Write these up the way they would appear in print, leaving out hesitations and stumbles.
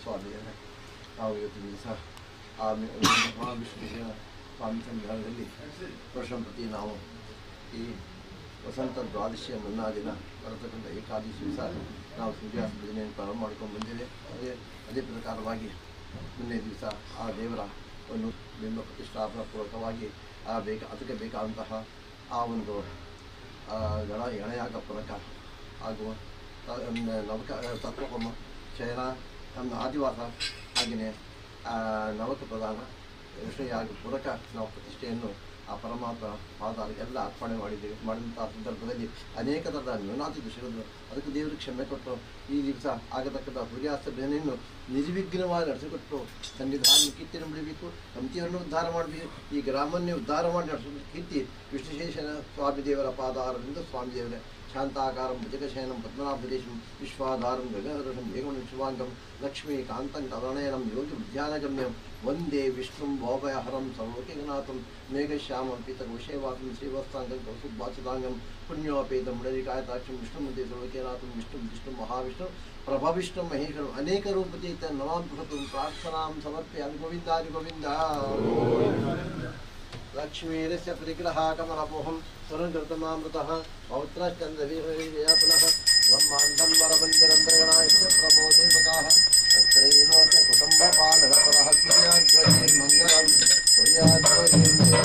ಸ್ವಾಮಿಯನ್ನು ನಾವು ಇವತ್ತಿನ ದಿವಸ ಆ ಮಹಾವಿಷ್ಣುವಿನ ಸ್ವಾಮಿ ಸನ್ನಿಧಾನದಲ್ಲಿ ವರ್ಷಂ ಪ್ರತಿ ನಾವು ಈ ವಸಂತ ದ್ವಾದಶಿಯ ಮುನ್ನಾ ದಿನ ಬರತಕ್ಕಂಥ ಏಕಾದಶಿ ದಿವಸ ನಾವು ಸೂರ್ಯಾಸ್ತ ಭಜನೆಯನ್ನು ಪ್ರಾರಂಭ ಮಾಡ್ಕೊಂಡು ಬಂದಿದೆ. ಅದೇ ಪ್ರಕಾರವಾಗಿ ಮುಂದಿನ ದಿವಸ ಆ ದೇವರ ಒಂದು ಬಿಂಬ ಪ್ರತಿಷ್ಠಾಪನಾ ಪೂರ್ವಕವಾಗಿ ಅದಕ್ಕೆ ಬೇಕಾದಂತಹ ಆ ಒಂದು ಗಣಯಾಗ ಪೂರಕ ಹಾಗೂ ನವಕ ತತ್ವಕರ್ಮ ಶಯನ ನಮ್ಮ ಆದಿವಾಸ ಹಾಗೆಯೇ ನವಕ ಪ್ರಧಾನ ವಿಷಯಾಗ ಪೂರಕ ನಾವು ಪ್ರತಿಷ್ಠೆಯನ್ನು ಆ ಪರಮಾತ್ಮ ಪಾದಾರಿಗೆಲ್ಲ ಅರ್ಪಣೆ ಮಾಡಿದಂಥ ಸಂದರ್ಭದಲ್ಲಿ ಅನೇಕ ಥರದ ನ್ಯೂನಾತಿ ದೋಷಗಳು ಅದಕ್ಕೆ ದೇವರು ಕ್ಷಮೆ ಕೊಟ್ಟು ಈ ದಿವಸ ಆಗತಕ್ಕಂಥ ಸೂರ್ಯಾಸ್ತ ಭಜನೆಯನ್ನು ನಿರ್ವಿಘ್ನವಾಗಿ ನಡೆಸಿಕೊಟ್ಟು ಸನ್ನಿಧಾನ ಕೀರ್ತಿಯನ್ನು ಬಿಡಬೇಕು, ಸಮಿತಿಯನ್ನು ಉದ್ಧಾರ ಮಾಡಬೇಕು, ಈ ಗ್ರಾಮನ್ನೇ ಉದ್ಧಾರ ಮಾಡಿ ನಡೆಸೋದು ಕೀರ್ತಿ ವಿಷ್ಣುಶೇಷನ ಸ್ವಾಮಿದೇವರ ಪಾದಾರದಿಂದ ಸ್ವಾಮಿದೇವರ ಶಾಂತಾಕಾರಂ ಭುಜಗಶಯನಂ ಪದ್ಮನಾಭದೇಶಂ ವಿಶ್ವಾಧಾರಂ ಗಗನದೃಶಂ ಏಕಮಣಿ ಶಿವಾಂಗಂ ಲಕ್ಷ್ಮೀಕಾಂತಂ ತದನಯನಂ ಯೋಗಿ ವಿದ್ಯಾನಗಮ್ಯಂ ವಂದೇ ವಿಷ್ಣುಂ ಭವಭಯಹರಂ ಸರ್ವಲೋಕನಾಥಂ ಮೇಘಶ್ಯಾಮಂ ಪೀತಕೋಶೇವಾಸಂ ಶ್ರೀವತ್ಸಾಂಗಂ ಕೌಸುಭಾಸಿತಾಂಗಂ ಪುಣ್ಯೋಪೇತಂ ಮುರಳಿಕಾಯತಾಕ್ಷಂ ವಿಷ್ಣುಮಂತೆ ಸರ್ವಲೋಕನಾಥಂ ವಿಷ್ಣು ಮಹಾವಿಷ್ಣು ಪ್ರಭವಿಷ್ಣು ಮಹೇಶ್ವರಂ ಅನೇಕ ರೂಪತೀತ ನಮಾಂ ಪುರತಂ ಪ್ರಾರ್ಥನಾಂ ಸಮರ್ಪಯಾಮಿ ಗೋವಿಂದಾದಿ ಗೋವಿಂದ. ಲಕ್ಷ್ಮೀರಸ್ಯ ಪರಿಗ್ರಹ ಕಮಲಮೋಹಂ ಸ್ವರಂಕೃತಮಾಮೃತಃ ಪೌತ್ರಶ್ಚಂದ್ರವೀರ್ಯಾ ಪುನಃ ಬ್ರಹ್ಮಾಂಡಂ ವರಮಂದಿರಂ ಗಣಾಯಸ್ಯ ಪ್ರಭೋ ದೇವತಾಃ ತತ್ರೈಲೋಕ್ಯ ಕುಟುಂಬಪಾಲನಪರಃ ಕಿರ್ಯಾಧ್ವಜೈರ್ಮಂಗಳಂ ಸೂರ್ಯಾಧ್ವಜೈರ್ಮಂಡಲಂ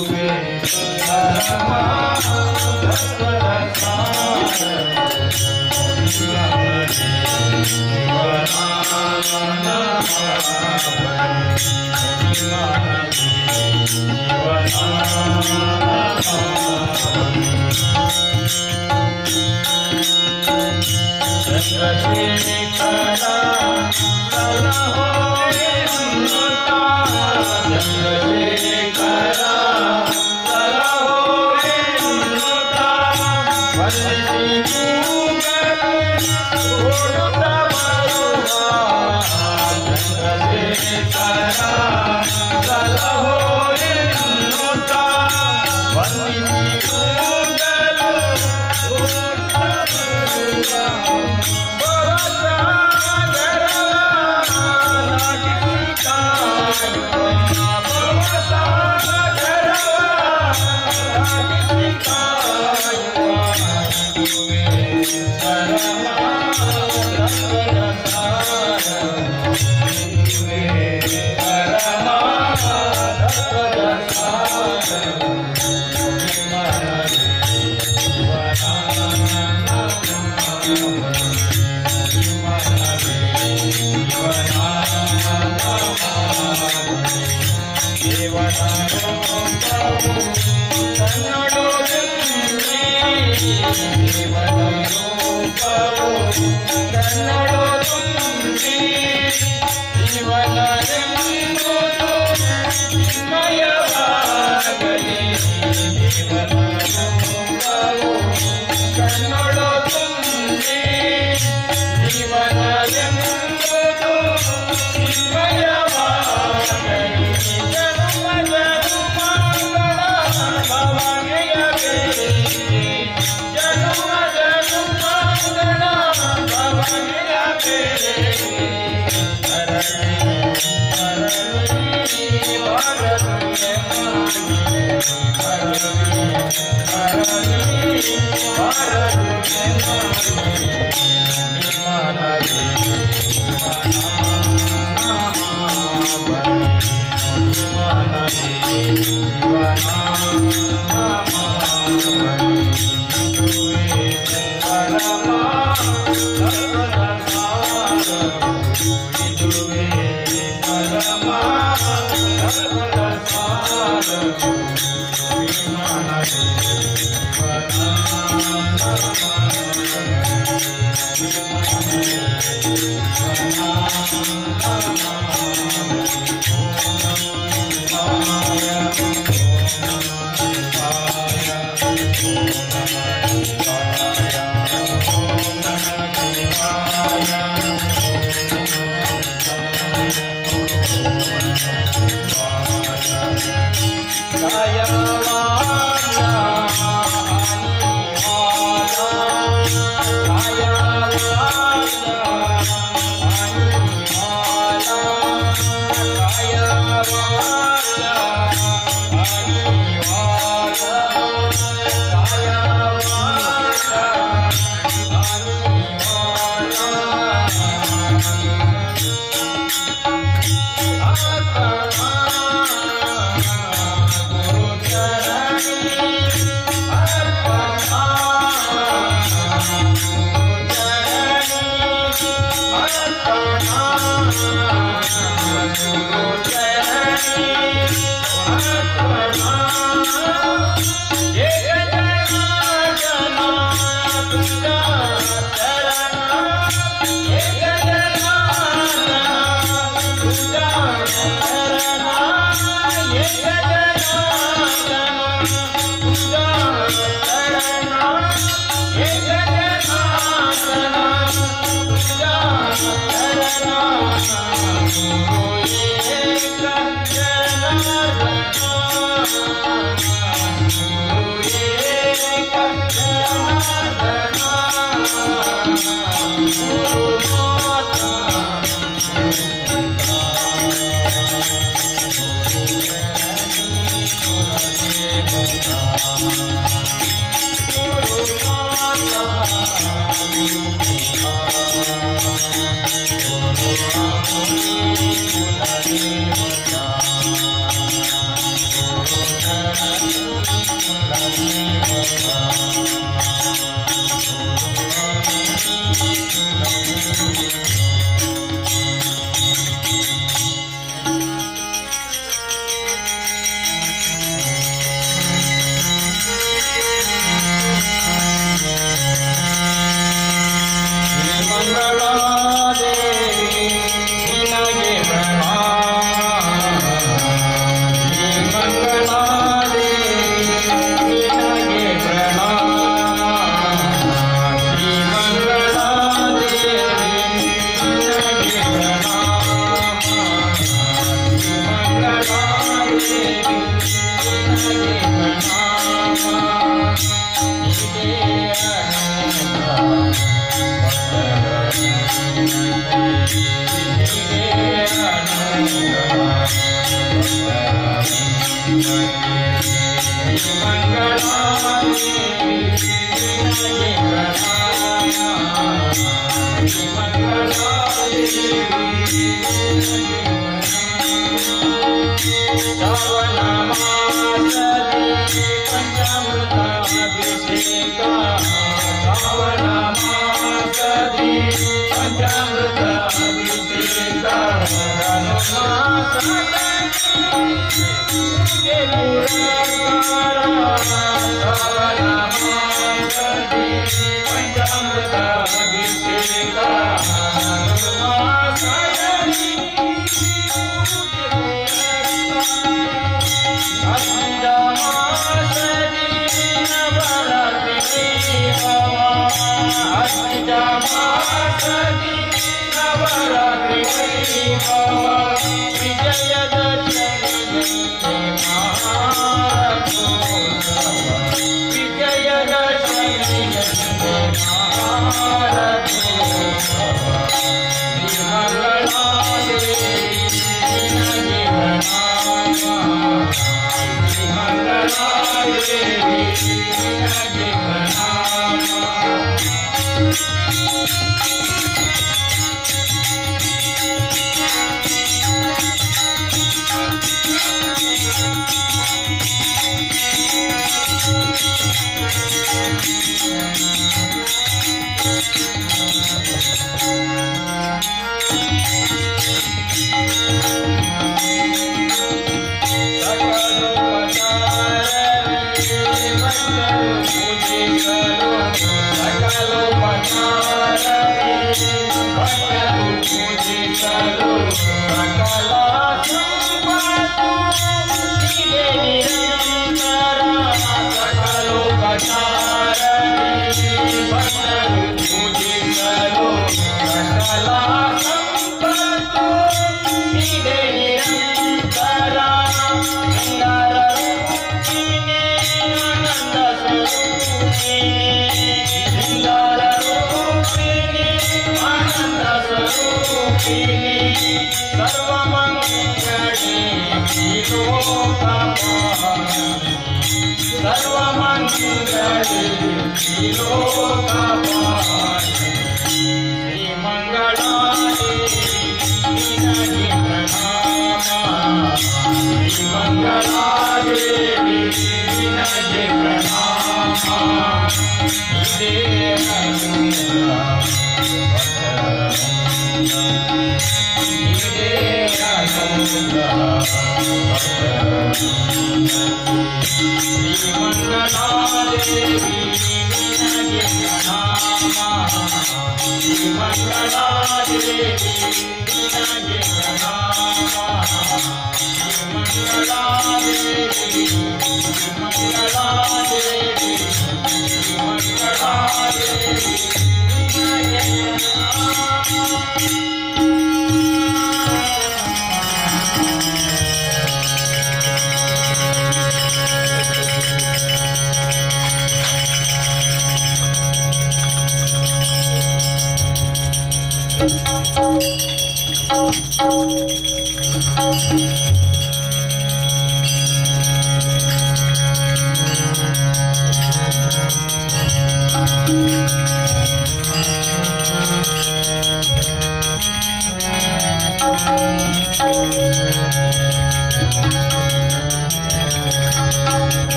Guru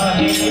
Hare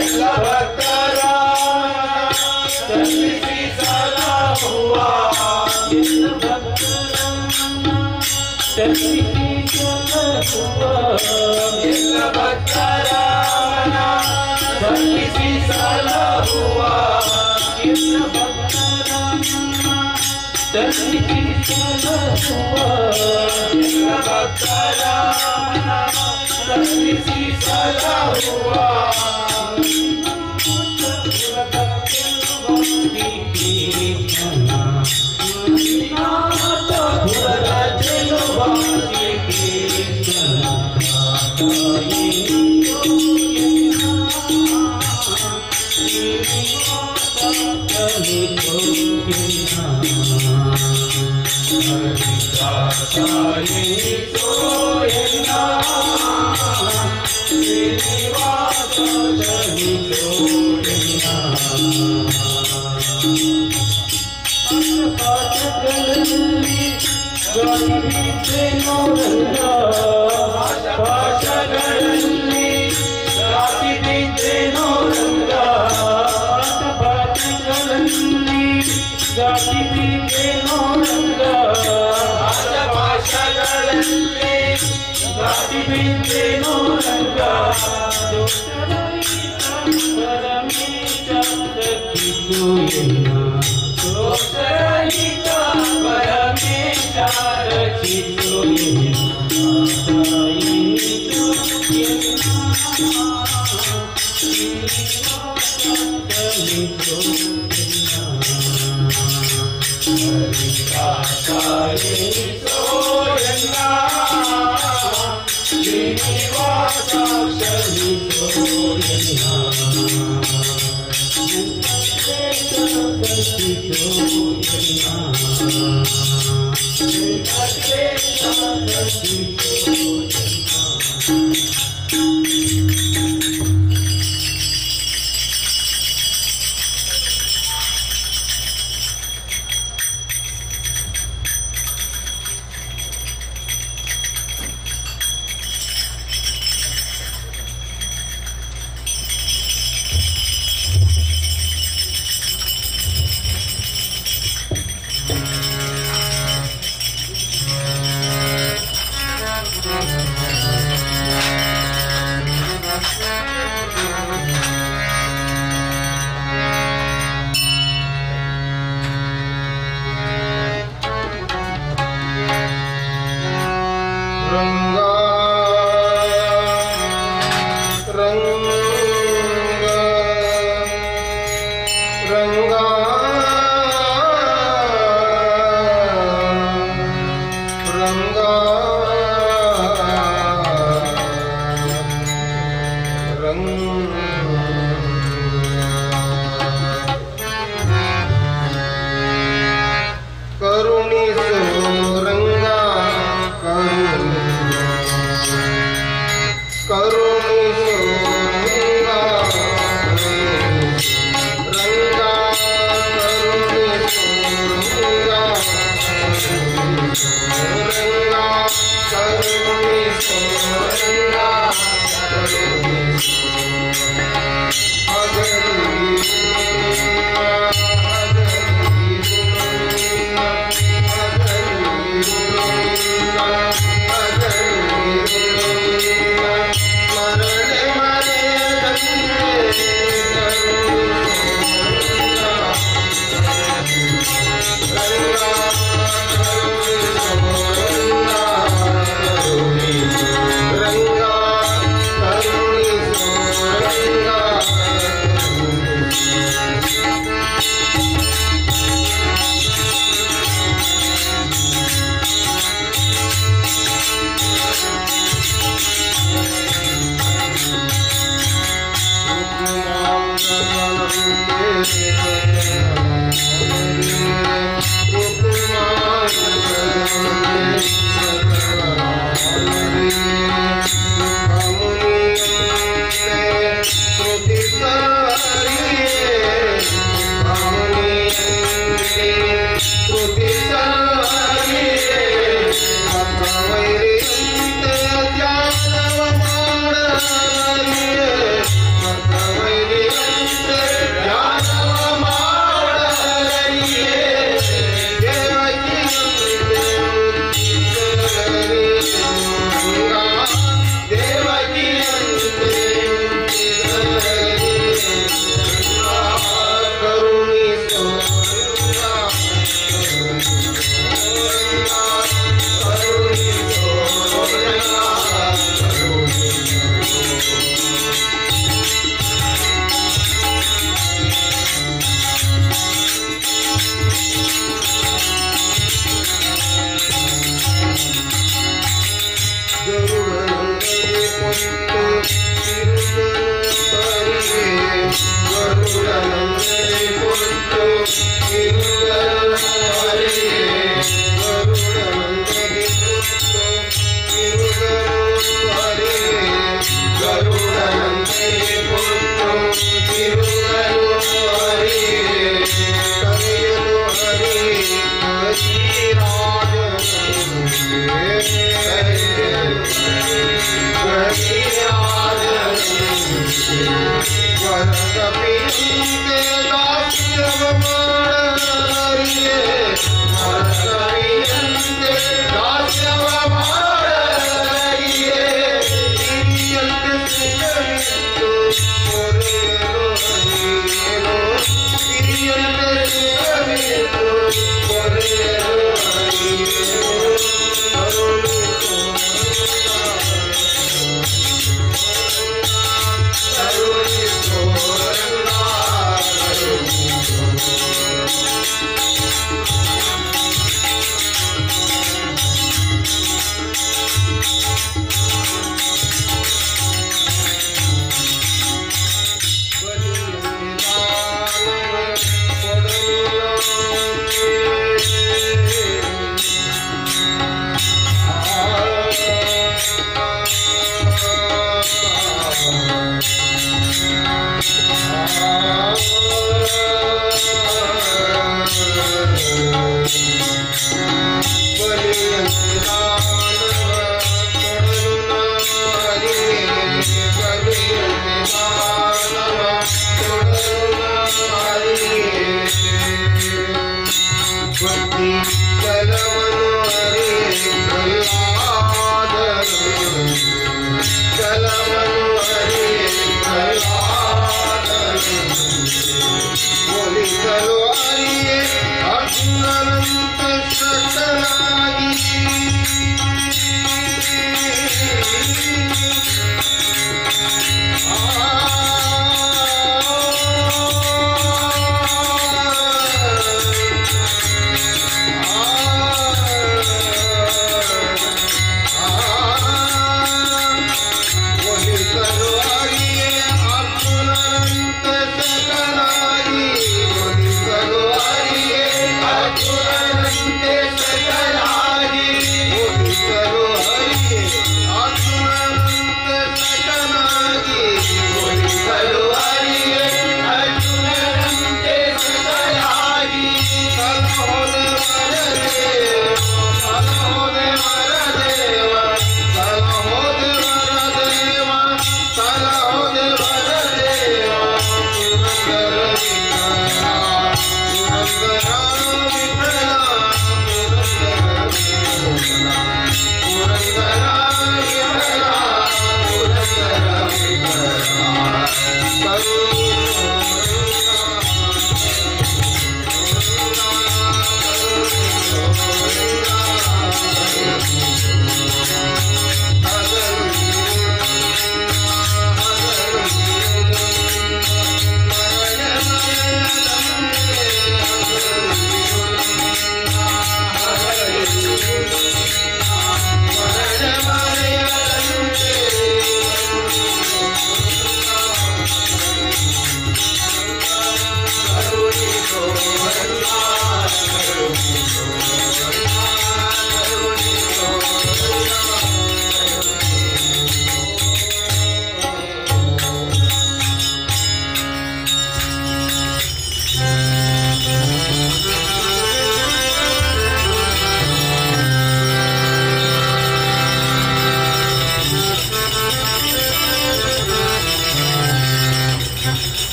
ಎಲ್ಲ ಭಕ್ತರ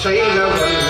शैलवल्लभा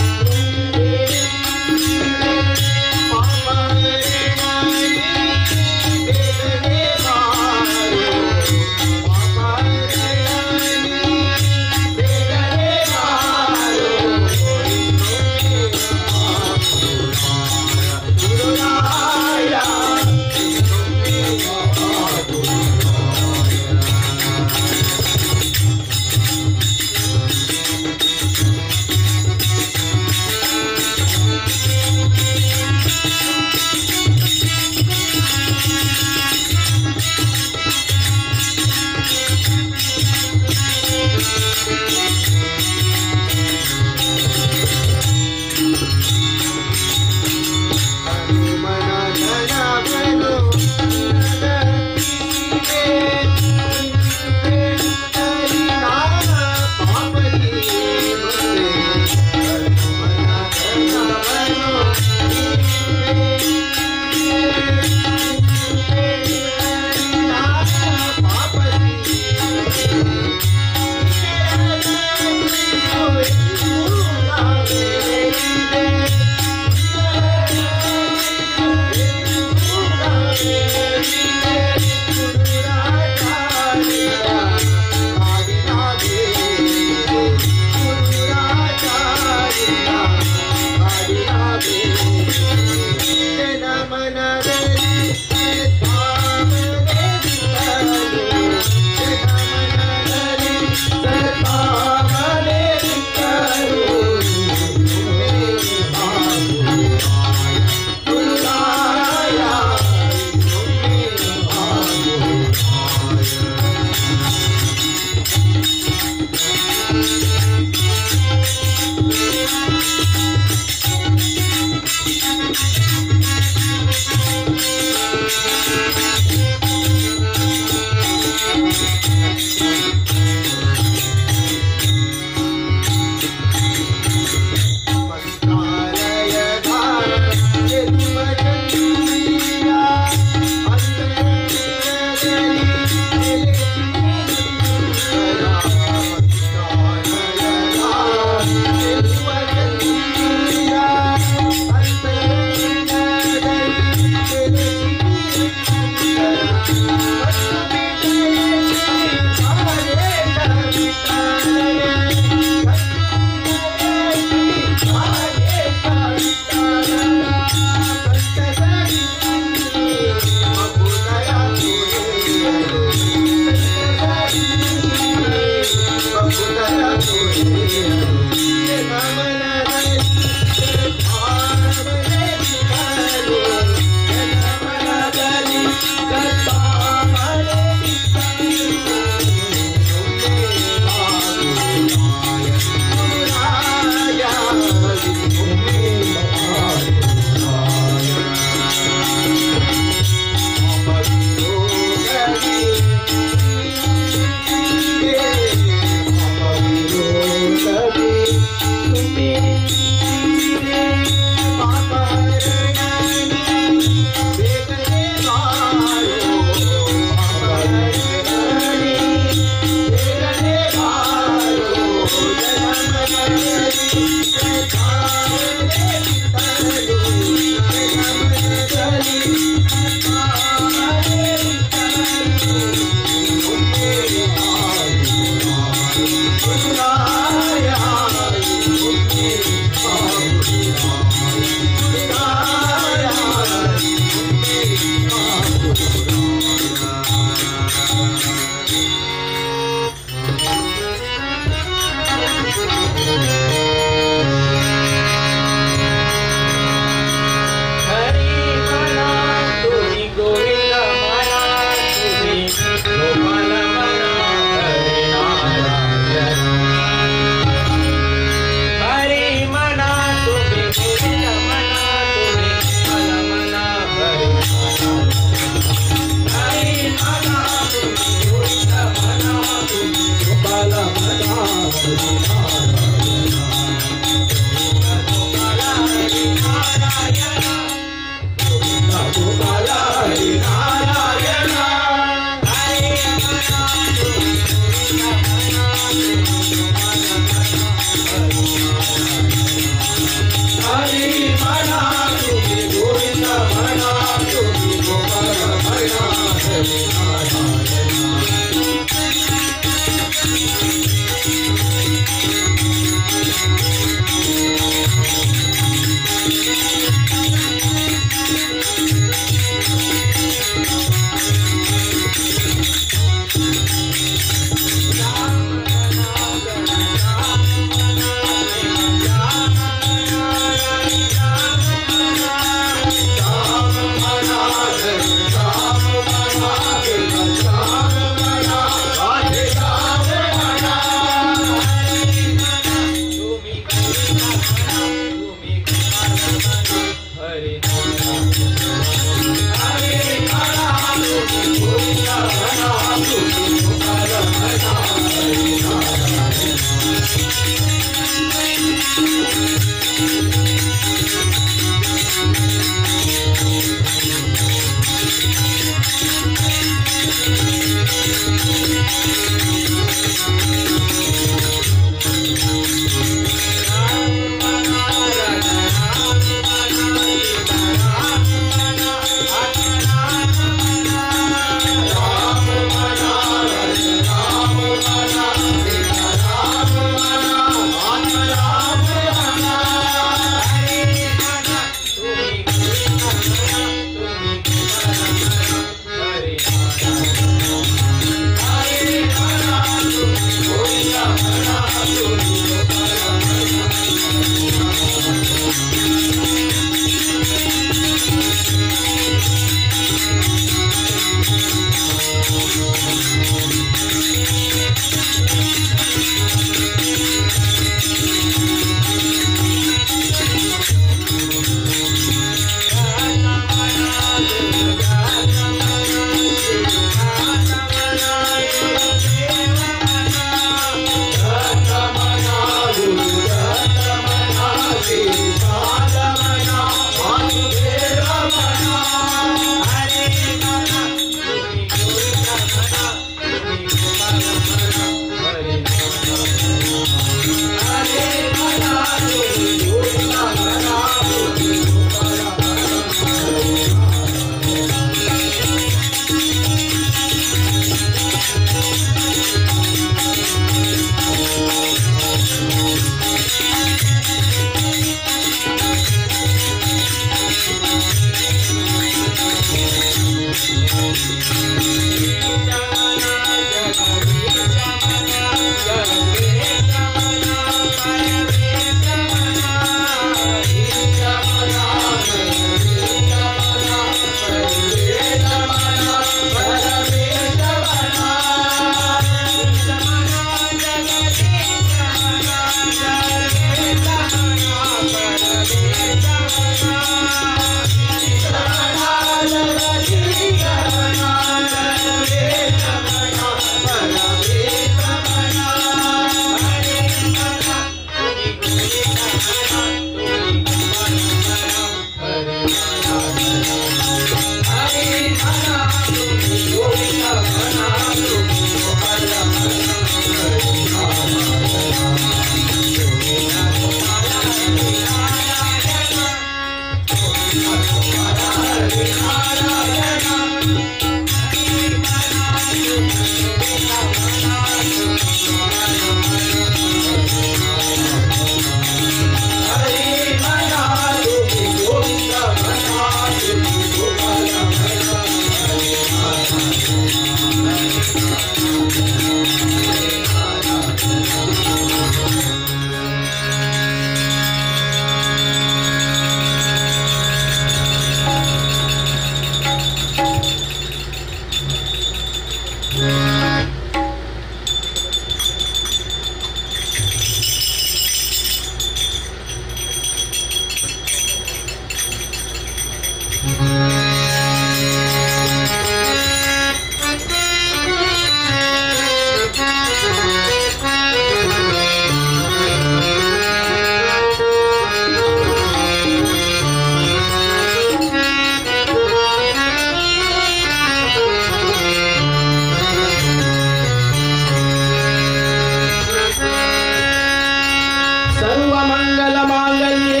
सर्वमंगल मांगल्ये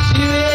शिवे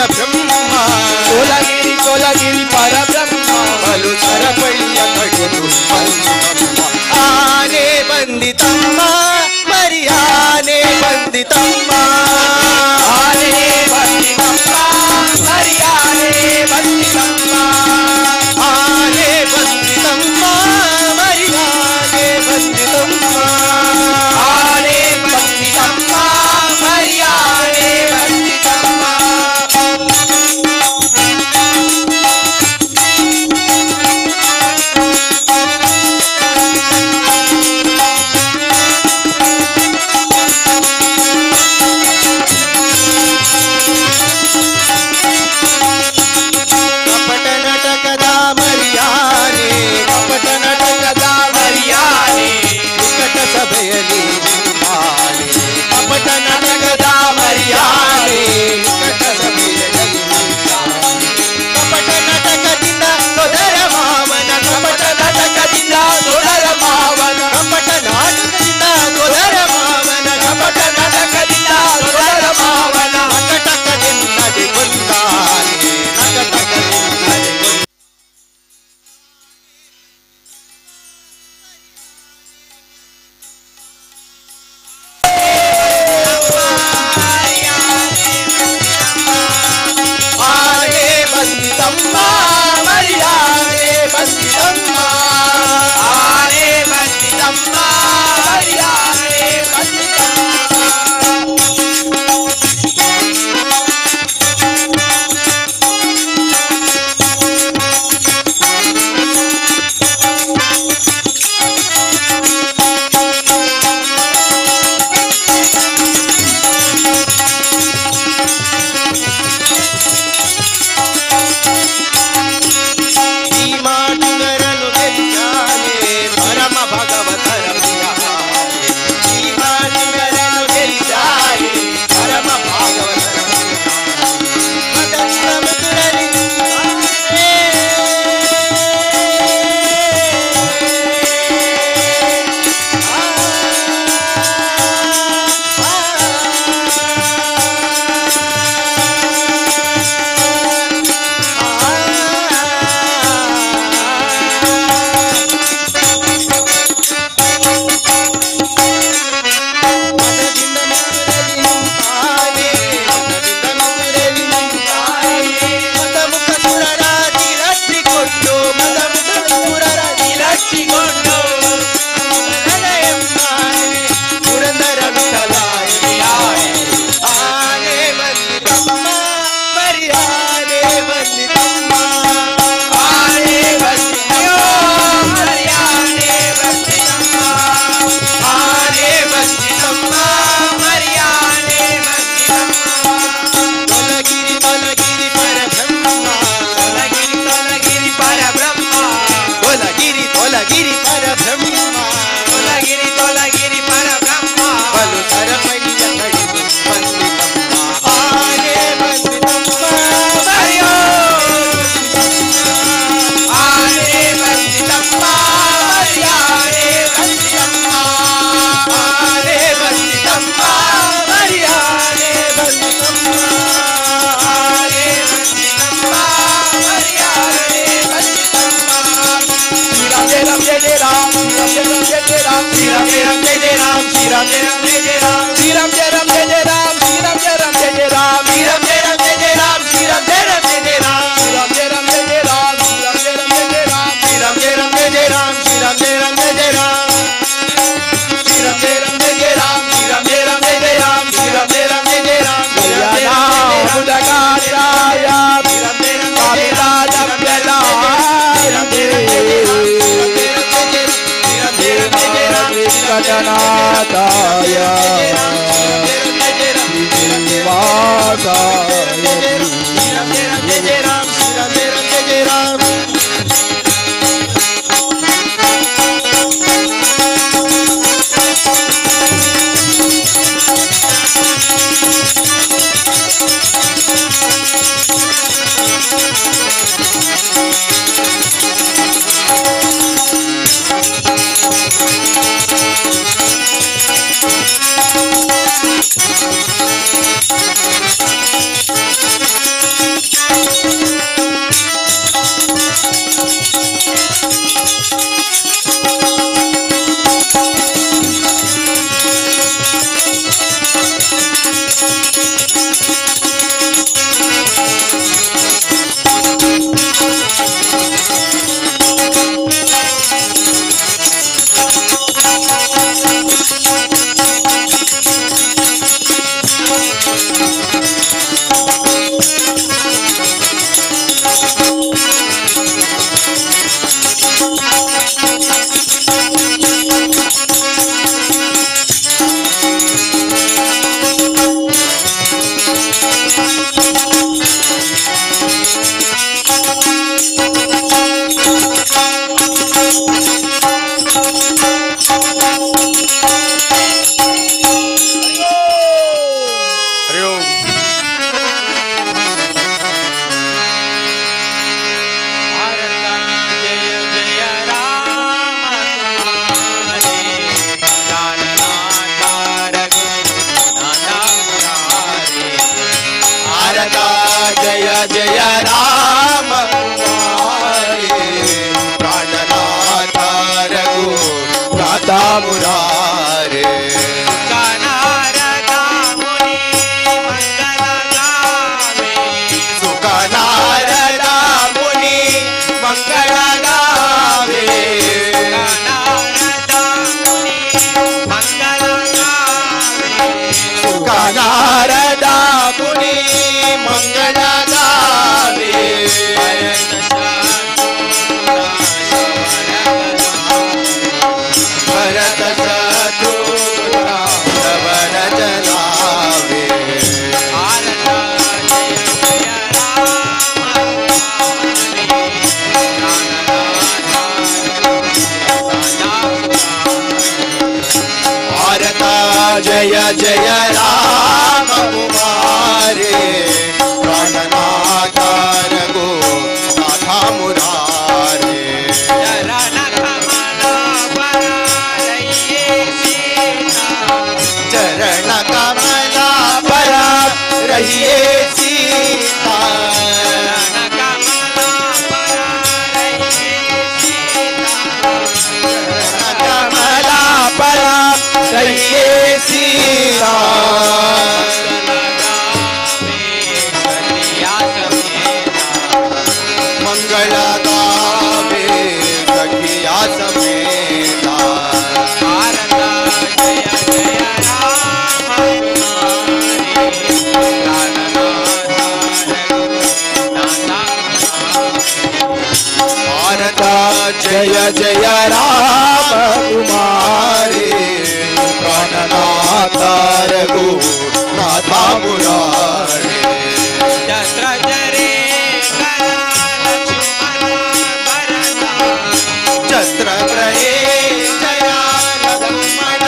ಪರಬ್ರಹ್ಮ ಕೋಲಗಿರಿ ಪರಬ್ರಹ್ಮ ಬಲು ಸರಪಳಿಯ ಕಡೆದು ಆನೆ ಬಂದಿತಮ್ಮ ಮರಿಯಾನೆ ಬಂದಿತಮ್ಮ ಆನೆ ಬಂದಿತಮ್ಮ ಮರಿಯಾನೆ ಬಂದಿತಮ್ಮ ಆನೆ ಬಂದಿತಮ್ಮ ಮರಿಯಾನೆ ಬಂದಿತಮ್ಮ ಆನೆ ಬಂದಿತಮ್ಮ ಮರಿಯಾನೆ ಬಂದಿತಮ್ಮ मुरारे नारदा मुनि मंगल गावे सुका नारदा मुनि मंगल गावे नारदा मुनि मंगल गावे सुका नारदा मुनि मंगल गावे भरत शत्रुघ्न श्रवण जलावे भारत जय जय राम कुमारे प्राणनाथ रघुनाथ मुरारे चरण कमला पर रहिए सीता कमला पर रहिए सीता मंगल गावे सखिया समेता भारत जय जय राम कुमारे प्राणनाथ रघुनाथ मुरारे चत्र ग्रहे जया लक्ष्मण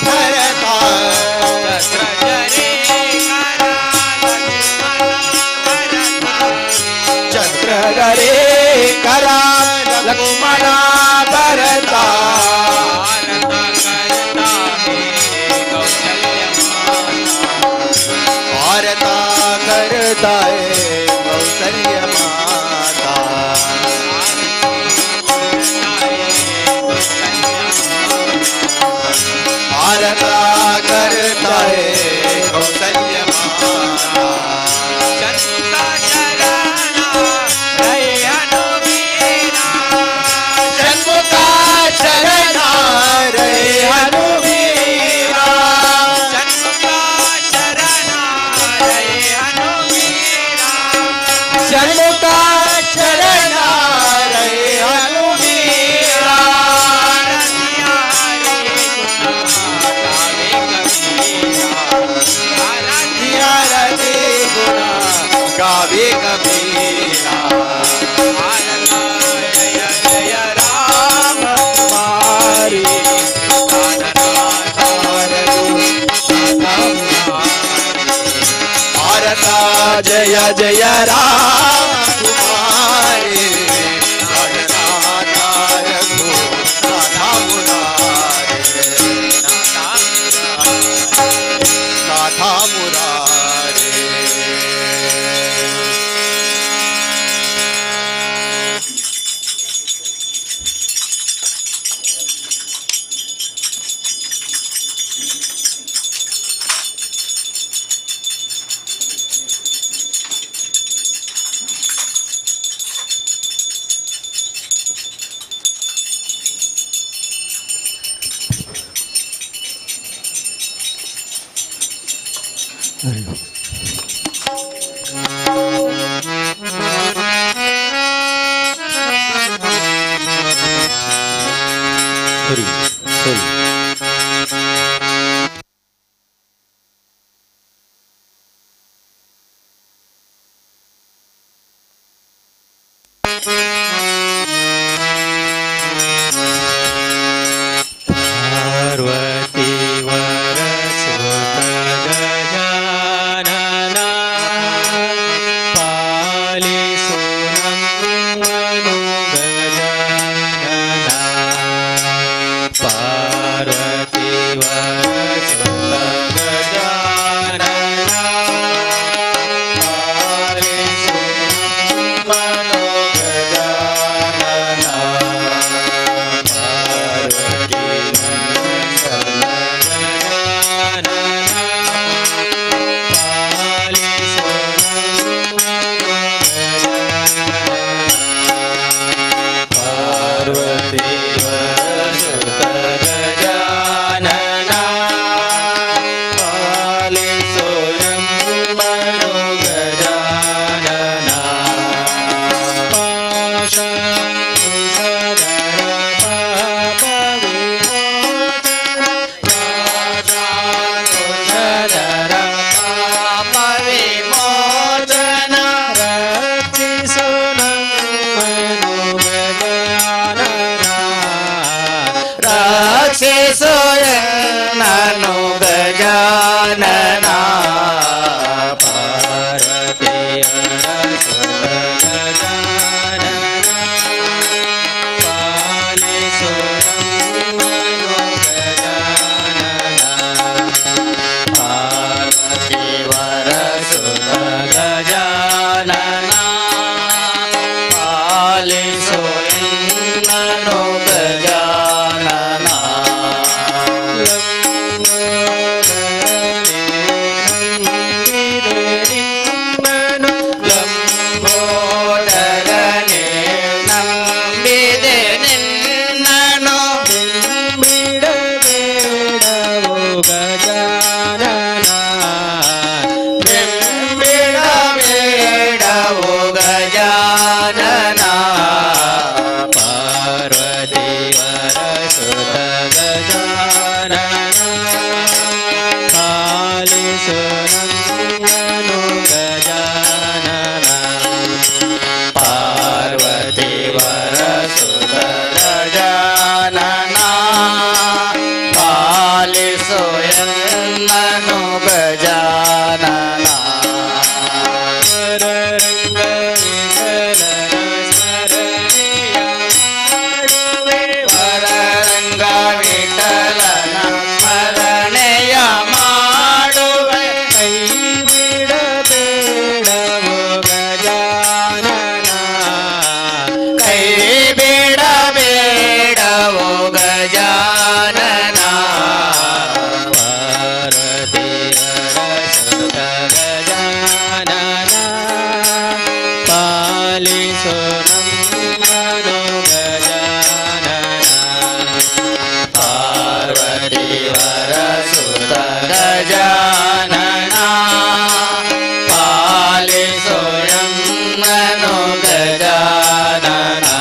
भरता चत्र गरे करा लक्ष्मण भरता भारता करता है कौशल्य माता भारता करता है कौशल्य माता शरणा रे हनुवीरा षण्मुखा शरणा रे हनुवीरा रति गुणा गावे कबीरा जय जय राम कुमारे प्राणनाथ रघुनाथ मुरारे नाथ मुरारे हरी हरी पार्वती वरसुत गजानना पालिसो नमो गजानना पार्वती वरसुत गजानना पालिसो नमो गजानना पार्वती ननो गजानना पार्वती गजानना पालिसो नमो गजानना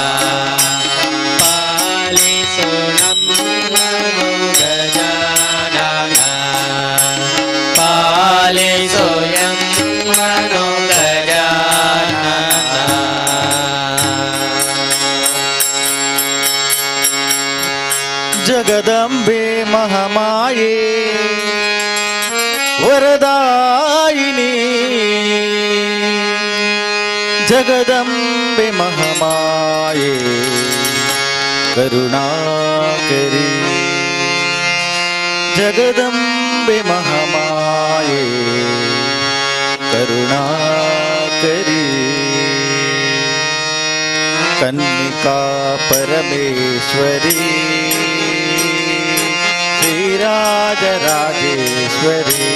पार्वती वरसुत गजानना पालिसो नमो गजानना जगदंबे महामाये वरदायिनी जगदंबे महामाये करुणाकरी जगदंबे महामाये करुणाकरी कन्निका परमेश्वरी श्रीराजराजेश्वरी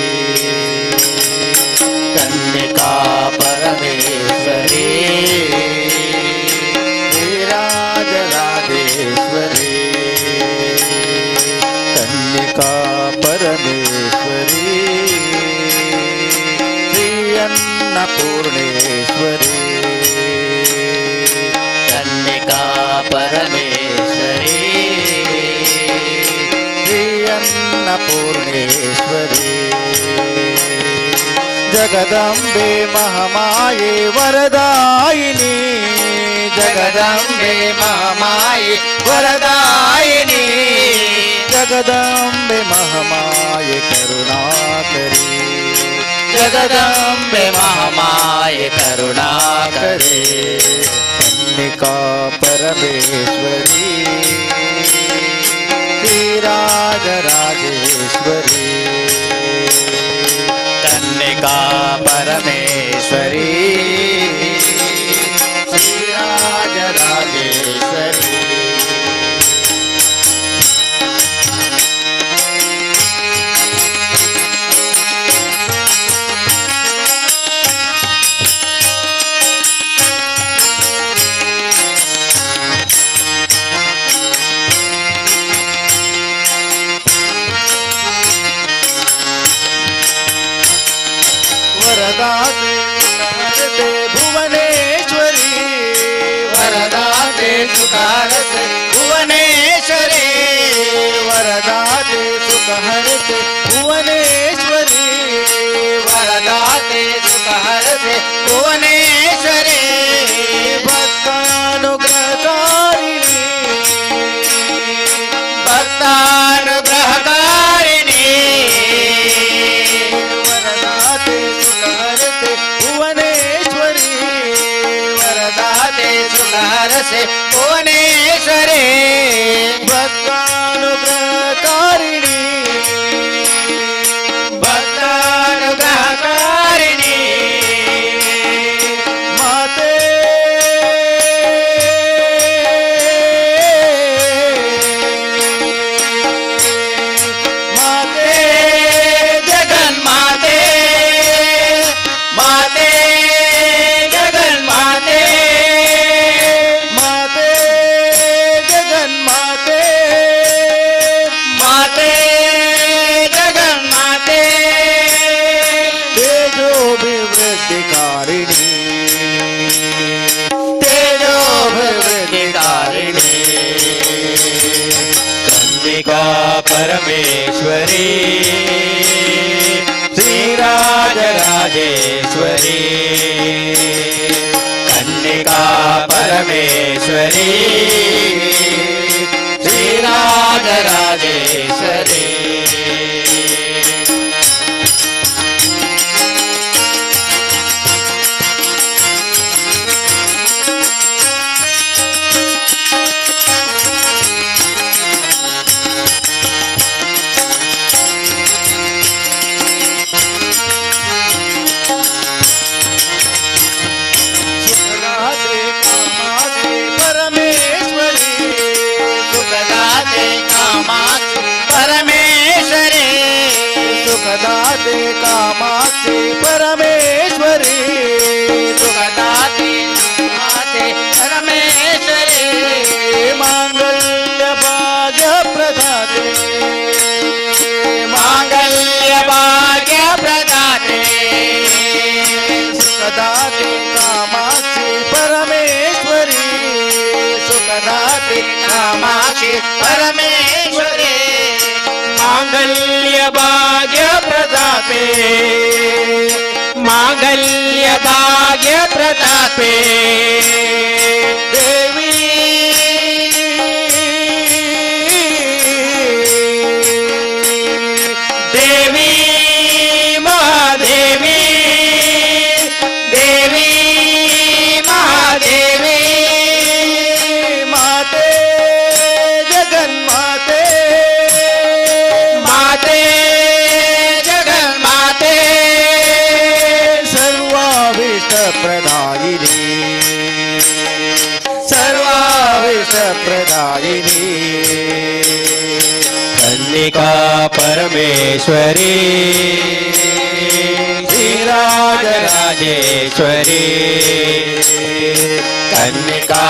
कन्निका परमेश्वरी श्रीराजराजेश्वरी कन्निका परमेश्वरी अन्नपूर्णेश्वरी कन्निका परमेश्वरी श्री अन्नपूर्णेश्वरी जगदम्बे महामाये वरदायिनी जगदम्बे महामाये वरदायिनी जगदम्बे महामाये करुणाकरी जगदम्बे महामाये करुणाकरी कन्निका परमेश्वरी श्रीराजराजेश्वरी कन्निका परमेश्वरी श्रीराजराजेश्वरी वरदाते सुकारते भुवनेश्वरी वरदाते सुकारते भुवनेश्वरी वरदाते सुखहरते भुवनेश्वरी वरदाते सुखहरते भुवनेश्वरी भक्तानुग्रहकारिणी भक्तानुग्रहकारिणी वरदाते सुखहरते भुवनेश्वरी वरदाते सुखहरते भुवनेश्वरी भक्तानुग्रहकारिणी भक्तानुग्रहकारिणी माते माते जगन्माते माते जगन्माते माते जगन्माते माते जगन्माते तेजोभिवृद्धिकारिणी तेजोभिवृद्धिकारिणी कन्निका परमेश्वरी श्रीराजराजेश्वरी कन्निका परमेश्वरी श्रीराजराजेश्वरी सुखदाते कामाते परमेश्वरी सुखदाते कामाक्षि परमेश्वरी सुखदाते कामाक्षि परमेश्वरी सुखदाते कामाते परमेश्वरी मांगल्य भाग्य प्रदाते मांगल्य भाग्य प्रदाते सुखदाते कामाक्षि परमेश्वरी सुखदाते कामाक्षि परमेश्वरी मांगल्य भाग्य प्रदाते मांगल्य भाग्य प्रदाते देवी देवी महादेवी देवी महादेवी माते जगन्माते माते जगन्माते सर्वाभीष्टप्रदायिनी सर्वाभीष्टप्रदायिनी कन्निका परमेश्वरी श्रीराजराजेश्वरी कन्निका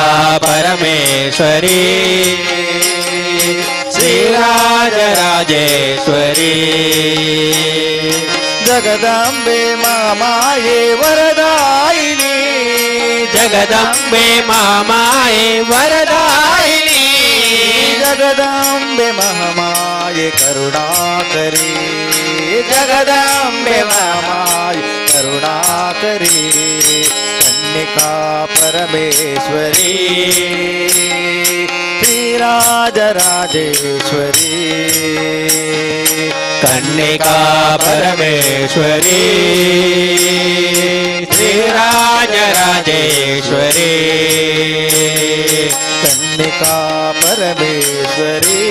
परमेश्वरी श्रीराजराजेश्वरी जगदम्बे मामाये वरदा ಜಗದಂಬೆ ಮಹಾಮಾಯೆ ವರದಾಯಿನಿ जगदम्बे महामाये करुणाकरी जगदम्बे महामाये करुणाकरी कन्निका परमेश्वरी श्रीराजराजेश्वरी कन्निका परमेश्वरी श्रीराजराजेश्वरी कन्निका परमेश्वरी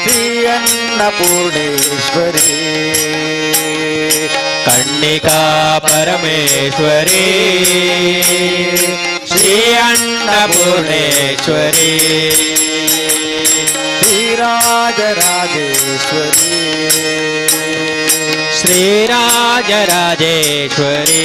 श्री अन्नपूर्णेश्वरी कन्निका परमेश्वरी श्री अन्नपूर्णेश्वरी श्रीराजराजेश्वरी श्रीराजराजेश्वरी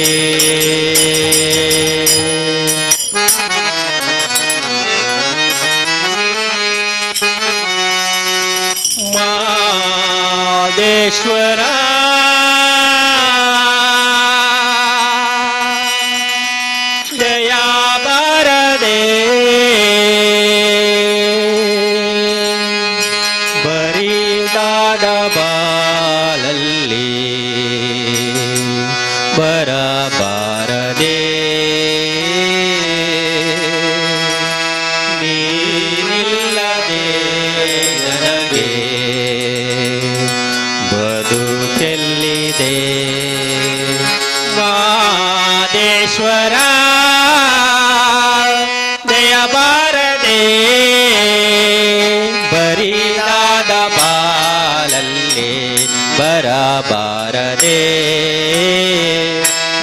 मादेश्वरा दया बारदे बरीदाद बालल्ली बरबारदे ನೀನಿಲ್ಲದೆ ನನಗೆ ಬದುಕೆಲ್ಲಿದೆ ಮಾದೇಶ್ವರ ದಯಬಾರದೆ ಬರಿದಾದ ಬಾಲಲ್ಲಿ ಬರಬಾರದೆ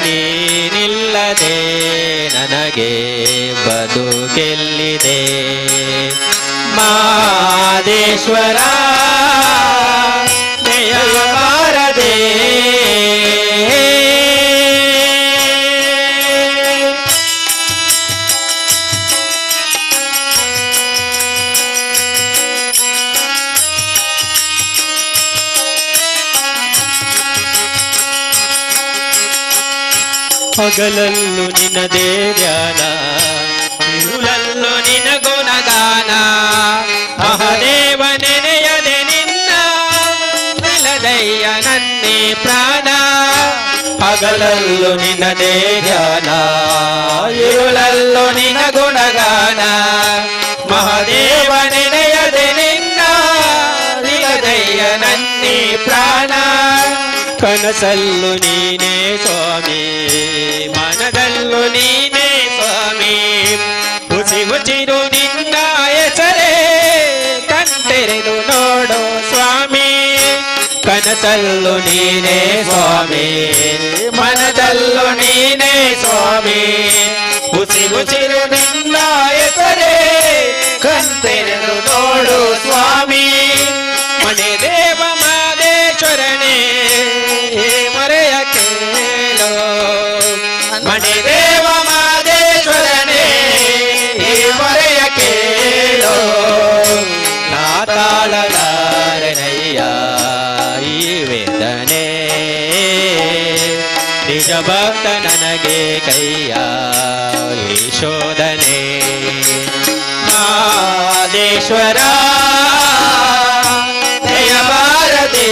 ನೀನಿಲ್ಲದೆ ನನಗೆ ಬದುಕೆಲ್ಲಿದೆ ಮಾದೇಶ್ವರ ದಯಬಾರದೆ ಹಗಲಲ್ಲೂ ನಿನ್ನದೇ ಧ್ಯಾನ ಇರುಳಲ್ಲೂ ನಿನ ಗುಣಗಾನ ಮಹಾದೇವ ನೆನೆಯದೆ ನಿನ್ನ ನಿಲದಯ್ಯ ನನ್ನೇ ಪ್ರಾಣ ಹಗಲಲ್ಲೂ ನಿನ್ನದೇ ಧ್ಯಾನ ಇರುಳಲ್ಲೂ ನಿನ ಗುಣಗಾನ ಮಹಾದೇವ ನೆನೆಯದೆ ನಿನ್ನ ನಿಲದಯ್ಯ ನನ್ನೇ ಪ್ರಾಣ ಕನಸಲ್ಲೂ ನೀನೇ ಸ್ವಾಮಿ ಮನದಲ್ಲೂ ನೀನೇ ಸ್ವಾಮಿ ಹುಸಿ ಹುಚಿರು ನಿನ್ನ ಹೆಸರೇ ಕಣ್ತೆರೆದು ನೋಡು ಸ್ವಾಮಿ ಕನಸಲ್ಲೂ ನೀನೇ ಸ್ವಾಮಿ ಮನದಲ್ಲೂ ನೀನೇ ಸ್ವಾಮಿ ಹುಸಿ ಹುಚಿರು ನಿನ್ನ ಹೆಸರೇ ಕಣ್ತೆರೆದು ನೋಡು ಸ್ವಾಮಿ ಮನೆ ದೇವ ಮಾದೇಶ್ವರನೇ ಮರೆಯ ಕೇಳೋ ಮನೆ ದೇವ ಮಾದೇಶ್ವರನೇ ಮರೆಯ ಕೇಳೋ ನಾ ತಾಳಲಾರನಯ್ಯ ಈ ವೇದನೆ ನಿಜ ಭಕ್ತ ನನಗೆ ಕೈಯ ಈ ಶೋಧನೆ ಮಾದೇಶ್ವರ ದಯಬಾರದೆ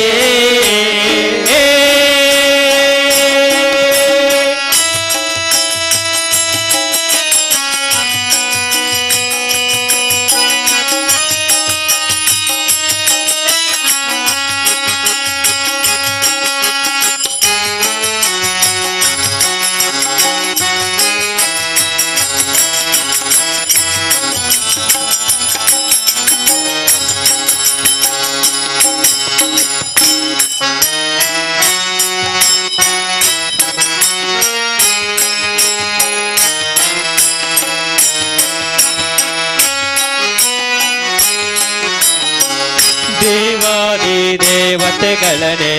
ದೇವಾದಿ ದೇವತೆಗಳನ್ನೇ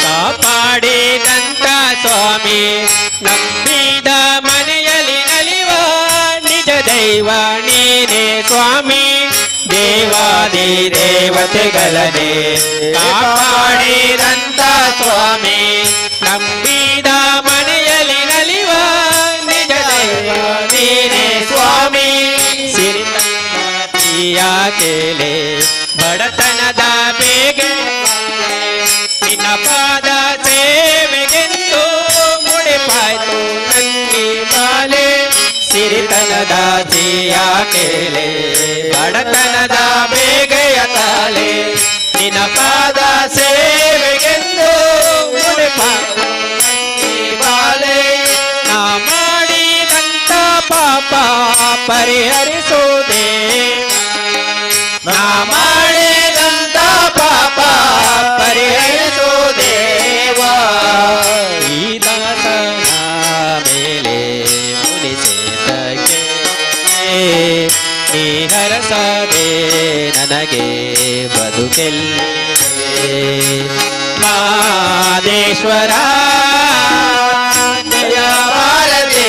ಕಾಪಾಡಿದಂತ ಸ್ವಾಮಿ ನಂಬಿದ ಮನೆಯಲ್ಲಿ ನಲಿವ ನಿಜ ದೈವ ನೀನೇ ಸ್ವಾಮಿ ದೇವಾದಿ ದೇವತೆಗಳನ್ನೇ ಕಾಪಾಡಿದಂತ ಸ್ವಾಮಿ ನಂಬಿದ ಮನೆಯಲ್ಲಿ ನಲಿವ ನಿಜ ಬಡತನದ ಸಿಯ ಕೇಳೆ ಬಡತನದ ಬೇಗೆಯ ತಾಳೆ ನಿನ್ನ ಪಾದ ಸೇವೆಗೆಂದು ಬಾಳೆ ನಾ ಮಾಡಿದಂತ ಪಾಪ ಪರಿಹರಿಸೋದೇ ನಾ ಮಾಡಿದಂತ ಪಾಪ ಪರಿಹರಿಸೋ ದೇವಾ ಈ ದಾಸನ ಮೇಲೆ ಮುನಿಸೇತಕ್ಕೆ ನೀ ಹರಸದೆ ನನಗೆ ಬದುಕೆಲ್ಲಿ ಮಾದೇಶ್ವರ ದಯಾವಾರದೆ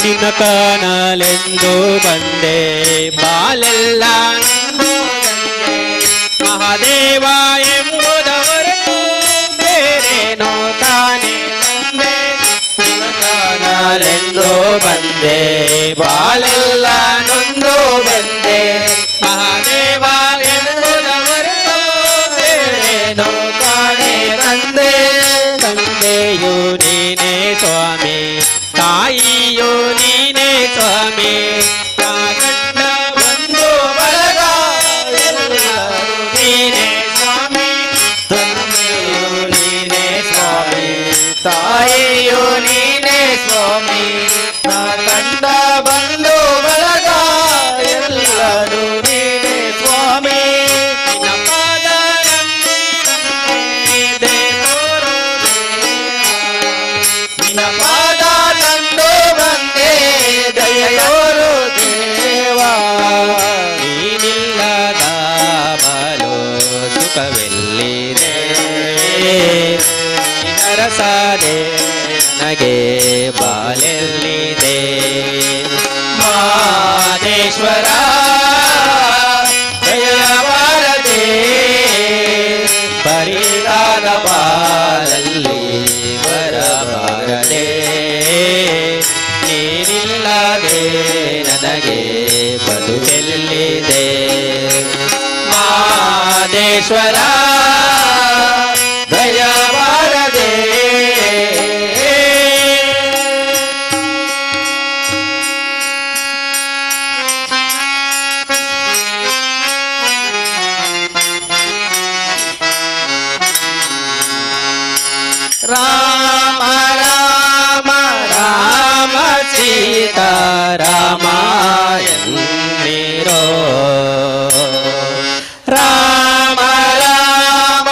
ನಿನ್ನ ಕಾಣಲೆಂದು ಬಂದೆ ಬಾಲೆಲ್ಲ ಮಹಾದೇವ ಎಂಬುದವರು ಬೇರೇನೋ ತಾನೇ ನಂಬೆ ನಿನ್ನ ಕಾಣಲೆಂದು ಬಂದೆ ಬಾಲೆಲ್ಲ ನೊಂದು ಬಂದೆ ಮಹಾದೇವ ಎಂಬುದವರು ಬೇರೇನೋ ಕಾಣೆ ತಂದೆ ತಂದೆಯು ನೀನೇ ಸ್ವಾಮಿ ತಾಯಿಯೋ ನೀನೇ ಸ್ವಾಮಿ ಗಂಡ ಬಂದು ಬಳಗ ನೀನೇ ಸ್ವಾಮಿ ತಂದೆಯೋ ನೀನೇ ಸ್ವಾಮಿ ತಾಯಿಯೋ ನೀನೇ ಸ್ವಾಮಿ ಗಂಡ ಬಂದು ಬಳಗ ಎಲ್ಲರೂ ನೀನೇ ಸ್ವಾಮಿ ನಿನ್ನ ಪಾದ ನಿನ್ನ ಪಾದ ದಯೆಯೋರು ದೇವಾ ನೀನಿಲ್ಲದ ಬಲು ಸುಖವೆಲ್ಲಿದೆ ಹರಸದೆ ನನಗೆ ಬಾಲೆಲ್ಲಿದೆ ಮಾದೇಶ್ವರ ದಯವಾರದೆ ಪರಿದಾದ ಬಾಲಲ್ಲಿ ಬರಬಾರದೆ ನೀನಿಲ್ಲದೆ ನನಗೆ ಬದುಕೆಲ್ಲಿದೆ ಮಾದೇಶ್ವರ ದಯವಾರದೆ ರಾಮ ರಾಮ ರಾಮ ಸೀತಾ ರಾಮಾಯಣೀರೋ ರಾಮ ರಾಮ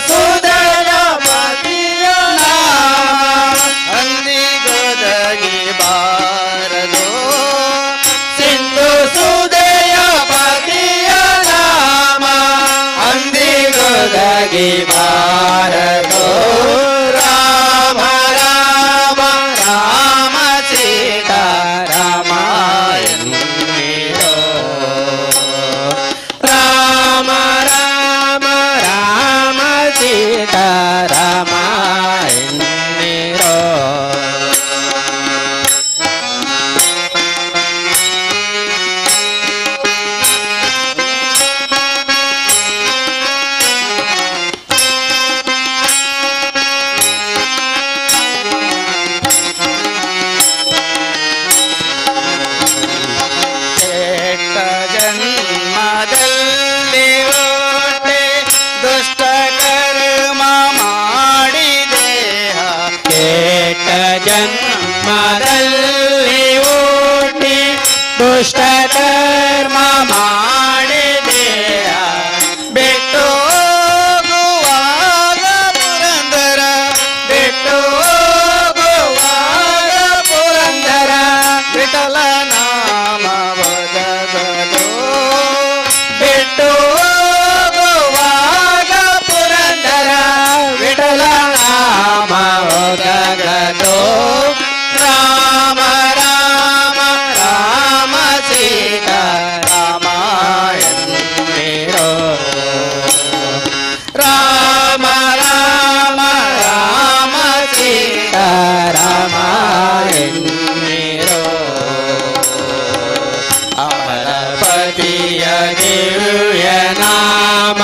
ಸುದಯ ಪತಿಯ ನಾಮ ಅಂದಿಗೊದಗಿ ಬಾರದು ಸಿಂಧು ಸುದಯ ಪತಿಯ ನಾಮ ಅಂದಿಗೊದಗಿ ಬಾರದು ರಾಮ ರಾಮ ರಾಮ ಸೀತಾ ರಾಮ ಎನ್ನಿರೋ ರಾಮ ರಾಮ ರಾಮ ಸೀತಾ ರಾಮ ಎನ್ನಿರೋ ಕೆಟ್ಟ ಜನ್ಮದಲ್ಲಿ ಹುಟ್ಟಿ ದುಷ್ಟ ಕರ್ಮ ಮಾಡಿದೇಹ ಕೆಟ್ಟ ಜನ್ಮದಲ್ಲಿ ಹುಟ್ಟಿ ದುಷ್ಟ ಕರ್ಮ ಮಾಡಿದೇಹ ಬಿಟ್ಟು ಹೋಗುವಾಗ ಪುರಂದರ ಬಿಟ್ಟು ಹೋಗುವಾಗ ಪುರಂದರ ವಿಠಲ ನಾಮ ಬದಗದು ಬಿಟ್ಟು ಹೋಗುವಾಗ ಪುರಂದರ ವಿಠಲ ನಾಮ ಬದಗದು ರಾಮ ರಾಮ ರಾಮ ಸೀತಾ ರಾಮ ಎನ್ನಿರೋ ರಾಮ ರಾಮ ರಾಮ ಸೀತಾ ರಾಮ ಎನ್ನಿರೋ ಅಮರಪತಿಯ ದಿವ್ಯ ನಾಮ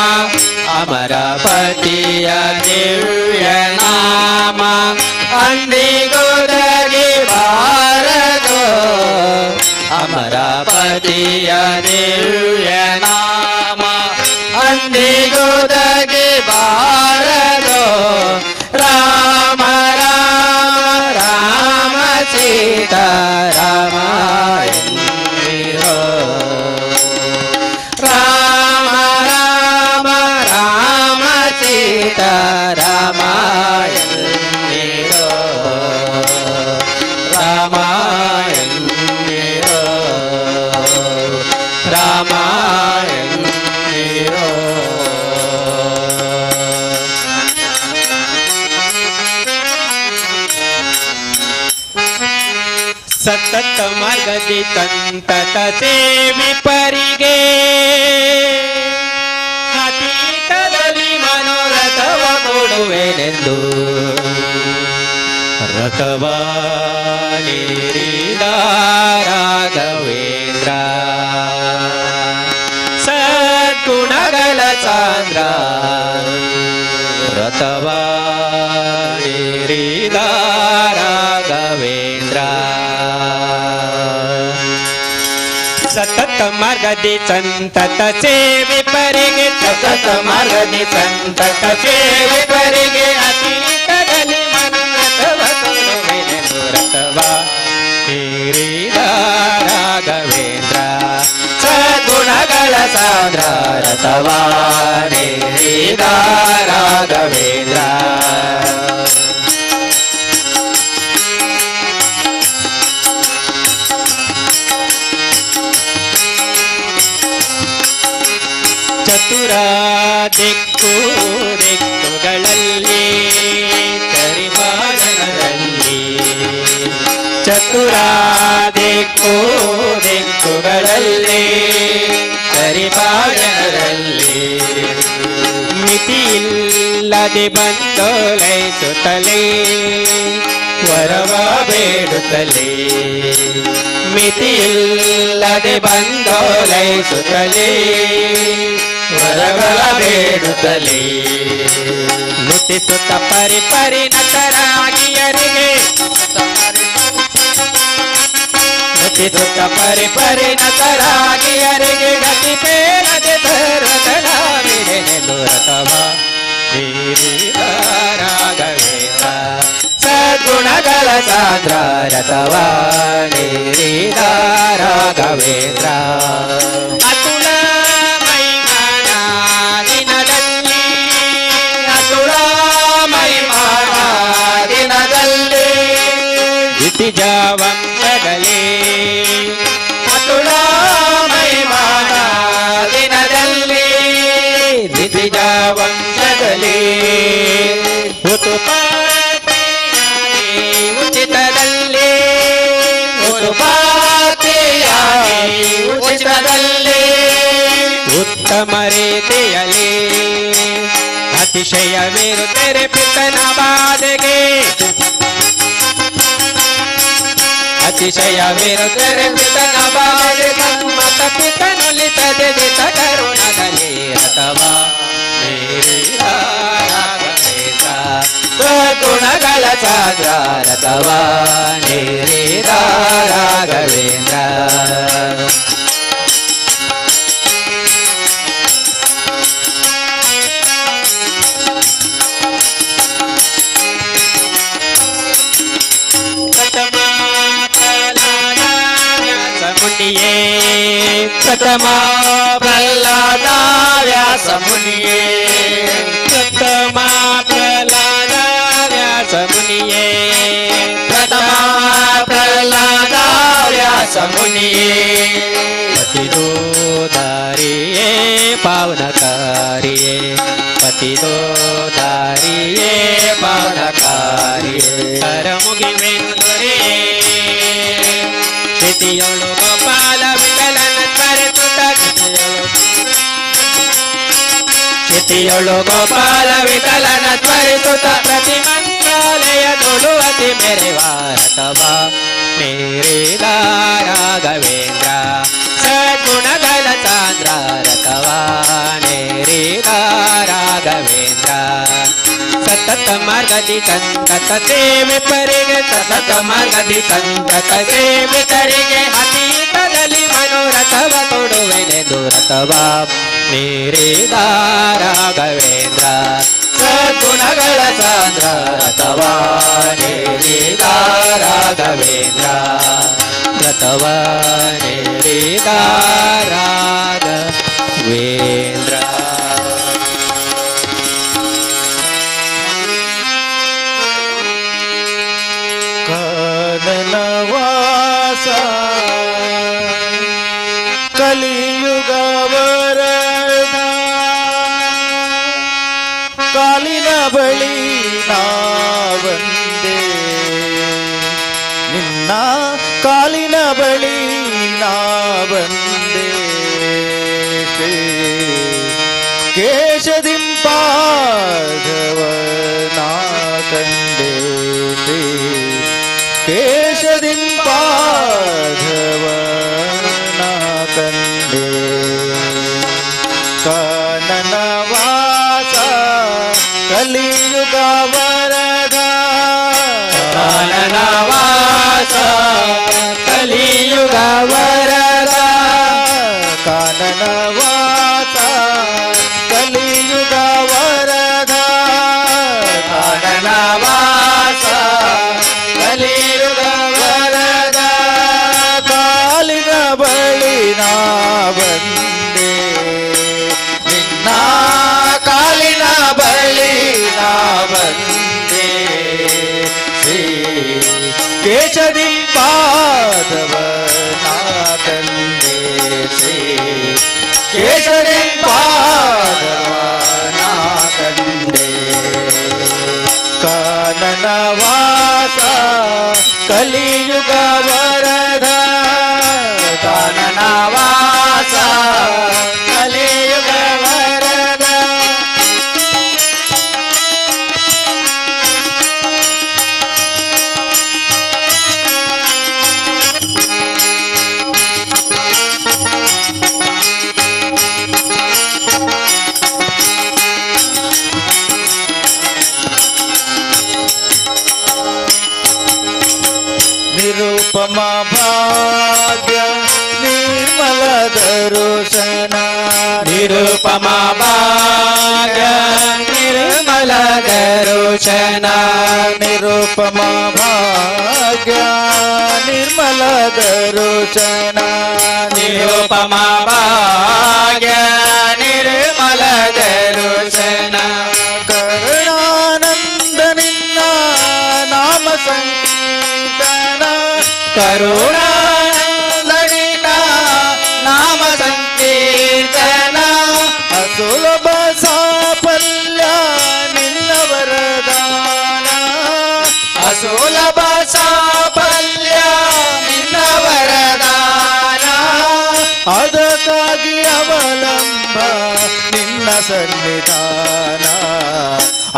ಅಮರಪತಿಯ ದಿವ್ಯ ನಾಮ ಅಂದಿಗೊದಗಿ ಬಾರದು ಅಮರಪತಿಯ ದಿವ್ಯ ನಾಮ ಅಂದಿಗೊದಗಿ ಬಾರದು ರಾಮ ರಾಮ ರಾಮ ಸೀತಾ ರಾಮ ಎನ್ನಿರೋ ರಾಮ ರಾಮ ರಾಮ ಸೀತಾ ರಾಮ ಎನ್ನಿರೋ ರಾಮ ಎನ್ನಿರೋ ರಾಮ ಎನ್ನಿರೋ ಸತತ ಮಾರ್ಗದಿ ಸಂತತ ಸೇವಿ ಪರಿಗೆ ಅತೀತದಲ್ಲಿ ಮನೋರಥವ ಕೊಡುವೆನೆಂದು ರಥವಾನಿರಿದ ರಾಘವೇಂದ್ರ ಸದ್ಗುಣಗಳ ಸಾಂದ್ರ ರಥವಾನಿರಿದ ರಾಘವೇಂದ್ರ ಸತತ ಮಾರ್ಗದಿ ಸಂತತ ಸೇವೆ ಪರಿಗೆ ಸತತ ಮಾರ್ಗದಿ ಸಂತತ ಸೇವೆ ಪರಿಗೆ ಅತೀತದಲ್ಲಿ ಮನೋರಥವ ಕೊಡುವೆನೆಂದು ರಥವ ಹಿರಿದ ರಾಘವೇಂದ್ರ ಸದ್ಗುಣಗಳ ಸಾಂದ್ರ ರಥವ ಹಿರಿದ ರಾಘವೇಂದ್ರ ಚತುರ ದಿಕ್ಕು ದಿಕ್ಕುಗಳಲ್ಲಿ ಕರಿಮಾನದಲ್ಲಿ ಚತುರ ದಿಕ್ಕು ದಿಕ್ಕುಗಳಲ್ಲಿ ಕರಿಮಾನದಲ್ಲಿ ಮಿತಿಯಿಲ್ಲದೆ ಬಂದೋಲೈಸುತ್ತಲೇ ವರವ ಬೇಡುತ್ತಲೇ ಮಿತಿಯಿಲ್ಲದೆ ಬಂದೋಲೈಸುತ್ತಲೇ ವರಗಳ ಬೇಡುತ್ತಲೇ ನುತಿಸುತ್ತ ಪರಿಪರಿಣತರಾಗಿಯರಿಗೆ ನುತಿಸುತ್ತ ಪರಿಪರಿಣತರಾಗಿಯರಿಗೆ ಗತಿ ಬೇಡದೆ ಸರ್ವದಲಾವಿಡೆನೆಂದು ರಥವ ಹಿರಿದ ರಾಘವೇಂದ್ರ ಸದ್ಗುಣಗಳ ಸಾಂದ್ರ ರಥವ ಹಿರಿದ ರಾಘವೇಂದ್ರ ಅತುಲ ಮೈಮನ ದಿನದಲ್ಲಿ ಉತುಪಾತಿಯಾಗಿ ಉಚಿತದಲ್ಲಿ ಉತುಪಾತಿಯಾಗಿ ಉಚಿತದಲ್ಲಿ ಉತ್ತಮ ರೀತಿಯಲ್ಲಿ ಅತಿಶಯವಿರುತ್ತಾರೆ ಪಿತನ ಬಾಧೆಗೆ ಅತಿಶಯವಿರುತ್ತಾರೆ ಪಿತನ ಬಾಧೆ ಮತ ಪಿತನೊಲಿತದೆ ದಿತ ಕರುಣದಲ್ಲಿ ಅಥವಾ ಗುಣಗಳ ಸಾದ್ರ ಅಥವಾ ನೀರಿದ ರಾಘವೇಂದ್ರ ಪ್ರಥಮ ಪ್ರಹ್ಲಾದ ವ್ಯಾಸ ಮುನಿಯೇ ಪ್ರಥಮ ಪ್ರಹ್ಲಾದ ವ್ಯಾಸ ಮುನಿಯೇ ಪ್ರಥಮ ಪ್ರಹ್ಲಾದ ವ್ಯಾಸ ಮುನಿಯೇ ಪತಿದೋದಾರಿಯೇ ಪಾವನಕಾರಿಯೇ ಪತಿದೋದಾರಿಯೇ ಪಾವನಕಾರಿಯೇ ಕರ ಮುಗಿವೆಂದರೆ ಶ್ರುತಿಯೊಳು ಗೋಪಾಲ ವಿಠಲನ ತ್ವರಿಸುತ್ತ ಶ್ರುತಿಯೊಳು ಗೋಪಾಲ ವಿಠಲನ ತ್ವರಿಸುತ್ತ ಪ್ರತಿ ಮಂತ್ರಾಲಯದೊಳು ಅತಿ ಮೆರೆವಾರತವ ಮೇರಿದ ರಾಘವೇಂದ್ರ ಸದ್ಗುಣಗಳ ಸಾಂದ್ರ ರತವ ನೇರಿದ ರಾಘವೇಂದ್ರ ಸತತ ಮಾರ್ಗದಿ ಸಂತತ ಸೇವಿತರಿಗೆ ಸತತ ಮಾರ್ಗದಿ ಸಂತತ ಸೇವಿತರಿಗೆ ಅತೀತದಲ್ಲಿ ಮನೋರಥವ ಕೊಡುವೆನೆಂದು ರಥವ ನೀರಿದ ರಾಘವೇಂದ್ರ ಸದ್ಗುಣಗಳ ಸಾಂದ್ರ ರಥವ ನೀರಿದ ರಾಘವೇಂದ್ರ ರಥವ ನೀರಿದ ರಾಘವೇಂದ್ರ ಕಾನನವಾಸ ಕಲಿಯುಗ ವರದ ಕಾಲಿನ ಬಳಿ ನಾವಂದೆ ನಿನ್ನ ಕಾಲಿನ ಬಳಿ ನಾವಂದೆ ಕೇಶದಿಂಪಾದವ ನಾ ಕಂಡೆ ಕೇಶದಿಂಪಾದವ ನಾ ಕಂಡೆ ಕಾನನವಾಸ ಕಲಿಯುಗ ವರದ ಕಾನನವಾಸ ಕಲಿಯುಗ ವರದ ಕಾನನವಾಸ ಕಲಿಯುಗ ವರದ ಕಾನನವಾಸ ಕಲಿಯುಗ ವರದ ಕಾಲಿನ ಬಳಿ ನಾ ಬಂದೆ ನಿನ್ನ ಕಾಲಿನ ಬಳಿ ನಾ ಬಂದೆ ಶ್ರೀ ಕೇಶದಿಂಪಾದವ ನಾ ಕಂಡೆ ಶ್ರೀ ಕೇಶದಿಂಪಾದವ ನಾ ಕಂಡೆ ಕಾನನವಾಸ ಕಲಿಯುಗ ವರದ ಕಾನನವಾಸ ಕಲಿಯುಗ ವರದ ನಿರುಪಮ ಭಾಗ್ಯ ನಿರ್ಮಲ ದರುಶನ ನಿರುಪಮ ಭಾಗ್ಯ ನಿರ್ಮಲ ದರುಶನ ನಿರುಪಮ ಭಾಗ್ಯ ನಿರ್ಮಲ ದರುಶನ ನಿರುಪಮ ಭಾಗ್ಯ ನಿರ್ಮಲ ದರುಶನ ಕರುಣಾನಂದ ನಿನ್ನ ನಾಮ ಸಂಕೀರ್ತನ ಕರುಣಾನಂದನಿನ ನಾಮ ಸಂಕೀರ್ತನ ಅಸುಲಭ ಸಾಫಲ್ಯ ನಿನ್ನ ಸನ್ನಿಧಾನ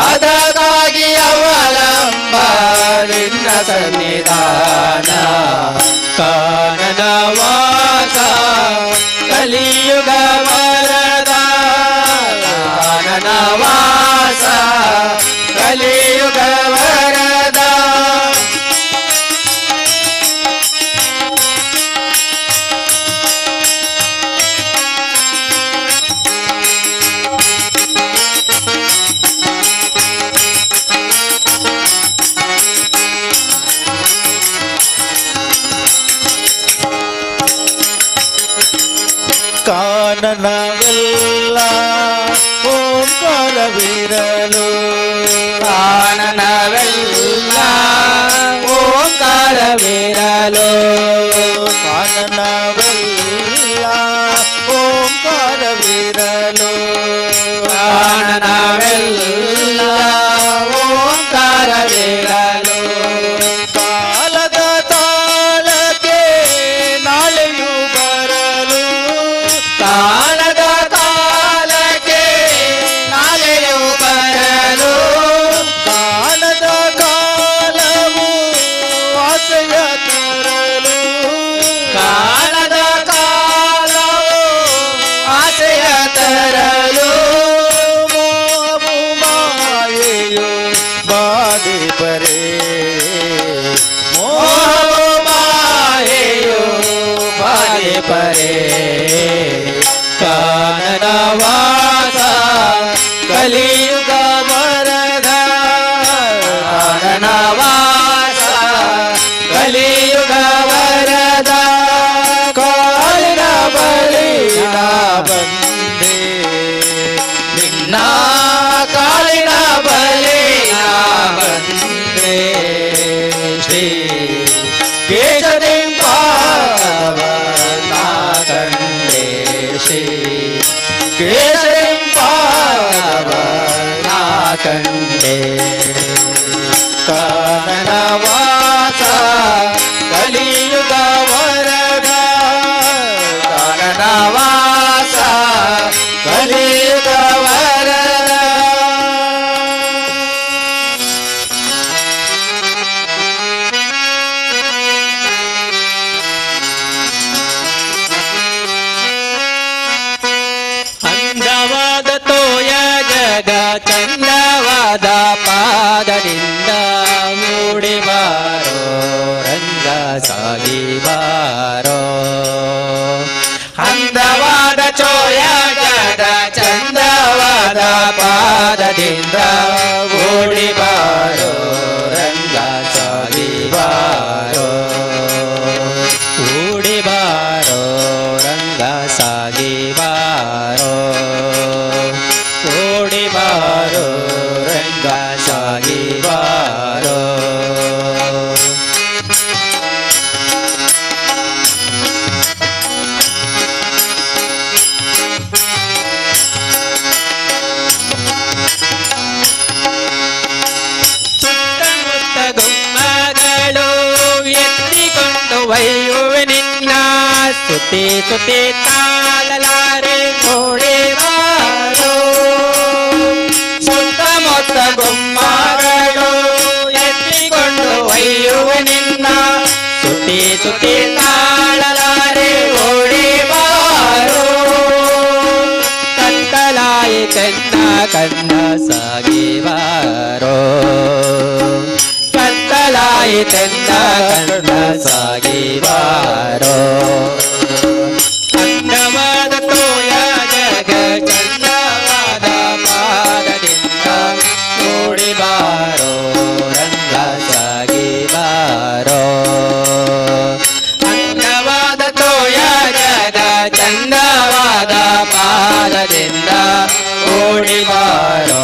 ಅದಕ್ಕಾಗಿ ಅವಲಂಬ ನಿನ್ನ ಸನ್ನಿಧಾನ ಕಾನನ ವಾಸ ಕಲಿಯುಗ ವರದ ಕಾನನ ವಾಸ ಕಲಿಯುಗ ವರದ ಕಾನನವೆಲ್ಲ ಓಂಕಾರವಿರಲು ಕಾನನವೆಲ್ಲ ಓಂಕಾರವಿರಲು ಕಾನನವೆಲ್ಲ ಓಂಕಾರವಿರಲು ಕಾನನವೆಲ್ಲ ಓಂಕಾರವಿರಲು ಕಾಲದ ತಾಳಕ್ಕೆ ನಾಳೆಯು ಬರಲು ಕಾಲದ ಕಾಲಕ್ಕೆ ನಾಳೆಯು ಬರಲು ಕಾಲದ ಕಾಲವು ಆಸೆಯ ತರಲು ಕಾಲದ ಕಾಲವು ಆಸೆಯ ತರಲು ಮೋಹವು ಮಾಯೆಯು ಬಾಧೆ ಪರೇ ಮೋಹವು ಮಾಯೆಯು ಬಾಧೆ ಪರೇ ಕಾನನ ವಾಸ ಕಲಿಯುಗ ವರದ ಕಾನನ ವಾಸ ಕಲಿಯುಗ ವರದ ಕಾಲಿನ ಬಳಿ ನಾ ಬಂದೆ ನಿನ್ನ ಕಾಲಿನ ಬಳಿ ನಾ ಬಂದೆ ಶ್ರೀ ಕೇಶದಿಂಪಾವ ನಾ ಕಂಡೆ ಶ್ರೀ ಕೇಶದಿಂಪಾವ ನಾ ಕಂಡೆ ಕಾನನ ವಾಸ ಕಲಿಯುಗ ವರದ ಕಾನನ ವಾಸ ಕಲಿಯುಗ ವರದ ಅಂದವಾದ ತೋಯ ಜಗ ಚಂದವಾದ ಪಾದದಿಂದ ಮೂಡಿ ಬಾರೋ ರಂಗ ಸಾಗಿ ಬಾರೋ ಅಂದವಾದ ಚೋಯ ಜಗ ಚಂದವಾದ ಪಾದದಿಂದ ಮೂಡಿ ಬಾರೋ ರಂಗ ಸಾಗಿ ಬಾರೋ ಊಡಿ ಬಾರೋ ರಂಗ ಸಾಗಿ ಬಾರೋ ಓಡಿ ಬಾರೋ ರಂಗ ಸಾಗಿ ಬಾರೋ ಸುತ್ತಮುತ್ತ ಗುಮ್ಮಗಳು ಎತ್ತಿಕೊಂಡು ಒಯ್ಯುವೆ ನಿನ್ನ ಸುತ್ತಿ ಸುತ್ತಿ ತಾಳಲಾರೆ ಓಡಿ ಬಾರೋ ಸುತ್ತಮುತ್ತ ಗುಮ್ಮಗಳು ಎತ್ತಿಕೊಂಡು ಒಯ್ಯುವೆ ನಿನ್ನ ಸುತ್ತಿ ಸುತ್ತಿ ತಾಳಲಾರೆ ಓಡಿ ಬಾರೋ ಕತ್ತಲಾಯಿತೆನ್ನ ಕಣ್ಣ ಸಾಗಿ ಬಾರೋ ಕತ್ತಲಾಯಿತೆನ್ನ ಕಣ್ಣ ಸಾಗಿ ಬಾರೋ ಅಂದವಾದ ತೋಯ ಜಗ ಚಂದವಾದ ಪಾದದಿಂದ ಓಡಿ ಬಾರೋ ರಂಗ ಸಾಗಿ ಬಾರೋ ಅಂದವಾದ ತೋಯ ಜಗ ಚಂದವಾದ ಪಾದದಿಂದ ಓಡಿ ಬಾರೋ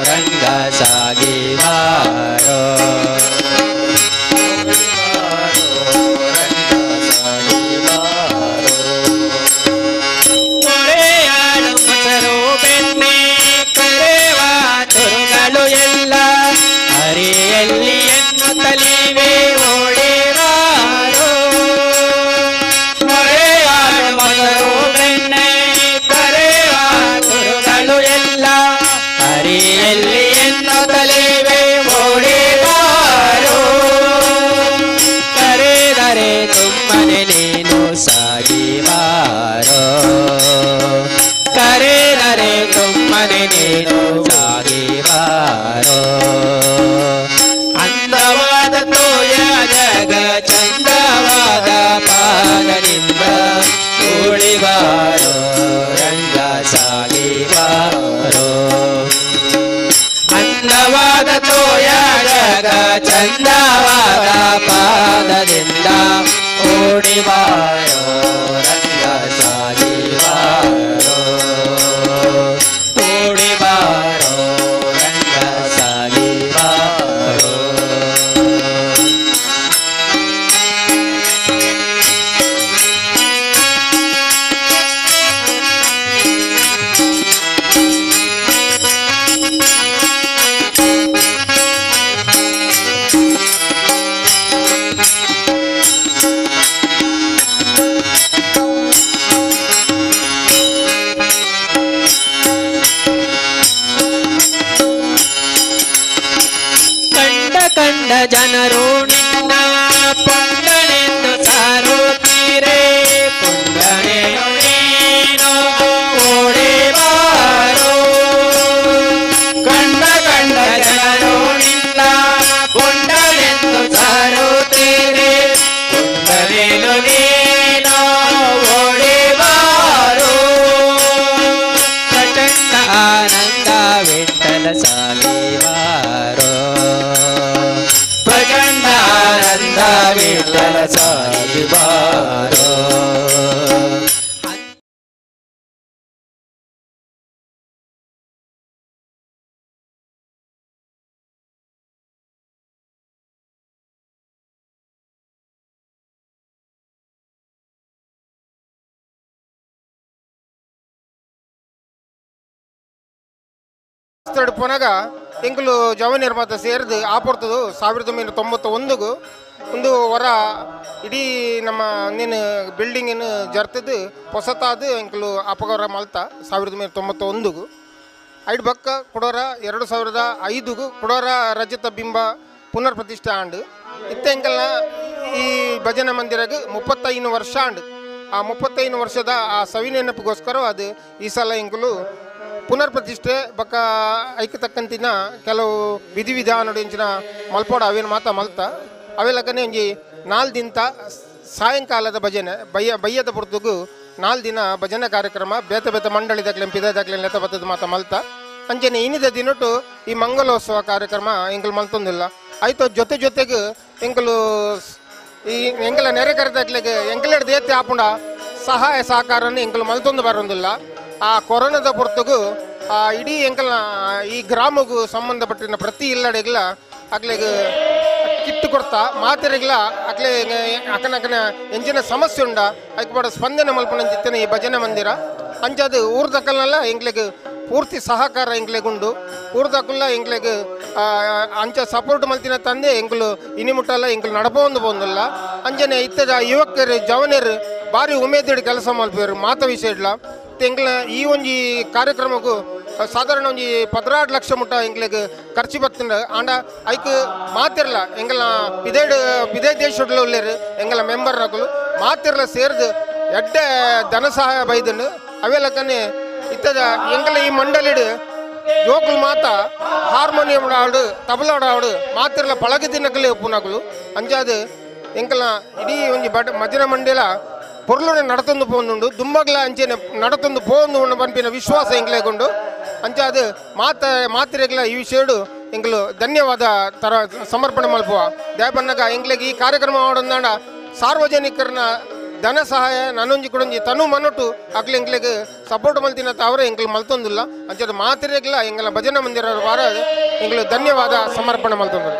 ರಂಗ ಸಾಗಿ ಬಾರೋ ರಂಗ ಸಾಗಿ ಬಾರೋ ದಾರಿಯಲ್ಲಿ ಎನ್ನುತ್ತಲೇವೆ ಓಡಿ ಬಾರೋ ಕರೆದರೆ ಸುಮ್ಮನೆ ನೀನು ಸಾಗಿ ಬಾರೋ ಕರೆದರೆ ಸುಮ್ಮನೆ ನೀನು ಸಾಗಿ ಬಾರೋ ಅಂದವಾದ ತೋಯ ಜಗ ಚಂದವಾದ ಪಾದನಿಂದ ಓಡಿ ಬಾರೋ ರಂಗ ಸಾಗಿ ಬಾರೋ ಅಂದವಾದ ತೋಯ ಜಗ ಚಂದವಾದ ಪಾದದಿಂದ ಓಡಿ ಬಾರೋ ರಂಗ ಸಾಗಿ ಬಾರೋ ಓಡಿ ಬಾರೋ ರಂಗ ಸಾಗಿ ಬಾರೋ ಕಂಡ ಜನರು ನಿನ್ನ ಪುಂಡನೆಂದು ಸಾರುತ್ತೀರೆ ಪುಂಡನೆಯು ನೀನು ಓಡಿ ಬಾರೋ ಕಂಡ ಜನರು ನಿನ್ನ ಪುಂಡನೆಂದು ಸಾರುತ್ತೀರೆ ಪುಂಡನೆಯು ನೀನು ಓಡಿ ಬಾರೋ ಪ್ರಚಂಡ ಆನಂದ ವಿಠಲ ಸಾಗಿ ಬಾರೋ ಪ್ರಚಂಡ ಆನಂದ ವಿಠಲ ಸಾಗಿ ಬಾರೋ ಪುನಗ ಎಂಕುಲು ಜವ ನಿರ್ಮಾತ ಸೇರಿದು ಆಪೊರ್ತದು 1991 ಒಂದು ವರ ಇಡೀ ನಮ್ಮ ನೀನು ಬಿಲ್ಡಿಂಗಿನ ಜರ್ತದು ಹೊಸತಾದ ಎಂಕುಲು ಅಪಗೌರ ಮಲ್ತ 1991 ಐದು ಬಕ್ಕ ಕೊಡೋರ 2005 ಕೊಡೋರ ರಜತ ಬಿಂಬ ಪುನರ್ ಪ್ರತಿಷ್ಠೆ ಆಂಡು ಇತ್ತ ಎಂಕಲ್ನ ಈ ಭಜನ ಮಂದಿರಗೆ 35 ವರ್ಷ ಆಂಡು ಆ 35 ವರ್ಷದ ಆ ಸವಿ ನೆನಪಿಗೋಸ್ಕರ ಅದು ಈ ಸಲ ಎಂಕುಲು ಪುನರ್ ಪ್ರತಿಷ್ಠೆ ಬಕ್ಕ ಐಕ ತಕ್ಕಂತಿನ ಕೆಲವು ವಿಧಿವಿಧಾನಡು ಇಂಚಿನ ಮಲ್ಪೋಡ ಅವೇನು ಮಾತ ಮಲ್ತ ಅವೆಲ್ಲಕನೇ ಒಂಜಿ 4 ದಿನ ಸಾಯಂಕಾಲದ ಭಜನೆ ಬಯ್ಯದ ಪುರ್ತುಗು 4 ದಿನ ಭಜನೆ ಕಾರ್ಯಕ್ರಮ ಬೇತ ಮಂಡಳಿದಾಗ್ಲೆ ಪಿದಾಗ್ಲೆ ಲೆತ ಬತ್ತದ ಮಾತ ಮಲ್ತ ಅಂಚನೆ ಇನ್ನಿದ ದಿನಟ್ಟು ಈ ಮಂಗಲೋತ್ಸವ ಕಾರ್ಯಕ್ರಮ ಎಂಕಲು ಮಲ್ತೊಂದಿಲ್ಲ ಆಯ್ತು ಜೊತೆಗೆ ಎಂಕಲು ಈ ಎಂಕಲ ನೆರೆ ಕರೆದಾಗ್ಲೆಗೆ ಎಂಕಲೆಡ್ ದೇತಿ ಆಪುಂಡ ಸಹಾಯ ಸಹಕಾರನ ಎಂಕಲು ಮಲ್ತೊಂದು ಬರೋದಿಲ್ಲ ಆ ಕೊರೋನಾದ ಪುರ್ತಗೂ ಇಡೀ ಎಂಕಲ್ನ ಈ ಗ್ರಾಮಗೂ ಸಂಬಂಧಪಟ್ಟಿನ ಪ್ರತಿ ಇಲ್ಲಡೆಗ್ಲ ಅಕ್ಲೆಗೆ ಕಿಟ್ಟು ಕೊಡ್ತಾ ಮಾತೆರೆಗ್ಲ ಅಕ್ಲೆ ಅಕನಕನ ಎಂಜಿನ ಸಮಸ್ಯೆ ಉಂಡ ಅದಕ್ಕೆ ಬಡ ಸ್ಪಂದನೆ ಮಲ್ಪನಂಚಿತ್ತೇನೆ ಈ ಭಜನೆ ಮಂದಿರ ಅಂಚದು ಊರ್ದಕ್ಕಲ್ನೆಲ್ಲ ಎಂಗ್ಲೆಗೆ ಪೂರ್ತಿ ಸಹಕಾರ ಎಂಗ್ಲೆಗುಂಡು ಊರ್ದಕ್ಕಲ್ಲ ಎಂಗ್ಲೆಗೆ ಅಂಚ ಸಪೋರ್ಟ್ ಮಲ್ತಿನ ತಂದೆ ಎಂಕಲು ಇನಿಮುಟ್ಟಲ್ಲ ಎಂಕಲು ನಡಪೊಂದು ಬಂದಿಲ್ಲ ಅಂಜನೆ ಇತ್ತದ ಯುವಕರು ಜವನರು ಭಾರಿ ಉಮೇದಿಡ್ ಕೆಲಸ ಮಲ್ಪೇರು ಮಾತ ವಿಷಯ ಇಡ್ಲ ಎಂಗ್ಲ ಈ ಒಂಜಿ ಕಾರ್ಯಕ್ರಮಕ್ಕೂ ಸಾಧಾರಣ ಒಂಜಿ 16 ಲಕ್ಷ ಮುಟ್ಟ ಎಂಗ್ಲೆಗ್ ಖರ್ಚು ಬತ್ತಂಡ ಆಂಡ ಐಕ್ ಮಾತಿರ್ಲ ಎಂಗಲ ಬಿದೇ ದೇಶಡ್ಲ ಉಳ್ಳೇರು ಎಂಗಲ ಮೆಂಬರ್ ರಕಲು ಮಾತಿರ್ಲ ಸೇರ್ದು ಎಡ್ಡೆ ಧನ ಸಹಾಯ ಬೈದನು ಅವೆಲ್ಲಕನೆ ಇತ್ತದ ಎಂಗಲ ಈ ಮಂಡಳಿಡು ಜೋಕುಲು ಮಾತ ಹಾರ್ಮೋನಿಯಂ ಆಡು ತಬಲಾಡ ಆಡು ಮಾತಿರ್ಲ ಪಳಗ ದಿನಕಲೇ ಉಪ್ಪುನಕಲು ಅಂಚಾದು ಎಂಕಲ ಇಡೀ ಒಂಜಿ ಭಜನ ಮಂಡಲ ಪೊರ್ಲುನೆ ನಡತೊಂದು ಪೋಂದುಂಡು ದುಮ್ಮಗ್ಲ ಅಂಚೆನೆ ನಡತೊಂದು ಪೋಂದು ಪಂಪಿನ ವಿಶ್ವಾಸ ಎಂಗ್ಲೆಗೊಂಡು ಅಂಚ ಅದು ಮಾತಿರೆಗ್ಲ ಈ ವಿಷಯಡು ಎಂಗ್ಲು ಧನ್ಯವಾದ ತರ ಸಮರ್ಪಣೆ ಮಲ್ಪುವ ದಯಪನ್ನಗ ಎಂಗ್ಲೆಗೆ ಈ ಕಾರ್ಯಕ್ರಮ ಮಾಡೋದಾಂಡ ಸಾರ್ವಜನಿಕರನ್ನ ಧನ ಸಹಾಯ ನನ್ನೊಂಜಿ ಕೊಡೊಂಜಿ ತನು ಮನೊಟ್ಟು ಅಕ್ಲೆ ಎಂಗ್ಲೆಗೆ ಸಪೋರ್ಟ್ ಮಲ್ತಿನ ಅವರೇ ಎಂಗ್ಲು ಮಲ್ತೊಂದಿಲ್ಲ ಅಂಚದ ಮಾತಿರೆಗ್ಲ ಎಂಗ್ಲ ಭಜನ ಮಂದಿರ ವಾರ ಎಂಗ್ಲು ಧನ್ಯವಾದ ಸಮರ್ಪಣೆ ಮಲ್ತೊಂದಿಲ್ಲ.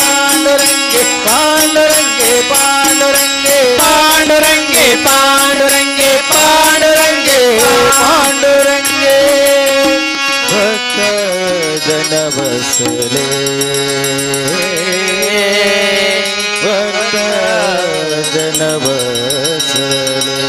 वसले वरदान वसले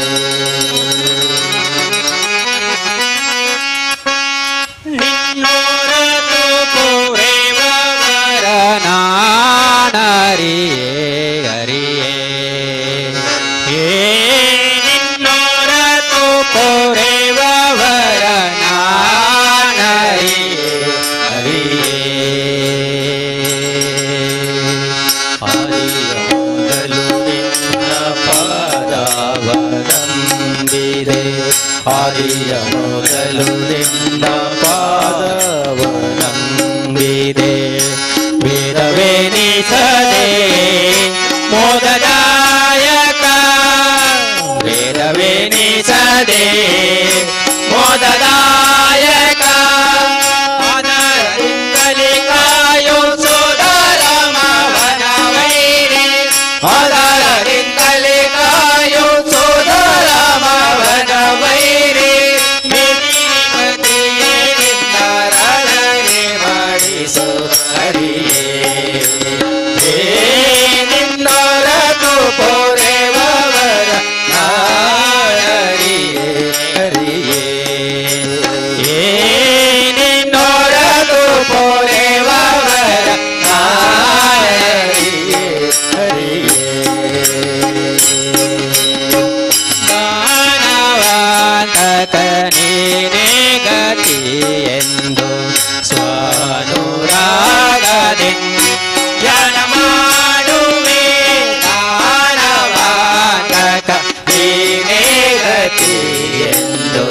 ಆದಿಯ ಮೊದಲು ನಿನ್ನ ಪಾದವನಂಬಿದೆ ವೇದವೆನಿಸದೆ ಮೋದದಾಯಕ ವೇದವೆನಿಸದೆ ಮೋದದಾಯಕ ಅದರಿಂದಲೇ ಕಾಯೋ ಸೋದರಮವನ ವೈರಿ ಅದರಿಂದಲೇ ಕಾಯೋ ಸೋದರಮವನ ವೈರಿ ಮಾಡಿಸೋ ಹರಿಯೇ ನಿನ್ನೊರತು ಪೊರೆವರ ಹರಿಯೇ ಹರಿಯೇ ನಿನ್ನೊರತು ಪೊರೆವರ ಹರಿಯೇ ಹರಿಯೇ ನೀನೇ ಗತಿ ಎಂದು ಸ್ವಾನುರಾಗದಿಂದ ಧ್ಯಾನ ಮಾಡುವೆ ದಾನವಾತಕ ನೀನೇ ಗತಿ ಎಂದು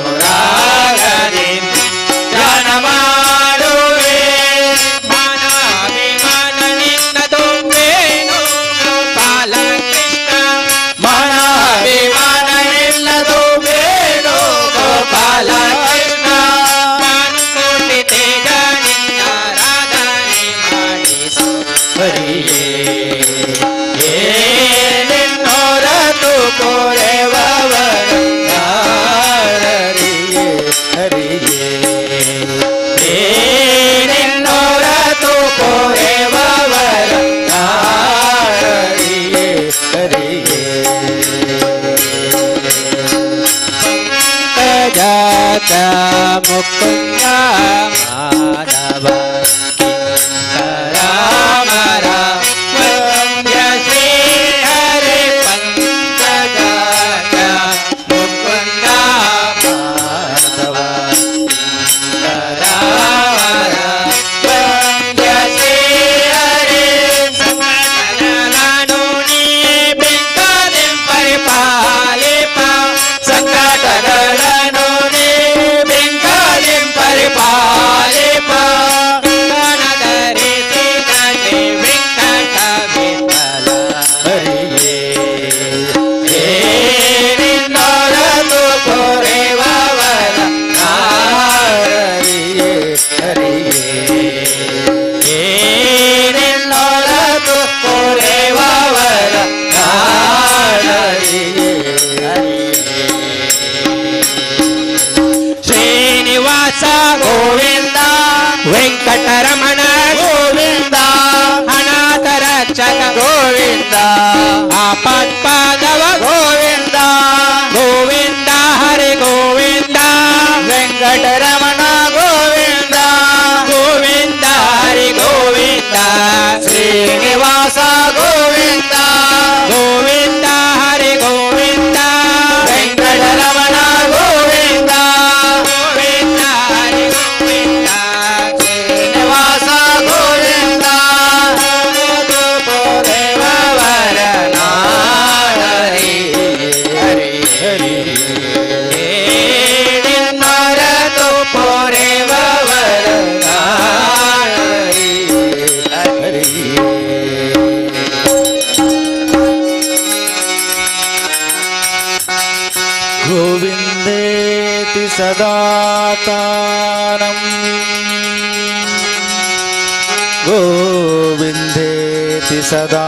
ಸ್ವಾನುರಾಗದಿಂದ ಧ್ಯಾನ ಮಾಡುವೆ ಮನಾಭಿಮಾನ ನಿನ್ನ ತುಂಬೇನು ಗೋಪಾಲ ಕೃಷ್ಣ ಮನಾಭಿಮಾನ ನಿನ್ನದು ಬೇಣು ಗೋಪಾಲ ಕೃಷ್ಣ ಮನುಕೋಟಿ ತೇಜ ನಿನ್ನ ಆರಾಧನೆ ಮಾಡಿಸು ಹರಿಯೇ ನಿನ್ನೊರತು ಪೊರೆವರ ಹರಿಯೇ ಹರಿಯೇ ನಿನ್ನೊರತು ಪೊರೆವರ ಹರಿಯೇ ಹರಿಯೇ ಜಾತ ಮುಕುಂದ ಮಾಧವ ರಾಮರ ವಂದ್ಯ ಶ್ರೀ ಹರಿ ಪಂಕಜಾತ ಮುಕುಂದ ಮಾಧವ ರಾಮರ ವಂದ್ಯ ಶ್ರೀ ಹರಿ ಸಂಕಟಗಳನ್ನು ನೀ ಬೆಂಕದಿಂ ಪರಿಪಾಲಿಪ ಸಂಕಟಗಳನ್ನು ನೀ ಬೆಂಕದಿಂ ಪರಿಪಾಲಿಪ ಧರಿಸಿ ನಗೆ ವೆಂಕಟ ವಿಠಲ ಹರಿಯೇ ನಿನ್ನೊರತು ಪೊರೆವರ ಹರಿಯೇ ಹರಿಯೇ ನಿನ್ನೊರತು ಪೊರೆವರ ಹರಿಯೇ ಹರಿಯೇ ಶ್ರೀನಿವಾಸ ಗೋವಿಂದ ವೆಂಕಟರಮಣ ಗೋವಿಂದ ಅನಾಥ ರಕ್ಷಕ ಗೋವಿಂದ ಆಪತ್ಪಾದವ ಗೋವಿಂದ ಗೋವಿಂದ ಹರಿ ಗೋವಿಂದ ವೆಂಕಟರಮಣ ಗೋವಿಂದ ಗೋವಿಂದ ಹರಿ ಗೋವಿಂದ ಶ್ರೀನಿವಾಸ ಗೋವಿಂದ ಗೋವಿಂದ ಹರಿ ಗೋವಿಂದ ವೆಂಕಟರಮಣ ಗೋವಿಂದ ಗೋವಿಂದ ಹರಿ ಗೋವಿಂದ ಶ್ರೀನಿವಾಸ ಗೋವಿಂದ ಪೊರೆವರ ಹರಿ ಹರಿ ಹರಿ ನಿನ್ನೊರತು ಪೊರೆವರ ಹರಿ ಹರಿ ಗೋವಿಂದೇತಿ ಸದಾ ತಾನಂ ಗೋವಿಂದೇತಿ ಸದಾ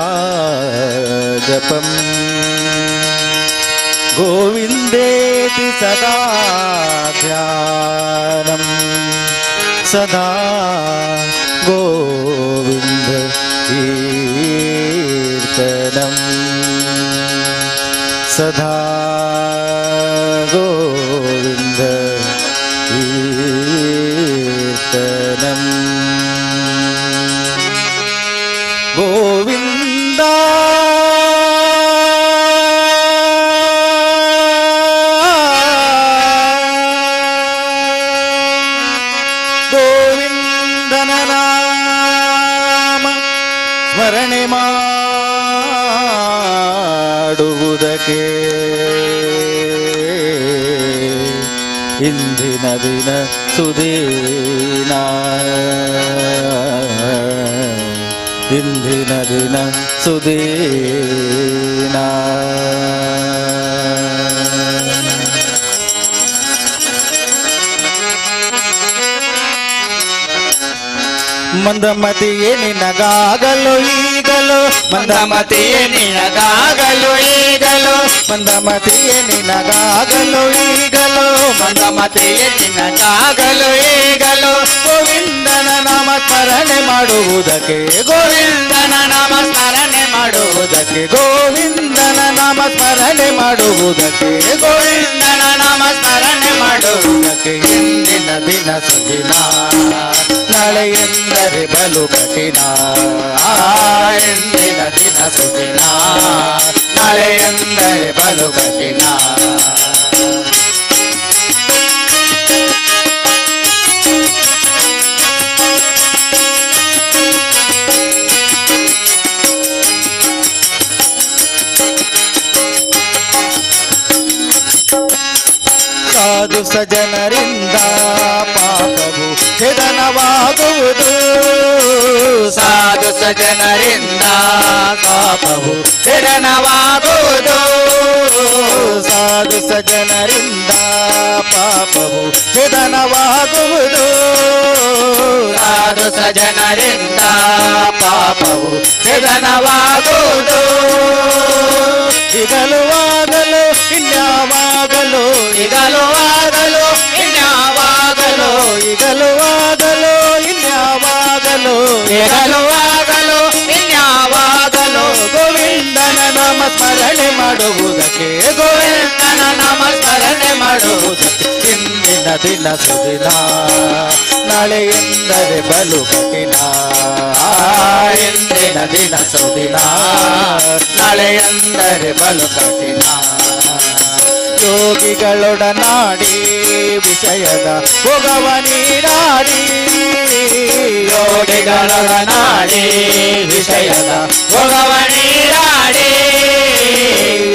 ಜಪಂ ಗೋವಿಂದೇತಿ ಸದಾ ಧ್ಯಾನಂ सदा गोविंद कीर्तनम् सदा गोविंद कीर्तनम् गोविंदा गोविंदन नाम स्मರಣೆ ಮಾಡುವುದಕ್ಕೆ ಇಂದಿನ ದಿನ ಸುದೀನ ಇಂದಿನ ದಿನ ಸುದೀನ ಮಂದಮತಿಯೇ ನಿನಗಾಗಲು ಈಗಲೂ ಮಂದಮತಿಯೇ ನಿನಗಾಗಲು ಈಗಲೂ ಮಂದಮತಿಯೇ ನಿನಗಾಗಲು ಈಗಲೂ ಮಂದಮತಿಯೇ ನಿನಗಾಗಲು ಈಗಲೂ ಗೋವಿಂದನ ನಾಮ ಸ್ಮರಣೆ ಮಾಡುವುದಕ್ಕೆ ಗೋವಿಂದನ ನಾಮ ಸ್ಮರಣೆ ಮಾಡುವುದಕ್ಕೆ ಗೋವಿಂದನ ನಾಮ ಸ್ಮರಣೆ ಮಾಡುವುದಕ್ಕೆ ಗೋವಿಂದನ ನಾಮ ಸ್ಮರಣೆ ಮಾಡುವುದಕ್ಕೆ ಇಂದಿನ ದಿನ ಸುದಿನ ನಾಳೆ ಎಂದರೆ ಬಲು ಕಠಿಣ ಇಂದಿನ ದಿನ ಸುದಿನ ನಾಳೆ ಎಂದರೆ ಬಲು ಕಠಿಣ ಸಾಧು ಸಜನರಿಂದ ಪಾಪವು ಛೇದನವಾಗುವುದು ಸಾಧು ಸಜನರಿಂದ ಪಾಪವು ಛೇದನವಾಗುವುದು ಸಾಧು ಸಜನರಿಂದ ಪಾಪವು ಛೇದನವಾಗುವುದು ಸಾಧು ಸಜನರಿಂದ ಪಾಪವು ಛೇದನವಾಗುವುದು ಈಗಲೂ ಆಗಲು ಇನ್ಯಾವಾಗಲು ಈಗಲೂ ಆಗಲು ಇನ್ಯಾವಾಗಲು ಈಗಲೂ ಆಗಲು ಇನ್ಯಾವಾಗಲು ಈಗಲೂ ಆಗಲು ಇನ್ಯಾವಾಗಲು ಗೋವಿಂದನ ನಾಮ ಸ್ಮರಣೆ ಮಾಡುವುದಕ್ಕೆ ಗೋವಿಂದನ ನಾಮ ಸ್ಮರಣೆ ಮಾಡುವುದಕ್ಕೆ ಇಂದಿನ ದಿನ ಸುದಿನ ನಾಳೆ ಎಂದರೆ ಬಲು ಕಠಿಣ ಇಂದಿನ ದಿನ ಸುದಿನ ನಾಳೆ ಎಂದರೆ ಬಲು ಕಠಿಣ ಯೋಗಿಗಳೊಡನಾಡಿ ವಿಷಯದ ಭೋಗವ ನೀಡಾಡಿ ಯೋಗಿಗಳೊಡನಾಡಿ ವಿಷಯದ ಭೋಗವ ನೀಡಾಡಿ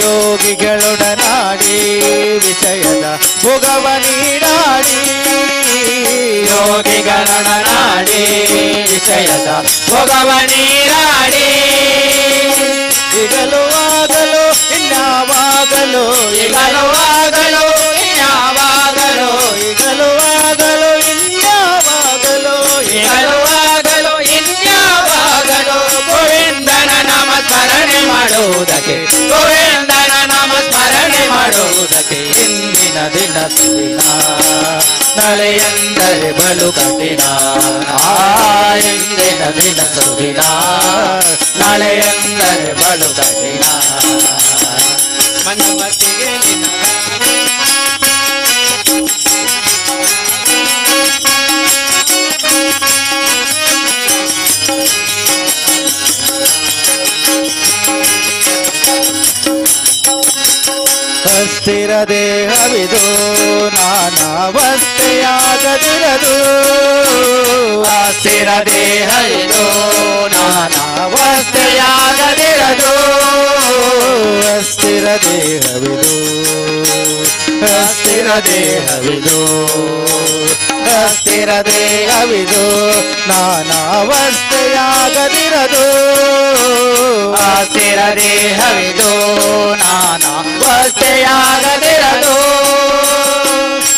ಯೋಗಿಗಳೊಡನಾಡಿ ವಿಷಯದ ಭೋಗವ ನೀಡಾಡಿ ಯೋಗಿಗಳೊಡನಾಡಿ ವಿಷಯದ ಭೋಗವ ನೀಡಾಡಿ ಈಗಲೂ ಆಗಲು ಇನ್ಯಾವಾಗಲು ಈಗಲೂ ಆಗಲು ಇನ್ಯಾವಾಗಲು ಈಗಲೂ ಆಗಲು ಇನ್ಯಾವಾಗಲು ಈಗಲೂ ಆಗಲು ಇನ್ಯಾವಾಗಲು ಗೋವಿಂದನ ನಾಮ ಸ್ಮರಣೆ ಮಾಡುವುದಕ್ಕೆ ಗೋವಿಂದನ ನಾಮ ಸ್ಮರಣೆ ಮಾಡುವುದಕ್ಕೆ ಇಂದಿನ ದಿನ ಸುದಿನ ನಾಳೆ ಎಂದರೆ ಬಲು ಕಠಿಣ ಇಂದಿನ ದಿನ ಸುದಿನ ನಾಳೆ ಎಂದರೆ ಬಲು ಕಠಿಣ ಮಂದಮತಿಗೆ ಅಸ್ಥಿರ ದೇಹವಿದು ನಾನಾವಸ್ಥೆಯಾಗದಿರದು ಅಸ್ಥಿರ ದೇಹವಿದು ನಾನಾವಸ್ಥೆಯಾಗದಿರದು ಅಸ್ಥಿರ ದೇಹವಿದು ಅಸ್ಥಿರ ದೇಹವಿದು ಅಸ್ಥಿರ ದೇಹವಿದು ನಾನಾವಸ್ಥೆಯಾಗದಿರದು ಅಸ್ಥಿರ ದೇಹವಿದು ನಾನಾವಸ್ಥೆಯಾಗದಿರದು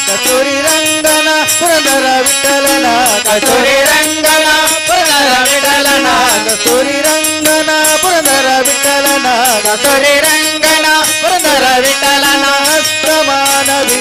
ಕಸ್ತೂರಿ ರಂಗನ ಪುರಂದರ ವಿಠಲನ ಕಸ್ತೂರಿ ರಂಗನ ಪುರಂದರ ವಿಠಲನ ಕಸ್ತೂರಿ ರಂಗನ ಪುರಂದರ ವಿಠಲನ ಕಸ್ತೂರಿ ರಂಗನ ಪುರಂದರ ವಿಠಲನ ಅಸ್ತಮಾನವಿ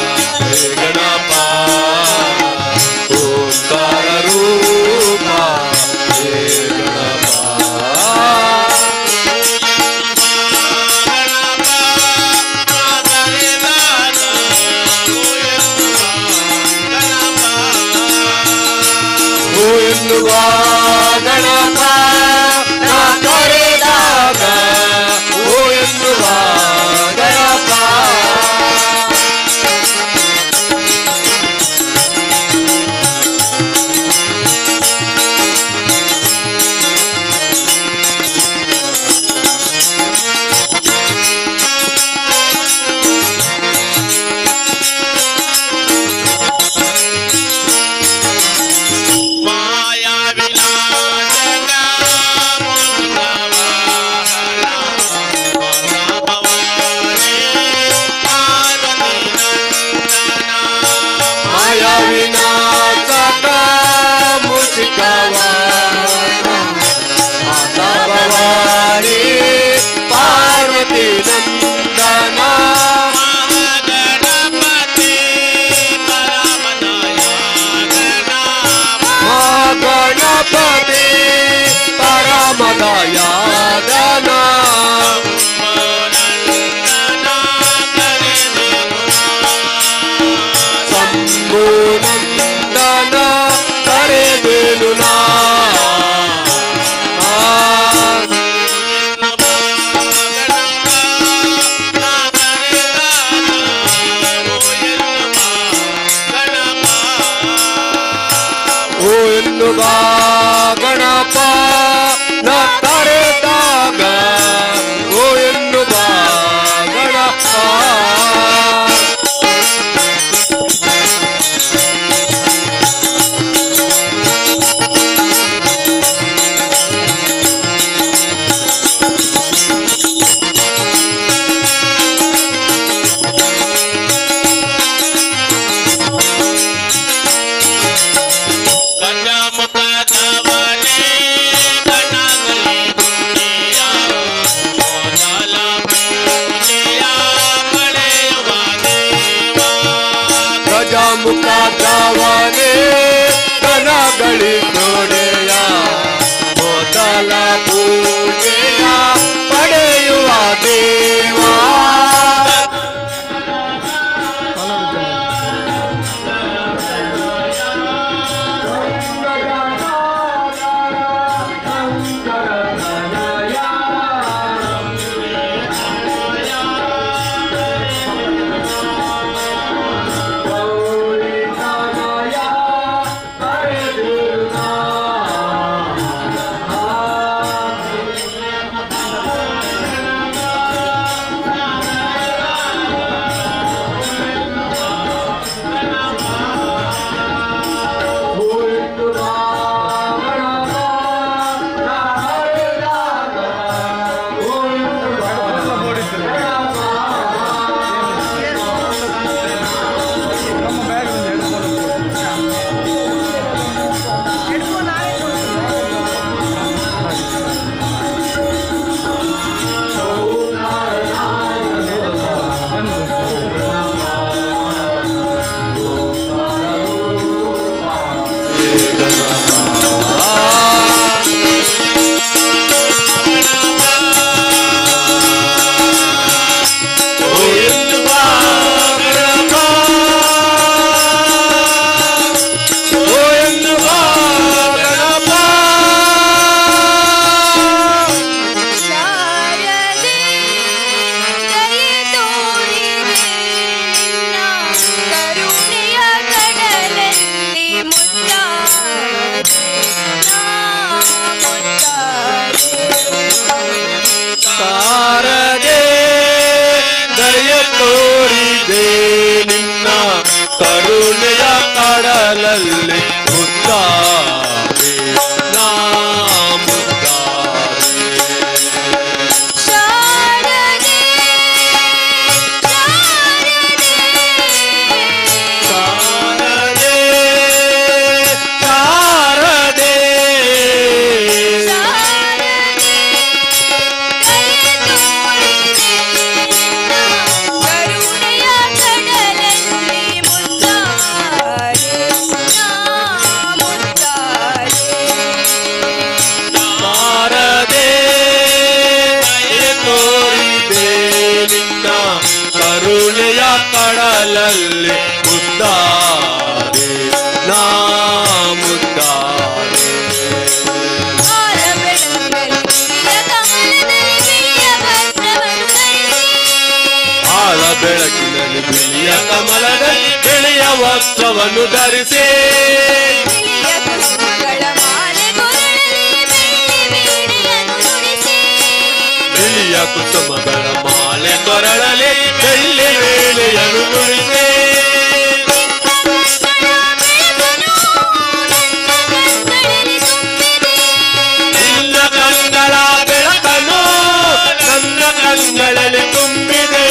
ಬಾ ಗಣಪ ನಾ ಕರೆದಾಗ ಓ ಎಂದು ಬಾ ಗಣಪ ಪಾರ್ವತಿ ನಂದನ ಗಣಪತಿ ಪರಮದಯಾದನ ಶಂಭುನಂದನ ಕರೆದೇನು ನಾ ಬಾ ಗಣಪ ನ ಕರೆದಾಗ ಓ ಎಂದು ಬಾ ಗಣಪ ಮುಖದವನೇ ಕನಗಳಿ ನೋಡೆಯ ಮೊದಲ ಪೂಜೆಯ ಪಡೆಯುವ ದೇವಾ ಕರುಣೆಯ ಕಡಲಲ್ಲಿ ಮುದ್ದಾದೆ ನಾ ಮುದ್ದಾದೆ ಶಾರದೆ ಕರುಣೆಯ ಕಡಲಲ್ಲಿ ಮುದ್ದಾದೆ ನಾ ಮುದ್ದಾದೆ ವಸ್ತ್ರವನ್ನು ಧರಿಸಿ ಬಿಳಿಯ ಕುಸುಮಗಳ ಮಾಲೆ ಕೊರಳಲಿ ಬೆಳ್ಳಿ ವೀಣೆಯನ್ನು ನುಡಿಸಿ ಬಿಳಿಯ ಕುಸುಮಗಳ ಮಾಲೆ ಕೊರಳಲಿ ಬೆಳ್ಳಿ ವೇಳೆಯನ್ನು ನುಡಿಸಿ ನಿನ್ನ ಕಂಗಳ ಬೆಳಕನ್ನು ನನ್ನ ಕಂಗಳಲ್ಲಿ ತುಂಬಿದೆ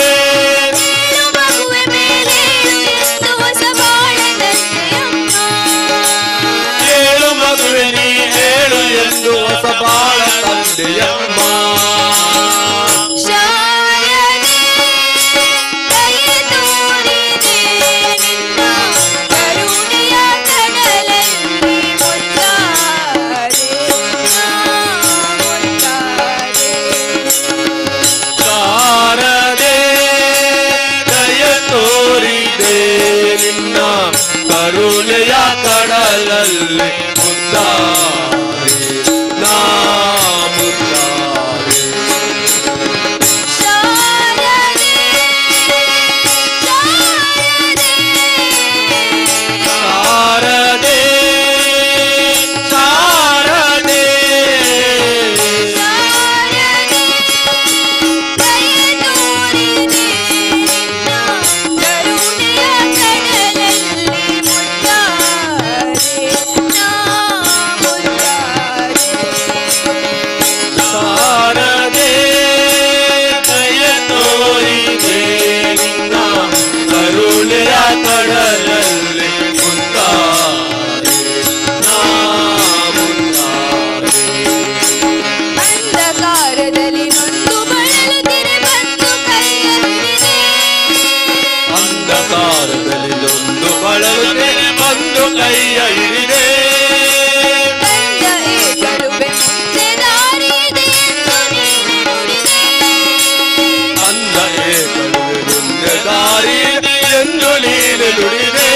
ಮಗುವೆ ಮೇಲೇಳು ಎಂದು ಹೊಸ ಬಾಳದಂತೆಯಮ್ಮ ಏಳು ಮಗುವೆ ನೀ ಹೇಳು ಎಂದು ಹೊಸ ಬಾಳ ತಂದೆಯಮ್ಮ ಶಾರದೆ ದಯೆ ತೋರಿದೆ ನಿನ್ನ ಕರುಣೆಯ ಕಡಲಲ್ಲಿ ಮುದ್ದಾದೆ ಮುದ್ದಾದೆ ಶಾರದೆ ದಯ ತೋರಿದೆ ನಿನ್ನ ಕರುಣೆಯ ಕಡಲಲ್ಲಿ ಮುದ್ದಾರೆ ನಾ ಮುದ್ದಾರೆ ಶಾರದೆ ಶಾರದೆ ಶಾರದೆ ಶಾರದೆ ದಯೆ ತೋರಿದೆ ನಿನ್ನ ಕರುಣೆಯ ಕಡಲಲ್ಲಿ ಮುದ್ದಾದೆ ನಾ ಮುದ್ದಾದೆ ಶಾರದೆ ದಯ ತೋರಿದೆ ನಿನ್ನ ಕರುಣೆಯ ಕಡಲಲ್ಲಿ ಮುದ್ದಾರೆ ನಾ ಮುದ್ದಾರೆ ಅಂಧಕಾರದಲ್ಲಿ ನೊಂದು ಬಳಲುತ್ತಿರೆ ಬಂದು ಕೈಯ ಹಿಡಿದೆ ಅಂಧಕಾರದಲ್ಲಿ ನೊಂದು ಬಳಲುತ್ತಿರೆ ಬಂದು ಕೈಯ ಹಿಡಿದೆ ಕಂದ ಏಕರುವೆ ಮುಂದೆ ದಾರಿ ಇದೆ ಎಂದು ನೀನೆ ನುಡಿದೆ ಅಂದ ಏಕರುವೆ ಮುಂದೆ ದಾರಿ ಎಂದು ನೀನು ನುಡಿದೆ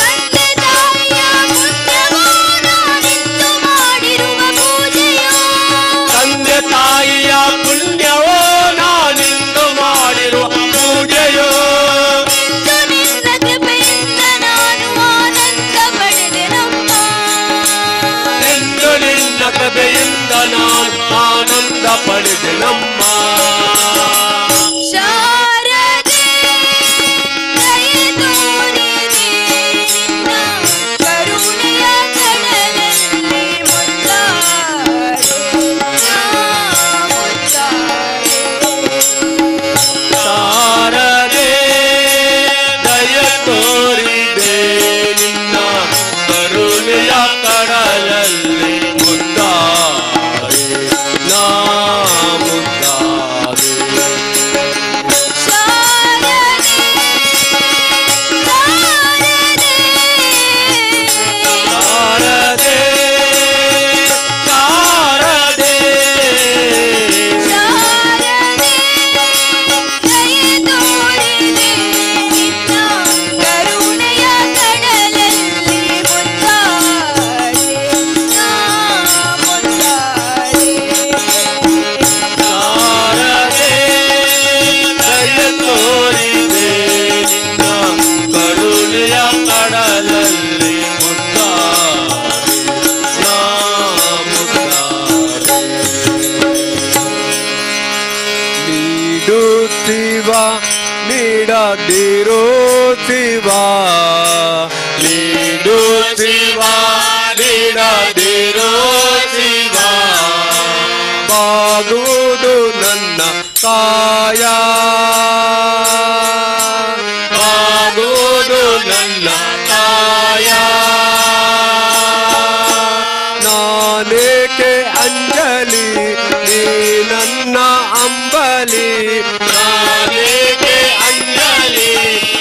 ತಂದೆ ತಾಯಿಯ ಪುಣ್ಯವೋ ನಾನಿಂದು ಮಾಡಿರುವ ಪೂಜೆಯೋ ತಂದೆ ತಾಯಿಯ ಪುಣ್ಯವೋ ನಾನಿಂದು ಮಾಡಿರುವ ಪೂಜೆಯೋ ಇಂದು ನಿನ್ನ ಕೃಪೆಯಿಂದ ನಾನು ಆನಂದ ಪಡೆದೆನಮ್ಮ ಎಂದು ನಿನ್ನ ಕೃಪೆಯಿಂದ ನಾನು ಆನಂದ ಪಡೆದೆನಮ್ಮ ಶಾರದೆ ದಯೆ ತೋರಿದೆ ನಿನ್ನ ಕರುಣೆಯ ಕಡಲಲ್ಲಿ ಮುದ್ದಾದೆ ನಾ ಮುದ್ದಾದೆ ಶಾರದೆ ದಯ ತೋರಿದೆ ನಿನ್ನ ಕರುಣೆಯ ಕಡಲಲ್ಲಿ ಮುದ್ದಾರೆ ನಾ ಮುದ್ದಾರೆ ಶಾರದೆ ಶಾರದೆ ಶಾರದೆ ಶಾರದೆ ಶಾರದೆ ದಯೆ ತೋರಿದೆ ನಿನ್ನ ಕರುಣೆಯ ಕಡಲಲ್ಲಿ ಮುದ್ದಾದೆ ನಾ ಮುದ್ದಾದೆ ಶಾರದೆ ದಯ ತೋರಿದೆ ನಿನ್ನ ಕರುಣೆಯ ಕಡಲಲ್ಲಿ ಮುದ್ದಾರೆ ನಾ ಮುದ್ದಾರೆ ನೀಡುತ್ತೀವ ನೀಡದಿರೋ ಶಿವ ನೀಡುತ್ತೀವ ನೀಡದಿರೋ ಶಿವ ಬಾಗುವುದು ನನ್ನ ಕಾಯ ಬಾಗುವುದು ನನ್ನ ಕಾಯ ನಾನೇಕೆ ಅಂಜಲಿ ನೀ ನನ್ನ ಅಂಬಲಿ ನಾನೇಕೆ ಅಂಜಲಿ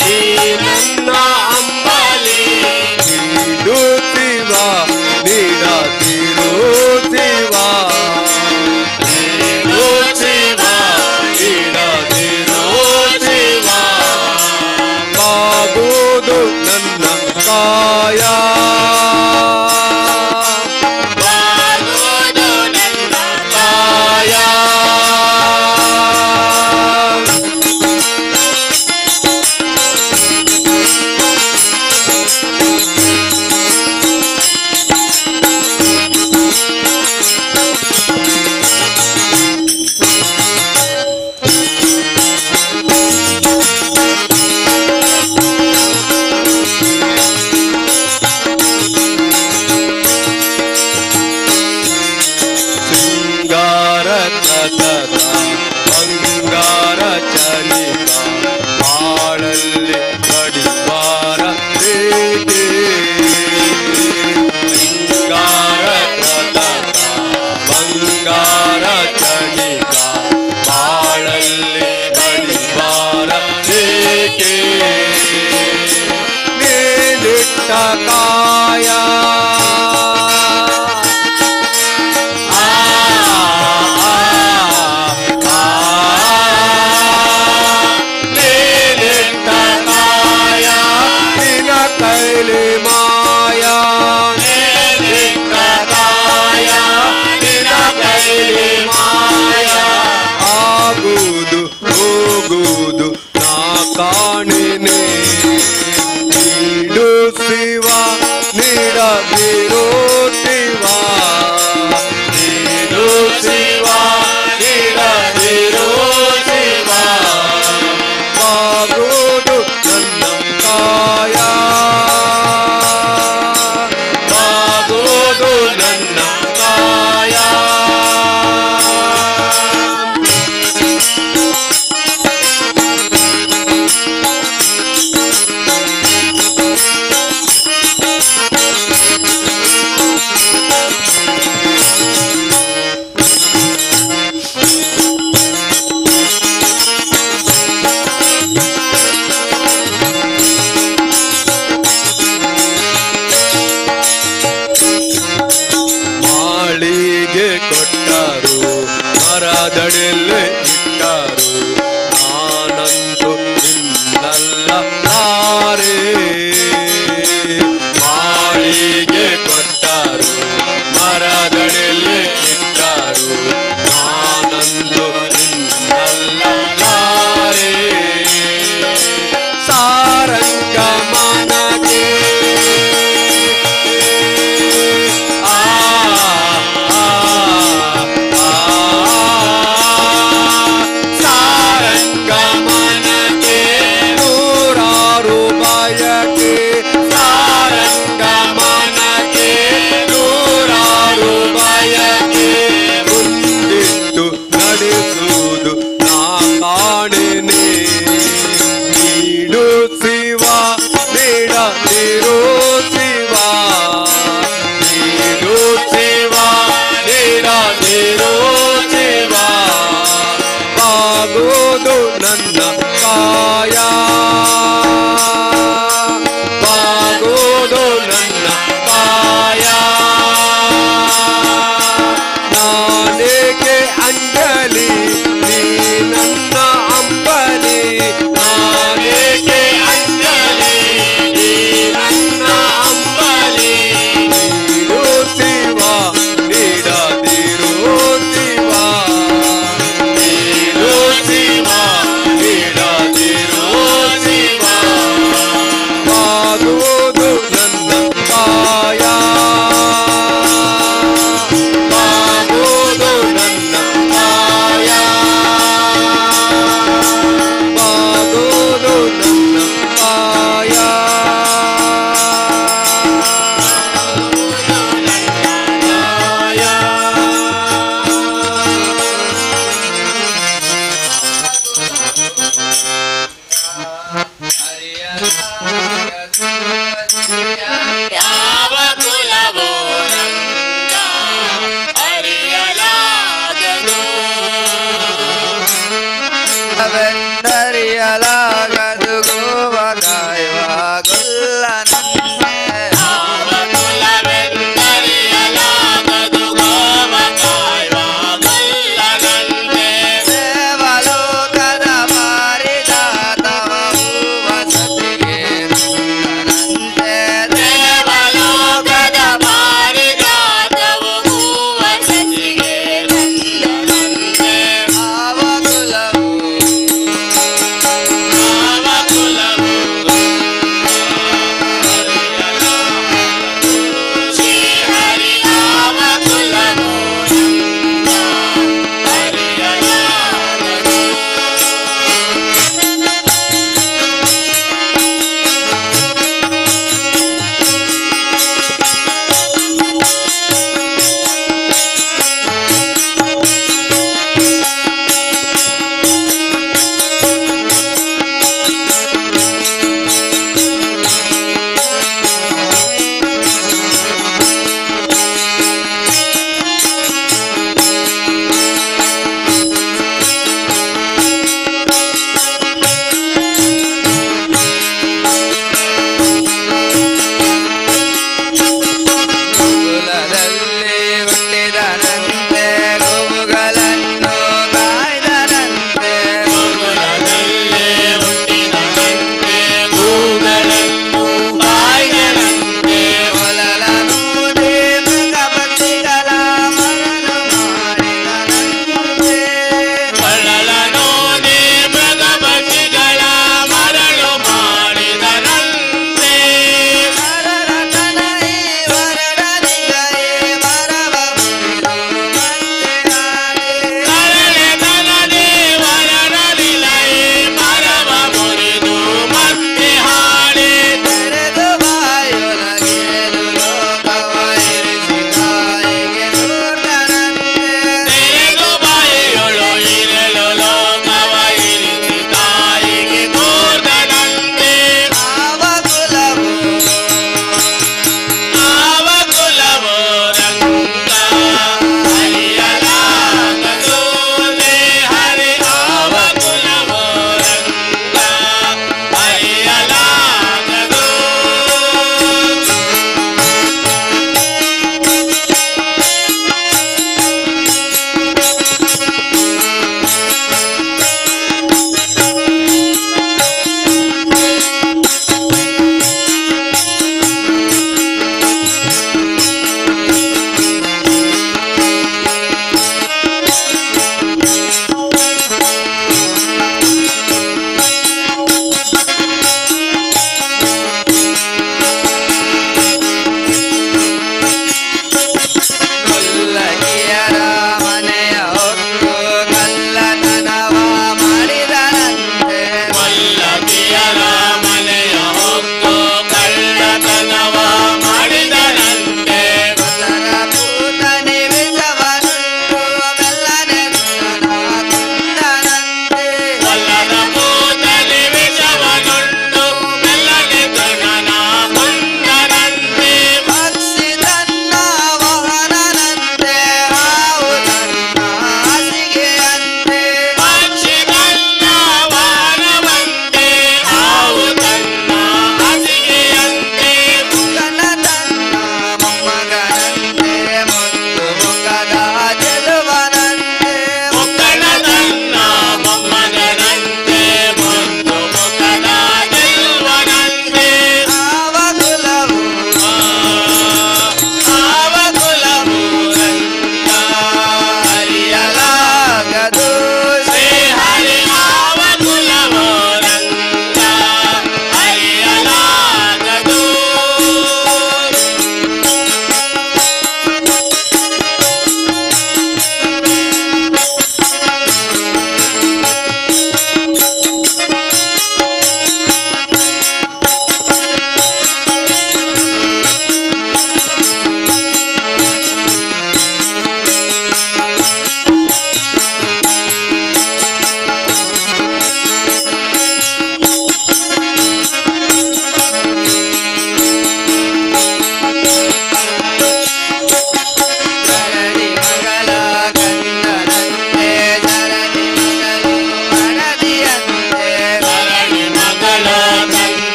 ನೀ ನನ್ನ ಅಂಬಲಿ ನೀಡುತ್ತೀವ ನೀಡದಿರೋ ಶಿವ ನೀಡುತ್ತೀವ ನೀಡದಿರೋ ಶಿವ ಬಾಗುವುದು ನನ್ನ ಕಾಯ ಬಾಗುವುದು ನನ್ನ ಕಾಯ ಮರದಡಿಯಲ್ಲಿ ಇಟ್ಟರು ನಾನಂತೂ ನಿನ್ನಲ್ಲಾರೆ ಮಾಳಿಗೆ ಕೊಟ್ಟರು ಮರದಡಿಯಲ್ಲಿ ಇಟ್ಟರು ನಾನಂತೂ ನಿನ್ನಲ್ಲಾರೆ ಸಾರಂಗ ಮನಗೆ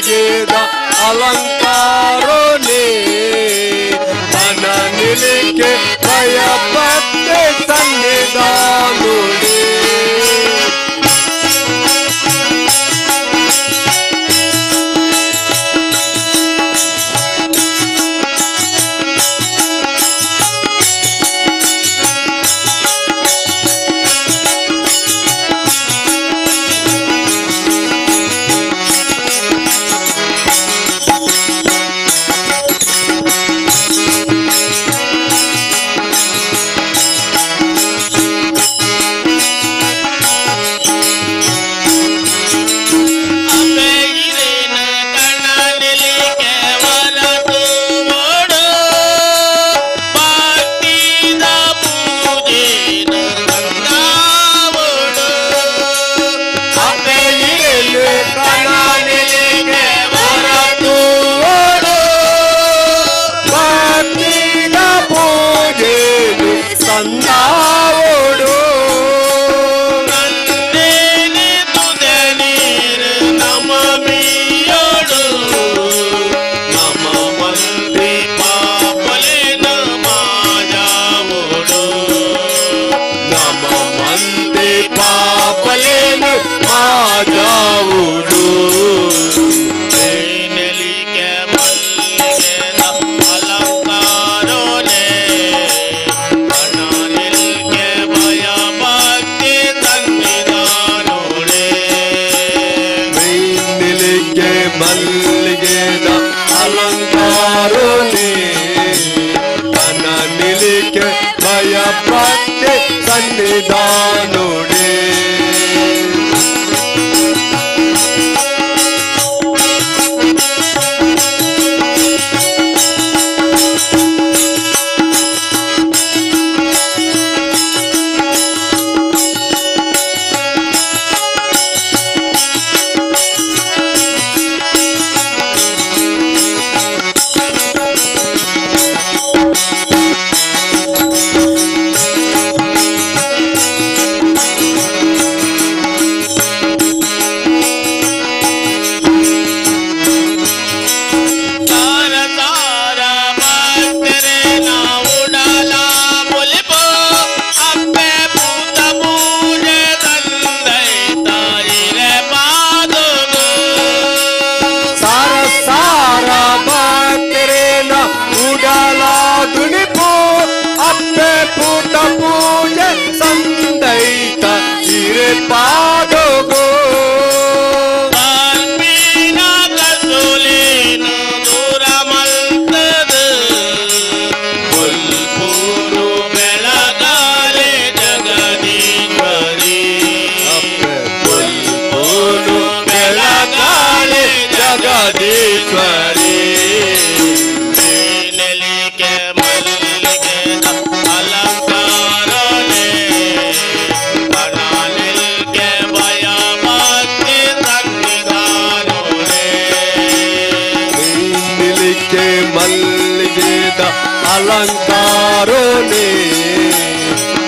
ಮಲ್ಲಿಗೆದ ಅಲಂಕಾರನೇ ಮನ ನಿಲಿಕೆ ಭಯಪತ್ತೆ ಸನ್ನಿಧಾನುಡೇ ಸನ್ನಿಧಾನುಡೇ ಪಾದಗೋ ಬಾಲ್ಮೀನ ಕಸುಲಿನ ದೂರ ಮಲ್ತದ ಬುಲ್ಪುರು ಬೆಳಗಾಲೆ ಜಗದೀಶ್ವರಿ ಬುಲ್ಪುರು ಬೆಳಗಾಲೆ ಜಗದೀಶ್ವರಿ ನೆಲಿಕೆ ಮಲ್ಲಿಗೆ ಅಲಂಕಾರನೇ ಮಲ್ಲಿಗೆದ ಅಲಂಕಾರನೇ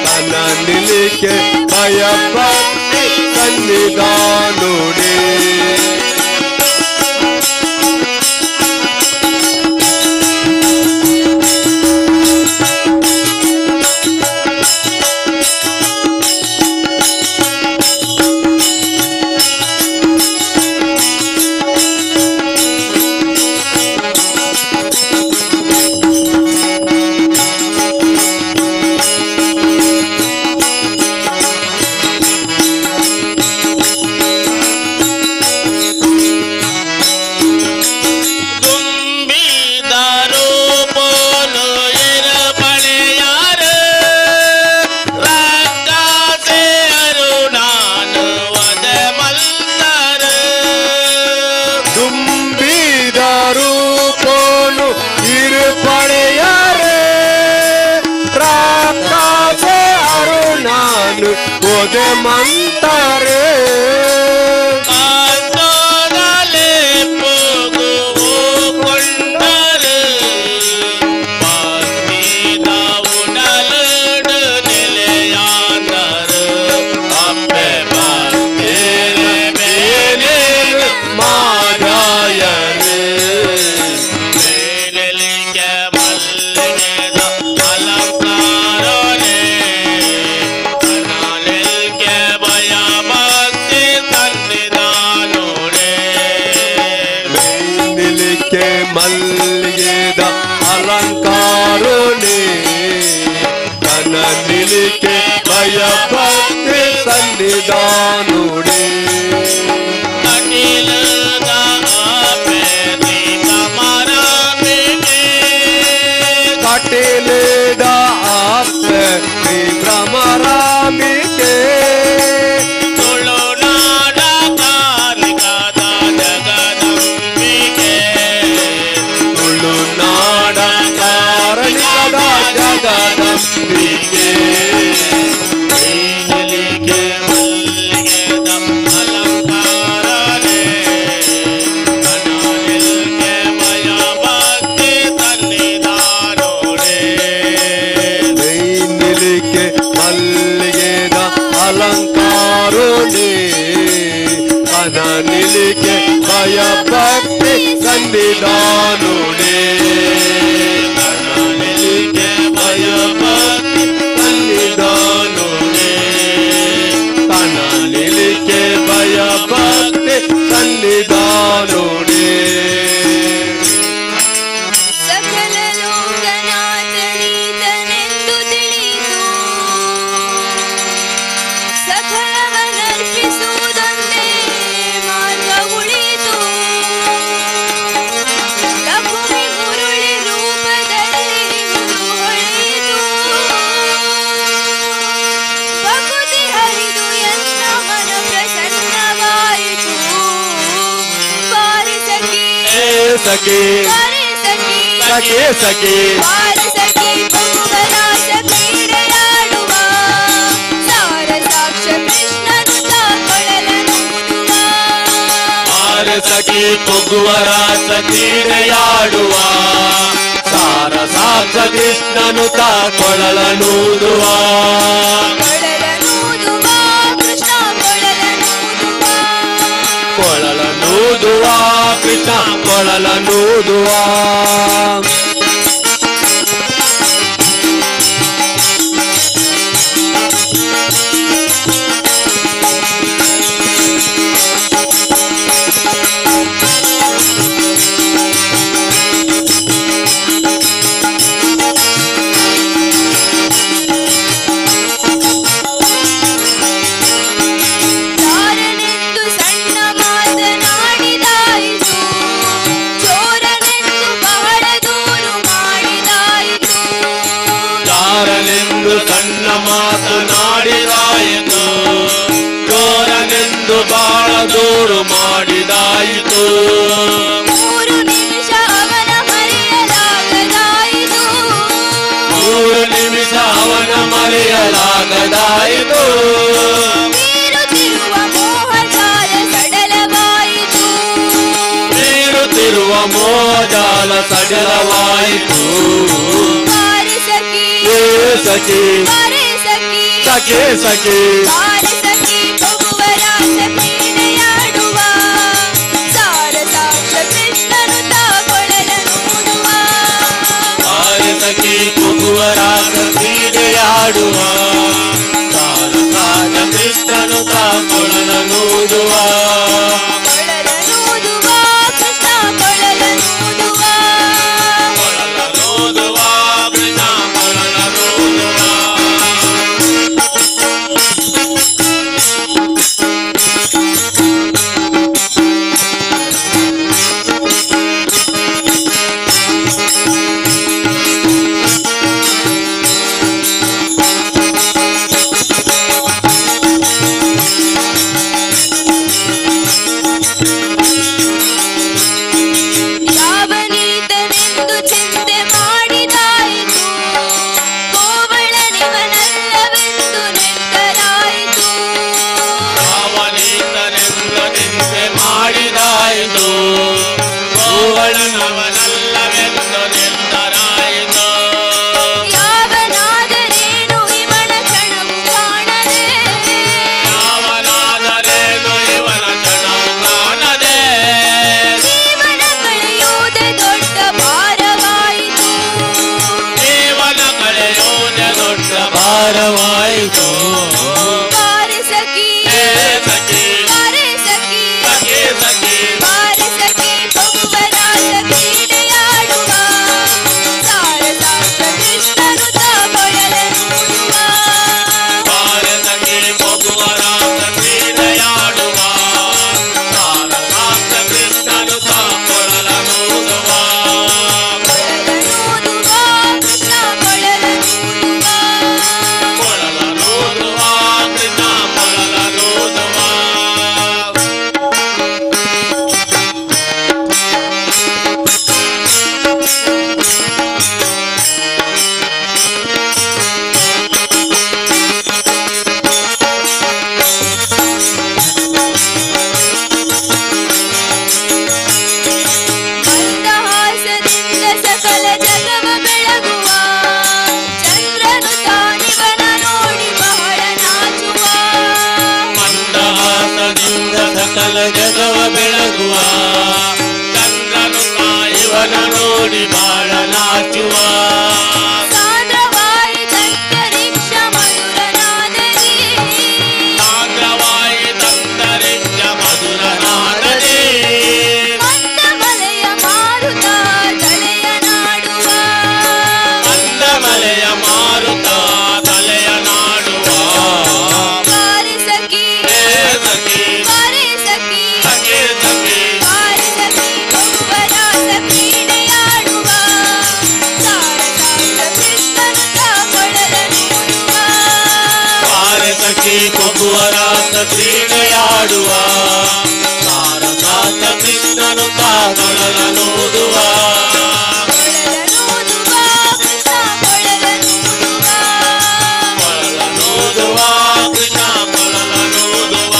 ತನ್ನ ನಿಲಿಕೆ ಭಯಪತ್ತೆ ಸನ್ನಿಧಾನುಡೇ ಓದೆ ಮಂತಾರೆ ಕಾಂತೋದಲೆ ಪೋಗು ಕೊಂಡರೆ ಪಾರ್ಮಿದ ಉಡಲಡು ನೆಲೆಯಾದರು ಅಪ್ಪೆ ಬಾರ್ತೆಲೆ ಬೇನೆ ಮಾರಾಯ ಸನ್ನಿಧಾನುಡೆ ಕಣಲಿಗೆ ಭಯಭಕ್ತಿ ಸನ್ನಿಧಾನುಡೆ ಕಣಲಿಕ್ಕೆ ಭಯಭಕ್ತಿ ಸನ್ನಿಧಾನುಡೆ ಸಕಲ ಲೋಕನಾಥನೀತನೆಂದು ತಿಳಿದು ಸಕಲವನ್ನರ್ಪಿಸುವುದೊಂದೇ ಮಾರ್ಗ ಉಳಿತು. ಲಘುವಿ ಗುರುಳಿ ರೂಪದಲ್ಲಿ ಹೊಳೆಯಿತು. ಭಕುತಿ ಹರಿದು ಎನ್ನ ಮನ ಪ್ರಸನ್ನವಾಯಿತು. ಬಾರಿ ಸಖಿ ಸಖಿ ಬಾರಿ ಸಖಿ ಸಖಿ ಸಖಿ ಬಾರಿ ಸಖಿ ಭಗವರಾಸ ಕ್ರೀಡೆಯಾಡುವ ಸಾರ ಸಾಕ್ಷ ಕೃಷ್ಣನು ತಾಕೊಳಲನೂದುವ. ಸಖಿ ಪೊಗುವರಾಸ ಕ್ರೀಡೆಯಾಡುವ ಸಾರ ಸಾಕ್ಷ ಕೃಷ್ಣನು ತಾ ಕೊಳಲನೂದುವ ಕೊಳಲನೂದುವ ಕೃಷ್ಣ ಕೊಳಲನೂದುವ. ಕೊಳಲನೂದುವ ಕೃಷ್ಣ ಕೊಳಲನೂದುವ ಚಾರನೆಂದು ಸಣ್ಣ ಮಾತನಾಡಿದಾಯಿತು. ಚೋರನೆಂದು ಬಹಳ ದೂರು ಮಾಡಿದಾಯಿತು. ಚಾರನೆಂದು ಸಣ್ಣ ಮಾತನಾಡಿದಾಯಿತು ಚೋರನೆಂದು ಬಾಳ ದೂರು ಮಾಡಿದಾಯಿತು. 3 ನಿಮಿಷ ಅವನ ಮರೆಯಲಾಗದಾಯಿತು. 3 ನಿಮಿಷ ಅವನ ಮರೆಯಲಾಗದಾಯಿತು. ಬೀರುತ್ತಿರುವ ಮೋಹಜಾಲ ಸಡಲವಾಯಿತು. ಬೀರುತ್ತಿರುವ ಮೋಜಾಲ ಸಡಲವಾಯಿತು. ಬಾರಿ ಸಖಿ ಸಖಿ ಬಾರಿ ಸಖಿ ಸಖಿ ಸಖಿ ಬಾರಿ ಸಖಿ ಭಗವರಾಸ ಕ್ರೀಡೆಯಾಡುವ ಸಾರ ಸಾಕ್ಷ ಕೃಷ್ಣನು ತಾಕೊಳಲನೂದುವ. ಸಖಿ ಪೊಗುವರಾಸ ಕ್ರೀಡೆಯಾಡುವ ಸಾರ ಸಾರ ಕೃಷ್ಣನು ತಾ ಕೊಳಲನೂದುವ ಕೊಳಲನೂದುವ ಕೃಷ್ಣ ಕೊಳಲನೂದುವ. ಕೊಳಲನೂದುವ ಕೃಷ್ಣ ಕೊಳಲನೂದುವ ಕೂಡಿ ಬಾಳ ನಾಚುವ ಸಾಂದ್ರವಾಯಿತಂತರಿಕ್ಷ ಮಧುರನಾದದಿ ಸಾಂದ್ರವಾಯಿತಂತರಿಕ್ಷ ಮಧುರನಾದದಿ ಮಂದಮಲೆಯ ಮಾರುತ ತಲೆಯ ನಾಡುವ ಮಂದಮಲೆಯ ಮಾರುತ ತಲೆಯ ನಾಡುವ ಬಾರೆ ಸಖಿ ಸಖಿ ಬಾರೆ ಸಖಿ ಸಖಿ ಸಖಿ ಬಾರೆ ಸಖಿ ಬಹುವರಾಸ ಕ್ರೀಡೆಯಾಡುವ ಸಾರಸಾಕ್ಷ ಕೃಷ್ಣನು ತಾಕೊಳಲನೂದುವ ಬಾರೆ ಸಖಿ ಕೊಬ್ಬುವರಾಸ ಕ್ರೀಡೆಯಾಡುವ ಸಾರಸಾತ ಕೃಷ್ಣನು ತಾಕೊಳಲನೂದುವ ಕೊಳಲನೂದುವ ಕೃಷ್ಣ ಕೊಳಲನೂದುವ ಕೊಳಲನೂದುವ ಕೃಷ್ಣ ಕೊಳಲನೂದುವ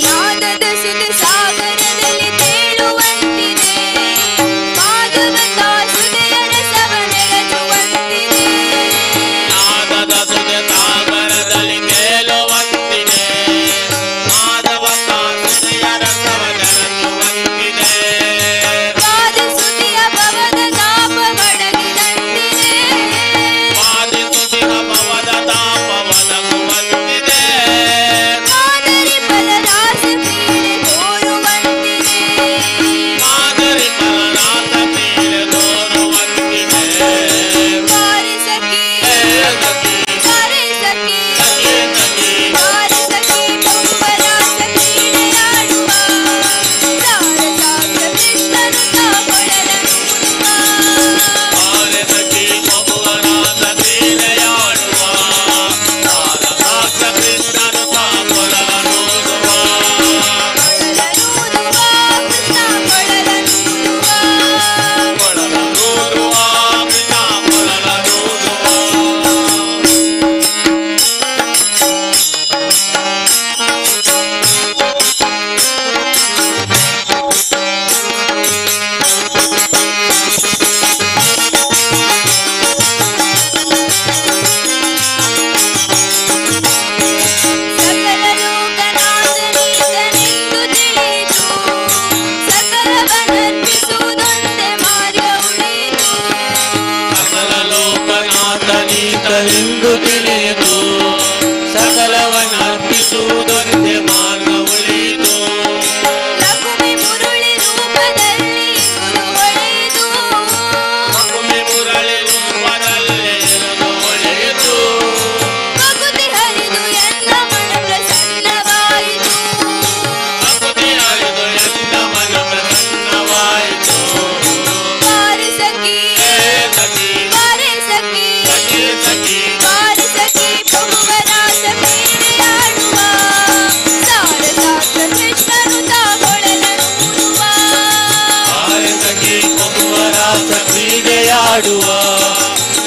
ನಾದದ ಸುದ ಸಾಗರದಲ್ಲಿ ತೇಳುವಂತಿದೆ ಮಾಧವತ ಸುದೆಯ ರಸವ ನೆರಚುವಂತಿದೆ ನಾದದ ಸುದೆ ಸಾಗರದಲ್ಲಿ ತೇಲುವಂತಿದೆ ಮಾಧವ ಕಾಸುದೆಯ ರಸವ ನೆರಚುವಂತಿದೆ ಪಾದ ಸುದಿಯ ಭವದ ತಾಪ ಬಡಗಿದಂತಿದೆ ವಾದಿಸುತ್ತಿಹ ಭವದ ತಾಪ ಒದಗುವಂತಿದೆ ಮಾದರಿ ಫಲರಾಸ ಕ್ರೀಡೆ ತೋರುವಂತಿದೆ ಮಾದರಿ ಫಲರಾಸ ಕ್ರೀಡೆ ತೋರುವಂತಿದೆ ಬಾರೆ ಸಖಿ ಸಖಿ ಬಾರೆ ಸಖಿ ಸಖಿ ಸಖಿ ಬಾರೆ ಸಖಿ ಬಹುವರಾಸ ಕ್ರೀಡೆಯಾಡುವ ಸಾರಸಾಕ್ಷ ಕೃಷ್ಣನು ತಾಕೊಳಲನೂದುವ ಬಾರೆ ಸಖಿ ಬಹುವರಾಸ ಕ್ರೀಡೆಯಾಡುವ ಸಾರಸಾಕ್ಷ ಕೃಷ್ಣನು ತಾಕೊಳಲನೂದುವ ಕೊಳಲನೂದುವ ಕೃಷ್ಣ ಕೊಳಲನೂದುವ ಕೊಳಲನೂದುವ ಕೃಷ್ಣ ಕೊಳಲನೂದುವ ಸಕಲ ಲೋಕನಾಥನೀತನೆಂದು ತಿಳಿದು ಸಕಲವನರ್ಪಿಸುವುದೊಂದೇ ಮಾರ್ಗ ಉಳಿದು ಸಕಲ ಲೋಕನಾಥನೀತನೆಂದು ತಿಳಿದು ಸಕಲವನರ್ಪಿಸುವುದೊಂದೇ ಮಾರ್ಗ ಉಳಿದು ಲಕುಮಿ ಮುರುಳಿ ರೂಪದಲ್ಲಿ ಗುರು ಹೊಳೆದು ಮಗುಮಿ ಮುರಳಿ ರೂಪದಲ್ಲಿ ಇರುವುದು ಒಳೆಯಿತು ಭಕುತಿ ಹರಿದು ಎನ್ನ ಮನ ಪ್ರಸನ್ನವಾಯಿತು ಭಕ್ತಿ ಹರಿದು ಎಂದ ಮನ ಪ್ರಸನ್ನವಾಯಿತು ಬಾರೆ ಸಖಿ ಸಖಿ ಬಾರೆ ಸಖಿ ಸಖಿ ಸಖಿ ಬಾರೆ ಸಖಿ ಬಹುವರಾಸ ಕ್ರೀಡೆಯಾಡುವ ಸಾರಸಾಕ್ಷ ಕೃಷ್ಣನು ತಾಕೊಳಲನೂದುವ ಬಾರೆ ಸಖಿ ಬಹುವರಾಸ ಕ್ರೀಡೆಯಾಡುವ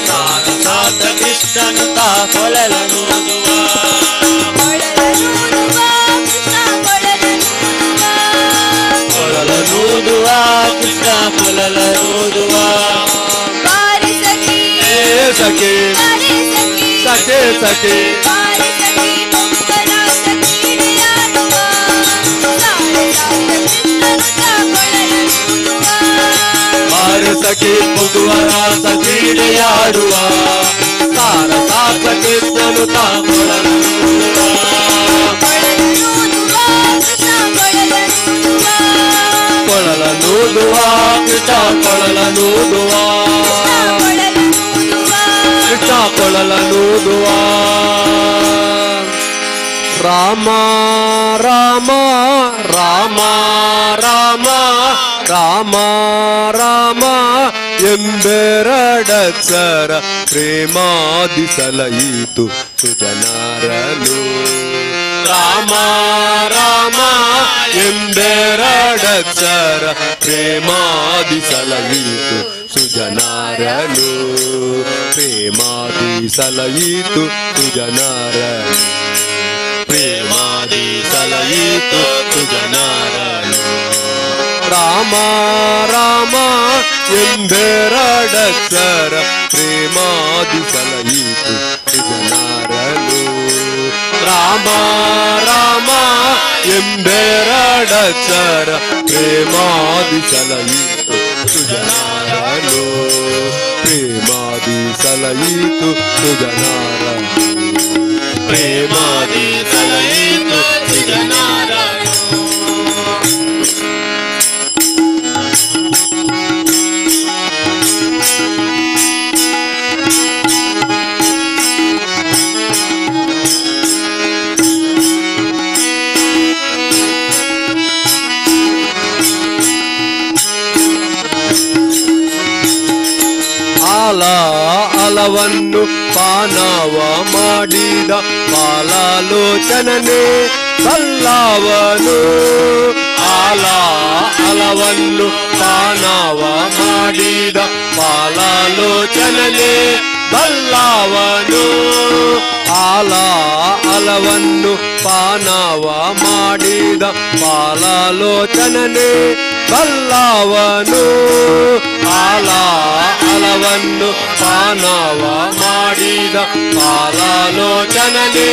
ಸಾರಸಾತ ಕೃಷ್ಣನು ತಾಕೊಳಲನೂದುವ ಕೊಳಲನೂದುವ ಕೃಷ್ಣ ಕೊಳಲನೂದುವ ಕೊಳಲನೂದುವ ಕೃಷ್ಣ ಕೊಳಲನೂದುವ ಬಾರೆ ಸಖಿ ಸಖಿ ಬಾರೆ ಸಖಿ ಸಖಿ ಸಖಿ ಬಾರೆ ಸಖಿ ಬಹುವರಾಸ ಕ್ರೀಡೆಯಾಡುವ ಸಾರಸಾಕ್ಷ ಕೃಷ್ಣನು ತಾಕೊಳಲನೂದುವ ಬಾರೆ ಸಖಿ ಬಹುವರಾಸ ಕ್ರೀಡೆಯಾಡುವ ಸಾರಸಾತ ಕೃಷ್ಣನು ತಾಕೊಳಲನೂದುವ ಕೊಳಲನೂದುವ ಕೃಷ್ಣ ಕೊಳಲನೂದುವ ಕೊಳಲನೂದುವ ಕೃಷ್ಣ ಕೊಳಲನೂದುವ ಕೊಳಲನೂದುವ ಕೃಷ್ಣ ಕೊಳಲನೂದುವ ರಾಮ ರಾಮ ರಾಮ ರಾಮ ರಾಮ ರಾಮ ಎಂಬೆರಡಕ್ಷರ ಪ್ರೇಮಾದಿಸಲಯಿತು ಸುಜನರನು ರಾಮ ರಾಮ ಎಂಬೆರಡಕ್ಷರ ಪ್ರೇಮಾದಿಸಲಯಿತು ಸುಜನರನು ಪ್ರೇಮಾದಿಸಲಯಿತು ಸುಜನರನು ಪ್ರೇಮಾದಿ ಸಲಯಿತು ಸುಜನರನು ರಾಮ ರಾಮ ಎಂದೆರಡಕ್ಷರ ಪ್ರೇಮಾದಿ ಸಲಯಿತು ಸುಜನರನು ರಾಮ ರಾಮ ಎಂದೆರಡಕ್ಷರ ಪ್ರೇಮಾದಿ ಸಲಯಿತು ಸುಜನರನು ಪ್ರೇಮಾದಿ ಸಲಯಿತು ಸುಜನರನು ಪ್ರೇಮಾದಿ ಸಲಯಿತು ಸುಜನರನು ಅಲವನ್ನು ಪಾನವ ಮಾಡಿದ ಪಾಲಾಲೋಚನನೆ ಬಲ್ಲವನು ಅಲವನ್ನು ಪಾನವ ಮಾಡಿದ ಪಾಲಾಲೋಚನನೆ ಬಲ್ಲವನು ಅಲವನ್ನು ಪಾನವ ಮಾಡಿದ ಪಾಲಾಲೋಚನನೆ ಬಲ್ಲವನು ಅಲವನ್ನು ಪಾನವ ಮಾಡಿದ ಪಾಲಾಲೋಚನನೆ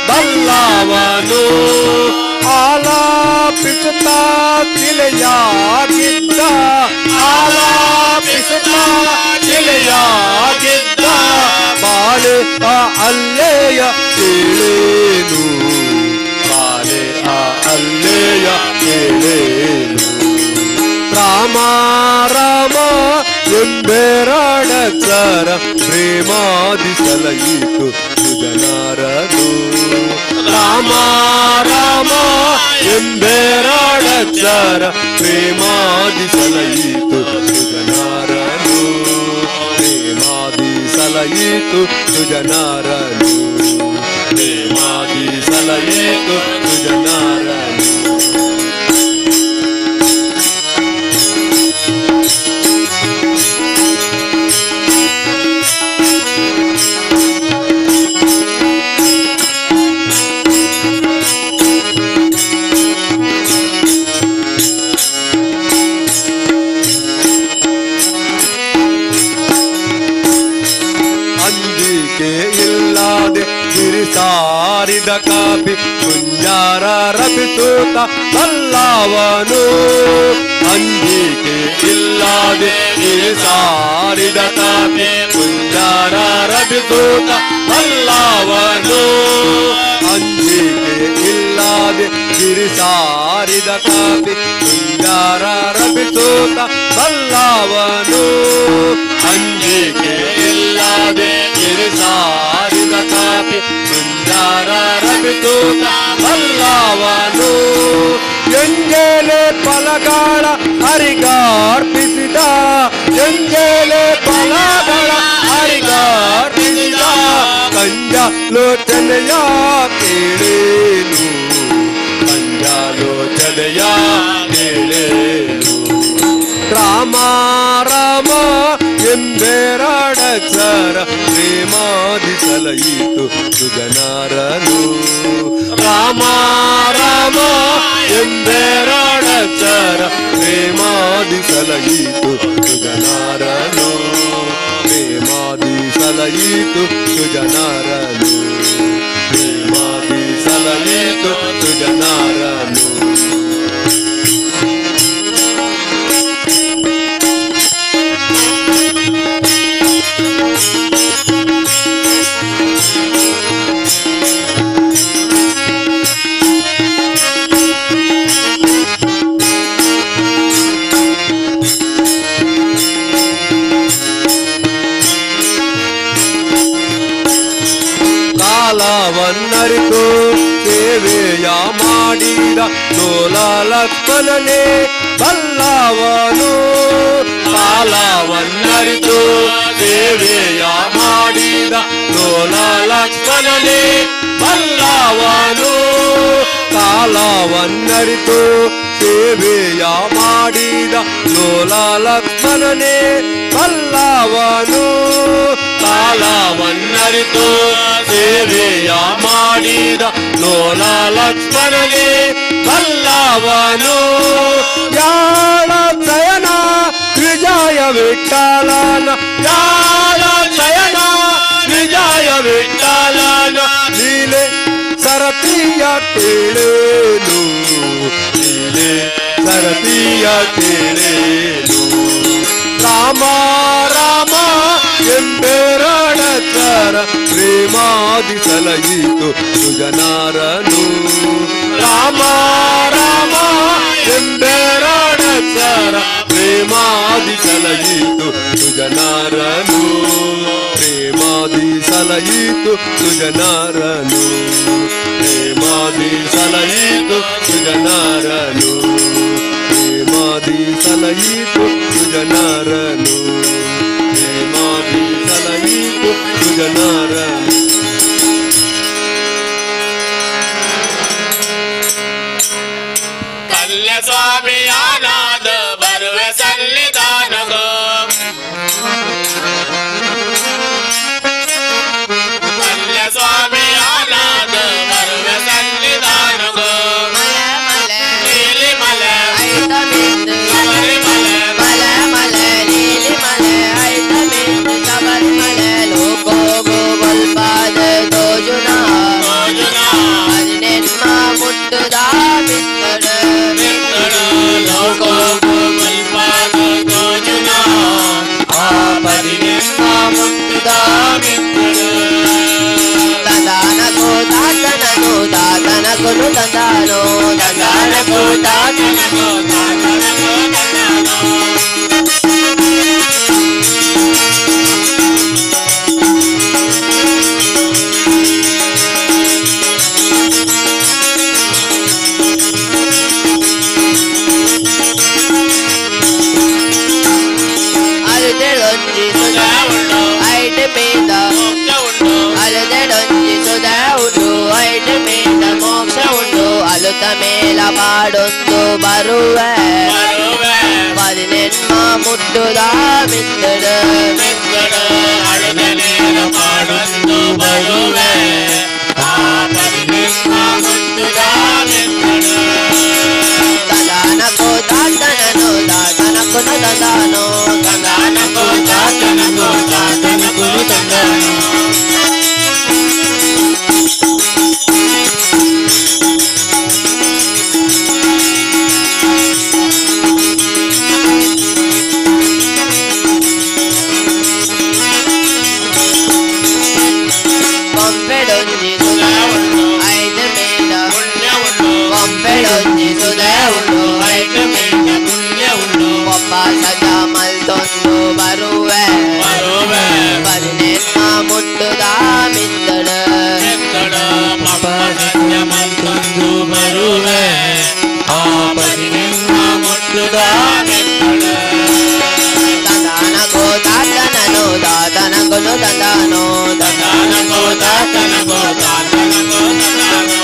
ಬಲ್ಲವನು ಆಲಾಪಿಸುತ್ತಾ ಕಿಲೆಯಾಗಿದ್ದ ಆಲಾಪಿಸುತ್ತಾ ಕಿಲೆಯಾಗಿದ್ದ ಬಾಳೆ ಅಲ್ಲೆಯ ಕೇಳೇನು ಬಾಳೆ ಅಲ್ಲೆಯ ಕೇಳೇನು ರಾಮ ರಾಮ ಎಂದೆರಡಕ್ಷರ ಪ್ರೇಮಾದಿ ಸಲಯಿತು ಸುಜನರನು ರಾಮ ರಾಮ ಎಂದೆರಡಕ್ಷರ ಪ್ರೇಮಾದಿ ಸಲಯಿತು ಸುಜನರನು ಪ್ರೇಮಾದಿ ಸಲಯಿತು ಸುಜನರನು ಪ್ರೇಮಾದಿ ಸಲಯಿತು ಸುಜನರನು ಸಾರಿದ ಕಾಪಿ ಕುಂಜಾರ ರಬಿಸೂತ ಬಲ್ಲವನು ಅಂಜಿಕೆ ಇಲ್ಲದೆ ಸಾರಿದ ಕಾಪಿ ಕುಂಜಾರ ರಬಿಸೂತ ಬಲ್ಲವನು ಅಂಜಿಕೆ ಇಲ್ಲದೆ ಸಾರಿದ ಕಾಪಿ ಕುಂಜಾರ ರಬಿಸೂತ ಬಲ್ಲವನು ಅಂಜಿಕೆ ಇಲ್ಲದೆ ಸಾರಿದ ಕಾಪಿ ಕುಂಜಾರ ರಬಿಸೂತ ಬಲ್ಲವನು ಎಂಜೇಲೆ ಫಲಗಳ ಹರಿಗಾರ್ಪಿಸಿದ ಎಂಜೇಲೆ ಫಲಗಳ ಹರಿಗಾರ್ಪಿಸಿದ ಕಂಜ ಲೋಚನೆಯ ಕೇಳೇನು ಕಂಜ ಲೋಚನೆಯ ಕೇಳೇನು ರಾಮ ರಾಮ ಎಂದೆರಡಕ್ಷರ ಪ್ರೇಮಾದಿ ಸಲಯಿತು ಸುಜನರನು ರಾಮ ರಾಮ ಎಂದೆರಡಕ್ಷರ ಪ್ರೇಮಾದಿ ಸಲಯಿತು ಸುಜನರನು ಪ್ರೇಮಾದಿ ಸಲಯಿತು ಸುಜನರನು ಪ್ರೇಮಾದಿ ಸಲಯಿತು ಸುಜನರನು ಕಾಲವನ್ನರಿತು ಸೇವೆಯ ಮಾಡಿದ ಲೋಲ ಲಕ್ಷ್ಮಣನೇ ಬಲ್ಲವನು ಕಾಲವನ್ನರಿತು ಸೇವೆಯ ಮಾಡಿದ ಲೋಲ ಲಕ್ಷ್ಮಣನೇ ಬಲ್ಲವನು ಕಾಲವನ್ನರಿತು ಸೇವೆಯ ಮಾಡಿದ ಲೋಲ ಲಕ್ಷ್ಮಣನೇ ಬಲ್ಲವನು ಕಾಲವನ್ನರಿತು ಸೇವೆಯ ಮಾಡಿ ಮಾಡಿದ ಲೋಲ ಲಕ್ಷ್ಮಣನೇ ಬಲ್ಲವನು ಯಾಳ ಶಯನ ವಿಜಯ ವಿಠಲನ ಯಾಳ ಶಯನ ವಿಜಯ ವಿಠಲನ ಲೀಲೆ ಸರತಿಯ ಕೇಳೇನು ಲೀಲೆ ಸರತಿಯ ಕೇಳೇನು ರಾಮ ರಾಮ ಎಂಬೆರಡತರ ಪ್ರೇಮಾದಿ ಸಲಹಿತು ಸುಜನಾರನು ರಾಮ ರಾಮ ಎಂಬೆರಡತರ ಪ್ರೇಮಾದಿ ಸಲಹಿತು ಸುಜನಾರನು ಪ್ರೇಮಾದಿ ಸಲಹಿತು ಸುಜನಾರನು ಪ್ರೇಮಾದಿ ಸಲಹಿತು ಸುಜನಾರನು ಪ್ರೇಮಾದಿ ಸಲಹಿತು ಸುಜನಾರನು ಪ್ರೇಮಾದಿ ಸಲಹಿತು ಸುಜನಾರನು ಕಲ್ಯ ಸ್ವಾಮಿಯಾನಾದ ಬರುವೆ ಸನ್ನಿಧಾನಗೋ ಕಲ್ಯ ಸ್ವಾಮಿಯಾನಾದ ಬರುವೆ ಸನ್ನಿಧಾನಗೋ ನೀಲಿ ಮಲೆ ಮೇಲ ಮಾಡೊಂದು ಬರುವೆ ಪದಿನೆನ್ಮ ಮುಟ್ಟುದ ಮಿತ್ತಡ ಮಾಡೊಂದು ಬರುವೆ ತದಾನಕೋ ತಾತನನು ತಾತನಕು ತಂದಾನೋ ತಂದಾನಕೋ ತಾತನಕೋ ತಾತನಕೋ ತಂದಾನೋ ಮಲ್ತೊಂದು ಬರುವೆ ಪದಿನೆನ್ಮ ಮುಟ್ಟುದ ಮಿತ್ತಡ ಮಲ್ತೊಂದು ಬರುವೆ ಪದಿನೆನ್ಮ ಮುಟ್ಟುದ ತಂದಾನಕೋ ತಾತನನು ತಾತನಕೊನು ತಂದಾನೋ ತಂದಾನಕೋ ತಾತನಕೋ ತಾತನಕೋ ತಂದಾನೋ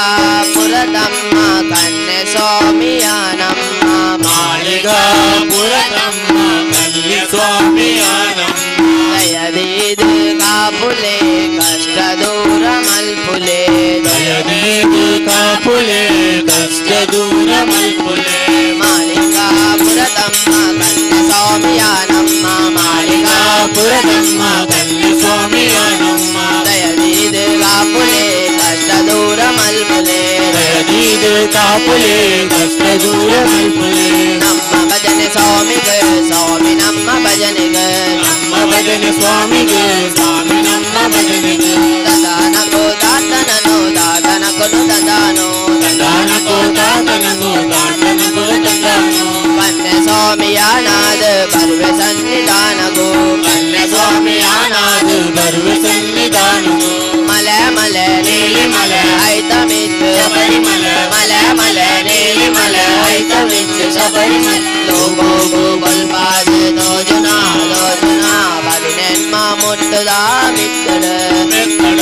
ಮಾಳಿಗಾಪುರದಮ್ಮ ಕನ್ಯೆ ಸ್ವಾಮಿಯಾನಮ್ಮ ಮಾಳಿಗಾಪುರದಮ್ಮ ಕನ್ಯೆ ಸ್ವಾಮಿಯಾನಮ್ಮ ದಯದೀದು ಕಾಪುಲೆ ಕಷ್ಟ ದೂರ ಮಲ್ಪುಲೆ ದಯದೇದು ಕಾಪುಲೆ ಕಷ್ಟ ದೂರ ಮಲ್ಪುಲೆ ಮಾಳಿಗಾಪುರದಮ್ಮ ಕನ್ಯೆ ಸ್ವಾಮಿಯಾನಮ್ಮ ಮಾಳಿಗಾಪುರದಮ್ಮ ಕನ್ಯೆ ಸ್ವಾಮಿಯಾನಮ್ಮ ದಯದೀದು ಕಾಪುಲೆ ಕಷ್ಟ ದೂರ ಮಲ್ಪುಲೆ ದಯದೀದು ಕಾಪುಲೆ ಕಷ್ಟ ದೂರ ಮಲ್ಪುಲೆ ನಮ್ಮ ಭಜನೆ ಸ್ವಾಮಿಗೆ ಸ್ವಾಮಿ ನಮ್ಮ ಭಜನೆಗೆ ನಮ್ಮ ಭಜನೆ ಸ್ವಾಮಿಗೆ ಸ್ವಾಮಿ ನಮ್ಮ ಭಜನೆಗೆ ತಂದಾನಕೋ ತಾತನನು ತಾತನಕೊನು ತಂದಾನೋ ತಂದಾನಕೋ ತಾತನಕೋ ತಾತನಕೋ ತಂದಾನೋ ಕನ್ಯೆ ಸ್ವಾಮಿಯಾನಾದ ಬರುವೆ ಸನ್ನಿಧಾನಗೋ ಕನ್ಯೆ ಸ್ವಾಮಿಯಾನಾದ ಬರುವೆ ಸನ್ನಿಧಾನಗೋ ಮಲೆ ಮಲೆ ನೀಲಿ ಮಲೆ ಐತ ಮಿತ್ತು ಶಬರಿಮಲೆ ಮಲೆ ಮಲೆ ನೀಲಿ ಮಲೆ ಐತ ಮಿತ್ತು ಶಬರಿಮಲೆ ಲೋಗೋ ಗೋಪಾದ ಲೋಜುನಾ ಪದಿನೆನ್ಮ ಮುಟ್ಟುದ ಮಿತ್ತಡ ಮೆತ್ತಡ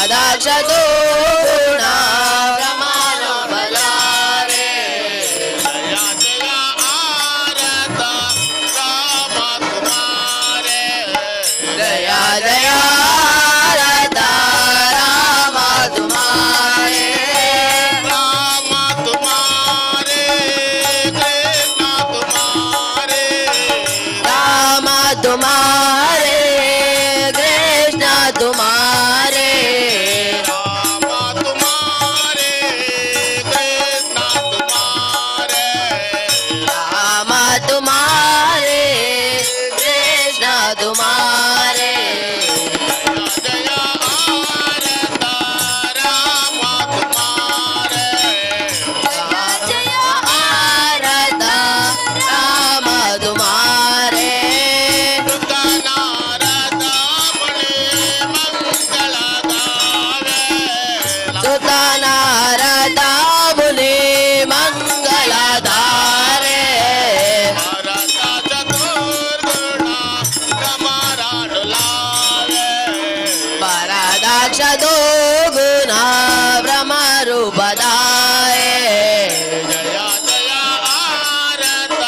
ವರದಾಕ್ಷದು ಗುಣ ಬ್ರಹ್ಮನು ಬಲಾರೆ ಜಯ ಜಯ ಆರತ ರಾಮ ತುಮಾರೆ ಜಯ ಜಯ ಆರತ ರಾಮ ತುಮಾರೆ ರಾಮ ತುಮಾರೆ ಕೃಷ್ಣ ತುಮಾರೆ ರಾಮ ತುಮಾರೆ ಕೃಷ್ಣ ತುಮಾರೆ ರಾಮ ತುಮಾರೆ ಕೃಷ್ಣ ತುಮಾರೆ ರಾಮ ತುಮಾರೆ ಕೃಷ್ಣ ತುಮಾರೆ ಜಯ ಆರತ ರಾಮ ತುಮಾರೆ ಜಯ ಆರತ ರಾಮ ತುಮಾರೆ ಸುತನಾರದ ಮುನಿ ಮಂಗಳ ಗಾವೆ ಸುತನಾರದ ಮುನಿ ಮಂಗಳ ಧಾರೆ ಭಾರತ ಚತುರ್ಗುಣ ಭ್ರಮರಾಡುಲಾವೆ ವರದಾಕ್ಷದು ಗುಣ ಭ್ರಮರೂಪದಾಯೆ ಜಯ ಜಯ ಆರತ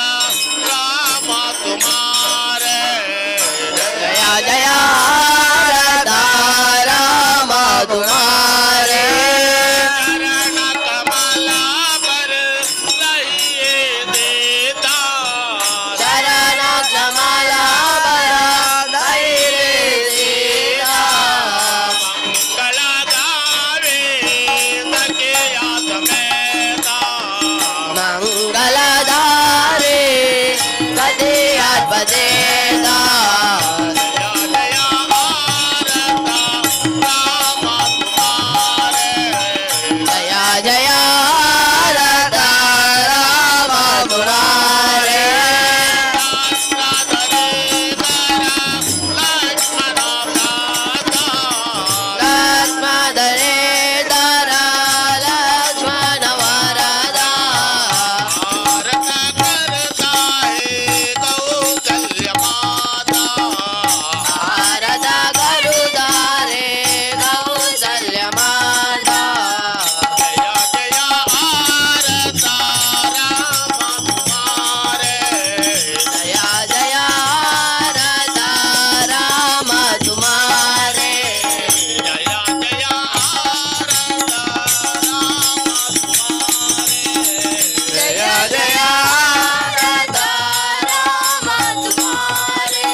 ರಾಮ ತುಮಾರೆ ಜಯ ಜಯ ಆರತ ರಾಮ ತುಮಾರೆ ಚರಣ ಕಮಲ पर रहिए देता चरण कमल पर रहिए देता मंगल गावे तके याद मेता मंगल धारे कदे याद बदेता जय जय आरत राम तुमारे जय जय आरत राम तुमारे लक्ष्मण दर लक्ष्मण वरदा भारत करता है कौशल्य माता भारत गरुदारे कौशल्य माता जय जय आरत राम तुमारे जय जय आरत राम तुमारे जय जय आरत राम तुमारे जय जय आरत राम तुमारे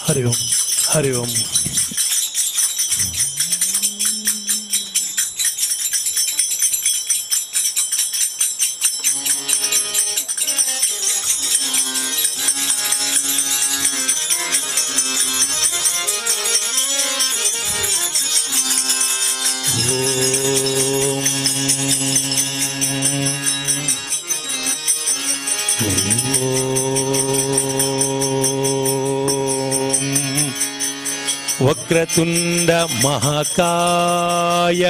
हरि ओम हरि ओम वक्रतुंड महाकाय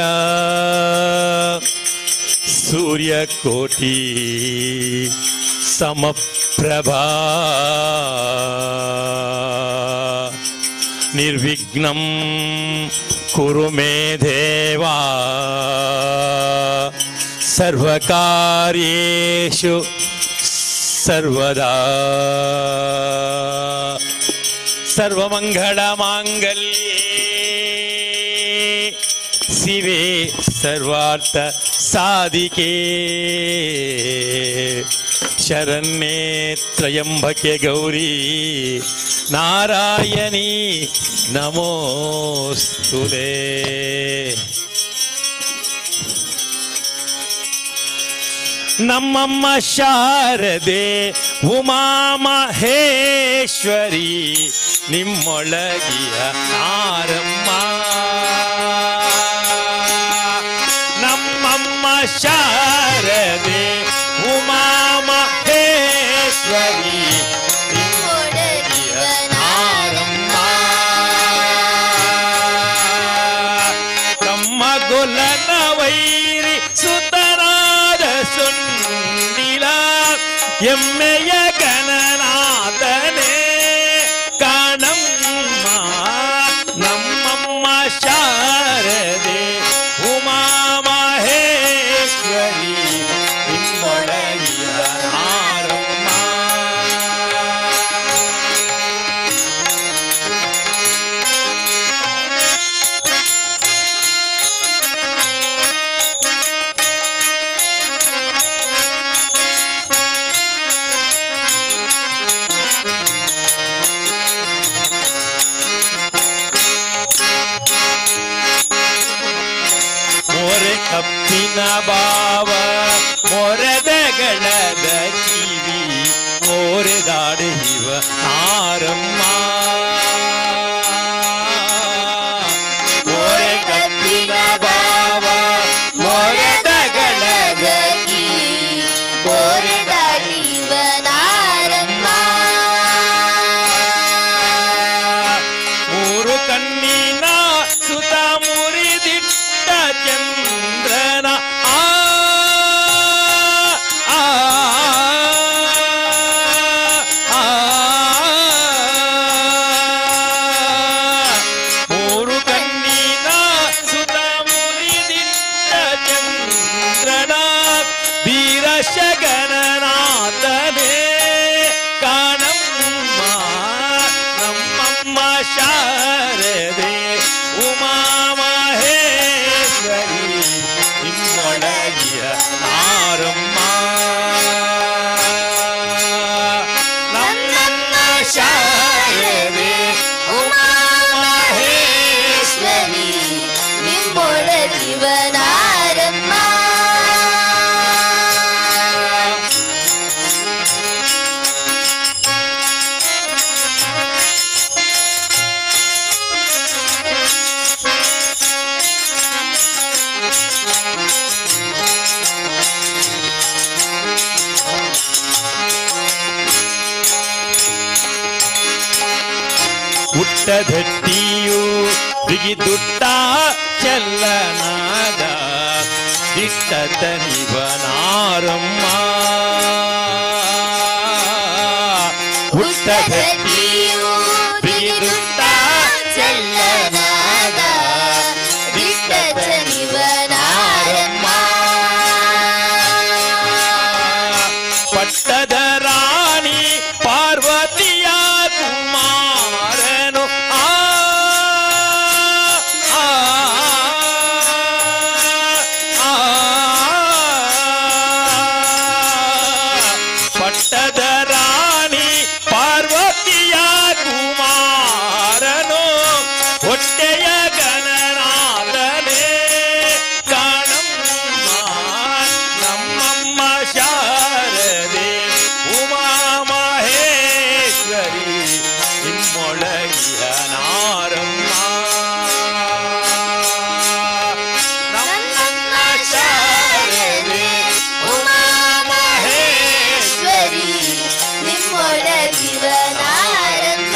सूर्यकोटि समप्रभा निर्विघ्नं कुरु मे देवा सर्वकार्येषु सर्वदा सर्वमंगलमांगल्ये शिवे सर्वार्थ साधिके शरण्ये त्र्यंबके गौरी नारायणी नमोस्तुते ನಮ್ಮಮ್ಮ ಶಾರದೆ ಉಮಾ ಮಹೇಶ್ವರಿ ನಿಮ್ಮೊಳಗಿಯ ನಾರಮ್ಮ. ನಮ್ಮಮ್ಮ ಶಾರದೆ ಉಮಾ ಮಹೇಶ್ವರಿ ನಿಮ್ಮೊಳಗಿಯ ನಾರಮ್ಮ. ತಮ್ಮ ಗೊಲನ ವೈರಿ ಸುತನಾದ ಸುಂದಿಲ ಎಮ್ಮೆಯ ಗಣನಾಥನೇ ಕಾಣಮ್ಮ. ನಮ್ಮಮ್ಮ ಶಾರದೆ ಉಮಾ ಮಹೇಶ್ವರಿ ನಿಮ್ಮೊಳಗಿಯ ನಾರಮ್ಮ. ಮೊರೆ ಕಪ್ಪಿನ ಬಾವ ಮೊರೆದಗಳದ ಕಿವಿ ಮೊರೆದಾಡುವ ನಾರಮ್ಮ. ಮೊರೆ ಕಪ್ಪಿನ ಬಾವ ಮೊರೆದಗಳದ ಕಿವಿ ಮೊರೆದಾಡುವ ನಾರಮ್ಮ. ಮೂರು ಕಣ್ಣಿನ ಸುತ ಮುರಿದಿಟ್ಟ ಚಂದ್ರನ ಮೂರು ಕಣ್ಣಿನ ಸುತ ಮುರಿದಿಟ್ಟ ಚಂದ್ರನ ವೀರಶಗಣನಾಥನೇ ಕಾಣಮ್ಮ. ನಮ್ಮಮ್ಮ ಶಾರದೆ ಉಮಾ ಮಹೇಶ್ವರಿ ನಿಮ್ಮೊಳಗಿಯ ನಾರಮ್ಮ. ನಮ್ಮಮ್ಮ ಶಾರದೆ ಉಮಾ ಮಹೇಶ್ವರಿ ನಿಮ್ಮೊಳಗಿವ ನಾರಮ್ಮ. ಹುಟ್ಟದಟ್ಟಿಯು ಬಿಗಿದುಟ್ಟ ಚಲ್ಲನಾದ ದಿಟ್ಟತನಿವ ನಾರಮ್ಮ. ಹುಟ್ಟದಟ್ಟಿಯು ಬಿಗಿದುಟ್ಟ ಚಲ್ಲನಾದ ದಿಟ್ಟತನಿವ ನಾರಮ್ಮ. ಪಟ್ಟದ ರಾಣಿ ಪಾರ್ವತಿಯ ಕುಮಾರನು ಪಟ್ಟದ ರಾಣಿ ಪಾರ್ವತಿಯ ಕುಮಾರನು ಹೊಟ್ಟೆಯ ಗಣನಾಥನೇ ಕಾಣಮ್ಮ. ನಮ್ಮಮ್ಮ ಶಾರದೆ ಉಮಾ ಮಹೇಶ್ವರಿ ನಿಮ್ಮೊಳಗಿಯ ನಾರಮ್ಮ. ನಮ್ಮಮ್ಮ ಶಾರದೆ ಉಮಾ ಮಹೇಶ್ವರಿ ನಿಮ್ಮೊಳಗಿವ ನಾರಮ್ಮ.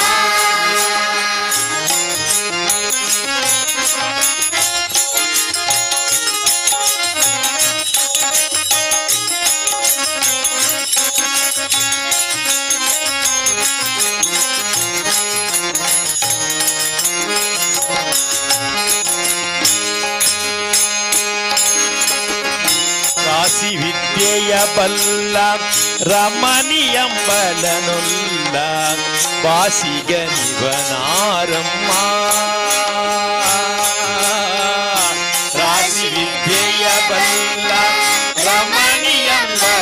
ರಾಶಿ ವಿದ್ಯೆಯ ಬಲ್ಲ ರಮಣಿಯಂಬಲನುಲ್ಲ ಬಾಸಿಗನಿವ ನಾರಮ್ಮ. ರಾಶಿ ವಿದ್ಯೆಯ ಬಲ್ಲ ರಮಣಿಯಂಬಲನುಲ್ಲ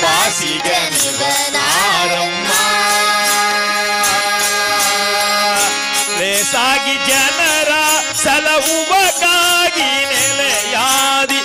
ಬಾಸಿಗನಿವ ನಾರಮ್ಮ. ಲೇಸಾಗಿ ಜನರ ಸಲಹುವಗಾಗಿ ನೆಲೆಯಾದಿ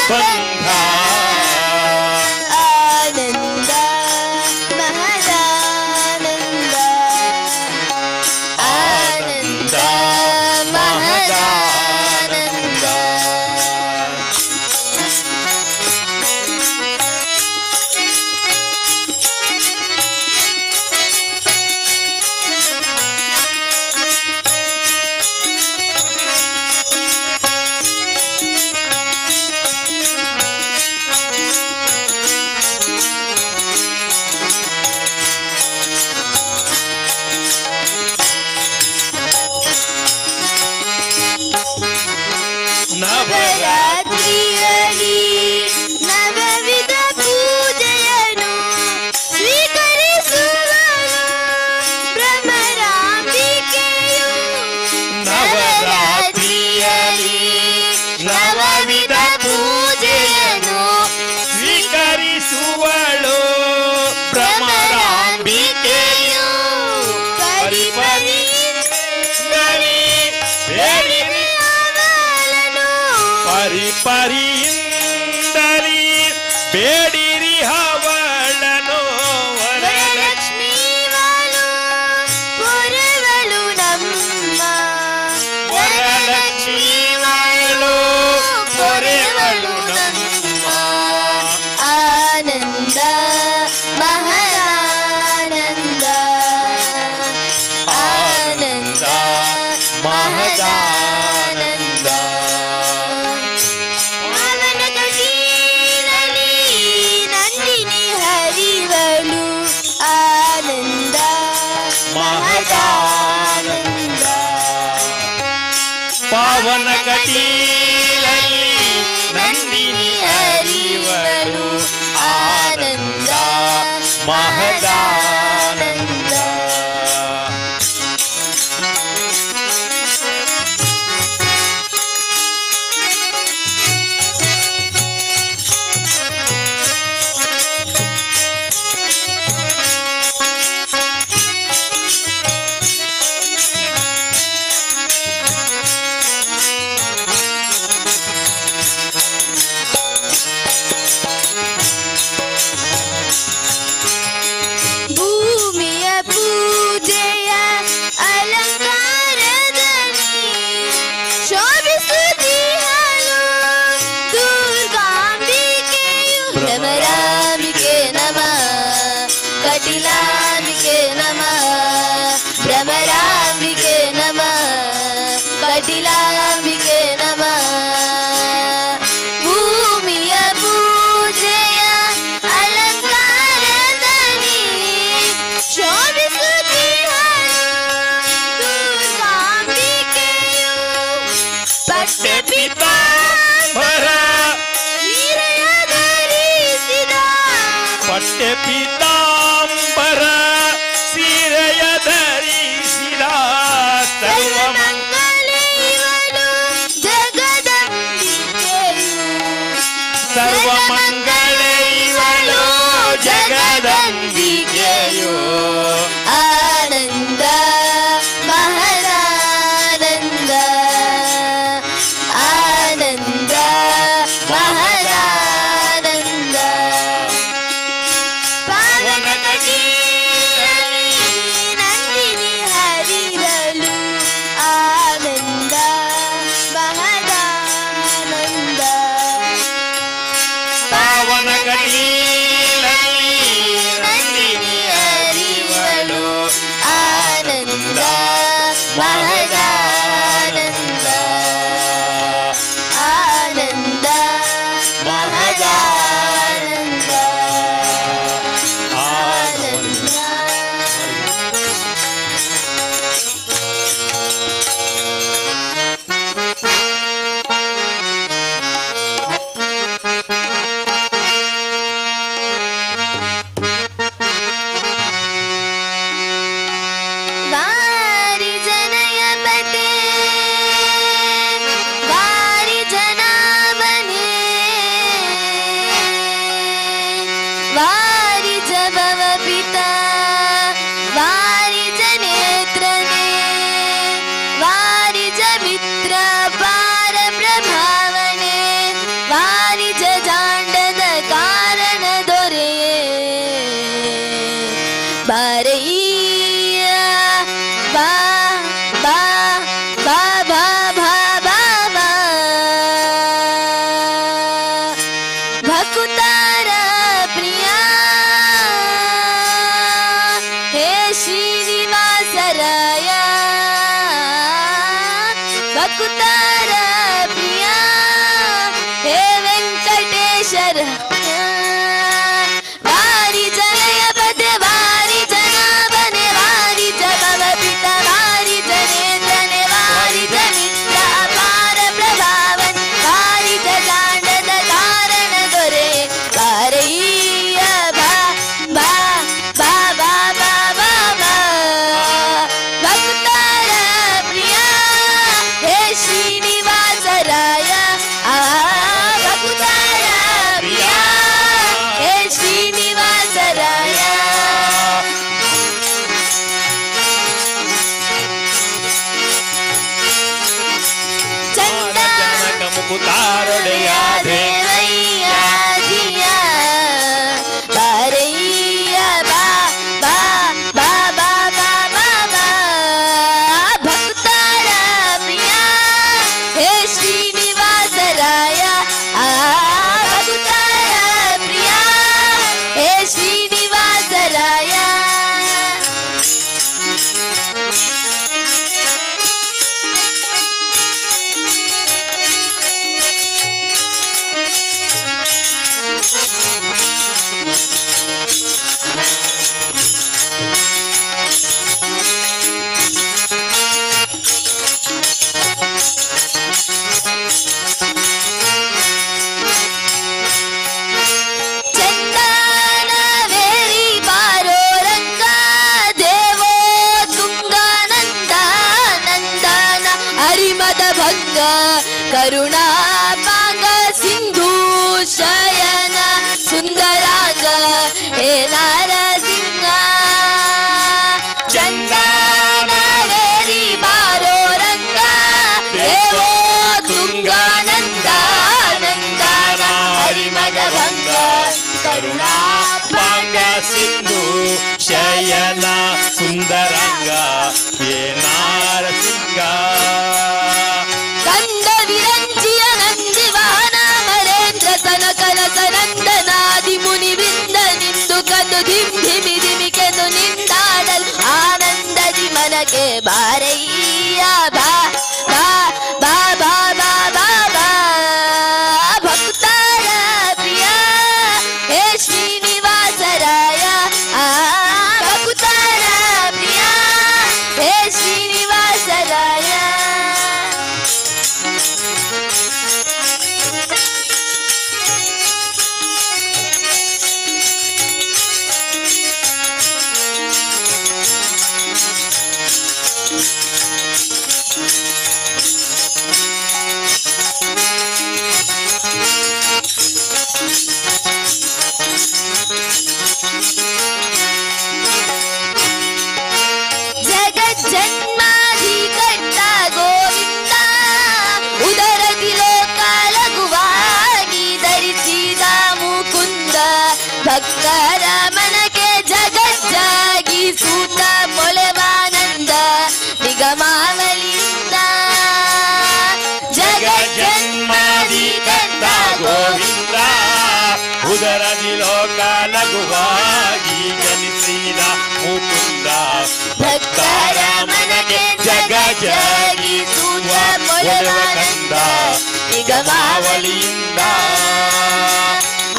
ಬಂಧ ಆನಂದ ಮಹದಾನಂದ ಆನಂದ ಮಹದಾನಂದ ನವರಾತ್ರಿಯಲ್ಲಿ ನವವಿಧ ಪೂಜೆಯನ್ನು ಸ್ವೀಕರಿಸುವನು ಭ್ರಮರಾಂಬಿಕೆಯು ನವರಾತ್ರಿಯಲ್ಲಿ ನವವಿಧ ಪೂಜೆಯನ್ನು ಸ್ವೀಕರಿಸುವಳು ಭ್ರಮರಾಂಬಿಕೆಯು ಪರಿಪರಿ ಪರಿಪರಿಯಿಂದಲೇ ಬೇಡಿರಿ ಅವಳನು ವರಲಕ್ಷ್ಮೀವಳು ಪೊರೆವಳು ನಮ್ಮ ವರಲಕ್ಷ್ಮೀವಳು ಪೊರೆವಳು ನಮ್ಮ ಆನಂದ ಮಹದಾನಂದ ಆನಂದ ಮಹದಾನಂದ ಪಾವನ ಕಟೀಲಲ್ಲಿ ನಂದಿನಿ ಹರಿವಳು ಆನಂದ ಮಹದಾನಂದ ಪಾವನ ಕಟೀಲಲ್ಲಿ ನಂದಿನಿ ಹರಿವಳು ಆನಂದ ಮಹದಾನಂದ ಭೂಮಿಯ ಪೂಜೆಯ ಅಲಂಕಾರದಲ್ಲಿ ಶೋಭಿಸುತ್ತಿಹಳು ದುರ್ಗಾಂಬಿಕೆಯು ಭ್ರಮರಾಂಬಿಕೆ ನಮಃ ಕಟಿಲಾಂಬಿಕೆ ನಮಃ ಭ್ರಮರಾಂಬಿಕೆ ನಮಃ ಕಟಿಲಾಂಬಿಕೆ ನಮಃ ಭೂಮಿಯ ಪೂಜೆಯ ಅಲಂಕಾರದಲ್ಲಿ ಶೋಭಿಸುತ್ತಿಹಳು ದುರ್ಗಾಂಬಿಕೆಯು ಪಟ್ಟೆ ಪೀತಾಂಬರ ಸೀರೆಯ ಧರಿಸಿದ ಪಟ್ಟೆ ಪೀತಾಂಬರ ಸೀರೆಯ ಧರಿಸಿದ ಸರ್ವಮಂಗಳೆಯವಳು ಜಗದಂಬಿಕೆಯು ಸರ್ವಮಂಗಳೆಯವಳು ಜಗದಂಬಿಕೆಯು ಆನಂದ ಮಹದಾನಂದ ಆನಂದ ಮಹದಾನಂದ ಪಾವನ ಕಟೀಲಲ್ಲಿ ನಂದಿನಿ ಹರಿವಳು ಆನಂದ ಮಹದಾನಂದ ಪಾವನ ಕಟೀಲಲ್ಲಿ ನಂದಿನಿ ಹರಿವಳು ಆನಂದ ಮಹದಾನಂದ ಆನಂದ ಮಹದಾನಂದ ಆನಂದ भक्तार प्रिया हे वेंकटेश्वर वारी जनय पदे वारी जना बने वारी जगव पिता वारी जने जने वारी जनिंद्र अपार प्रभावन वारी जगांडद कारण गोरे वारैया भा भा भा भा भा भा भा भक्तार प्रिया हे श्रीनिवास राय भक्तार प्रिया हे श्रीनिवास राय चंदा मुकुतारೊಡೆಯ देवैया जिया बारैया बा बा बा बा बा बा बा भक्तार प्रिया हे श्रीनिवास राय भक्तार प्रिया हे श्रीनिवास राय चंदनवेरी बारो रंगा देवो ತುಂಗಾನಂದ ನಂದನ ಹರಿಮದ ಭಂಗ ಕರುಣಾ ಪಾಂಗ ಸಿಂಧು ಶಯನ ಸುಂದರಾಂಗ ಹೇ ನಾರಸಿಂಹ ಚಂದನವೇರಿ ಬಾರೋ ರಂಗ ದೇವೋ ತುಂಗಾನಂದ ನಂದನ ಹರಿಮದ ಭಂಗ ಕರುಣಾ ಪಾಂಗ ಸಿಂಧು ಶಯನ ಸುಂದರಂಗ ಏ ನಾರಸಿಂಗ ಕಂದ ವಿರಂಚಿಯ ನಂದಿ ವಾಹನ ಮರೇಂದ್ರ ಸನಕನ ಸನಂದನಾದಿ ಮುನಿ ವೃಂದ ನಿಂದು ಕಂದು ಧಿಮ್ ಧಿಮಿ ಧಿಮಿಕೆಂದು ನಿಂದಾಡಲ್ ಆನಂದದಿ ಮನಕ್ಕೆ ಬಾರಯ್ಯ ಬಾ ಬಾ ಬಾ ಬಾ ಬಾ ಬಾ ಬಾ ಭಕ್ತಾರ ಪ್ರಿಯ ಹೇ ಶ್ರೀನಿವಾಸ ರಾಯ ಭಕ್ತಾರ ಪ್ರಿಯ ಹೇ ಶ್ರೀನಿವಾಸ ರಾಯ ಜಗಜ್ಜನ್ಮಾದಿ ಕಟ್ಟ ಗೋವಿಂದ ಉದರದಿ ಲೋಕ ಲಘುವಾಗಿ ಧರಿಸಿದ ಮುಕುಂದ ಭಕ್ತರ ಮನಕ್ಕೆ ಜಗಜ್ಜಾಗಿ ಸೂತ ಮೊಳೆವಾನಂದ ನಿಗಮಾವಲಿಯಿಂದ ಜಗಜ್ಜನ್ಮಾದಿ ಕಟ್ಟ ಗೋವಿಂದ ಉದರದಿ ಲೋಕ ಲಘುವಾಗಿ ಜನಿಸಿದ ಮುಕುಂದ ಭಕ್ತರ ಮನಕ್ಕೆ ಜಗಜ್ಜಾಗಿ ಸೂತ ಮೊಳೆವಾನಂದ ನಿಗಮಾವಲಿಯಿಂದ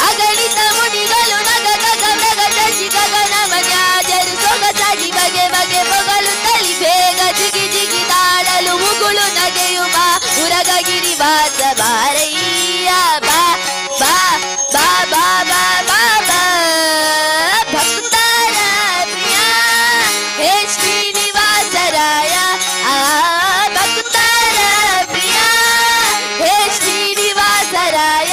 ಅಗಣಿತ ಮುನಿಗಳು ನಗ ಗಗ ಮೃಗ ಶಶಿ ಗಗನ ಮನ್ಯಾಜರು ಸೊಗಸಾಗಿ ಬಗೆ ಬಗೆ ಬೊಗಲು ತಲಿ ಬೇಗ ಜಿಗಿ ಜಿಗಿ ತಾಳಲು ಮುಗುಳು ನಗೆಯುವ ಉರಗಗಿರಿ ವಾಸ ಬಾರಯ್ಯ ಬಾ ಬಾ ಬಾ ಬಾ ಬಾ ಬಾ ಬಾ ಭಕ್ತಾರ ಪ್ರಿಯ ಹೇ ಶ್ರೀನಿವಾಸ ರಾಯ ಭಕ್ತಾರ ಪ್ರಿಯ ಹೇ ಶ್ರೀನಿವಾಸ ರಾಯ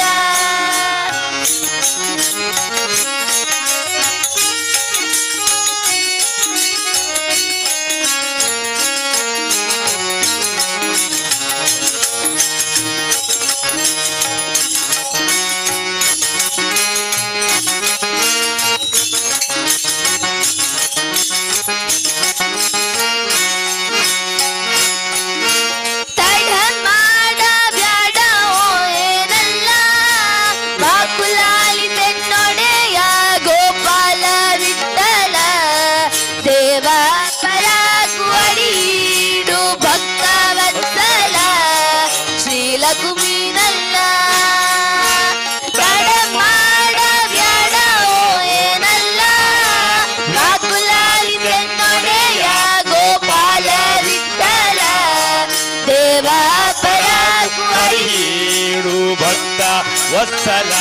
ವತ್ಸಲ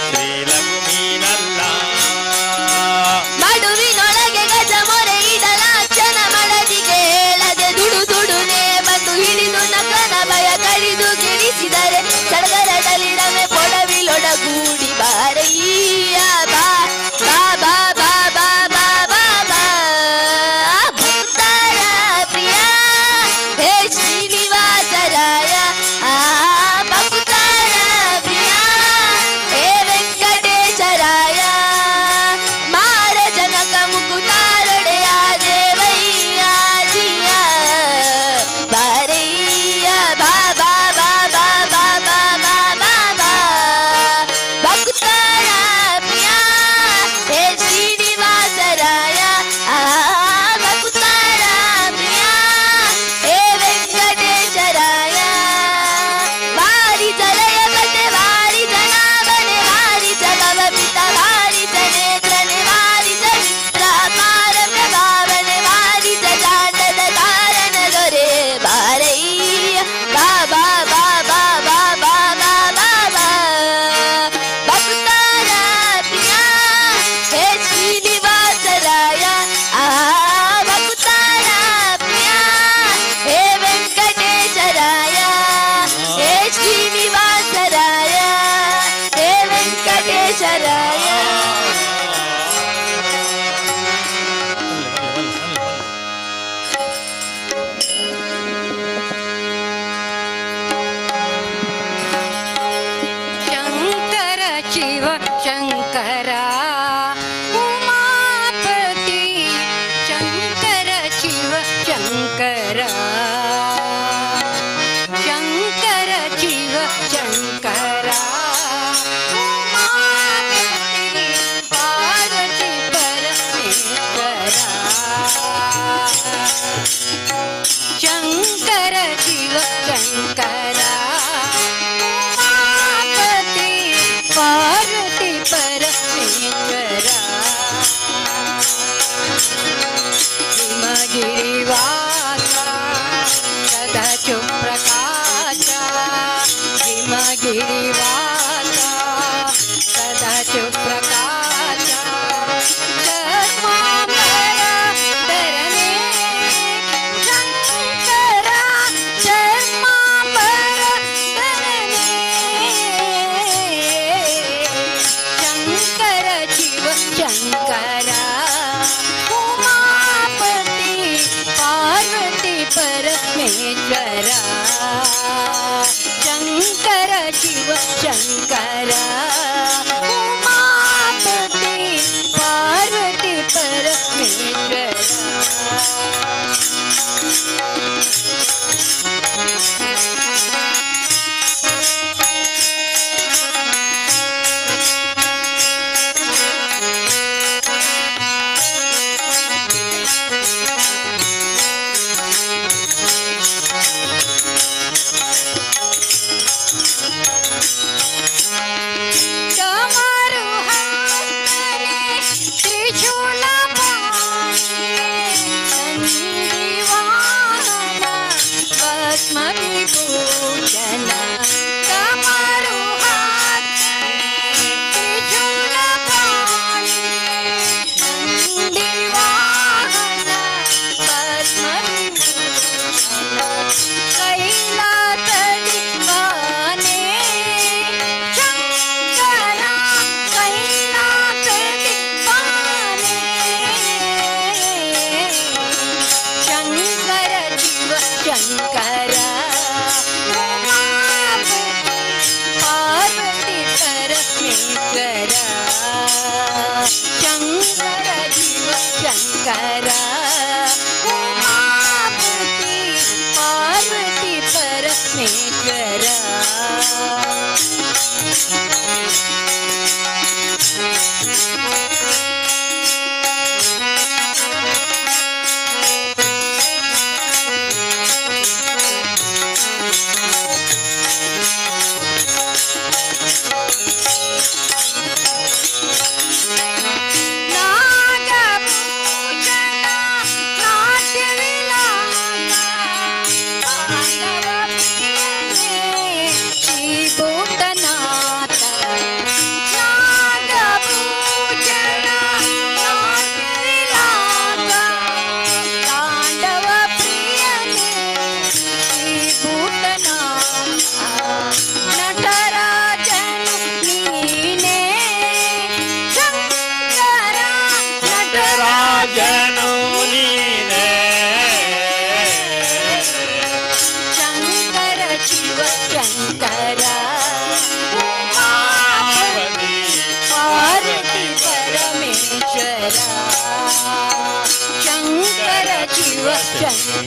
ಶ್ರೀಲಕ್ಷ್ಮೀನಲ್ಲ ಮಡುವಿನೊಳಗೆ ಗಜ ಮೊರೆ ಇಡಲಾಕ್ಷನ ಮಡದಿಗೆ ಹೇಳದೆ ದುಡು ದುಡುನೆ ಬಂದು ಹಿಡಿದು ನಕನ ಭಯ ಕಡಿದು ಗಿರಿಸಿದರೆ ಸಡಗರದಲ್ಲಿ ರಮೆ ಪೊಡವಿಲೊಡಗೂಡಿ ಬಾರಯ್ಯ ಬಾ ಬಾ ಬಾ ಬಾ ಬಾ ಬಾ ಬಾ ಬಾ ಭಕ್ತರ ಪ್ರಿಯ ಹೇ ಶ್ರೀನಿವಾಸರಾಯ ಭಕ್ತರ ಪ್ರಿಯ ಹೇ ವೆಂಕಟೇಶರಾಯ ಮಾರ ಜನಕ ಮುಕುತಾರೊಡೆಯ ದೇವಯ್ಯ ಜಿಯ ಬಾರಯ್ಯ ಬಾ ಬಾ ಬಾ ಬಾ ಬಾ ಬಾ ಬಾ ಬಾ ಬಾ ಭಕ್ತರ ಪ್ರಿಯ ಹೇ ಶ್ರೀನಿವಾಸರಾಯ ಭಕ್ತರ ಪ್ರಿಯ ಹೇ ವೆಂಕಟೇಶರಾಯ ವಾರಿ ಜಲಯ ಕತೆ ವಾರಿ ಜನಾಭನೆ ವಾರಿ ಜಗವ ಪಿತ ವಾರಿ ಜನೇತ್ರನೆ ವಾರಿ ಜನಿತ್ರಾಕಾರ ಪ್ರಭಾವನೆ ವಾರಿ ಜಾಂಡದ ಕಾರಣ ದೊರೆ ಬಾರಯ್ಯ ಬಾ ಬಾ ಬಾ ಬಾ ಬಾ ಬಾ ಬಾ ಬಾ ಬಾ ಭಕ್ತರ ಪ್ರಿಯ ಹೇ ಶ್ರೀನಿವಾಸರಾಯ ಭಕ್ತರ ಪ್ರಿಯ ಹೇ ವೆಂಕಟೇಶರಾಯ ಹೇ ಶ್ರೀನಿವಾಸರಾಯ ಹೇ ವೆಂಕಟೇಶರಾಯ ಶಂಕರ ಶಿವ ಶಂಕರ ಉಮಾಪತಿ ಶಂಕರ ಶಿವ ಶಂಕರ ಶಂಕರ ಶಿವ ಶಂಕರ ಉಮಾಪತಿ ಪಾರ್ವತಿ ಪರಮೇಶ್ವರ ಶಂಕರ ಶಿವ ಶಂಕರ ಉಮಾಪತಿ ಪಾರ್ವತಿ ಪರಮೇಶ್ವರ ಹಿಮಗಿರಿವಾಸ ಸದಾ ಚುಪ್ರಕಾಶ ಹಿಮಗಿರಿವಾಸ ಸದಾ ಚುಪ್ರಕಾಶ ಚರ್ಮಾಂಬರ ಧರಣೆ ಶಂಕರ ಚರ್ಮಾಂಬರ ಧರಣೆ ಶಂಕರ ಶಿವ ಶಂಕರ ಉಮಾಪತಿ ಪಾರ್ವತಿ ಪರಮೇಶ್ವರ ಶಂಕರ ಶಿವ ಶಂಕರ ಉಮಾಪತಿ ಪಾರ್ವತಿ ಪರಮೇಶ್ವರ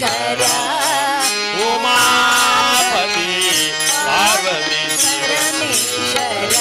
ಶಂಕರ ಉಮಾಪತಿ ಪಾರ್ವತಿ ಪರಮೇಶ್ವರ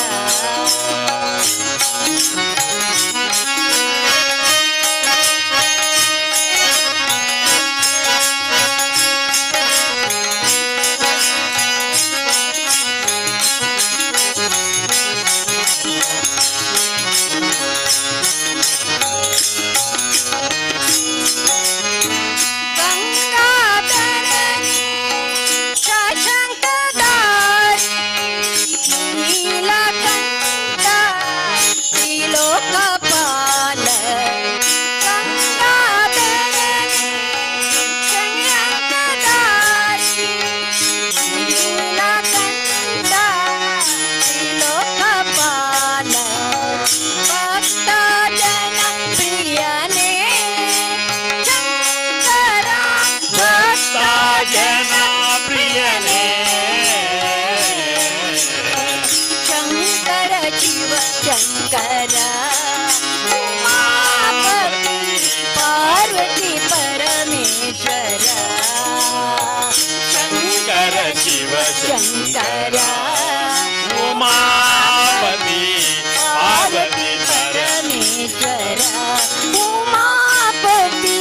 ಶಂಕರ ಪಾರ್ವತಿ ಪರಮೇಶ್ವರ ಶಂಕರ ಶಿವ ಶಂಕರ ಉಮಾಪತಿ ಪಾರ್ವತಿ ಪರಮೇಶ್ವರ ಉಮಾಪತಿ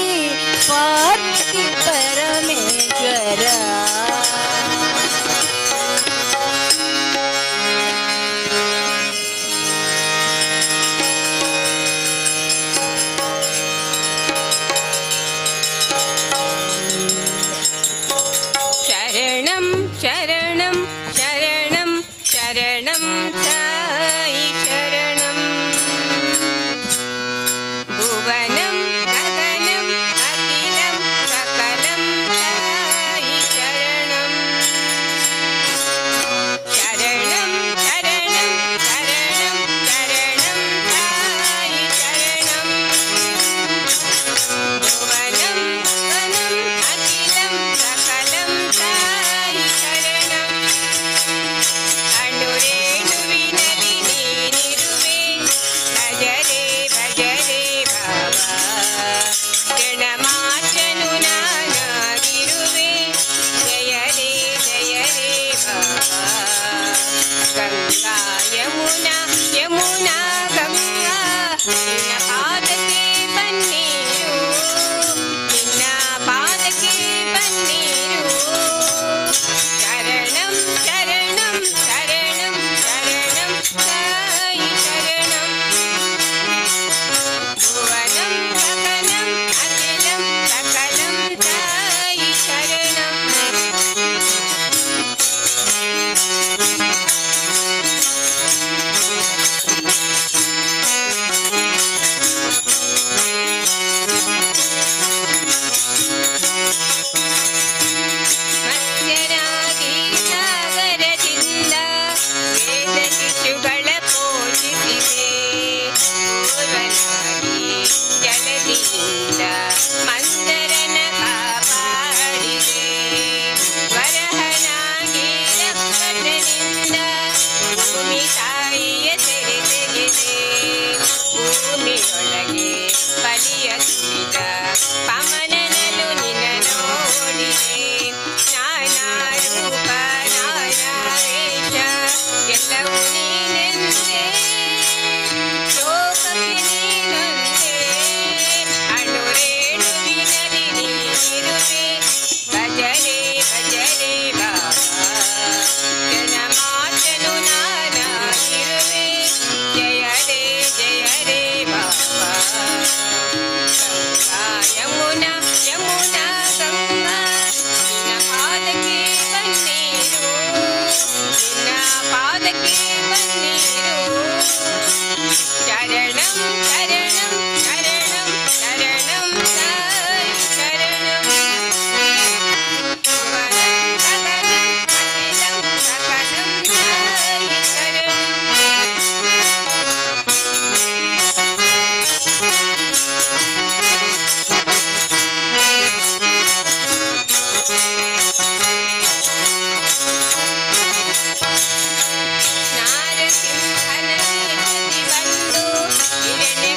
ಪಾರ್ವತಿ ಪರಮೇಶ್ವರ शरणं शरणं शरणं साई शरणं भुवनं गगनं अखिलं सकलं साई शरणं शरणं शरणं शरणं शरणं साई शरणं भुवनं गगनं अखिलं सकलं साई शरणं अणुरेणुविनलि ನೀನಿರುವೆ ಭಜರೆ ಭಜರೆ ಬಾಬಾ ಗಣಮಾಚನು ನಾನಾಗಿರುವೆ ಜಯ ರೇ ಬಾಬಾ ಗಂಗಾ ಯಮುನಾ ಯಮುನಾ ಗಂಗಾ ನಿನ್ನ ಪಾದಕ್ಕೆ ಬನ್ನೀರು ನಿನ್ನ ಪಾದಕ್ಕೆ ಬನ್ನೀರು ಶರಣಂ ಶರಣಂ ಶರಣಂ ಶರಣಂ ಸಾಯಿ ಶರಣಂ ಭುವನಂ ಗಗನಂ ಅಖಿಲಂ ಸಕಲಂ ಸಾಯಿ ಶರಣಂ ಮತ್ಸ್ಯರಾಗಿ ಸಾಗರದಿಂದ ವೇದ ಶಿಶುಗಳ ಪೋಷಿಸಿದೆ ಪೂರ್ವನಾಗಿ ಜಲದಿಯಿಂದ ಮಂದರನ ಕಾಪಾಡಿದೆ ವರಹನಾಗಿ ರಕ್ಕಸನಿಂದ ಭೂಮಿ ತಾಯಿಯ ಸೆರೆ ತೆಗೆದೆ ಭೂಮಿಯೊಳಗೆ ಬಲಿಯ ತುಳಿದ ಪಮನನಲು ನಿನ್ನ ನೋಡಿದೆ ನಾನಾ ರೂಪ ನಾನಾ ವೇಷ ಎಲ್ಲವೂ ನೀನೆಂದೇ ಲೋಕಕ್ಕೆ ನೀನೊಂದೇ ಅಣುರೇಣುವಿನಲಿ ನೀನಿರುವೆ ಭಜರೆ ಭಜರೆ ಬಾಬಾ ಜನಮಾಚನು ನಾನಾಗಿರುವೆ ಜಯ ರೇ ಬಾಬಾ ಗಂಗಾ ಯಮುನಾ ಯಮುನಾ ಗಂಗಾ ನಿನ್ನ ಪಾದಕ್ಕೆ ಬನ್ನೀರು ನಿನ್ನ ಪಾದಕ್ಕೆ ಬನ್ನೀರು ಶರಣಂ ಶರಣಂ ಶರಣಂ ಶರಣಂ ಸಾಯಿ ಶರಣಂ ಭುವನಂ ಗಗನಂ ಅಖಿಲಂ ಸಕಲಂ ಸಾಯಿ ಶರಣಂ ನಾರಸಿಂಹನ ಸ್ತುತಿ ಬಂದು ಹಿರಣ್ಯ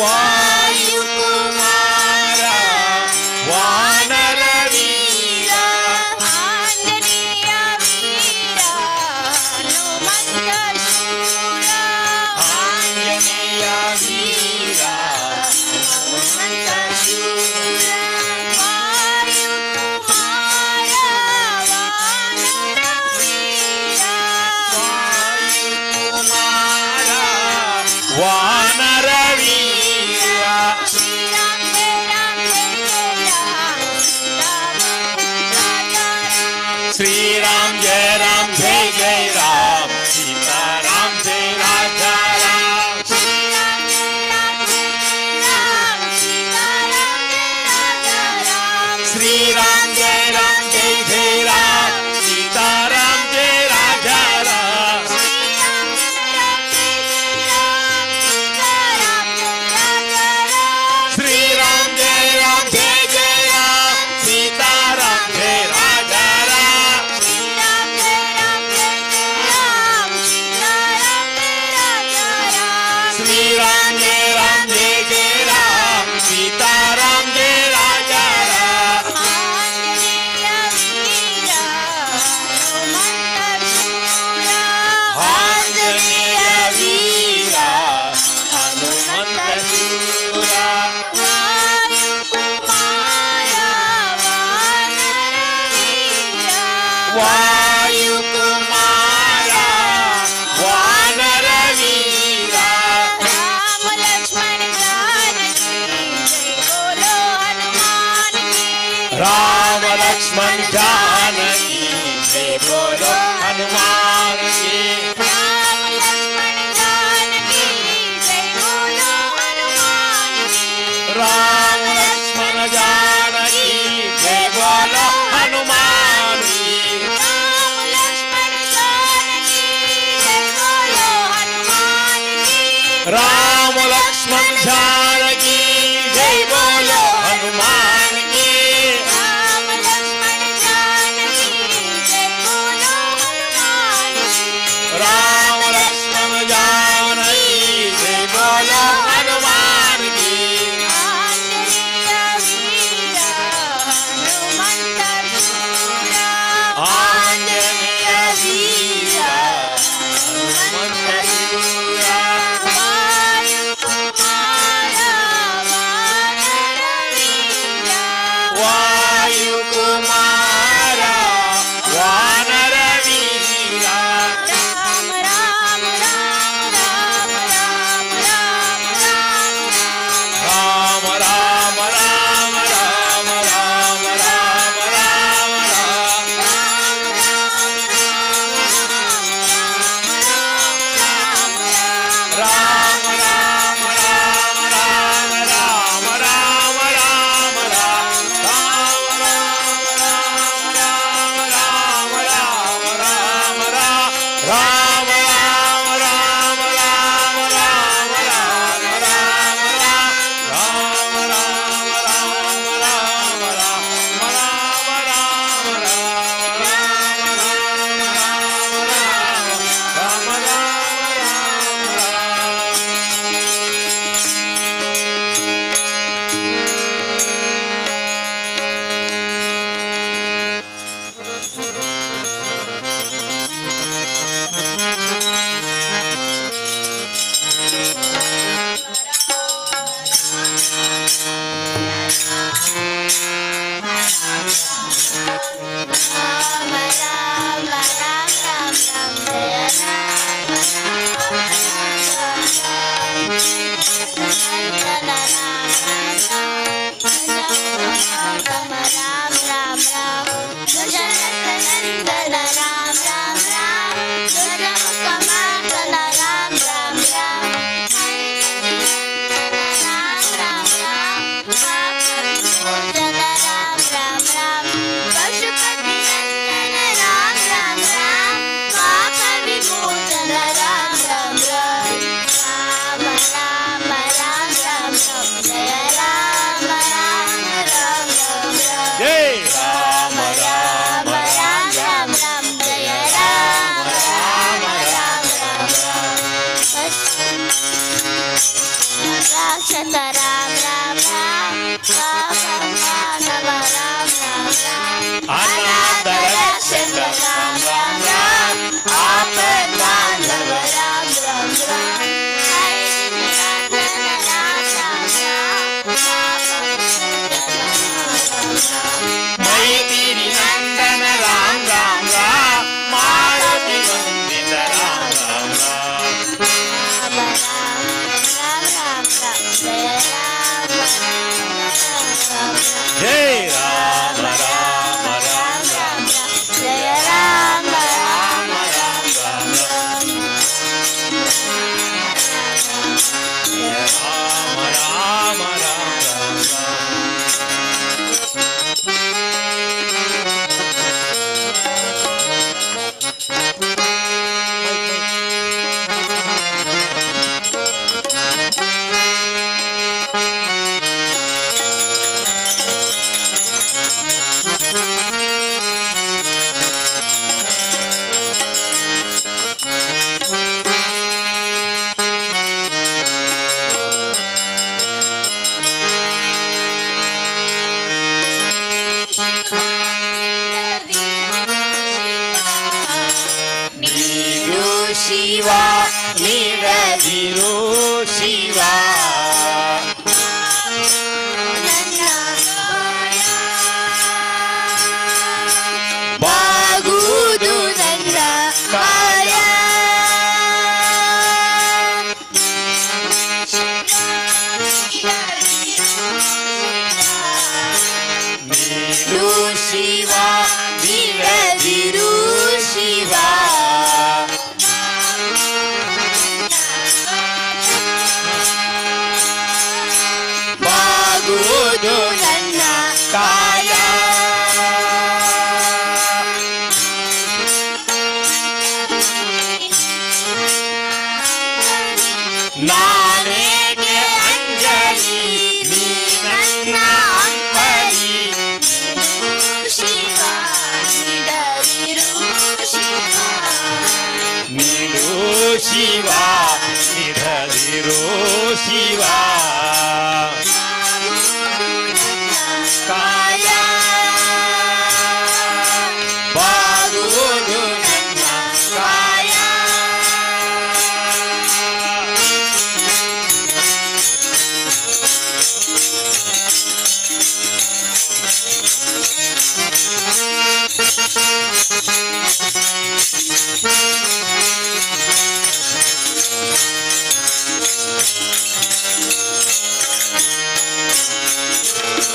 ವಾಯುಕುಮಾರ ವಾನರ ವೀರ ಆಂಜನೇಯ ವೀರ ಹನುಮಂತ ಶೂರ ಆಂಜನೇಯ ವೀರ ಹನುಮಂತ ಶೂರ ವಾಯುಕುಮಾರ ವಾನರ ವೀರ ವಾಯುಕುಮಾರ ವಾನರ ವೀರ ಶ್ರೀರಾಮ ಜಯ ರಾಮ ಜಯ ಜಯ ರಾಮ सीताराम जय राजा राम श्रीराम जय राम श्रीराम जय राम जय जय राम सीताराम जय राजा राम श्रीराम जय राम जय जय राम सीताराम जय राजा राम श्रीराम जय राम जय जय राम सीताराम जय राजा राम आंजनेय वीर हनुमंत शूर वायुकुमार वानर वीर राम लक्ष्मण जानकी जय बोलो हनुमान की राम लक्ष्मण जानकी जय बोलो हनुमान की राम लक्ष्मण जानकी जय बोलो हनुमान की राम लक्ष्मण जानकी जय बोलो हनुमान की राम लक्ष्मण जानकी जय बोलो हनुमान की राम लक्ष्मण जानकी जय बोलो हनुमान की राम लक्ष्मण जानकी जय बोलो हनुमान की राम लक्ष्मण जानकी जय बोलो हनुमान की आंजनेय वीर हनुमंत शूर वायुकुमार ಶಿವ ನೀಡದಿರು ಶಿವ ಬಾಗುವುದು ನನ್ನ ಕಾಯ ನೀಡು ಶಿವ ನೀಡದಿರು ಶಿವ ಬಾಗುವುದು ನನ್ನ ಕಾಯ ನಾನೇಗೆ ಅಂಜಲಿ ನೀ ನನ್ನ ಅಂಬಲಿ ಶಿವ ನೀಡದಿರು ಶಿವ ನೀಡು ಶಿವ ನಿಧದಿರೋ ಶಿವ ಕಾಯ ಬಾಗುವುದು ನನ್ನ ಕಾಯ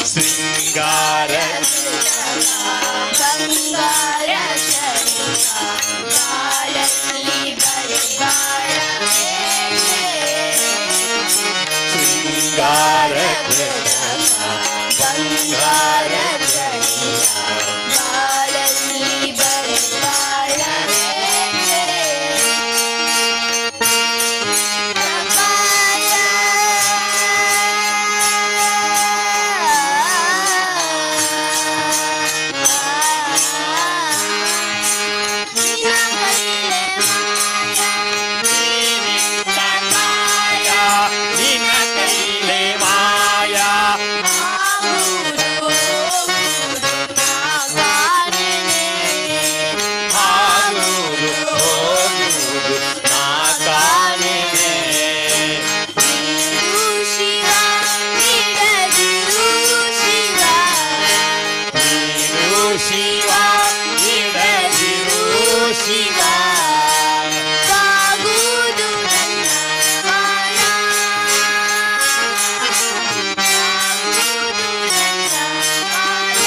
ಶೃಂಗಾರ ಬಂಗಾರ ಬಾಳಲ್ಲಿ ಬರಿಗಾರ ಶೃಂಗಾರ ಬಂಗಾರ ಬಾಳಲ್ಲಿ ಬರಿಗಾರ ನಿನ್ನ ಕೈಲೆ ಮಾಯಾ ಆಗುವುದು ಹೋಗುವುದು ನಾ ಕಾಣೆನೆ ನೀನು ಶಿವ ನೀಡದಿರು ಶಿವ ಬಾಗುವುದು ನನ್ನ ಕಾಯ ಬಾಗುವುದು ನನ್ನ ಕಾಯ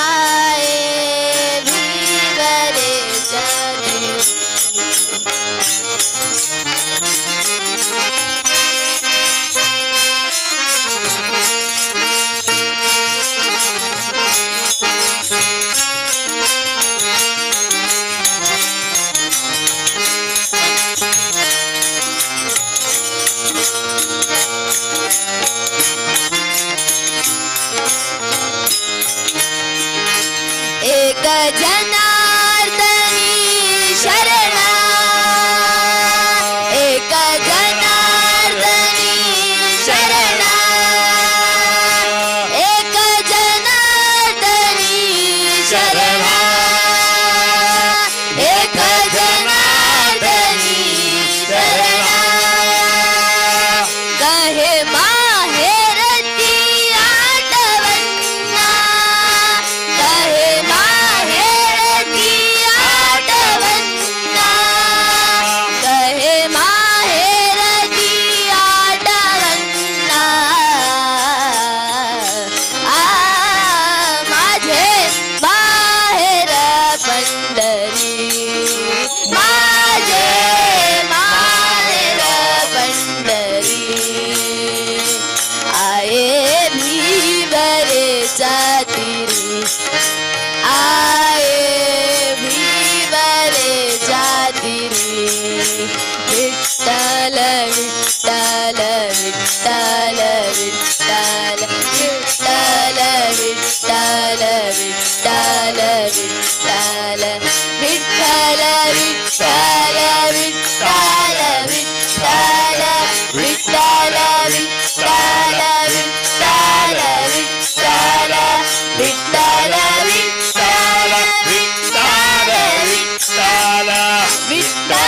आए भीवरे जातिरी एक जनार्दनी शरणा एक जनार्दनी शरणा एक जनार्दनी शरणा एक जनार्दनी शरणा कहे माहेरती आठवन्ना कहे माहेरती आठवन्ना कहे माहेरती आठवन्ना माझे माहेर पंढरी माझे माहेर पंढरी आए भीवरे जातिरी आए भीवरे जातिरी विठ्ठल विठ्ठल विठ्ठल विठ्ठल विठ्ठल विठ्ठल विठ्ठल विठ्ठल विठ्ठल विठ्ठल विठ्ठल विठ्ठल विठ्ठल विठ्ठल विठ्ठल विठ्ठल विठ्ठल विठ्ठल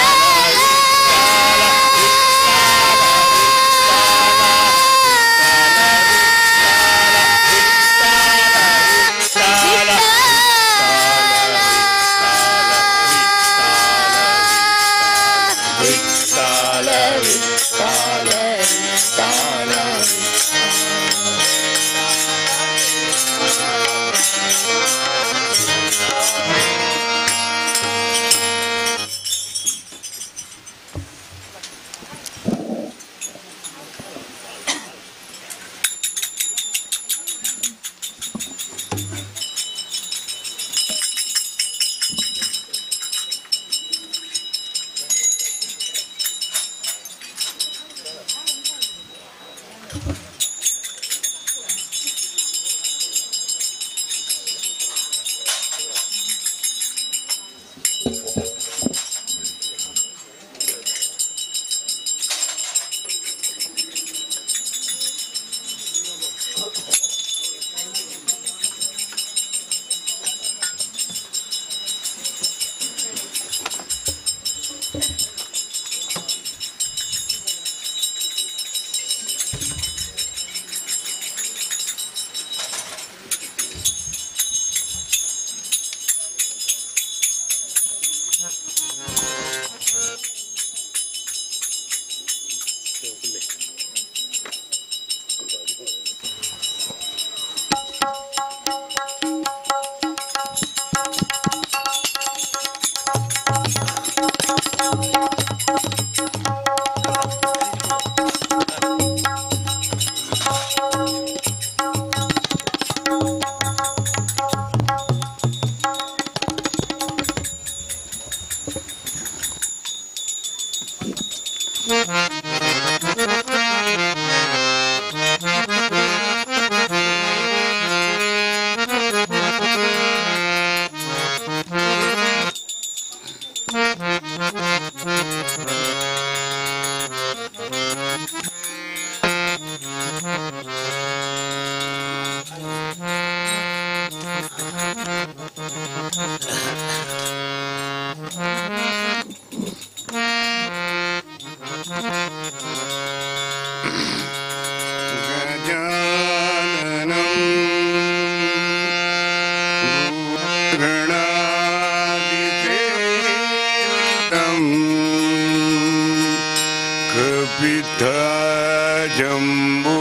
विठ्ठल जम्बो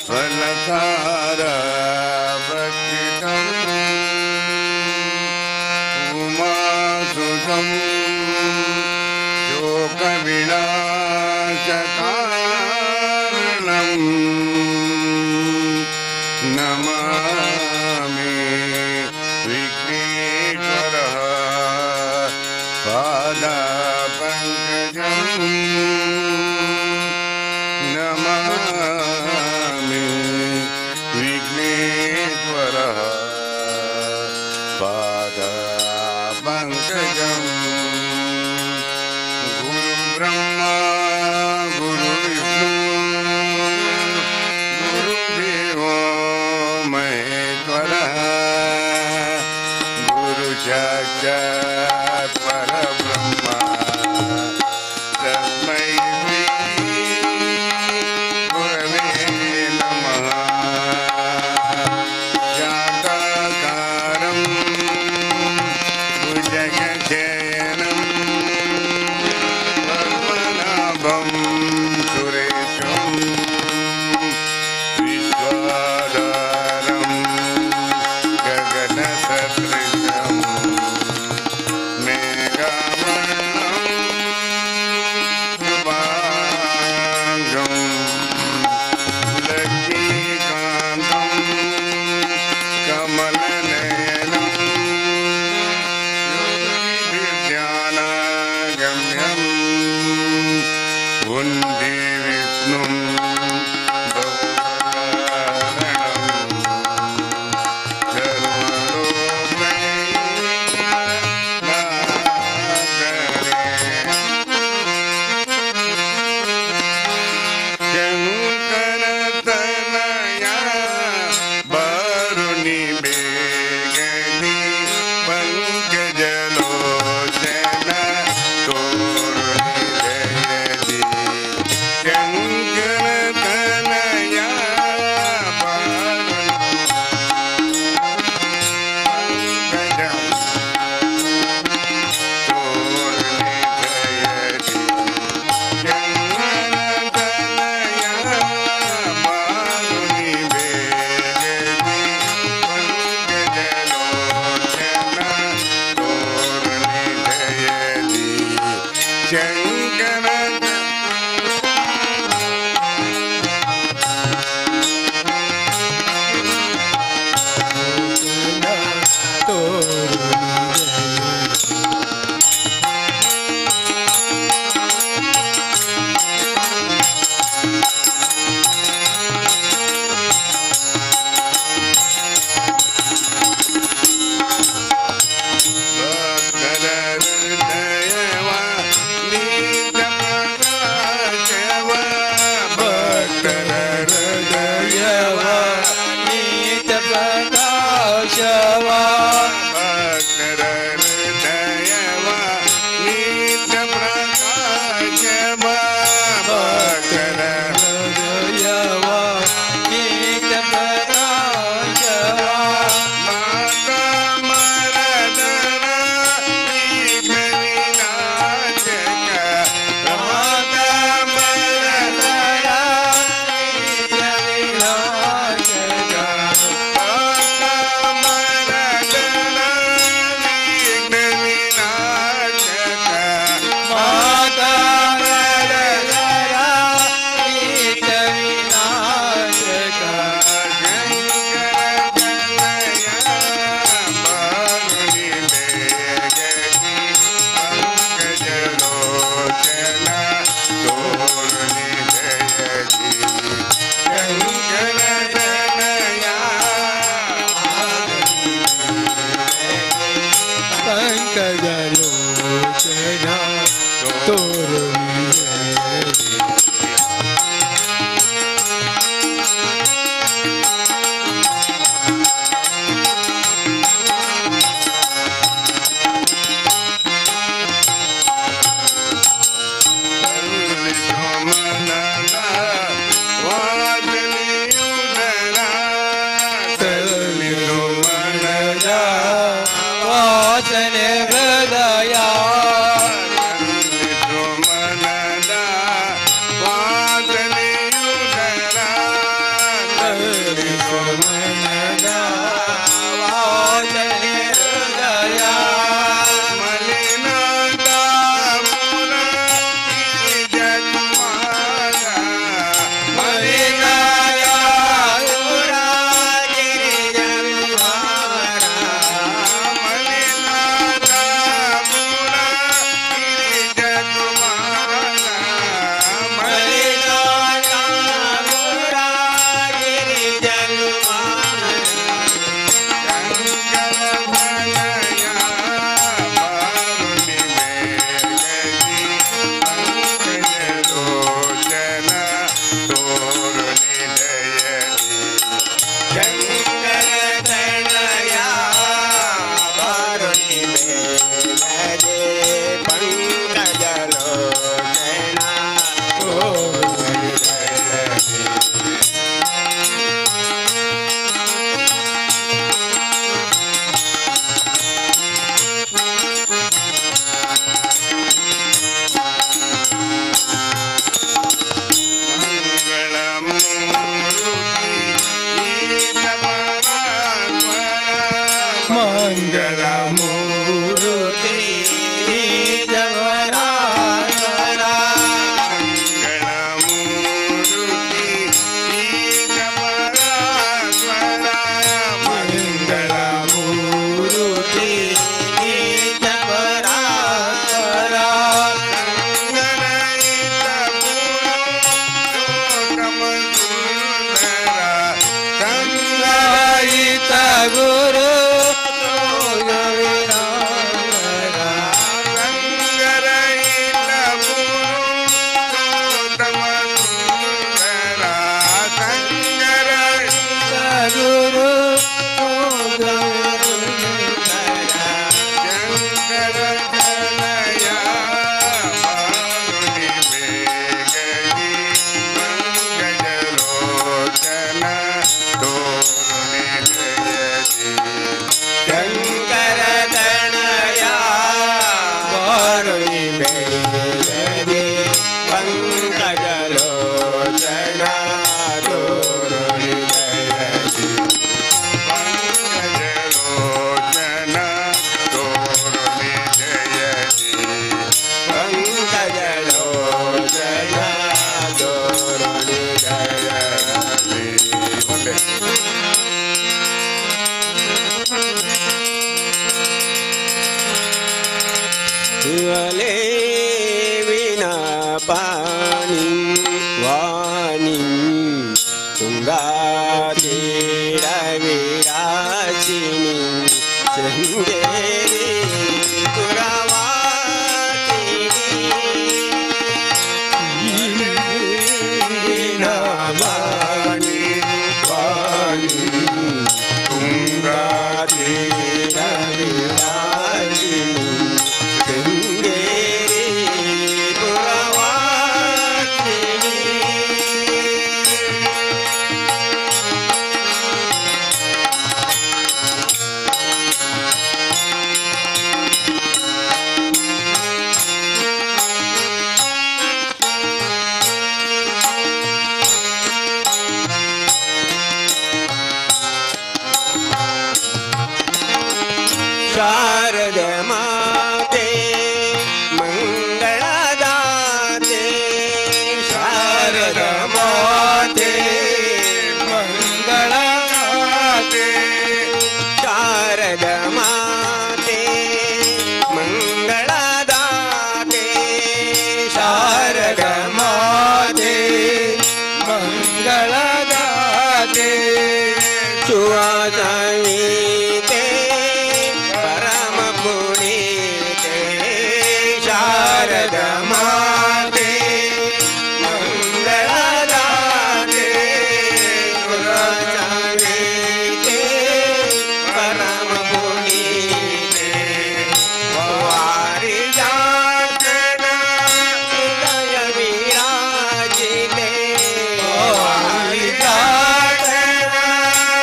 फलसार नमामि विघ्नेश्वरः पादपङ्कजम् नमामि विघ्नेश्वरः पादपङ्कजम् गुरुब्रह्मा गुरुविष्णु गुरुदेवो महेश्वरः गुरुसाक्षात् परब्रह्म तस्मै श्री गुरवे नमः शान्ताकारं भुजगशयनं पद्मनाभं सुरेशं विश्वाधारं गगनसदृशं मेघवर्णं शुभाङ्गं लक्ष्मीकान्तं कमलनयनं योगिविद्यानागम्यं वन्दे विष्णुं भवभयहरणं शङ्करतनया वरुणि बेगनि पङ्कजलोचन तोरुणि जयति शङ्करतनया वरुणि पङ्कजं तोरुणि जयति शङ्करतनया वरुणि बेगनि पङ्कजलोचन तोरुणि जयति शङ्कर ಮಂಗಳ ಮೂರುತಿ ಜವರಾತ್ಮರ ಮಂಗಳ ಮೂರುತಿ ಜವರಾತ್ಮರ ಮಂಗಳ ಮೂರುತಿ ಜವರಾತ್ಮರ ಸಂಗಾಯಿತ ಗುರು शिवले विना पाणी वाणी तुंगा विराचिनी शृंगेरी विना पाणी वाणी तुंगा शारद माते मंगलदाते शारद माते मंगलदाते शारद माते मंगलदाते शारद माते मंगलदाते सुवासनी शारद माते मंगलदाते सुरसंगीते परम पुनीते वारिजातन हृदय विराजिते वारिजातन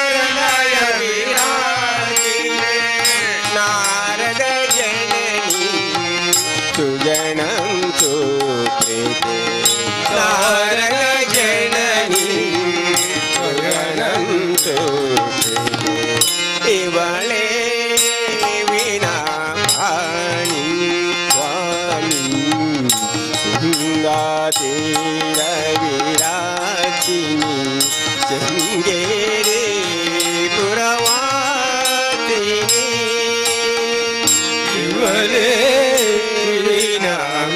हृदय विराजिते नारद जननी सुजनं सुप्रीते नारद जननी सुजनं सुप्रीते इवळे विना पाणी वाणी तुंगातीर विराचिनी शृंगेरी पुरवासिनी इवळे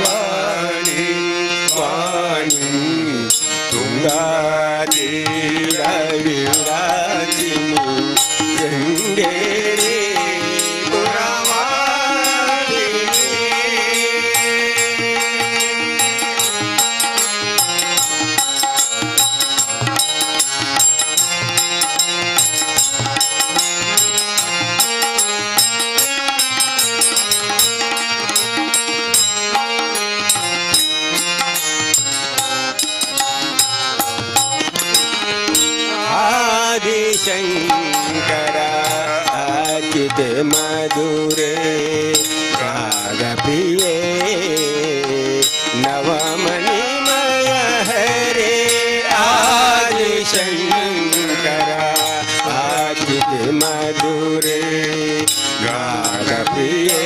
वाणी वाणी तुंगातीर विराचिनी शृंगेरी शंकर अच्युत मधुरे राग प्रिये नवमणिमय हरे आदि शंकर अच्युत मधुरे गान प्रिये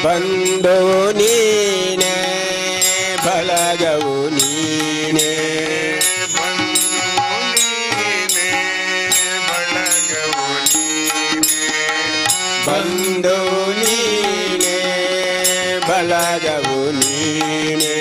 ಬಂದು ನೀನೆ ಬಲಗವು ನೀನೆ ಬಂದು ನೀನೆ ಬಲಗವು ನೀನೆ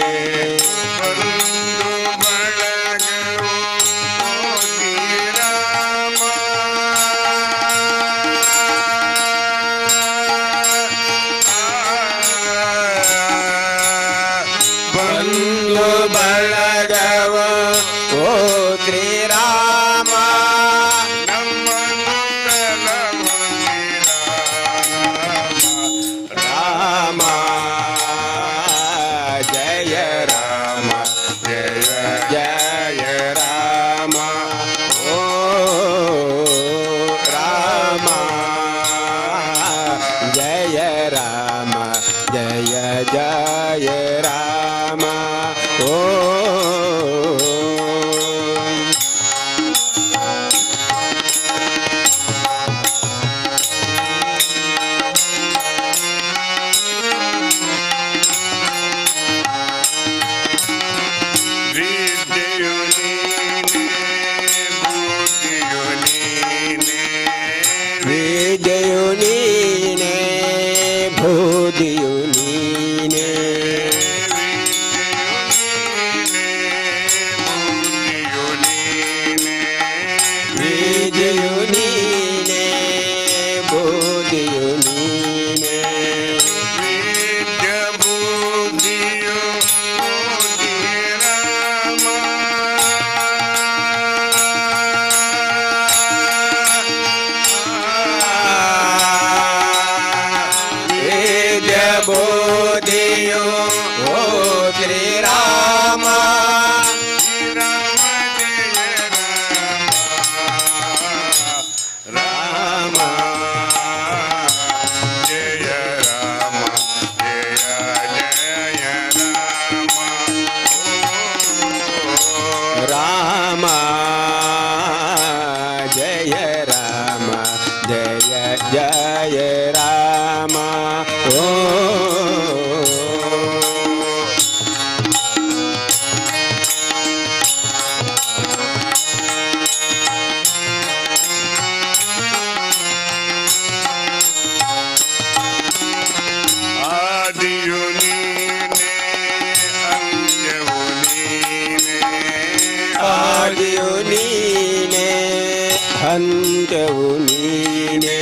ಅಂತ್ಯವು ನೀನೇ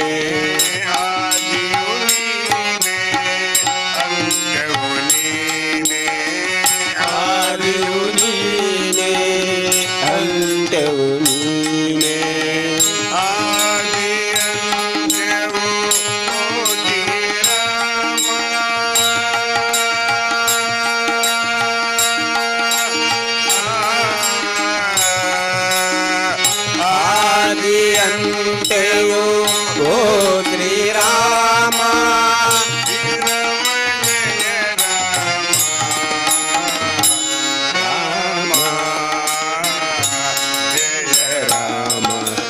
ಆದಿಯು ನೀನೇ ಅಂತ್ಯವು ನೀನೇ ಆದಿಯು ನೀನೇ ಅಂತ್ಯವು ನೀನೇ ಆದಿ ಅಂತ್ಯವು ಆದಿ ಅಂತ್ಯವು ಓ ಶ್ರೀರಾಮ ರಾಮ ಜಯ ರಾಮ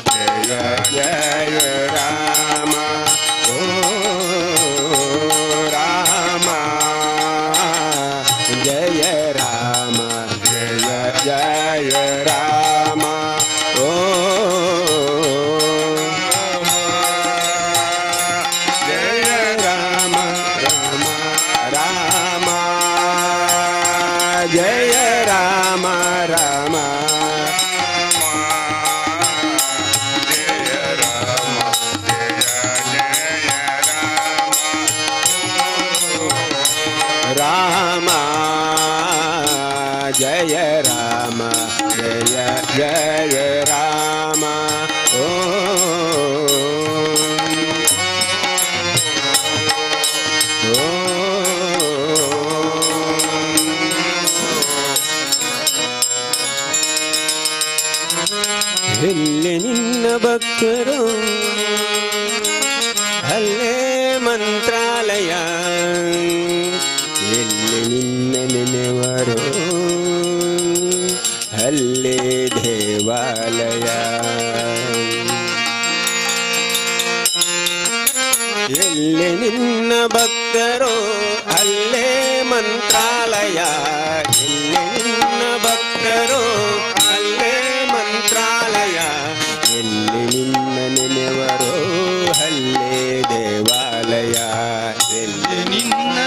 ಜಯ ಜಯ ರಾಮ ಓ ರಾಮ ಜಯ ರಾಮ ಜಯ ಜಯ ರಾಮ ಓ ಜಯ ರಾಮ ರಾಮ ರಾಮ ಜಯ ರಾಮ ರಾಮ ರಾಮ ಜಯ ರಾಮ ಜಯ ಜಯ ರಾಮ ಓ ಎಲ್ಲಿ ನಿನ್ನ ಭಕ್ತರು ಅಲ್ಲೇ ಮಂತ್ರಾಲಯ ಎಲ್ಲಿ ನಿನ್ನ ನೆನೆವರು ಅಲ್ಲೇ ದೇವಾಲಯ ಎಲ್ಲಿ ನಿನ್ನ ಭಕ್ತರು ಅಲ್ಲೇ ಮಂತ್ರಾಲಯ ಎಲ್ಲಿ ನಿನ್ನ ಭಕ್ತರು ಅಲ್ಲೇ ಮಂತ್ರಾಲಯ ಎಲ್ಲಿ ನಿನ್ನ ನೆನೆವರು ಅಲ್ಲೇ ದೇವಾಲಯ ಎಲ್ಲಿ ನಿನ್ನ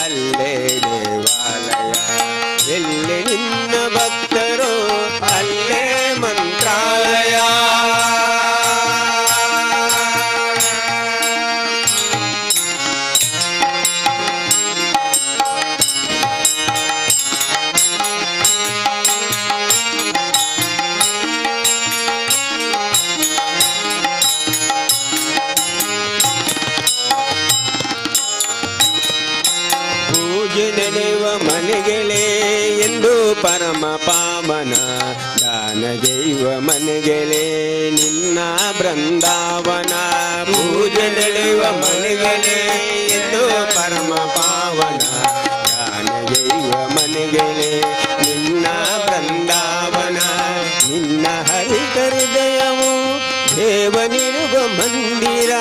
ಅಲ್ಲೇ ದೇವಾಲಯ ಎಲ್ಲಿ ನಿನ್ನ ಭಕ್ತರು ಅಲ್ಲೇ ಮಂತ್ರಾಲಯ ಪೂಜೆ ನಡೆಯುವ ಮನೆಗಳೇ ಎಂದು ಪರಮ ಪಾವನ ದಾನಗೈವ ಮನೆಗಳೇ ನಿನ್ನ ಬೃಂದಾವನ ಪೂಜೆ ನಡೆಯುವ ಮನೆಗಳೇ ಎಂದು ಪರಮ ಪಾವನ ದಾನಗೈವ ಮನೆಗಳೇ ನಿನ್ನ ಬೃಂದಾವನ ನಿನ್ನ ಹರಿತ ಹೃದಯವು ದೇವನಿರುವ ಮಂದಿರ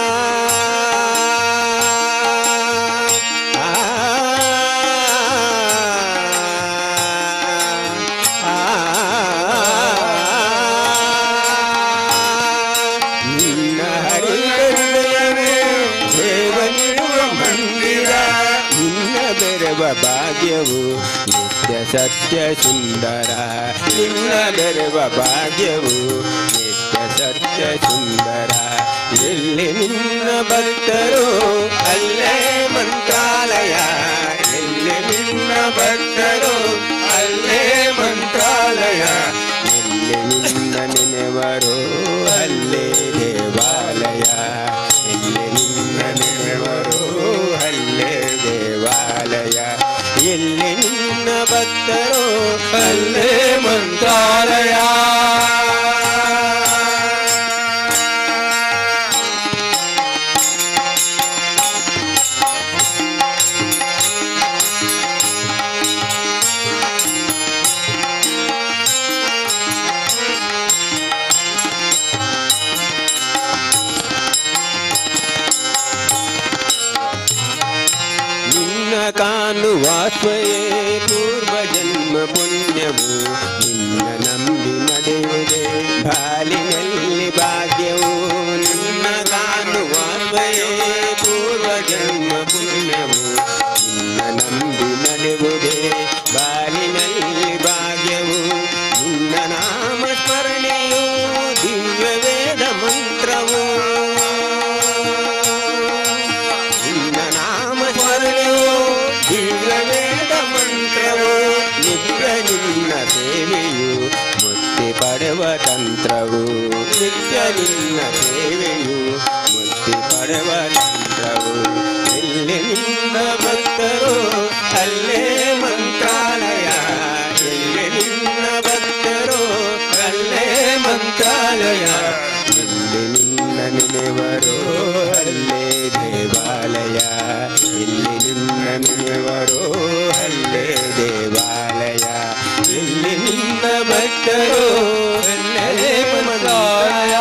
ನಿನ್ನ ಹರಿದಯವೇ ದೇವನಿರುವ ಮಂದಿರ ನಿನ್ನ ಬೆರವ ಭಾಗ್ಯವು ನಿತ್ಯ ಸತ್ಯ ಸುಂದರ ನಿನ್ನ ಬೆರವ ಭಾಗ್ಯವು ನಿತ್ಯ ಸತ್ಯ ಸುಂದರ ಎಲ್ಲಿ ನಿನ್ನ ಭಕ್ತರು ಅಲ್ಲೇ ಮಂತ್ರಾಲಯ ಎಲ್ಲಿ ನಿನ್ನ ಭಕ್ತರು ಅಲ್ಲೇ ಮಂತ್ರಾಲಯ ಎಲ್ಲಿ ನಿನ್ನ ನೆನೆವರು ಅಲ್ಲೇ ದೇವಾಲಯ ಎಲ್ಲಿ ನಿನ್ನ ನೆನೆವರು ಅಲ್ಲೇ ದೇವಾಲಯ ಎಲ್ಲಿ ನಿನ್ನ ಭಕ್ತರು ಅಲ್ಲೇ ಮಂತ್ರಾಲಯ ನಿನ್ನ ಕಾಣುವಾತ್ಮಯೇ ಪೂರ್ವ ಜನ್ಮ ಪುಣ್ಯವು ನಿನ್ನ ನಂಬಿ ನಡೆಯುವುದೇ ಬಾಲಿನಲ್ಲಿ ಭಾಗ್ಯವು ನಿನ್ನ ಕಾಣುವಾತ್ಮಯೇ ಪೂರ್ವ ಜನ್ಮ ಪುಣ್ಯವು ನಿನ್ನ ನಂಬಿ ನಡೆಯುವುದೇ ಬಾಲಿನಲ್ಲಿ ಭಾಗ್ಯವು ನಿನ್ನ ನಾಮ ಸ್ಮರಣೆಯು ದಿವ್ಯ ತಂತ್ರವು ನಿತ್ಯ ನಿನ್ನ ಸೇವೆಯು ಮುಕ್ತಿ ಪಡೆವ ತಂತ್ರವು ಎಲ್ಲಿ ನಿನ್ನ ಭಕ್ತರು ಅಲ್ಲೇ ಮಂತ್ರಾಲಯ ಎಲ್ಲಿ ನಿನ್ನ ಭಕ್ತರು ಅಲ್ಲೇ ಮಂತ್ರಾಲಯ ಎಲ್ಲಿ ನಿನ್ನ ನೆನೆವರು ಅಲ್ಲೇ ದೇವಾಲಯ ಎಲ್ಲಿ ನಿನ್ನ ನೆನೆವರು ಅಲ್ಲೇ ದೇವಾಲಯ ಎಲ್ಲಿ ನಿನ್ನ ಭಕ್ತರು ಅಲ್ಲೇ ಮಂತ್ರಾಲಯ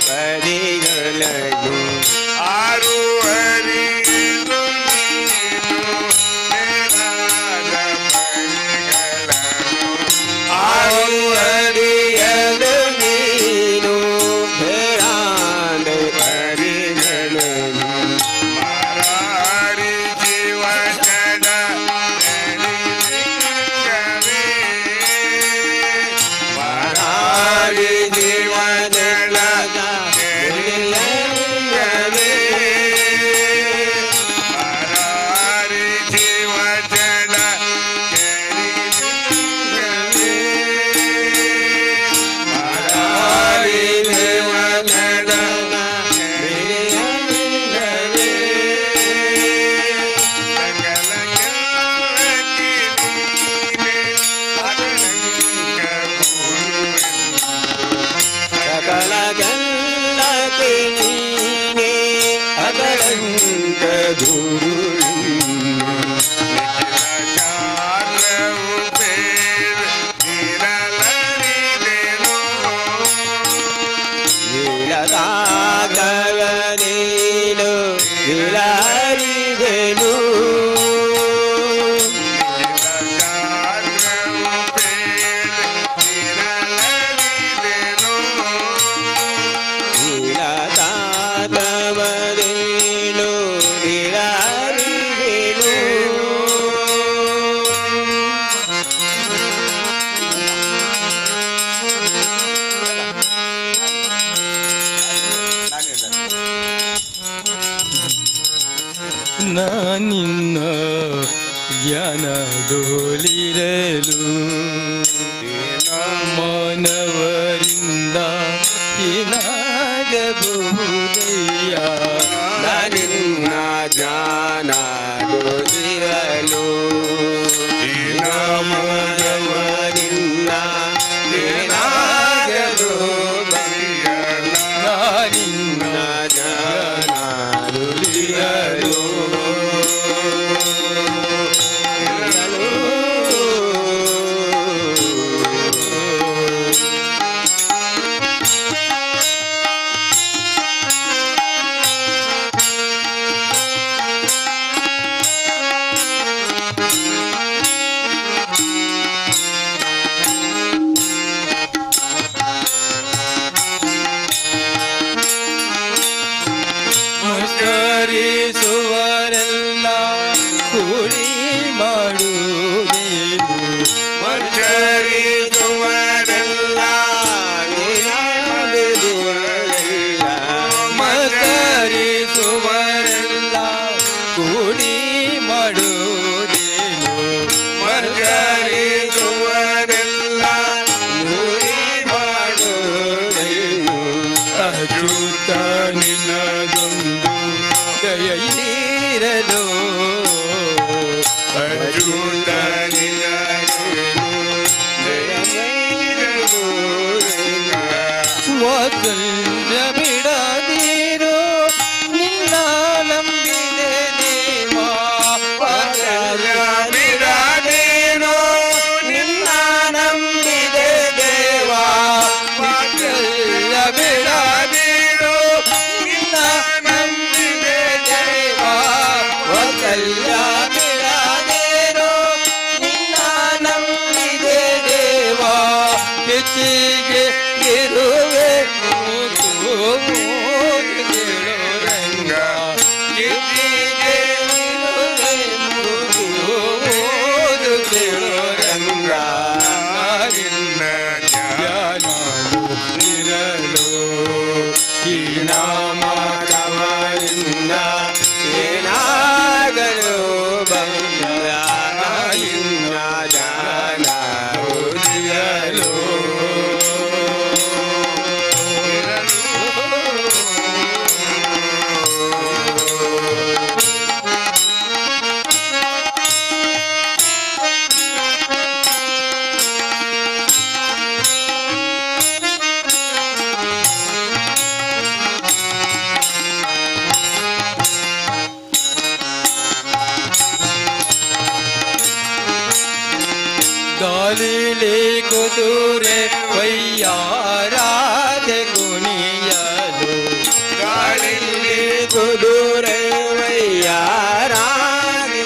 ಪರಿಗಳನ್ನು ಆರು ಹರಿದು ನೀನು ಮೇಲಾದ ಪರಿಗಳನ್ನು ಆರು ಹರಿಯಲು ನೀನು ಬೇರಾದ ಪರಿಗಳನ್ನು ಮಾರಾರಿ ಜೀವನದ ನೆನೆಲಿಂಗವೇ ಮಾರಾರಿ ಜೀವನದ ನೆನೆಲಿಂಗವೇ ಮಾರಾರಿ ಜೀವನದ ನೆನೆಲಿಂಗವೇ ಮಾರಾರಿ ಜೀವನದ ನೆನೆಲಿಂಗವೇ ಸಕಲ ಗೆಲ್ಲತಿ ನೀನೆ ಅಗಲಂಗ ಸಕಲ ಗಲ್ಲತಿ ನೀನೆ ಅಗಲಂಕ ಗುರು ಚಾರವು ಬೇರೆ ಇರಲರಿದೆನೋ ನೀಲದಾಗವ ನೀನು ಇಳರಿವೆನು ಚಾರವು ಬೇರೆ ಇರಲರಿದೆನೋ ನೀಲದಾಗವ ನೀನು ಇಳರಿವೆನು ನಾನಿನ್ನ ಜ್ಞಾನದೋಲಿರಲು ಮಾನವರಿಂದ ಏನಾಗಬಹುದಯ್ಯ ನಾನಿನ್ನ ಜಾನ ಗೋದಿರಲು ನಾಮದವನಿನ್ನ ಏನಾಗದು ನಾನಿನ್ನ ಜಾನ ಗೋದಿರಲು ಮುಸ್ಕರಿಸುವರೆಲ್ಲ ಕೂಡಿ ಮಾಡುವುದೇನು ಮಚ್ಚರಿಸುವರೆಲ್ಲ ಮಸ್ಕರಿಸುವರೆಲ್ಲ ಕೂಡಿ ಮಾಡುವುದೇನು ಮಚ್ಚರಿಸುವರೆಲ್ಲ ನುಡಿ ಮಾಡುವುದೇನು ಅಚ್ಯುತ ನಿನ್ನದೊಂದು ದಯೆಯಿರಲು ಅಚ್ಯುತ ವಾತ್ಸಲ್ಯ ಬಿಡದಿರು ನಿನ್ನ ನಂಬಿದೆ ದೇವಾ ವಾತ್ಸಲ್ಯ ಬಿಡದೇನೋ ನಿನ್ನ ನಂಬಿದೆ ದೇವಾ ವಾತ್ಸಲ್ಯ ಬಿಡದಿರು ನಿನ್ನ ನಂಬಿದೆ ದೇವಾ ವಾತ್ಸಲ್ಯ ಬಿಡದಿರು ನಿನ್ನ ನಂಬಿದೆ ದೇವಾ ಹೆಚ್ಚಿಗೆ ಇರುವೆ ರಂಗ ಹೆಚ್ಚಿಗೆ ಇರುವೆ ರಂಗ ನಿನ್ನ ಜ್ಞಾನವು ಇರಲು ಈ ನಾಮ ನಾಮಕವರಿಂದ ಏನಾಗಲು ಬಂದ ಇನ್ನ ಜಾನ ಉಳಿಯಲು ಗಾಲಿಲೆ ಕುದುರೆ ವಯ್ಯಾರಾದೆ ಕುಣಿಯಲು ಕುದುರೆ ವಯ್ಯಾರಾಗಿ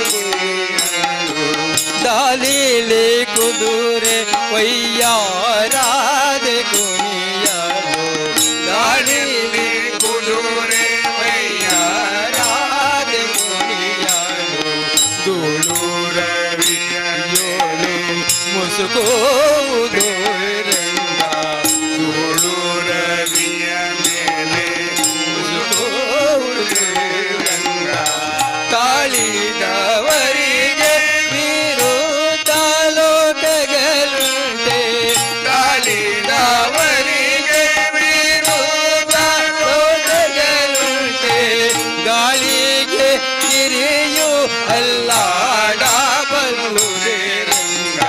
ದಾಲಿಲಿ ಕುದುರೆ ವಯ್ಯಾರಾದೆ ಕುಣಿಯಲು ದಾಲಿಲಿ ಕುದುರೆ ವಯ್ಯಾರಾದೆ ಕುಣಿಯಲು ಧೂಳು ರವಿಯೋನು ಮುಸುಕೋದು ರಂಗ ಧೂಳು ರವಿಯ ಮೇಲೆ ಮುಸುಕೋದು ರಂಗ ತಾಳಿದವರಿಗೆ ವಿರುದ್ಧ ಲೋಕಗಳುಂಟೆ ತಾಳಿದವರಿಗೆ ವಿರುದ್ಧ ಲೋಕಗಳುಂಟೆ ಗಾಳಿಗೆ ಗಿರಿಯು ಅಲ್ಲಾಡಬಲ್ಲುರೆ ರಂಗ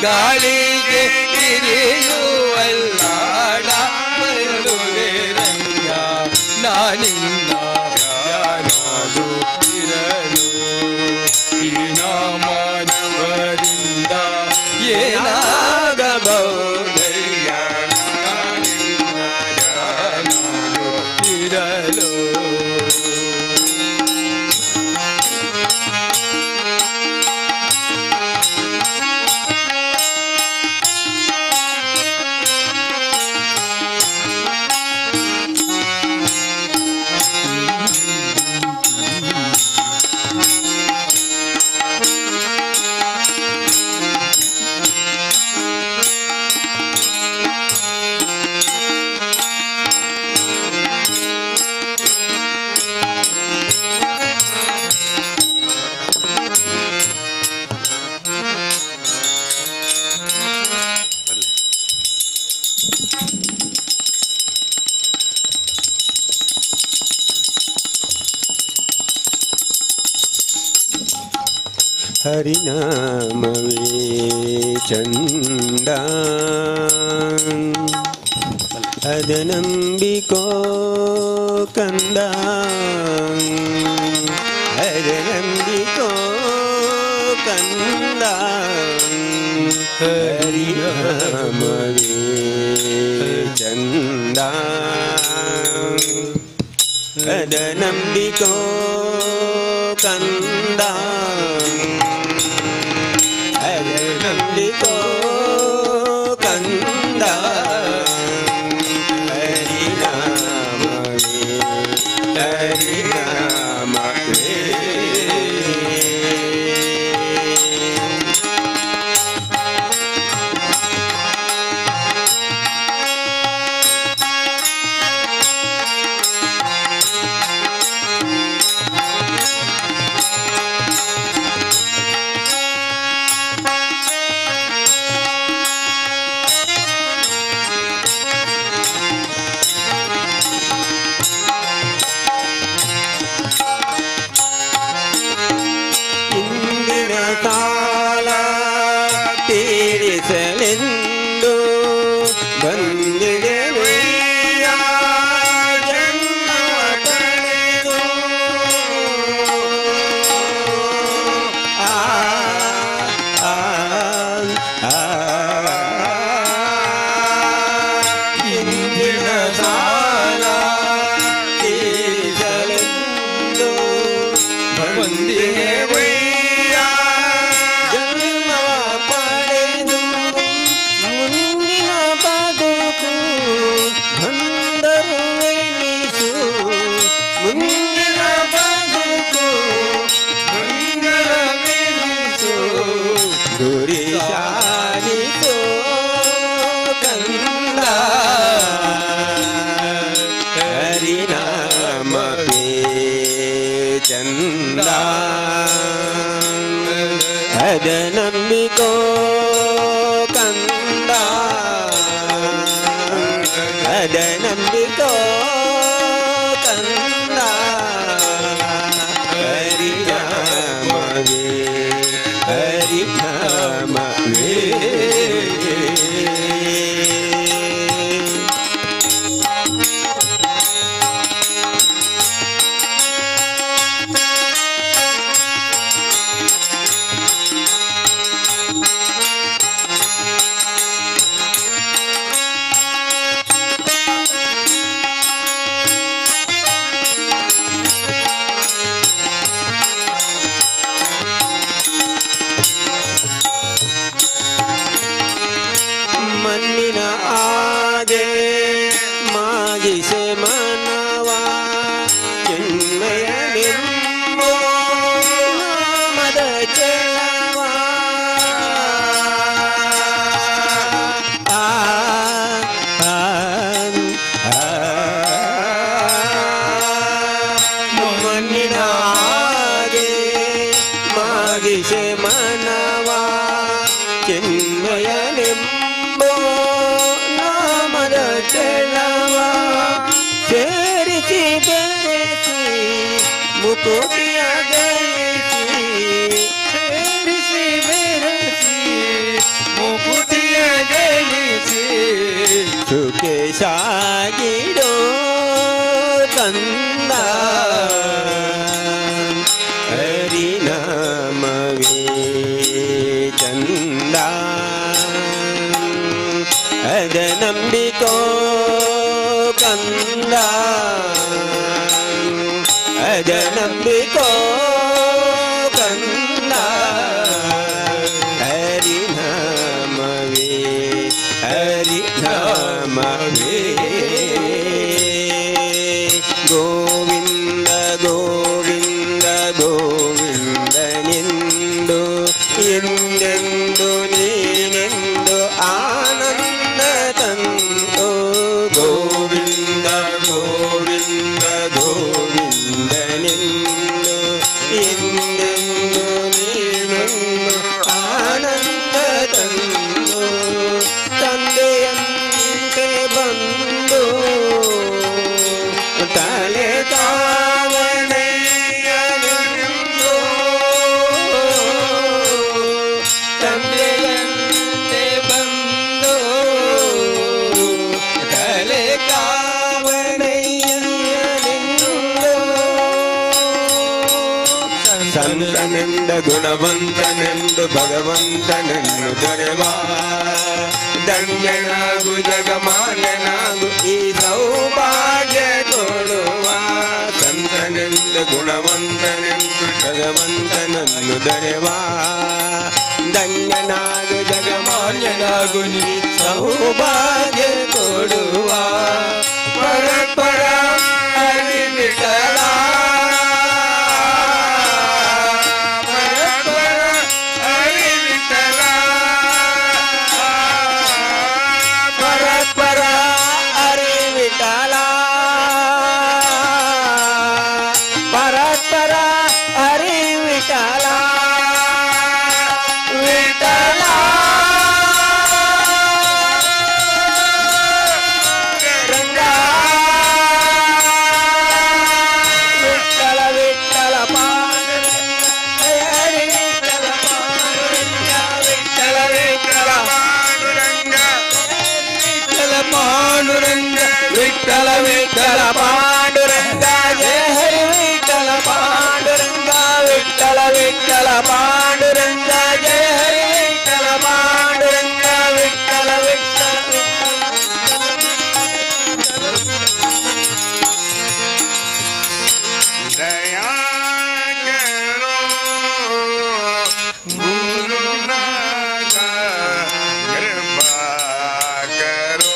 ಗಾಳಿಗೆ ಗಿರಿಯು ಅಲ್ಲಾಡಬಲ್ಲುರೆ ರಂಗ ನಾನಿನ್ನ ಯಾನಾದು ಇರಲು ಈ ನಾಮನವರಿಂದ ಏನಾಗಬಹುದಯ್ಯ ನಾನಿನ್ನ ಯಾನಾದು ಇರಲು ಹರಿನಾಮವೇ ಚಂದ ಅದ ನಂಬಿಕೋ ಕಂದ ಅದ ನಂಬಿಕೋ ಕಂದ ಹರಿನಾಮವೇ ಚಂದ ಅದ ನಂಬಿಕೋ ಕಂದ ನಂಬಿಕೋ ಕಂದ ಹರಿನಾಮವೇ ಹರಿನಾಮವೇ ಕಾಲ ತೀರಿಸಲೆಂದು ಬಂದಿದೆ ಜನ್ಮ ತಳೆದು ಇಂದಿನ ಕಾಲ ತೀರಿಸಲೆಂದು ಬಂದಿದೆ ಚಂದ ಅದ ನಂಬಿಕೋ ಕಂದ ಅದ ನಂಬಿಕೋ ಕಂದ ಹರಿನಾಮವೇ ಹರಿನಾಮವೇ ಮುಕುತಿಯ ಗಳಿಸಿ ಬೆರಸಿ ಮುಕುತಿಯ ಗಳಿಸಿ ಸುಖೆ ಸಾಗಿಡೋ ಕಂದ ಹರಿನಾಮವೇ ಚಂದ ಅದ ನಂಬಿಕೋ ಕಂದ ಅದ ನಂಬಿಕೋ ಕಂದ ಹರಿನಾಮವೇ ಹರಿನಾಮವೇ ಗೋವಿಂದ ಗೋವಿಂದ ಗೋವಿಂದನೆಂದು ಎಂದೆಂದು ನೀನೆಂದು ಆನಂದ ತಂದು ಗೋವಿಂದ ಗೋವಿಂದ ಗೋವಿಂದನೆಂದು ಎಂದೆಂದು ನೀನೆಂದು ಆನಂದ ತಂದು ತಂದೆಯಂತೆ ಬಂದು ತಲೆ ಕಾವಣೆಯನೆಂದು ತಂದೆಯಂತೆ ಬಂದು ತಲೆ ಕಾವಣೆಯನೆಂದು ಸಂತನೆಂದ ಗುಣವಂತನೆಂದು ಭಗವಂತನೆಂದು ದೊರೆವಾ ಧನ್ಯನಾಗು ಜಗಮಾನ್ಯನಾಗು ಈ ಸೌಭಾಗ್ಯ ಕೊಡುವ ಸಂತನೆಂದು ಗುಣವಂತನೆಂದು ಭಗವಂತನನ್ನು ದೊರೆವಾ ಧನ್ಯನಾಗು ಜಗಮಾನ್ಯನಾಗು ನೀ ಸೌಭಾಗ್ಯ ಕೊಡುವ ಪರಪರ ಹರಿ ವಿಠಲ ವಿಠಲ ವಿಠಲ ಪಾಂಡುರಂಗ ಜಯ ಹರಿ ವಿಠಲ ಪಾಂಡುರಂಗ ವಿಠಲ ವಿಠಲ ಪಾಂಡುರಂಗ ಜಯ ಹರಿ ವಿಠಲ ಪಾಂಡುರಂಗ ವಿಠಲ ವಿಠಲ ದಯಾ ಕರೋ ಗುರುನಾಥ ಕೃಪಾ ಕರೋ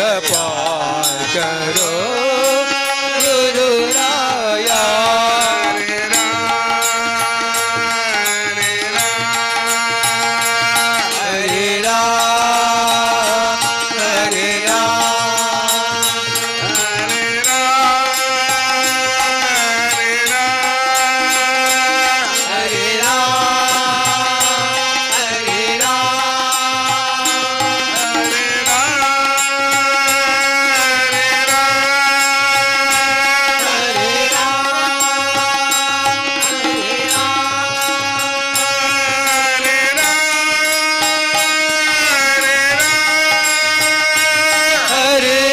पार करो गुरु राया हरे राम हरे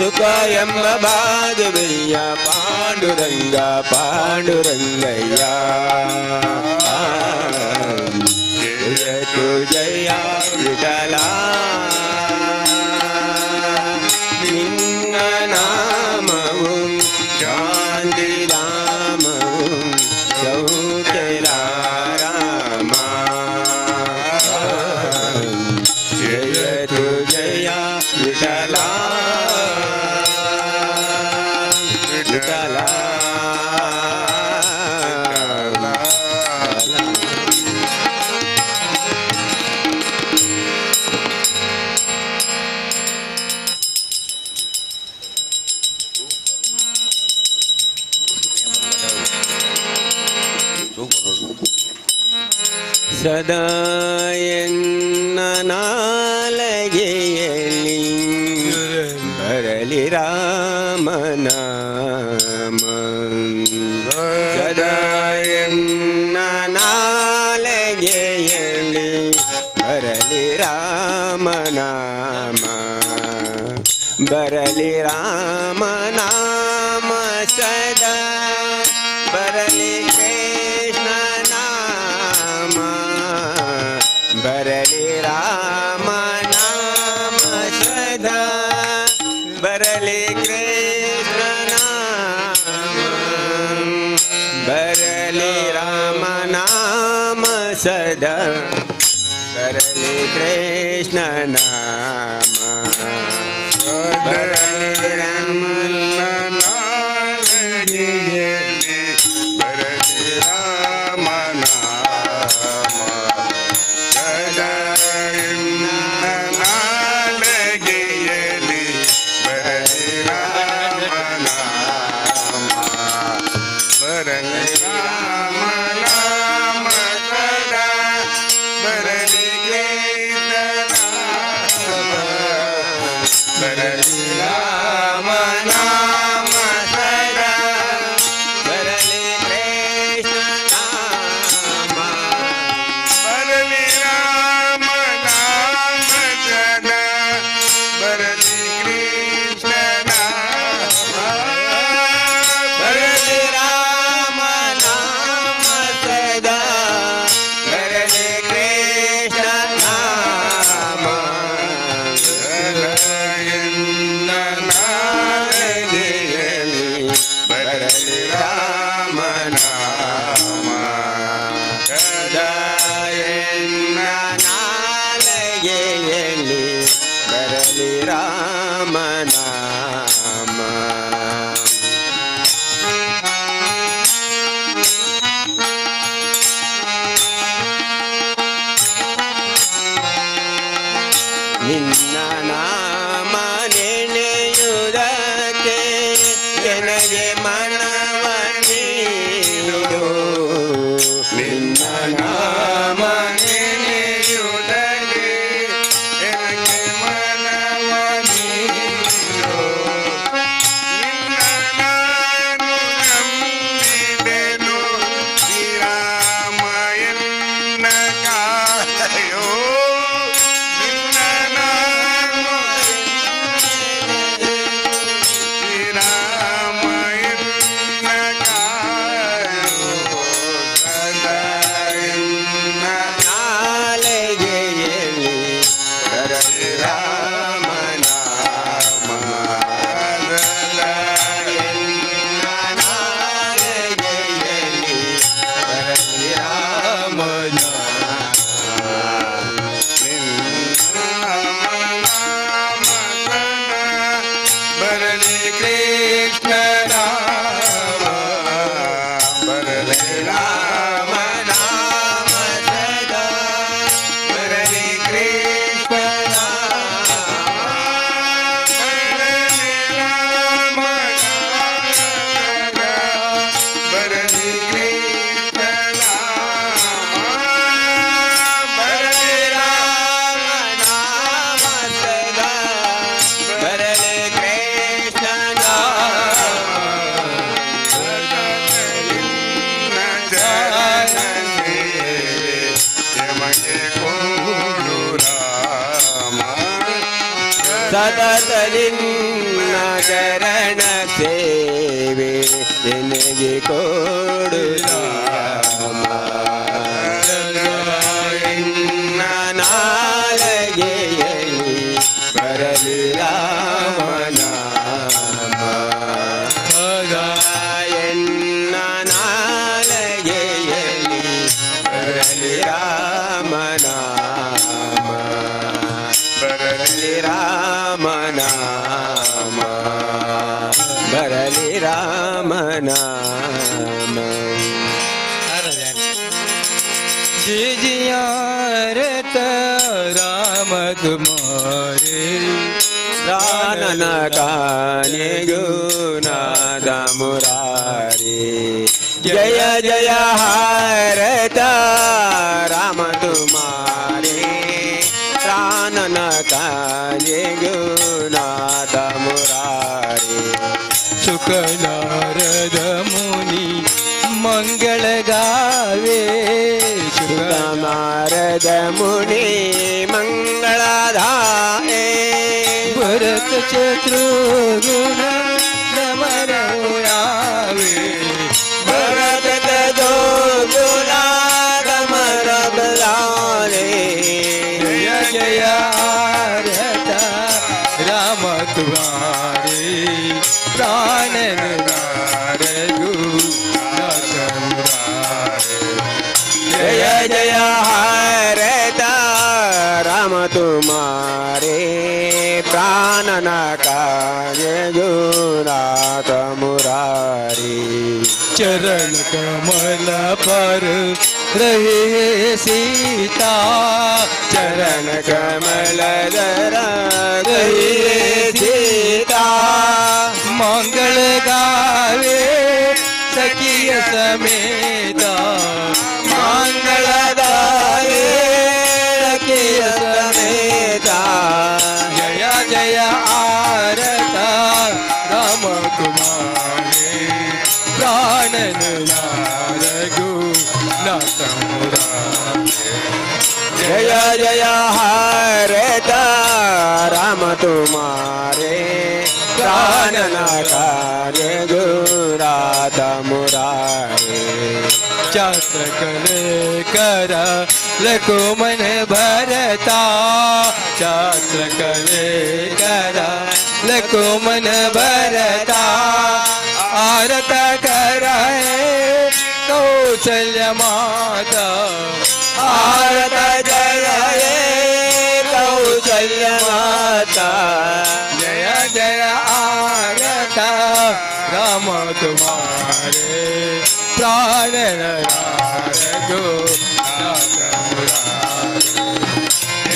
ಸುಖ ಎಂಬ ಬಾದುವೆಯ ಪಾಂಡುರಂಗ ಪಾಂಡುರಂಗಯ್ಯ ಜಯತು ಜಯ ವಿಠಲ ನಿನ್ನ ನಾಮವು ಶಾಂತಿ ರಾಮವು ಸೌಖ್ಯರಾಮ ಜಯತು ಜಯ ವಿಠಲ ವಿಠಲ ಸದಾ ಎನ್ನ ನಾಲಗೆಯಲ್ಲಿ ಬರಲಿ ರಾಮನಾಮ ಸದಾ ಎನ್ನ ನಾಲಗೆಯಲ್ಲಿ ಬರಲಿ ರಾಮನಾಮ ಬರಲಿ ರಾಮನಾಮ ಸದಾ ಬರಲಿ ಕೃಷ್ಣ ನಾಮ ಬರಲಿ ರಾಮ ನಾಮ ಸದಾ ಬರಲಿ ಕೃಷ್ಣ ನಾಮ ಬರಲಿ ರಾಮ ನಾಮ ಸದಾ ಬರಲಿ ಕೃಷ್ಣ ನಾಮ ಬರಲಿ ರಾಮ ನಿನ್ನ ನಾಮ ನೆನೆಯುವುದಕ್ಕೆ ನನಗೆ ಮನವ ನೀಡು ನಿನ್ನ ನಾಮ ನೆನೆಯುವುದಕ್ಕೆ ನನಗೆ ಮನವ ನೀಡು ನಿನ್ನ ನಾನು ನಂಬಿದೆನು ಶ್ರೀರಾಮ ಎನ್ನ ಕಾಯೋ Krishna ಸತತಲಿನ್ನ ಚರಣ ಸೇವೆ ನಿನಗೆ ಕೊಡು ನಾಲಗೆಯಲಿ ಬರಲಿ ರಾಮನಾಮ ಎನ್ನ ನಾಲಗೆಯಲಿ ಬರಲಿ ರಾಮನಾಮ ಬರಲಿ ರಾಮನಾಮ ಬರಲಿ ರಾಮನಾಮ जियारत राम तुम्हारे रानन काने गुनाद मुरारे जय जय हारत राम तुम्हारे रानन काने गुनाद मुरारे सुख नारद मुनि मंगल गावे नारद मुनि मंगलाधारे भरत शत्रुघ्न नमरवे भरत दो गुना रमर बलारे जय जय आरत राम तुम्हारे प्राण नारगु जय जय हरता राम तुम्हारे प्राण न कार्य गुनाथ मुरारी चरण कमल पर रहे सीता चरण कमल दर रहे सीता मंगल गावे सखिय समेता मंगलदाये सखिय समेता जय जय आरता राम तुम्हारे प्राण नारगु नाथ मुरारे जय जय हरता राम तुम्हारे प्राण न कार्य गुरात मुरारे शास्त्र कले कर लकुमन भरता शास्त्र कले कर लकुमन भरता आरत कराए कौशल्य माता आरत जय कौशल्य माता जय जय आरता राम तुम्हारे प्राण नारगु नाथ मुरारे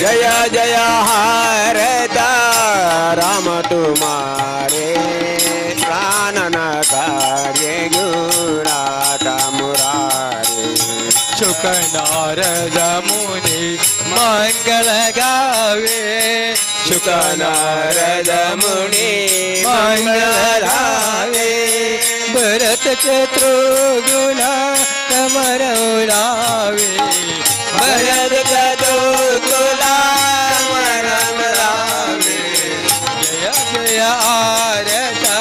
जय जय हरता राम तुम्हारे प्राण न कार्य गुनाथ मुरारे सुख नारद मुनि मंगल गावे सुख नारद मुनि मंगल गावे भरत शत्रुघ्न नमरवे भरत शत्रुघ्न नमरवे जय जय आरता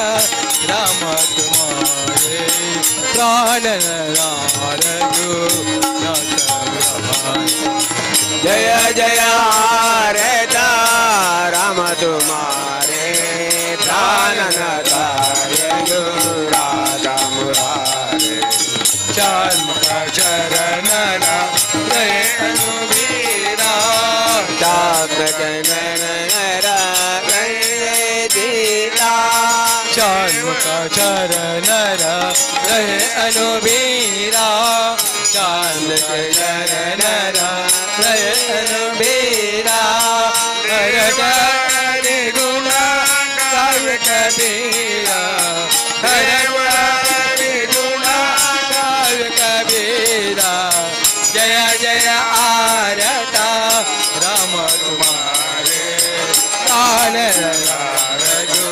राम तुम्हारे प्राण नारगु नाथ मुरारे जय जय हरता राम तुम्हारे प्राण न कार्य गुनाथ मुरारे चान्मुख चरण रहे अनुवीरा चान्मुख दीरा चान्मुख चरण रहे अनुवीरा चान्मुख चरण रहे अनुवीरा हरत गुना काव्य कबीरा हरत गुना काव्य कबीरा जय जय आरता राम तुम्हारे प्राण नारगु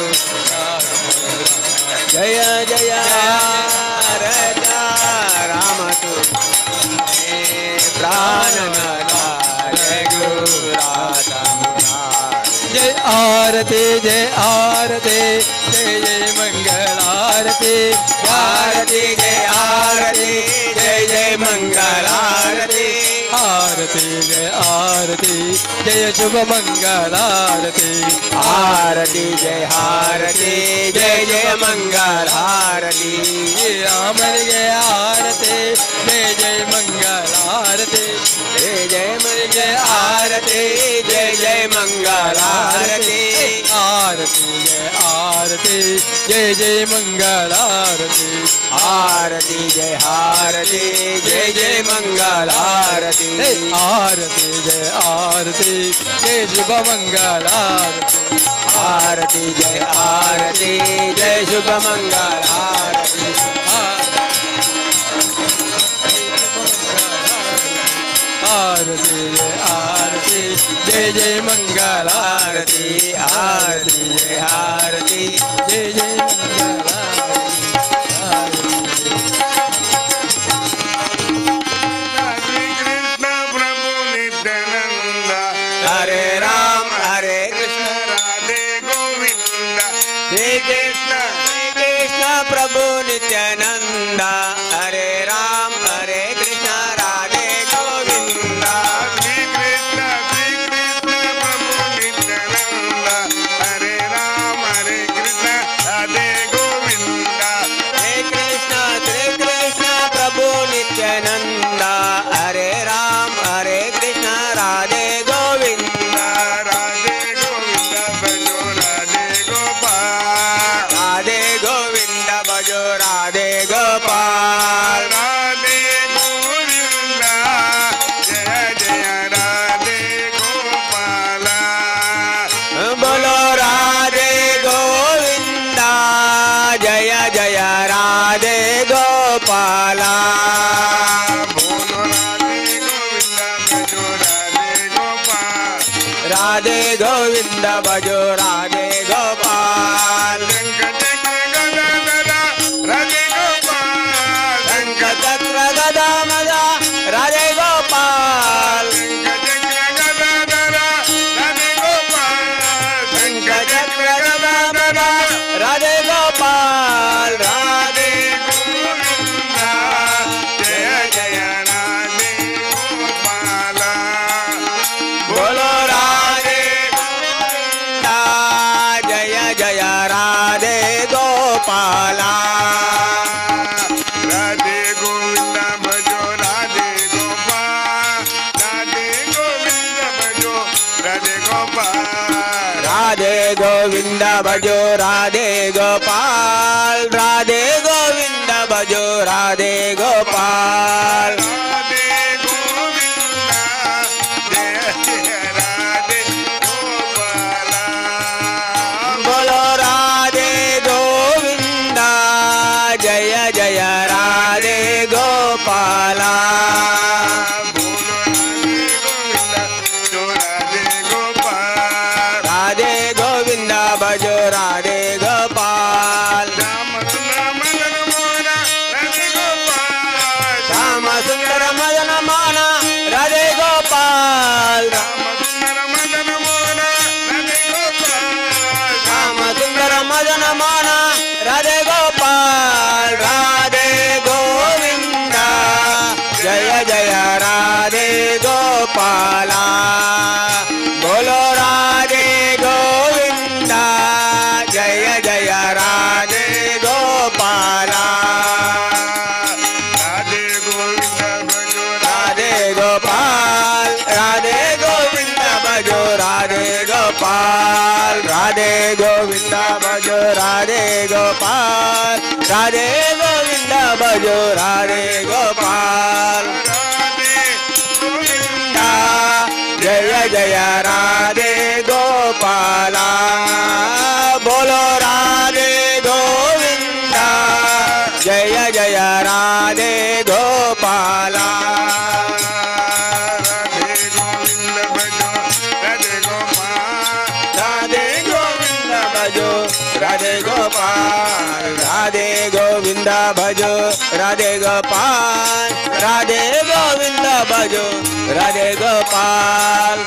जय जय हरता राम तुम्हारे प्राण न कार्य गुनाथ मुरारे जय आरती जय आरती जय जय मंगल आरती आरती जय आरती जय जय मंगल आरती आरती जय आरती जय शुभ मंगल आरती आरती जय आरती जय जय मंगल आरती रामन जय आरती जय जय मंगल आरती जय जय जय आरती जय जय मंगल आरती आरती जय आरती जय जय मंगल आरती आरती जय आरती जय जय मंगल आरती आरती जय आरती जय शुभ मंगल आरती आरती जय आरती जय शुभ मंगल आरती आरती जय आरती जय जय मंगल आरती आरती जय आरती जय जय मंगल आरती प्रभु नित्यानंद हरे राम हरे कृष्ण राधे गोविंद श्री कृष्ण प्रभु नित्यानंद हरे राम हरे कृष्ण राधे गोविंद श्री कृष्ण प्रभु नित्यानंद हरे राम हरे कृष्ण राधे गोविंद श्री कृष्ण प्रभु नित्यानंद हरे राम हरे कृष्ण राधे गोविंद राधे गोविंद भजो राधे गोपाल राधे गोविंद भजो राधे गोपाल राधे गोविंद जय जय राधे गोपाल बोलो राधे गोविंद जय जय राधे गोपाला बोलो राधे गोविंद भजो राधे गोपाल शंख चक्र गदा मदा राधे गोपाल शंख चक्र गदा मदा राधे गोपाल राधे गोविंद जय जय राधे गोपाल बोलो राधे गोविंद जय जय राधे गोपाला राधे गोविंद भजो राधे गोपाल राधे गोविंद भजो राधे गोपाल राधे गोविंद भजो राधे गोपाल राधे गोविंद भजो राधे गोपाल राधे गोविंद जय जय राधे गोपाल बोलो राधे गोविंद जय जय राधे गोपाला राधे गोविंद भजो राधे गोपाल श्याम सुंदर मदन मोहन राधे गोपाल श्याम सुंदर मदन मोहन राधे गोपाल राधे गोविंद जय जय राधे गोपाला बोलो राधे गोविंद जय जय राधे गोपाला राधे गोविंद भजो राधे गोपाल राधे गोविंद भजो राधे गोपाल राधे गोविंद भजो राधे गोपाल राधे गोविंद भजो राधे गोपाल जय जय राधे गोपाला बोलो राधे गोविंद जय जय राधे गोपाला राधे गोविंद भजो राधे गोपाल राधे गोविंद भजो राधे गोपाल राधे गोविंद भजो राधे गोपाल राधे गोविंद भजो राधे गोपाल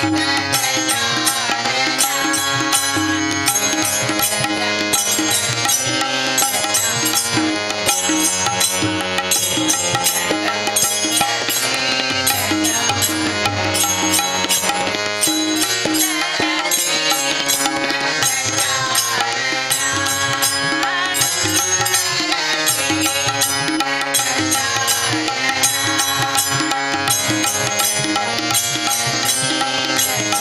Thank you.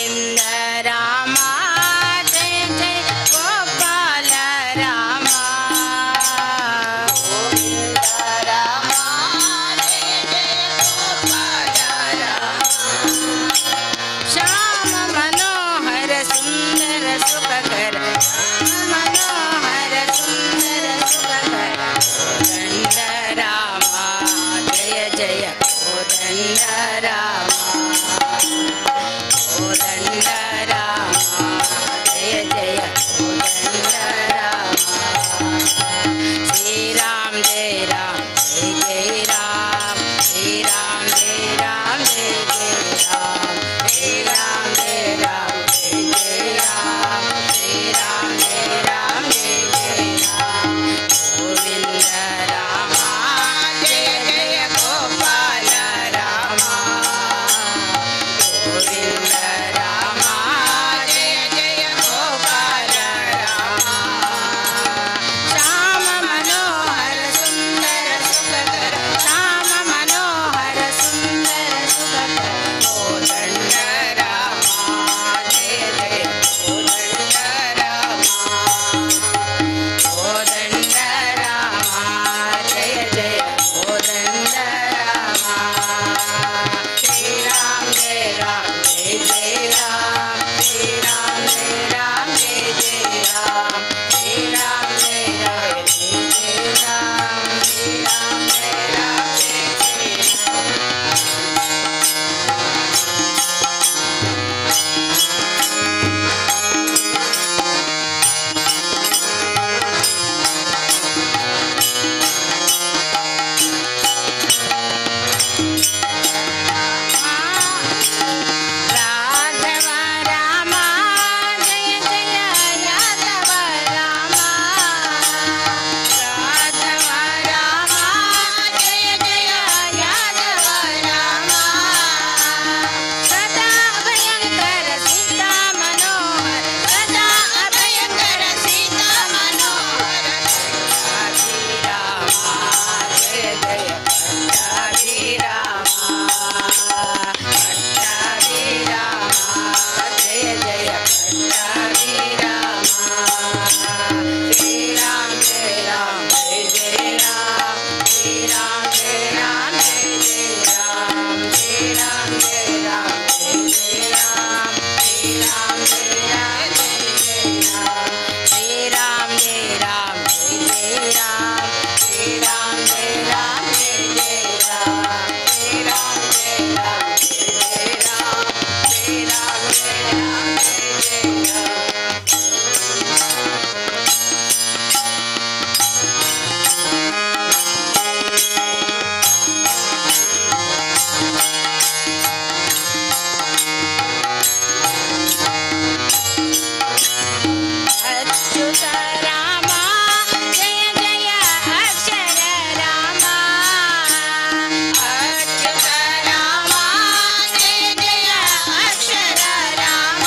ಗೋವಿಂದ ರಾಮ ಜಯ ಜಯ ಗೋಪಾಲ ರಾಮ ಗೋವಿಂದ ರಾಮ ಜಯ ಜಯ ಗೋಪಾಲ ರಾಮ ಶ್ಯಾಮ ಮನೋಹರ ಸುಂದರ ಸುಖಕರ ಮನೋಹರ ಸುಂದರ ಸುಖಕರ ಕೋದಂಡ ರಾಮ ಜಯ ಜಯ ಕೋದಂಡ ರಾಮ ಕೋದಂಡ ರಾಮ ಜಯ ಜಯ ಕೋದಂಡ ರಾಮ ಶ್ರೀರಾಮ ಜಯ ರಾಮ ಜಯ ಜಯ ರಾಮ ಶ್ರೀರಾಮ ಜಯ ರಾಮ ಜಯ ಜಯ ರಾಮ ಶ್ರೀರಾಮ ಜಯ ರಾಮ जय जय राम श्री राम जय राम जय जय राम गोविंद राम जय जय गोपाल राम गोविंद राम जय जय गोपाल राम श्याम मनोहर सुंदर सुखकर श्याम मनोहर सुंदर सुखकर कोदंड राम जय जय कोदंड राम कोदंड राम जय जय कोदंड राम श्री राम जय राम जय जय राम श्री राम जय राम जय जय राम श्री राम जय राम जय जय राम श्री राम जय राम जय जय राघव राम जय जय यादव राम राघव राम जय जय यादव राम सदा भयंकर सीता मनोहर सदा भयंकर सीता मनोहर पट्टाभी राम जय जय पट्टाभी राम पट्टाभी राम जय जय पट्टाभी राम श्री राम जय राम जय जय राम श्री राम जय राम जय जय राम श्री राम जय राम जय जय राम श्री राम जय राम जय जय राम श्री राम जय राम जय जय राम श्री राम जय राम जय जय राम श्री राम जय राम जय जय राम श्री राम जय राम जय जय अच्युत राम जय जय अक्षर राम अच्युत राम जय जय अक्षर राम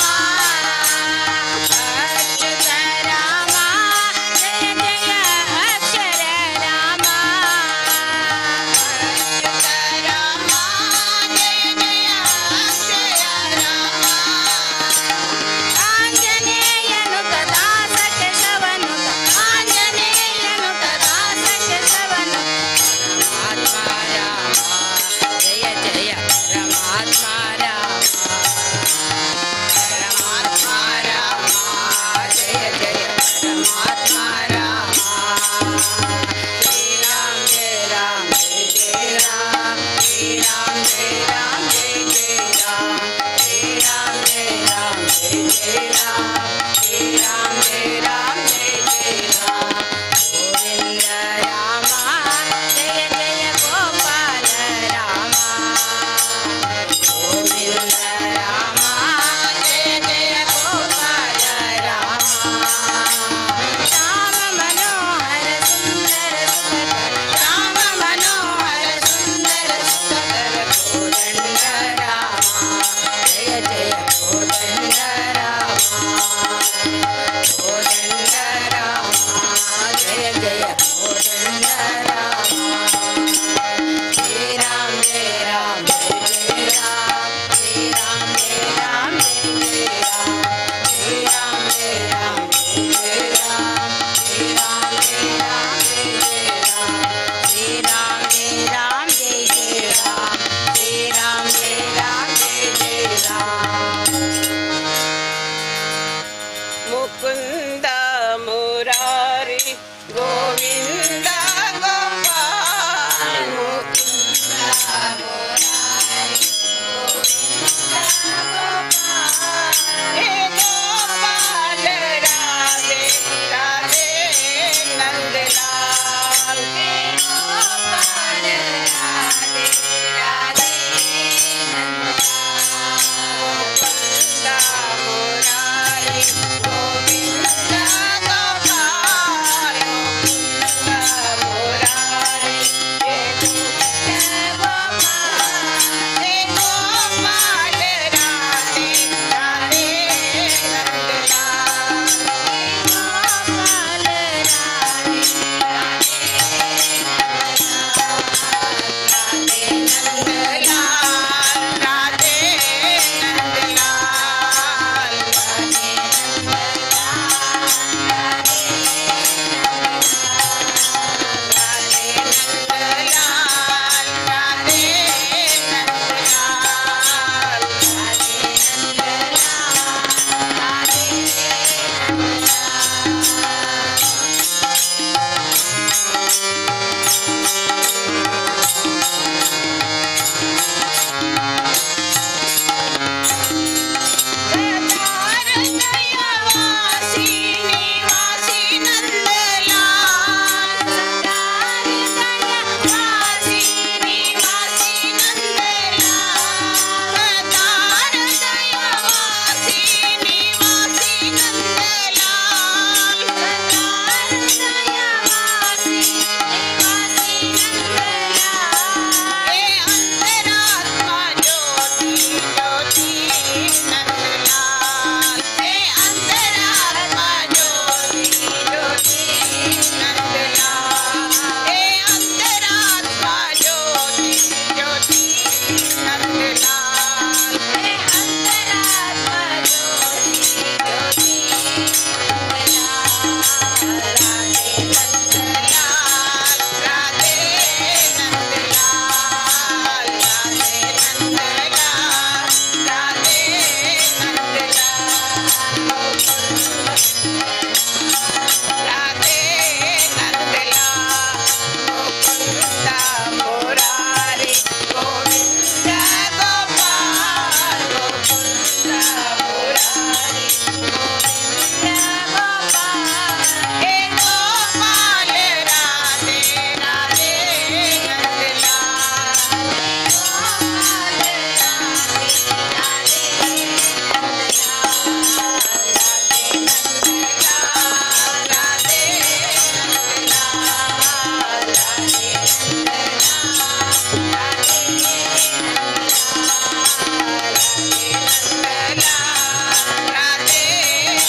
राधे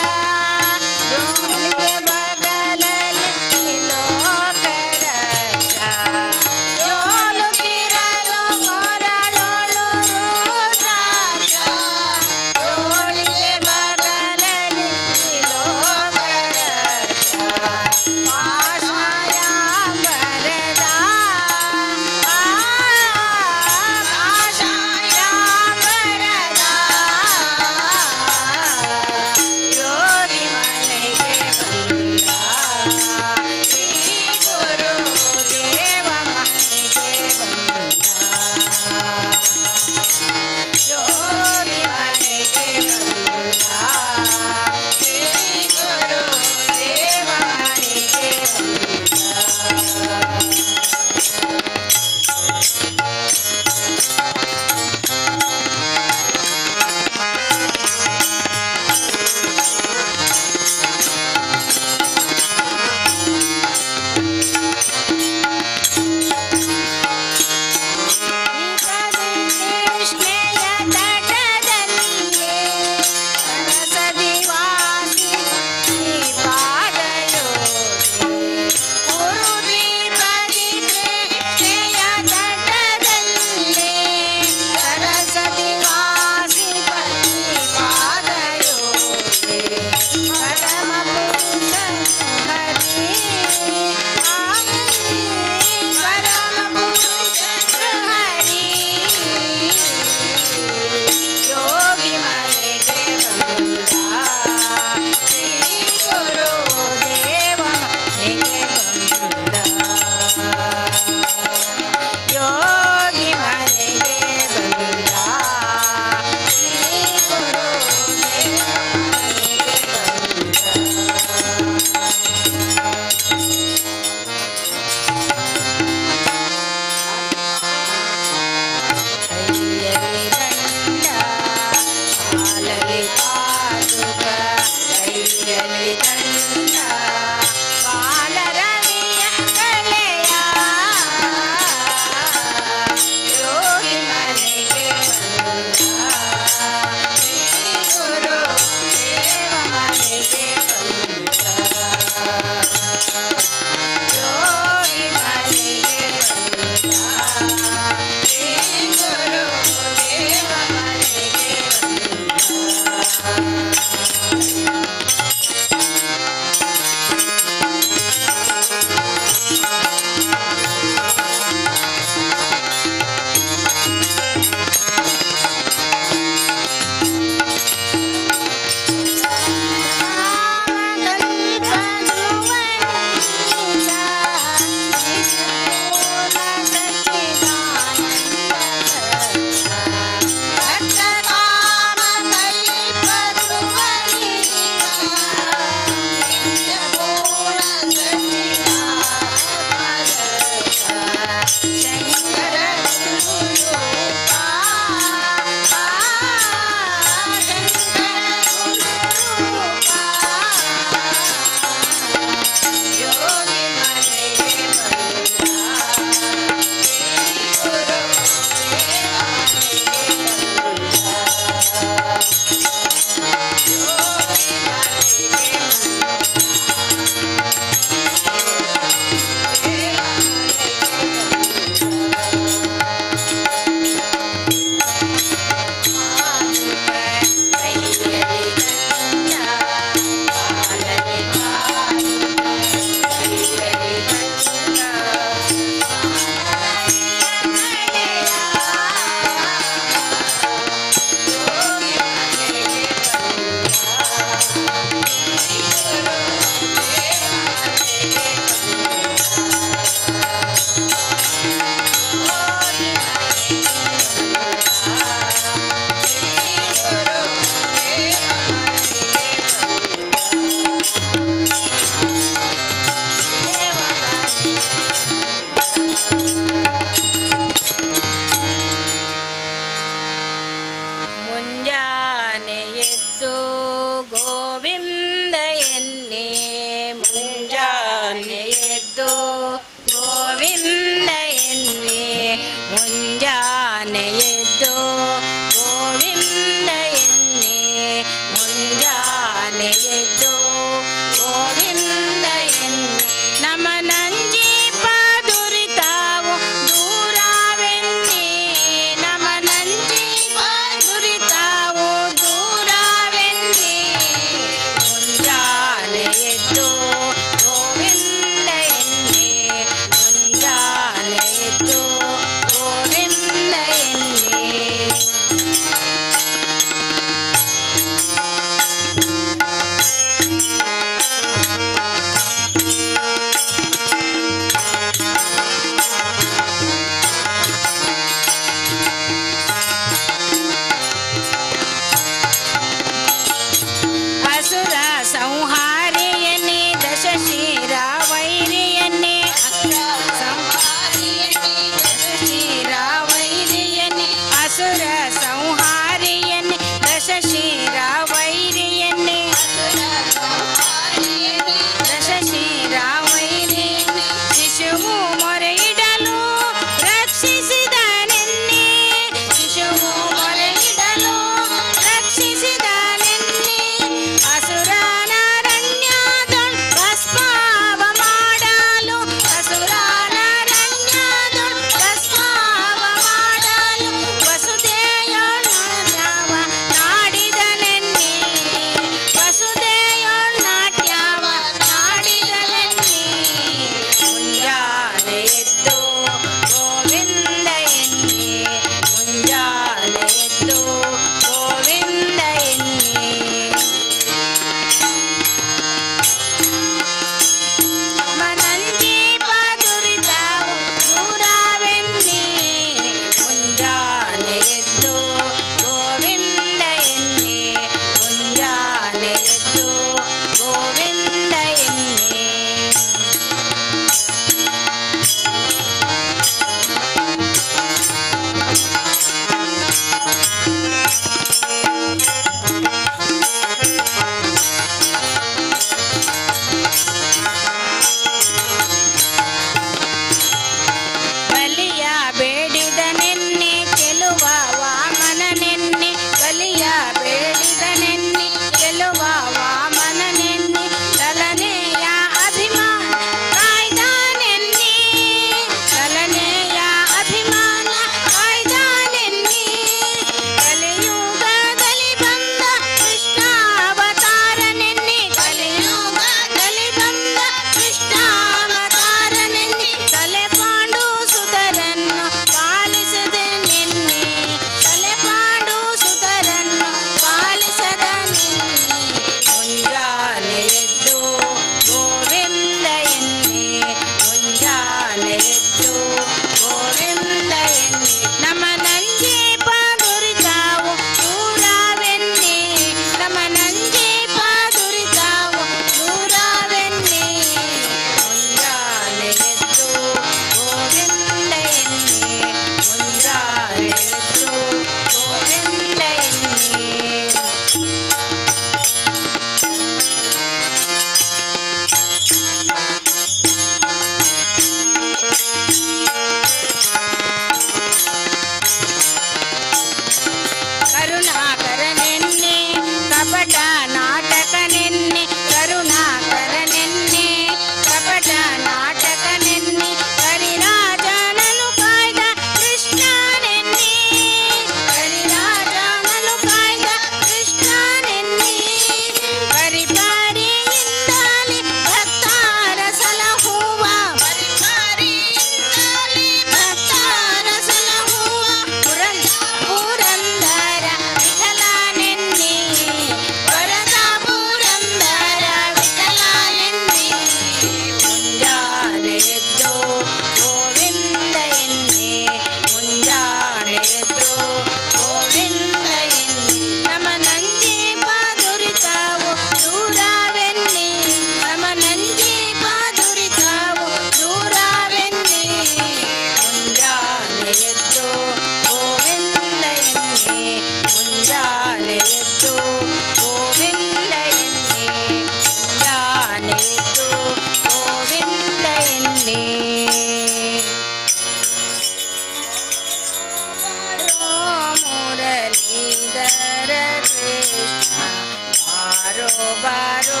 ಬಾರೋ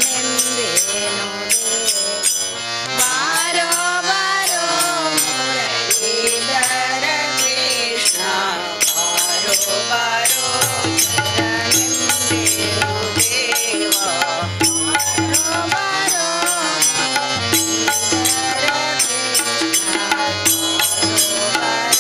ನೆಂದೇನು ಬಾರೋ ಬಾರೋ ಮುರಳೀಧರ ಕೃಷ್ಣ ಬಾರೋ ಬಾರೋ ಶರಣೆಂದೇನು ದೇವ ಬಾರೋ ಬಾರೋ ಮುರಳೀಧರ ಕೃಷ್ಣ ಬಾರೋ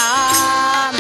ರಾಮ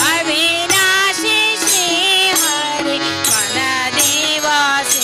ಅವಿನಾಶಿ ಶ್ರೀ ಹರಿ ಮನ ದೇವಾಸಿಸುವಂತೆ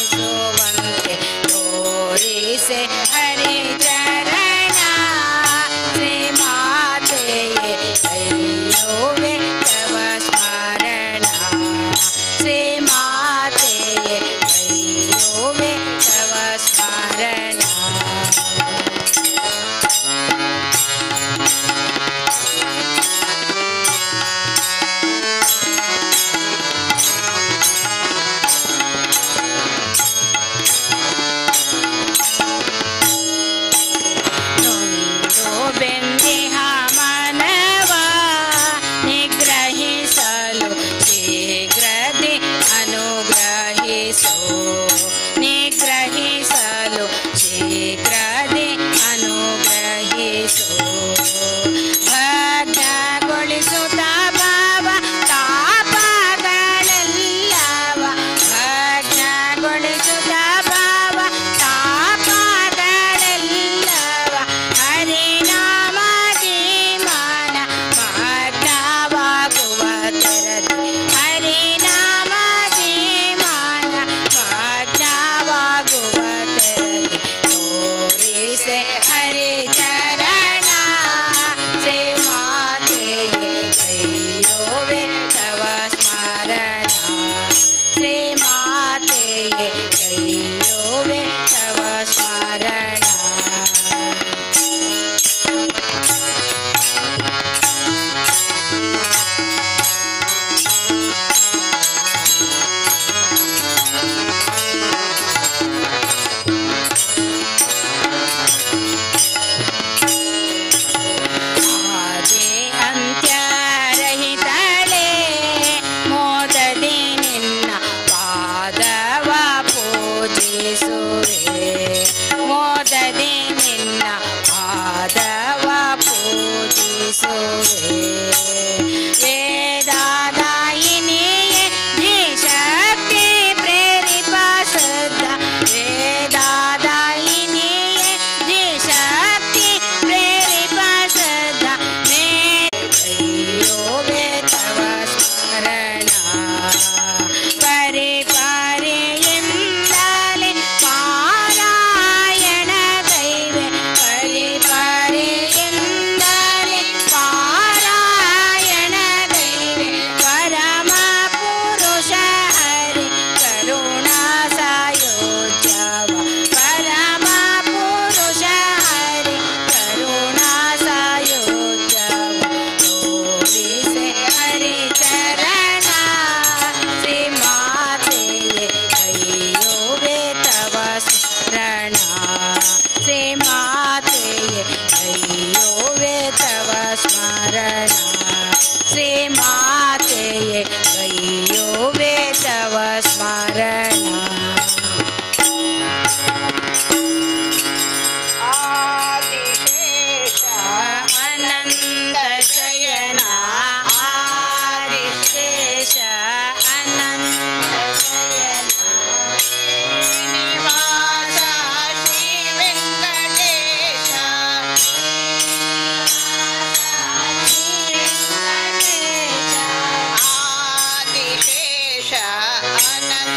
स्मरण आदिशेष अनंत शयना आदिशेष अनंत शयना श्रीनिवास श्री वेंकटेश आदिशेष अनंत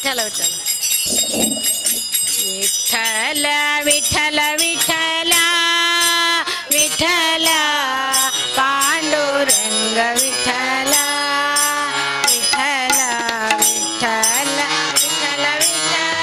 विठ्ठल विठ्ठल विठ्ठल विठ्ठल पांडुरंग विठ्ठल विठ्ठल विठ्ठल विठ्ठल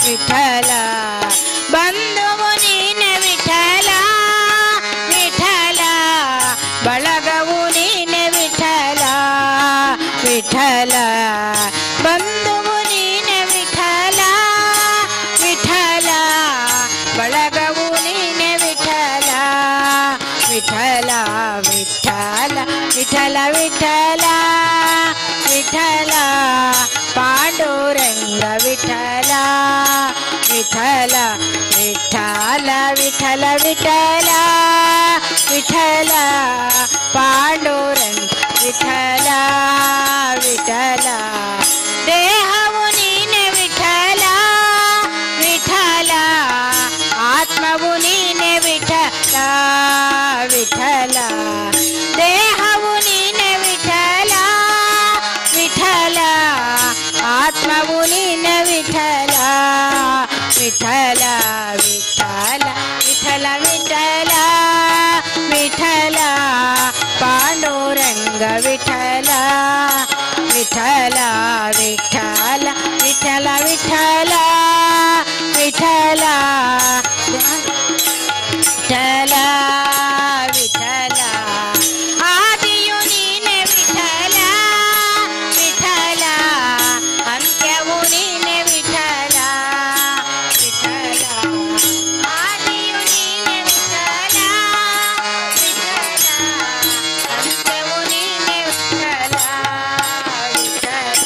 विठ्ठल बंधुವು ನೀನೆ ವಿಠಲ ವಿಠಲ ಬಳಗವು ನೀನೆ ವಿಠಲ ವಿಠಲ ವಿಠಲ ವಿಠಲ ವಿಠಲ ವಿಠಲ ಪಾಂಡುರಂಗ ವಿಠಲ ವಿಠಲ ವಿಠಲ ವಿಠಲ ವಿಠಲ ವಿಠಲ ಪಾಂಡುರಂಗ ವಿಠಲ ವಿಠಲ ದೇಹವು ನೀನೆ ವಿಠಲ ವಿಠಲ ಆತ್ಮವು ನೀನೆ ವಿಠಲ ವಿಠಲ ದೇಹವು ನೀನೆ ವಿಠಲ ವಿಠಲ ಆತ್ಮವು ನೀನೆ ವಿಠಲ ವಿಠಲ ವಿಠಲ ವಿಠಲ ವಿಠಲ ವಿಠಲ ಪಾಂಡುರಂಗ ವಿಠಲ ವಿಠಲ ವಿಠಲ ವಿಠಲ ವಿಠಲ ವಿಠಲ ವಿಠಲ ವಿಠಲ ಆದಿಯು ನೀನೆ ವಿಠಲ ವಿಠಲ ಅಂತ್ಯವು ನೀನೆ ವಿಠಲ ವಿಠಲ ಆದಿಯು ನೀನೆ ವಿಠಲ ವಿಠಲ ಅಂತ್ಯವು ನೀನೆ ವಿಠಲ ವಿಠಲ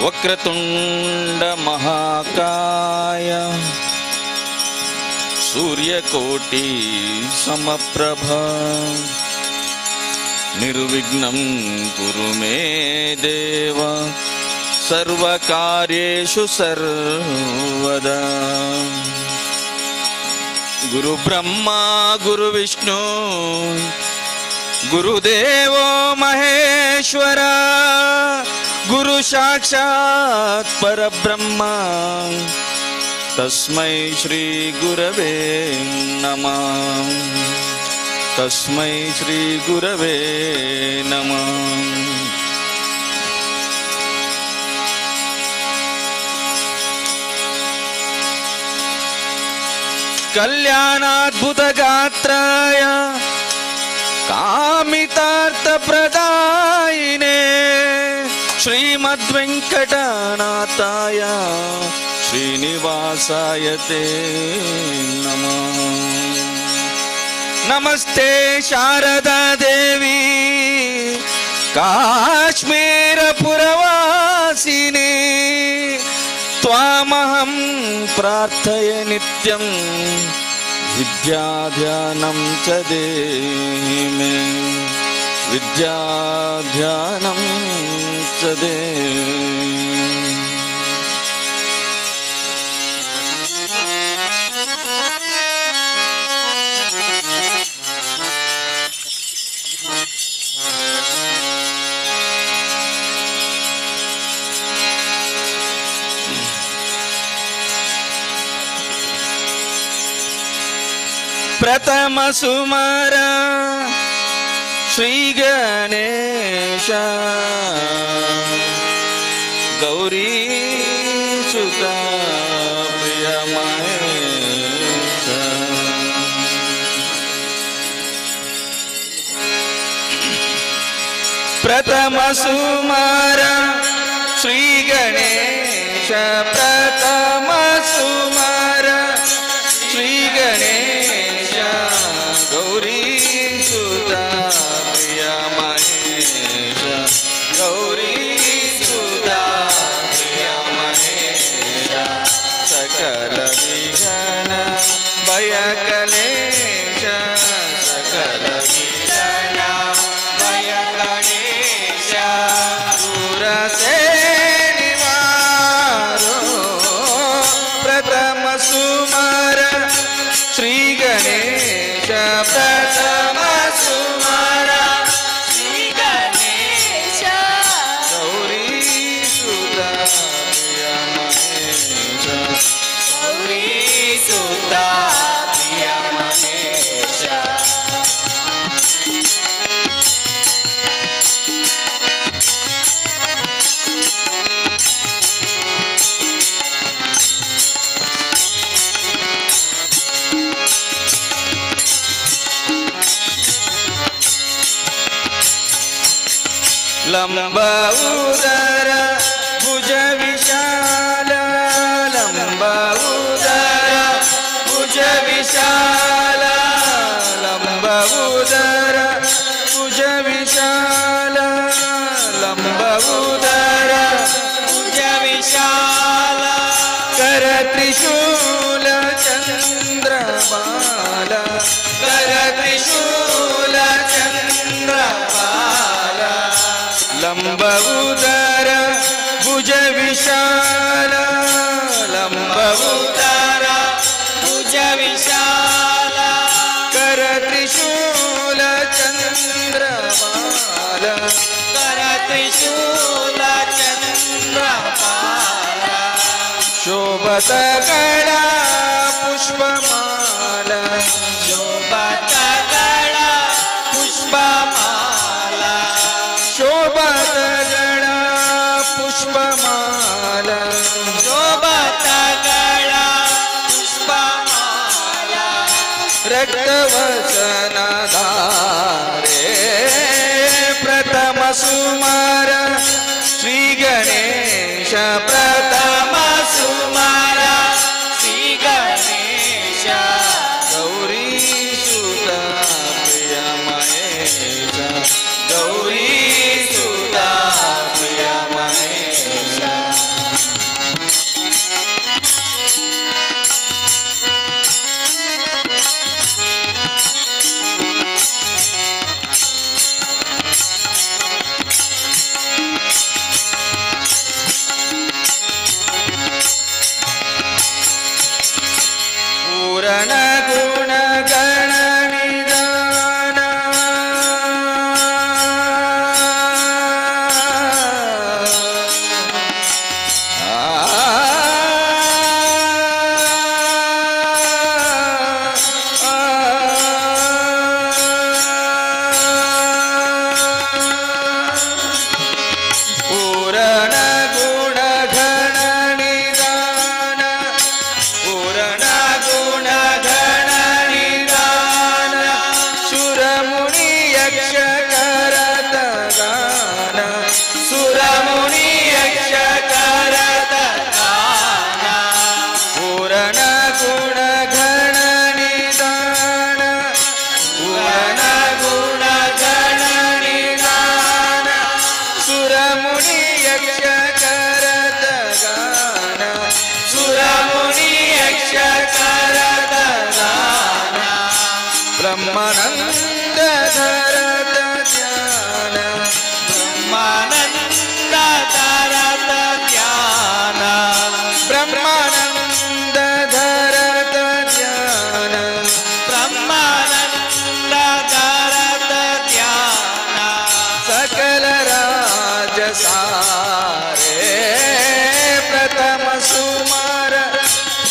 वक्रतुंड महाकाय सूर्यकोटि समप्रभ निर्विघ्नं कुरु मे देव सर्वकार्येषु सर्वदा। गुरु ब्रह्मा गुरु विष्णु गुरुदेवो महेश्वरा गुरु साक्षात् परब्रह्म तस्मै श्री गुरवे नमः। तस्मै श्री गुरवे नमः। कल्याणाद्भुतगात्राय कामितार्थप्रदायिने श्रीमद्वेङ्कटनाथाय श्रीनिवासाय ते नमः। नमस्ते शारदा देवी काश्मीरपुरवासिनी त्वामहं प्रार्थये नित्यं विद्याध्यानं च देहि मे विद्याध्यानं च देहि। प्रथम सुमर श्री गणेश गौरी सुता प्रिय महेश। प्रथम सुमर श्री गणेश प्रथम सुमर श्री गणेश गौरी सुता प्रिय महेश। गौरी सुता प्रिय महेश सकल विघ्न भय कलेश सकल विघ्न भय कलेश दूर से निवारो। प्रथम सुमर श्री गणेश प्रथम सुमर श्री गणेश गौरी सुता लंब उदर भुज विशाल लंब उदर भुज विशाल लंब उदर भुज विशाल लंब उदर भुज विशाल कर त्रिशूल चंद्रबाल कर त्रिशूल चंद्रबाल लंब उदर भुज विशाल लंब उदर भुज विशाल कर त्रिशूल चंद्रबाल कर त्रिशूल चंद्रबाल शोभत गळा पुष्पमाला शोभत गळा पुष्पमाला शोभत गळा पुष्पमाला शोभत गळा पुष्पमाला रक्तवसनधारे प्रथम सुमार श्री गणेश प्रथम सुमार श्री गणेश गौरी सुता प्रिय महेश गौरी सुता प्रिय महेश पूर्ण गुण गण निदान पूर्ण गुण गण निदान पूर्ण गुण गण निदान सुरमुनि यक्ष करत गान सुरमुनि यक्ष करत गान पूर्ण गुण गण निदान पूर्ण गुण गण निदान सुरमुनि यक्ष करत गान सुरमुनि यक्ष करत गान ब्रह्मानंद धरत ध्यान ब्रह्मानंद धरत ध्यान ब्रह्मानंद धरत ध्यान ब्रह्मानंद धरत ध्यान सकल राज सारे प्रथम सुमार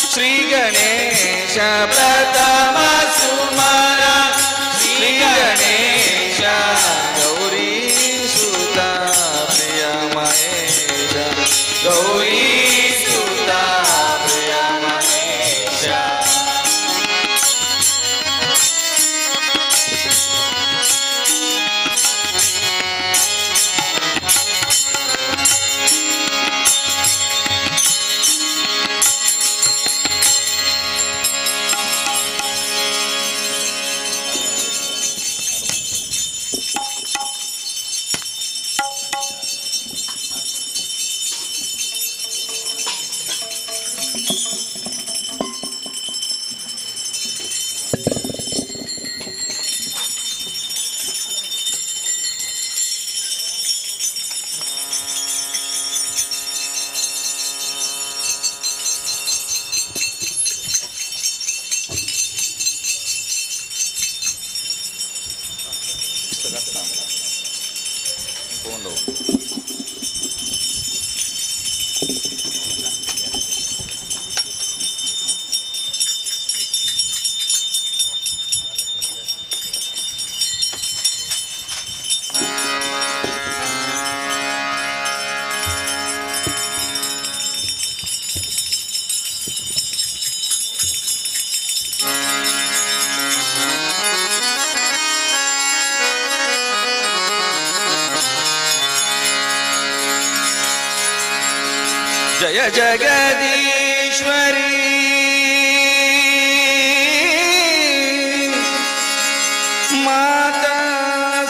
श्री गणेश प्रथम सुमार श्री गणेश गौरी सुता प्रिय महेश गौरी सुता प्रिय महेश जय जगदीश्वरी माता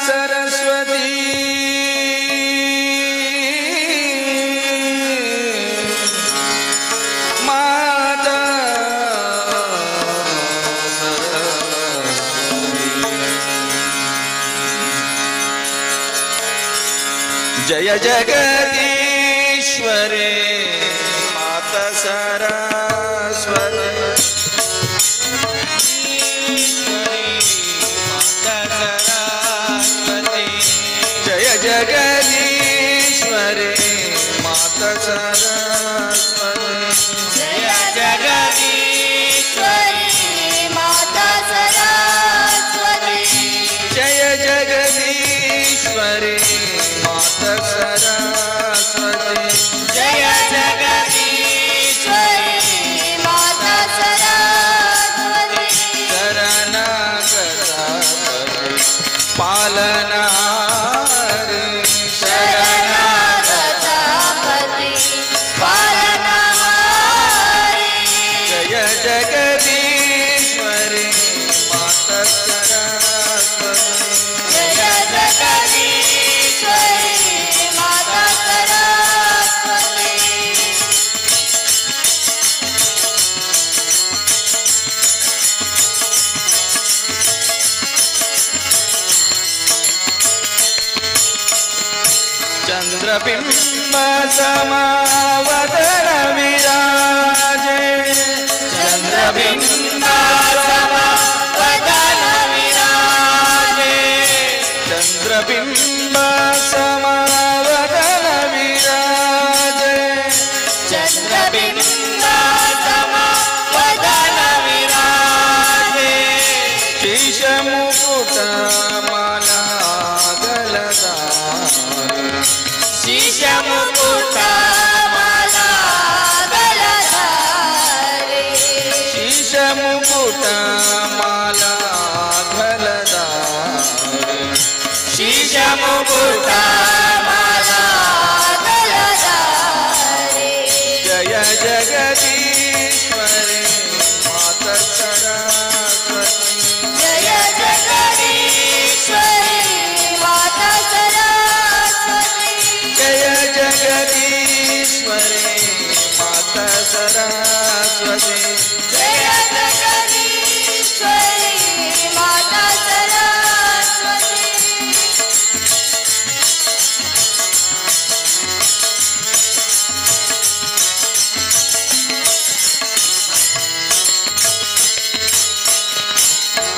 सरस्वती माता जय जगदीश्वरे माता सरस्वती जय जगदीश्वरे माता सरस्वती जय जगदीश्वरी माता सरस्वती जय जगदीश्वरे माता सरस्वती जय जगदीश्वरी माता सरस्वती शरणागत पालनारे शरणागत पति पालनहारी जय जगदीश्वरी माता सरस्वती जय जगदीश्वरी माता सरस्वती चंद्रबिंब समावदन विराजे चंद्रबिंब समावदन विराजे चंद्रबिंब समावदन विराजे चंद्रबिंब समावदन विराजे शीश मुकुट माला गलदारे शीश मुकुट माला गलधारे शीश मुकुट माला गलदारे शीश मुकुट माला गलधारे जय जगदीश्वरी माता सरस्वती जय जगदीश्वरी माता सरस्वती जय जगदीश्वरी माता सरस्वती जय जगदीश्वरी माता सरस्वती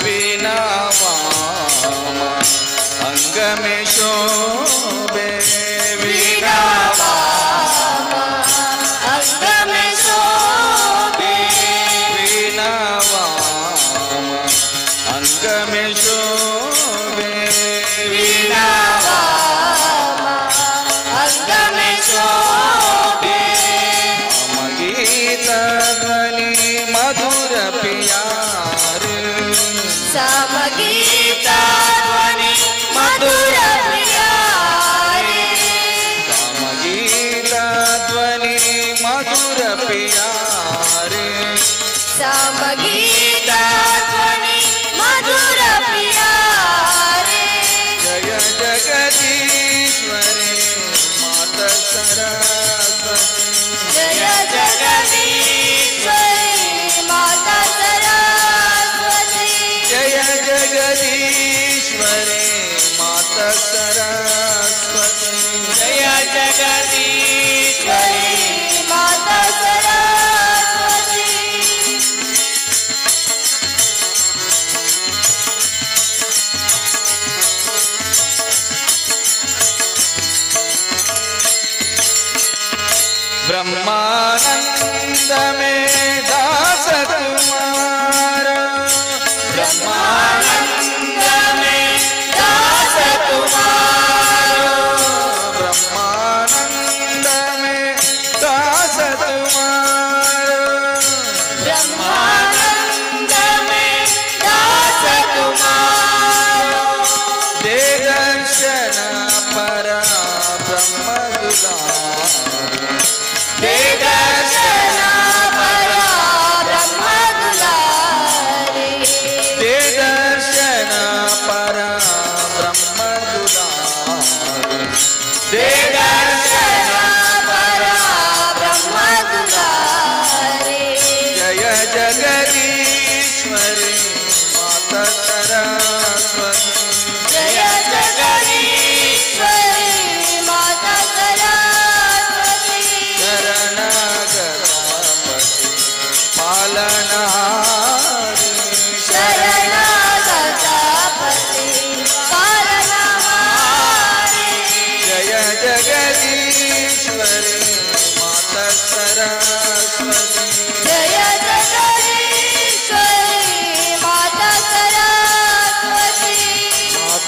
वीणा वामा अंग में शोभे वीणा अंग में शोभे वीणा वामा अंग में शोभे वीणा अंग में शोभे गीत ध्वनि मधुर प्यारे समगीत ध्वनि मधुर प्यारे गीत ध्वनि मधुर प्यारे समगीत ध्वनि मधुर प्यारे जय जगदीश्वरी माता सरस्वती जय जगदीश्वरी माता सरस्वती जय जगदीश्वरी माता सरस्वती जय जगदीश्वरी माता सरस्वती ब्रह्मानंद में दास तुम्हारा ब्रह्मानंद में दास तुम्हारा ब्रह्मानंद में दास तुम्हारा ब्रह्मानंद में दास तुम्हारा दे दर्शन पर ब्रह्म दुलारे दे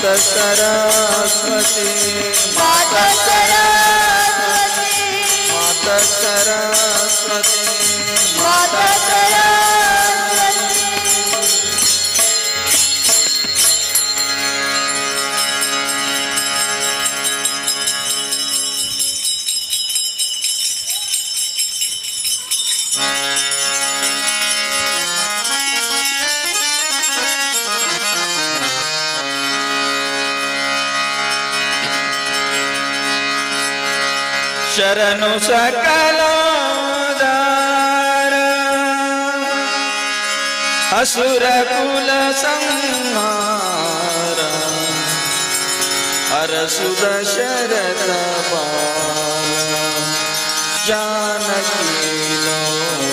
सरस्वती माता सरस्वती माता सरस्वती माता सरस्वती शरणु सकलोदार असुर कुल संहार अरसु दशरथ पाल जानकी लोल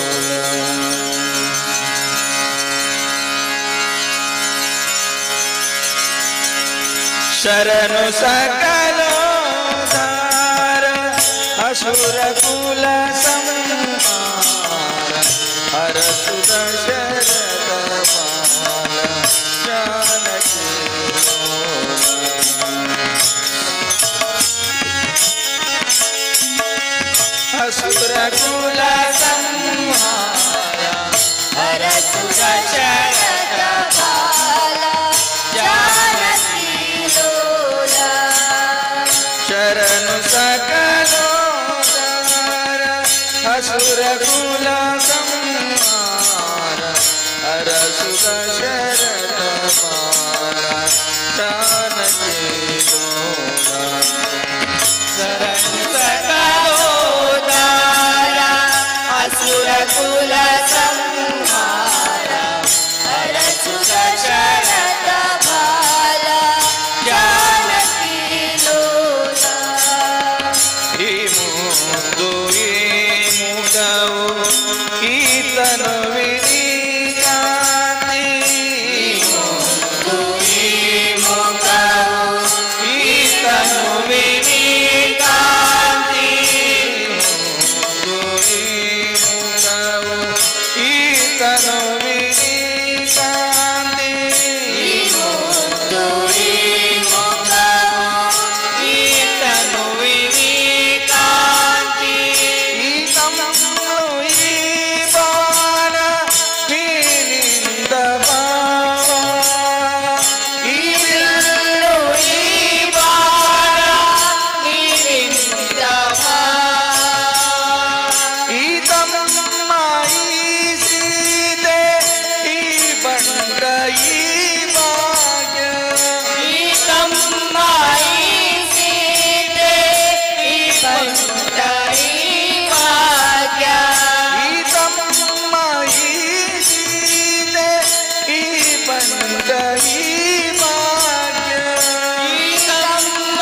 शरणु सकलोदार असुर कुल संहार हरसु दशरथ पाल जानकी असुर कुल संहार हरसु दशरथ पाल जानकी लोला शरणु सकलोदार असुर कुल संहार हरसु दशरथ पाल जानकी लोला शरणु सकलोदार असुर कुल संहार हरसु दशरथ पाल जानकी लोला ಈ ಮುದ್ದು ಈ ಮುದವು ಈತನು ವಿನಿಕಾಂತಿ ಮುದ್ದು ಈ ಮುಖವು ಈತನು ವಿನಿಕಾಂತಿ ಮುದ್ದು ಈ ಮುದವು ಈತನು ವಿನಿಕಾಂತಿ ಮುದ್ದು ಈ ಮುಖವು ಈತನು ವಿನಿಕಾಂತಿ ಈತನು ಈ ಬಾಲ ಮೀನಿಂದ ಭಾವ ಈ ಬಿಲ್ಲು ಈ ಬಾಲ ನೀನಿಂದ ಈ ತಮ್ಮ ಈ ಸೀತೆ ಈ ಬಂಡ ಈ ಭಾಗ್ಯ ಈ ತಮ್ಮ ಈ ಸೀತೆ ಈ ಬಂದ ಈ ಭಾಗ್ಯ ಈ ತಮ್ಮ ಈ ಸೀತೆ ಈ ಬಂಡ ಈ ಭಾಗ್ಯ ಈ ತಮ್ಮ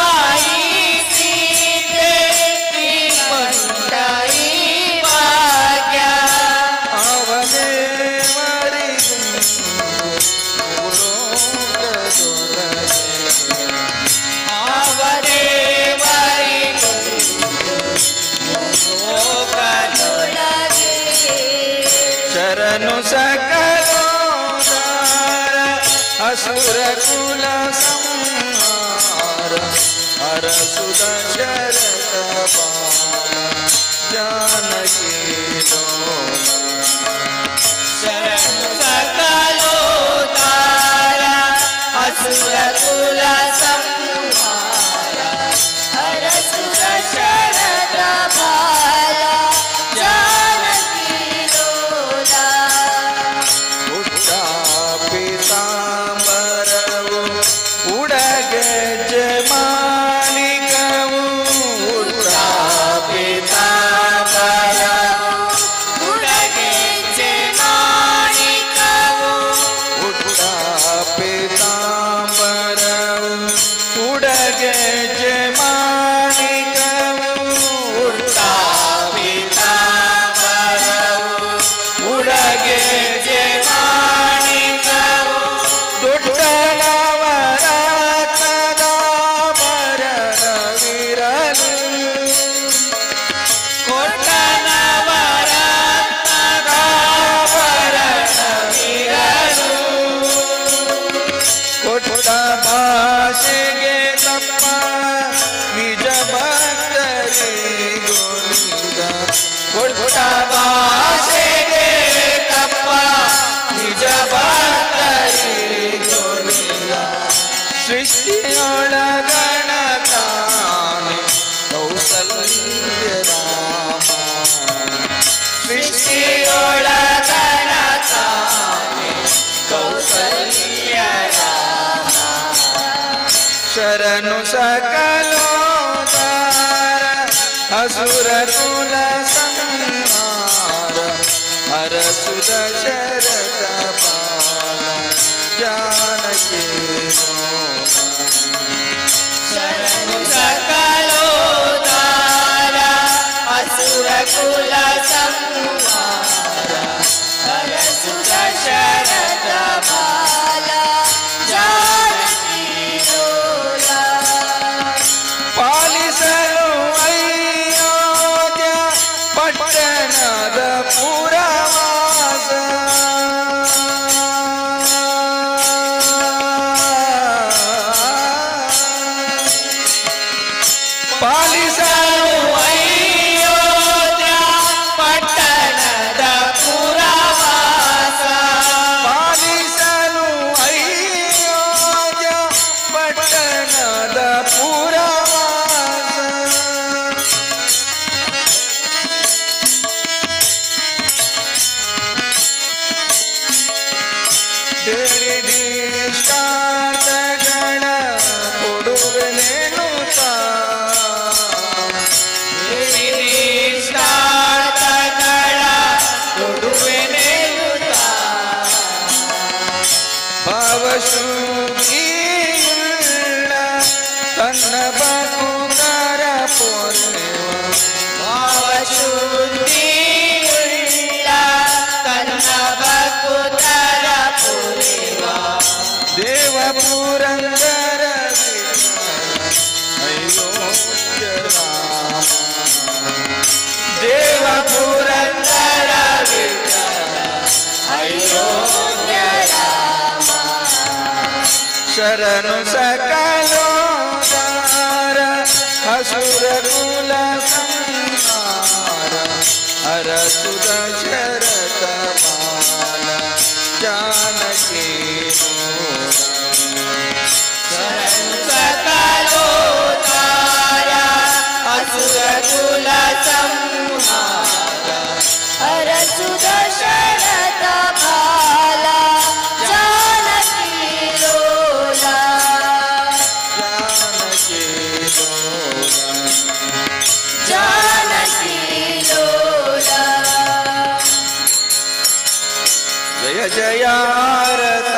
ಈ ಸೀತೆ ಈ ಬಂದ ಈ ಭಾಗ್ಯ ಶರಣು सकलोदार असुर कुल संहार हरसु दशरथ पाल जानकी लोला शरणु सकलोदार असुर कुल संहार हरसु दशरथ पाल जानकी लोला ಪುಟ್ಟ ಪೀತಾಂಬರವು ಉಡಗೆಜ್ಜೆ ಮಾಣಿಕವು ಪುಟ್ಟ ಪೀತಾಂಬರ ಪುಟ್ಟ ಭಾಷೆಗೆ ಕಪ್ಪ ನಿಜ ಭಕ್ತರಿಗೊಲಿಯ ಸೃಷ್ಟಿಯೊಳಗಣತಾನೆ ಕೌಸಲ್ಯ ರಾಮ ಸೃಷ್ಟಿಯೊಳಗಣತಾನೆ ಕೌಸಲ್ಯ ರಾಮ ಶರಣು ಸಕಲೋದಾರ ಅಸುರ ಕುಲ ಸಂಹಾರ ಹರಸುತ ಶರತ ಪಾಲ ಜಾನಕಿ ಶರಣು ಸಕಲೋದಾರ ಅಸುರ ಕುಲ ಸಂಹಾರ ಹರಸುತ ಶರತ ಬಾಲ ಜಾನಕಿ ಲೋಲ ಪಾಲಿಸಲು ಅಯೋಧ್ಯ ಪಟ್ಟಣದ ಪುರವಾಸ ಪಾಲಿಸಲು ಅಯೋಧ್ಯ ಪಟ್ಟಣದ ಪುರವಾಸ ಪಾಲಿಸಲು ಅಯೋಧ್ಯ ಪಟ್ಟಣದ ಪುರವಾಸ ದೇಡಿಷ್ಟಾರ್ಥಗಳ ಕೊಡುವೆನೇನು ದೇಡಿಷ್ಟಾರ್ಥಗಳ ಕೊಡುವೆನೆನುತ ಭಾವಶುದ್ಧಿಯುಳ್ಳ ತನ್ನ ಭಕ್ತರ ಪೂರ್ಣಿಮ ಭಾವಶುದ್ಧಿಯುಳ್ಳ ತನ್ನ ಭಕ್ತರ ಪುರಿವ ದೇವ ಪುರಂದರ ಅಯೋಗ್ಯ ರಾಮ ದೇವ ಪುರಂದರ ವಿಠಲ ಅಯೋಗ್ಯ ರಾಮ ಶರಣು ಸಕಲೋದಾರ ಅಸುರ ಕುಲ ಸಂಹಾರ ಹರಸುತ ಶರತ ಮಾಲ ಜಾನಕಿ ಶರಣು ಸಕಲೋದಾರ ಅಸುರ ಕುಲ ಸಂಹಾರ ಹರಸುತ ಶರತ ಬಾಲ ಜಾನಕಿ ಲೋಲ ಜಾನಕಿ ಜಾನಕಿ ಲೋಲ ಜಯ ಜಯಾರತ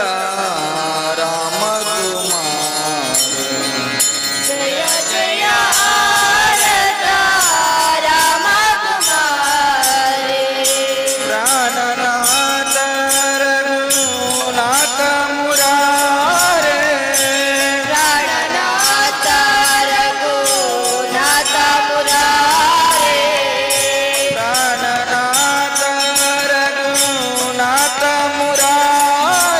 ರಾಮ ಕುಮಾರ ಜಯ ಜಯ ಆರತ ರಾಮ ಕುಮಾರೇ ಪ್ರಾಣನಾಥ ರಘುನಾಥ ಮುರಾರೇ ಪ್ರಾಣನಾಥ ರಘುನಾಥ ಮುರಾರೇ ಪ್ರಾಣನಾಥ ರಘುನಾಥ ಮುರಾರೇ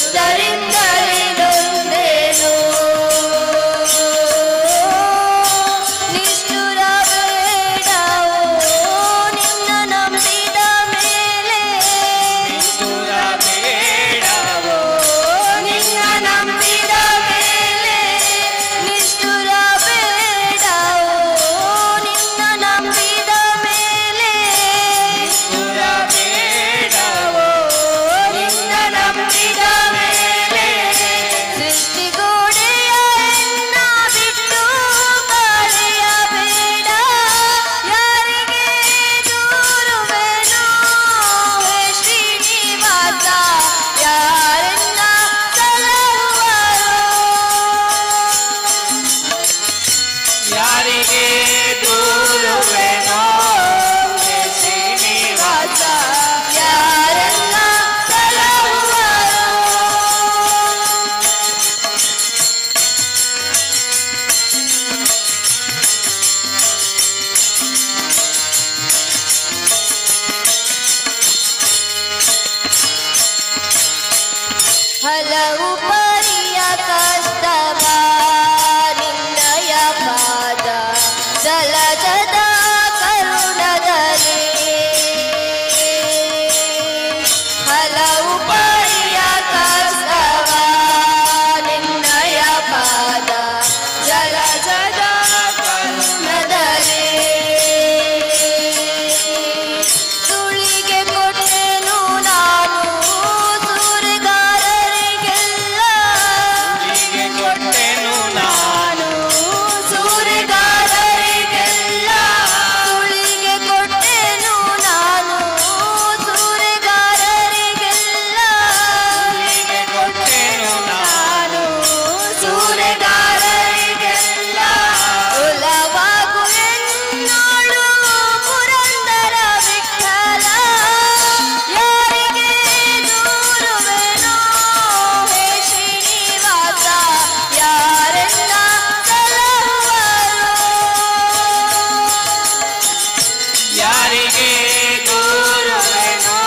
ದುಷ್ಟರಿಂದಲೇ ನೊಂದೆನು. ನಿಷ್ಠುರ ಬೇಡವೋ ನಿನ್ನ ನಂಬಿದ ಮೇಲೆ, ನಿಷ್ಠುರ ಬೇಡವೋ ನಿನ್ನ ನಂಬಿದ ಮೇಲೆ, ನಿಷ್ಠುರ ಬೇಡವೋ ನಿನ್ನ ನಂಬಿದ ಮೇಲೆ, ನಿಷ್ಠುರ ಬೇಡವೋ ನಿನ್ನ ನಂಬಿದ ಮೇಲೆ. ಸೃಷ್ಟಿಗೋಡೆಯ ಎನ್ನ ಬಿಟ್ಟು ಕಳೆಯಬೇಡ, ಯಾರಿಗೆ ದೂರುವೆನೋ ಹೇ ಶ್ರೀನಿವಾಸ, ಯಾರನ್ನ ಸಲಹುವರೋ. ಯಾರಿಗೆ ದೂರುವೆನೋ ಹೇ ಶ್ರೀನಿವಾಸ, ಯಾರನ್ನ ಸಲಹುವರೋ. ಹಲವು ಪರಿಯ ಕಷ್ಟವ ನಿನ್ನಯ ಪಾದ ಜಲಜದ ಕರುಣದಲ್ಲಿ, ಹಲವು ಪರಿಯ ಕಷ್ಟವ ನಿನ್ನಯ ಪಾದ ಜಲಜದ ಕರುಣದಲ್ಲಿ. ಸುಳಿಗೆ ಕೊಟ್ಟೆನು ನಾನು ಸೂರೆಗಾರರಿಗೆಲ್ಲ, ಹೀಗೆ ಕೊಟ್ಟೆನು ನಾನು ಸೂರೆಗಾರರಿಗೆಲ್ಲ, ಸುಳಿಗೆ ಕೊಟ್ಟೆನು ನಾನು ಸೂರೆಗಾರರಿಗೆಲ್ಲ, ಹೀಗೆ ಕೊಟ್ಟೆನು ನಾನು ಸೂರೆಗಾರರಿಗೆಲ್ಲ. ಒಲವಾಗು ಎನ್ನೋಳು ಪುರಂದರ ವಿಠಲ, ಯಾರಿಗೆ ದೂರುವೆನೋ ಹೇ ಶ್ರೀನಿವಾಸ, ಯಾರೆಲ್ಲ ಸಲಹುವರೋ. ಯಾರಿಗೆ ದೂರುವೆನೋ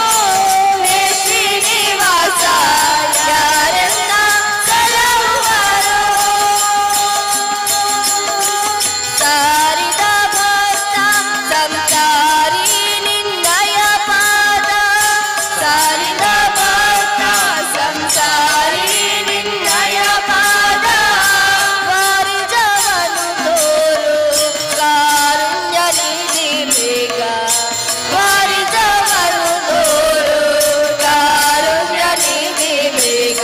ಹೇ ಶ್ರೀನಿವಾಸ, ಯಾರೆಲ್ಲ ಸಲಹುವರೋ. ಸಾರಿದ ಭಕ್ತ ಸಂಸಾರಿ ನಿನ್ನಯ ಪಾದ, ಸಾರಿದ ಭಕ್ತ ಸಂಸಾರಿ ನಿನ್ನಯ ಪಾದ. ವಾರಿಜವನು ತೋರು ಕಾರುಣ್ಯ ನಿಧಿ ಬೇಗ, ವಾರಿಜವನು ತೋರು ಕಾರುಣ್ಯ ನಿಧಿ ಬೇಗ.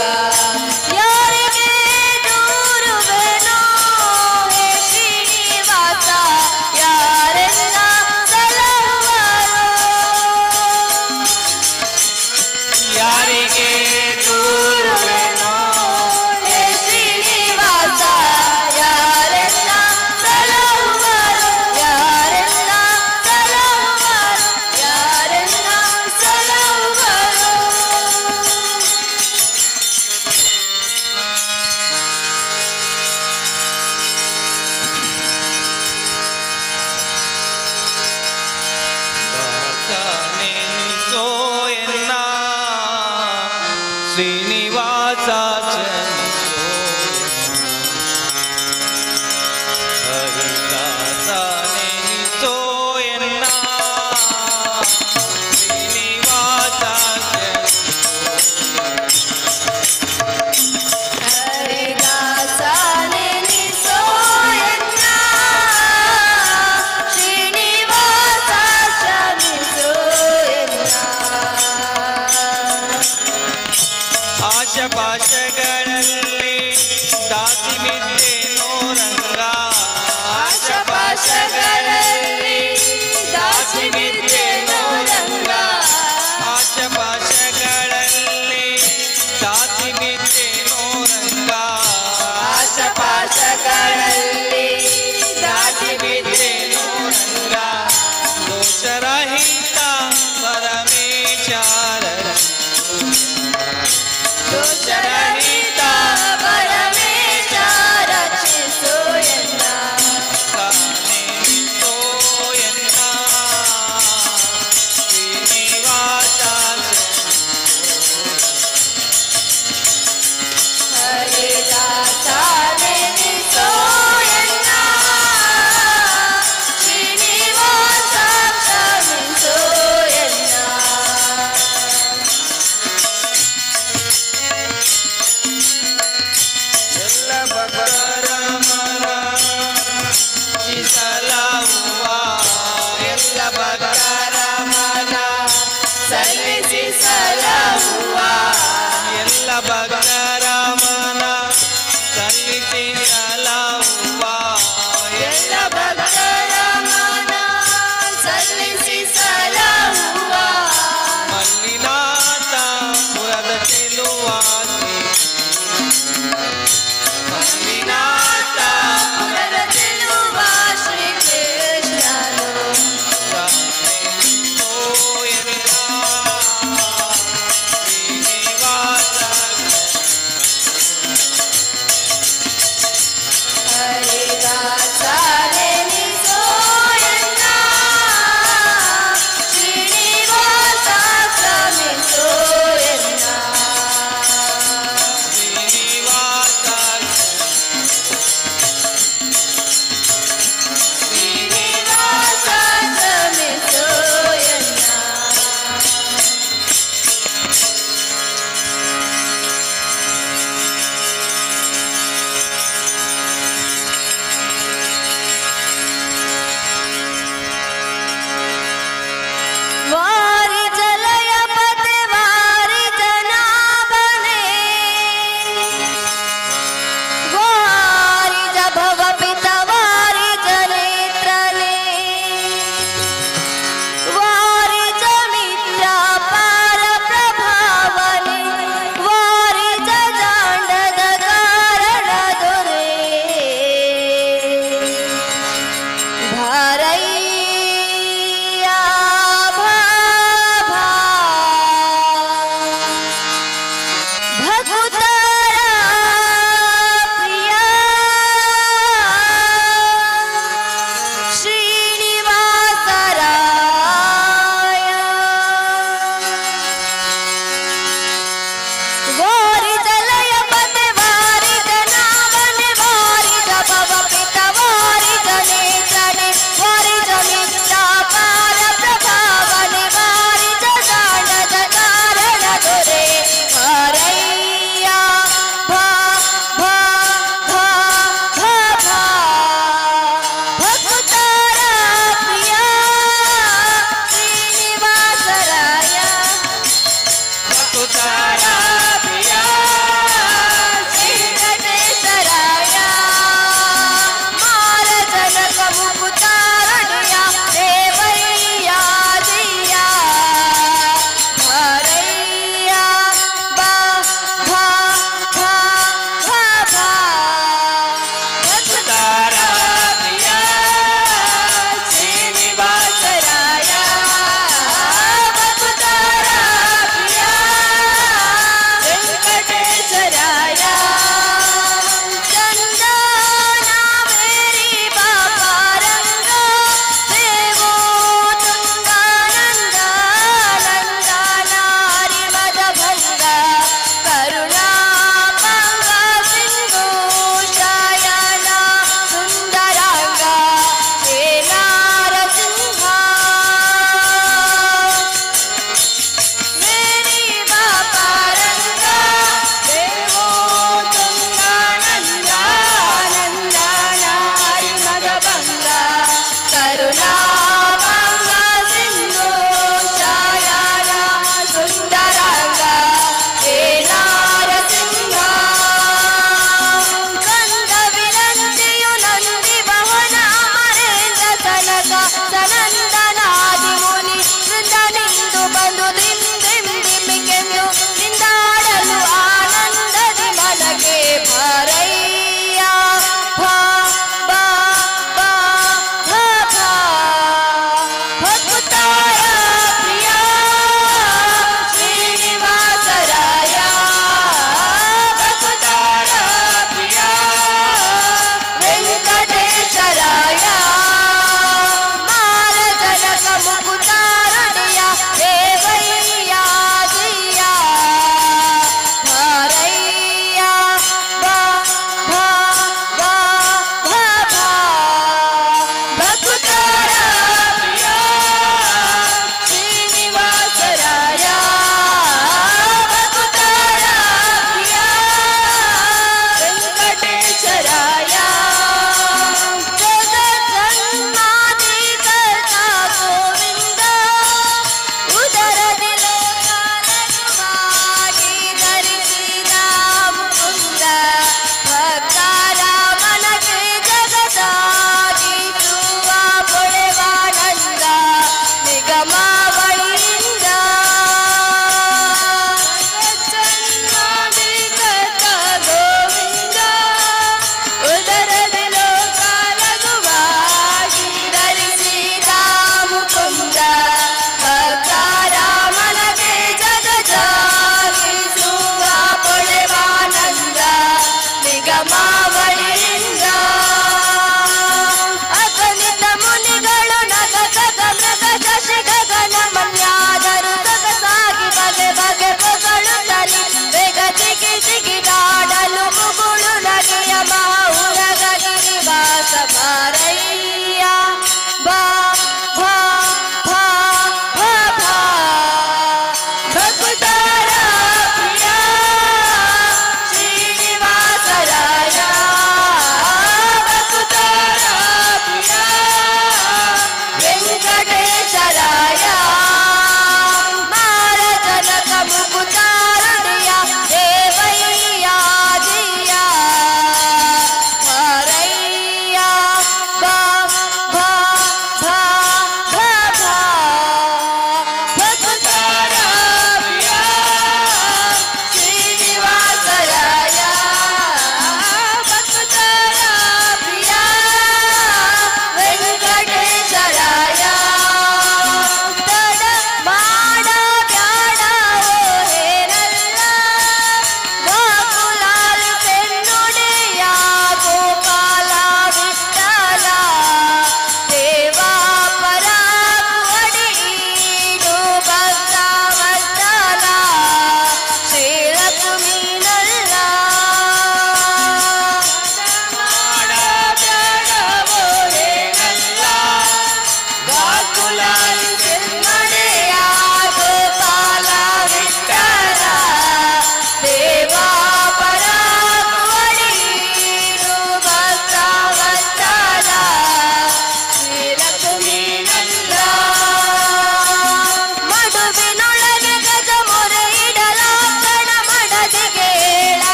ಯಾರಿಗೆ ದೂರುವೆನೋ ಹೇ ಶ್ರೀನಿವಾಸ, ಯಾರೆಲ್ಲ ಸಲಹುವರೋ. ಯಾರಿಗೆ ದೂರುವೆನೋ ಹೇ ಶ್ರೀನಿವಾಸ, ಯಾರೆಲ್ಲ ಸಲಹುವರೋ. ಯಾರೆಲ್ಲ ಸಲಹುವರೋ, ಯಾರೆಲ್ಲ ಸಲಹುವರೋ. ನೆನೆಸೋ ಎನ್ನ ಶ್ರೀನಿವಾಸ ಜನಿಸೋ ಹರಿದಾಸ ನೆನೆಸೋ ಎನ್ನ ಶ್ರೀನಿವಾಸ ಹರಿದಾಸ ನೆನೆಸೋ ಎನ್ನ ಶ್ರೀನಿವಾಸ ಶ್ರಮಿಸೋ ಎನ್ನ. ಆಶಪಾಶಗಳಲ್ಲಿ ದಾಸಿ ಮಿದ್ದೇನೋ ರಂಗ, ಆಶಪಾಶಗಳಲ್ಲಿ ದಾಸಿ ಬಿದ್ದೇನೋ ರಂಗ, ಆಶಪಾಶಗಳಲ್ಲಿ ದಾಸಿ ಮಿದ್ದೇನೋ ರಂಗ, ಆಶಪಾಶಗಳಲ್ಲಿ ದಾಸಿ ಬಿದ್ದೇನೋ ರಂಗ ದೋಷರಹಿತ ಪರಮೇಶ್ವರ ದೋಷರಹಿತ ಪರಮೇಶ ರಕ್ಷಿಸೋ ಎನ್ನ. ನೆನೆಸೋ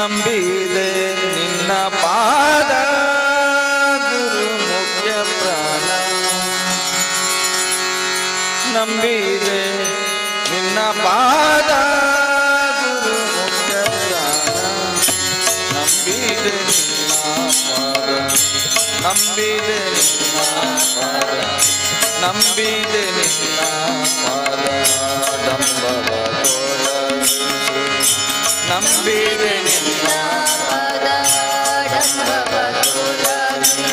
ನಂಬಿದೆ ನಿನ್ನ ಪಾದ ಗುರು ಮುಖ್ಯ ಪ್ರಾಣ ನಂಬಿದೆ ನಿನ್ನ ಪಾದ ಗುರು ಮುಖ್ಯ ಪ್ರಾಣ ನಂಬಿದೆ ನಿನ್ನ ಪಾದ ನಂಬಿದೆ ನಿನ್ನ ಪಾದ ನಂಬಿದೆ ನಿನ್ನ ಪಾದ ಡಂಬವ ತೋರಿಸು ನಂಬಿದೆ ನಿನ್ನ ಪಾದ ಡಂಬವ ತೋರಿಸು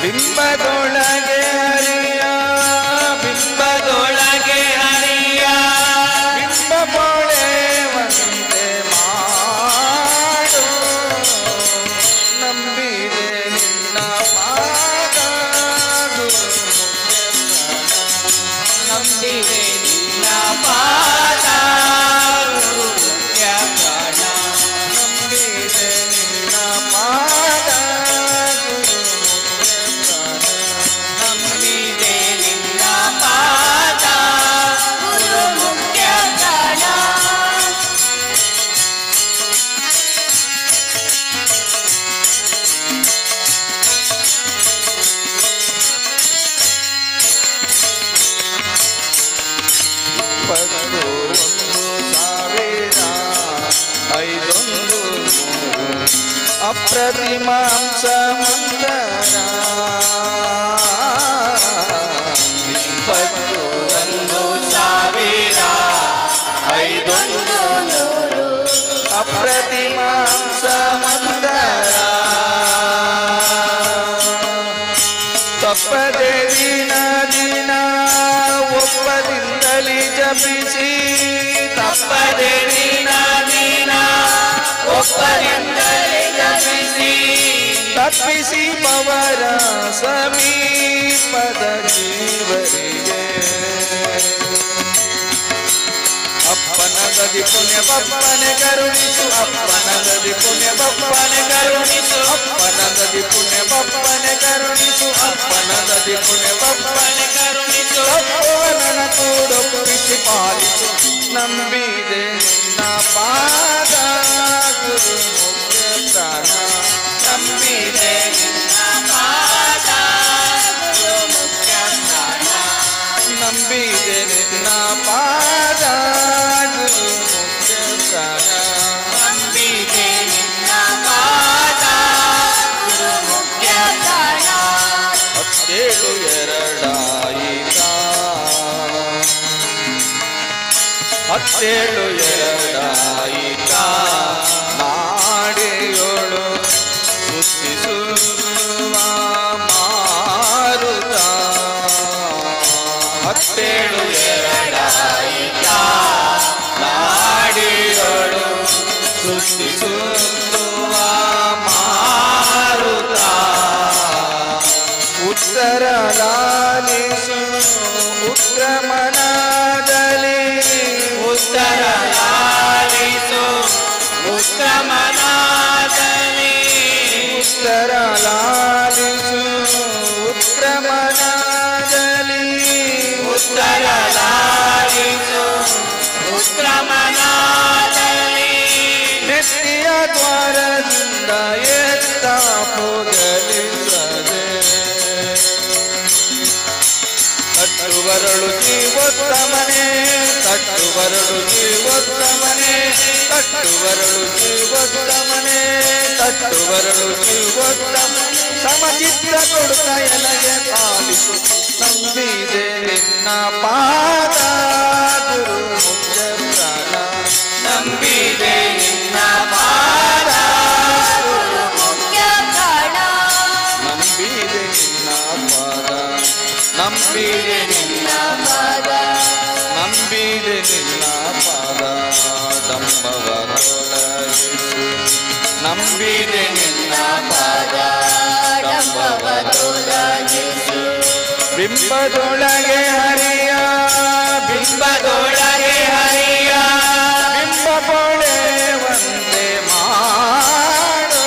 ಬಿಂಬದೊಳಗೆ ಹರಿಯ ಬಿಂಬದೊಳಗೆ ಹರಿಯ ಬಿಂಬ ಪೊಳೆವಂತೆ ಮಾಡು ನಂಬಿದೆ ನಿನ್ನ ಪಾದ ಗುರು ನಂಬಿದೆ ನಿನ್ನ ಪಾದ ಗುರು ಮುಖ್ಯ ಪ್ರಾಣ ನಂಬಿದೆ ನಿನ್ನ ಪಾದ ಗುರು ಮುಖ್ಯ ಪ್ರಾಣ ನಂಬಿದೆ ನಿನ್ನ ಪಾದ ಗುರು ಮುಖ್ಯ ಪ್ರಾಣ ಇಪ್ಪತ್ತು 1,500 ಅಪ್ರತಿಮಾಂಸ ಮಂದರ 21,500 ಅಪ್ರತಿಮಾಂಸ ಮಂದರ ತಪ್ಪದೆ ದಿನ ದಿನ ಒಪ್ಪದಿಂದಲಿ ಜಪಿಸಿ ತಪ್ಪದೆ ದಿನ ದಿನ ಒಪ್ಪದಿಂದಲಿ ಜಪಿಸಿ ತಪ್ಪಿಸಿ ಪವರ ಸಮೀಪದ ಜೀವರಿಗೆ ಅಪ್ಪನ ಗದಿ ಪುಣ್ಯ ಬಪ್ಪನೆ ಕರುಣಿಸು ಅಪ್ಪನ ಗದಿ ಪುಣ್ಯ ಬಪ್ಪನೆ ಕರುಣಿಸು ಅಪ್ಪನ ಗದಿ ಪುಣ್ಯ ಬಪ್ಪನೆ ಕರುಣಿಸು ಅಪ್ಪನ ಗದಿ ಪುಣ್ಯ ಬಪ್ಪನೆ ಕರುಣಿಸು ಅಪ್ಪನ ಕೂಡೊಪ್ಪಿಸಿ ಪಾಲಿಸು ನಂಬಿದೆ ನಿನ್ನ ಪಾದ ಗುರು ಮುಖ್ಯ ಪ್ರಾಣ ನಂಬಿದೆ ನಿನ್ನ ಪಾದ ಗುರು ಮುಖ್ಯ ಪ್ರಾಣ ನಂಬಿದೆ ನಿನ್ನ ಪಾದ ಗುರು ಮುಖ್ಯ ಪ್ರಾಣ ನಂಬಿದೆ ನಿನ್ನ ಪಾದ ಗುರು ಮುಖ್ಯ ಪ್ರಾಣ 17 ನಾಡಿಯೋಳು ಸುತ್ತಿಸುವ ಮಾರುತ 17 ನಾಡಿಯೋಳು ಸುತ್ತಿಸುವ ಮಾರುತ ಉತ್ತರ ಲಾಲಿಸು ಉತ್ತಮನಾದಲ್ಲಿ ಉತ್ತರ ಲಾಲಿಸು ಉತ್ತಮನಾದಲ್ಲಿ ಉತ್ತರ ಲಾಲಿಸು ಉತ್ತಮನಾದಲ್ಲಿ ಉತ್ತರ ಲಾಲಿಸು ಉತ್ತಮನಾದಲ್ಲಿ ನೆತ್ತಿಯ ದ್ವಾರದಿಂದ ಎತ್ತ ಪೋಗಲಿಸದೆ ತಟ್ಟುವರಳು ಜೀವೋತ್ತಮನೆ ತಟ್ಟುವರಳು ಜೀವೋತ್ತಮನೆ ತಟ್ಟುವರಳು ಜೀವೋತ್ತಮನೆ ತಟ್ಟುವರಳು ಜೀವೋತ್ತಮನೆ ಸಮಚಿತ್ರ ಕೊಡುತ್ತ ಎನಗೆ ಪಾಲಿಸು ನಂಬಿದೆ ನಿನ್ನ ಪಾದ ಗುರು ಮುಖ್ಯ ಪ್ರಾಣ ನಂಬಿದೆ ನಿನ್ನ ಪಾದ ಗುರು ಮುಖ್ಯ ಪ್ರಾಣ ನಂಬಿದೆ ನಿನ್ನ ಪಾದ ನಂಬಿದೆ ನಿನ್ನ ಪಾದ ನಂಬಿದೆ ನಿನ್ನ ಪಾದ ಡಂಬವ ತೊಲಗಿಸು ನಂಬಿದೆ ನಿನ್ನ ಪಾದ ಡಂಬವ ತೊಲಗಿಸು ಬಿಂಬದೊಳಗೆ ಹರಿಯ ಬಿಂಬದೊಳಗೆ ಹರಿಯ ಬಿಂಬ ಪೊಳೆ ಒಂದೇ ಮಾಡು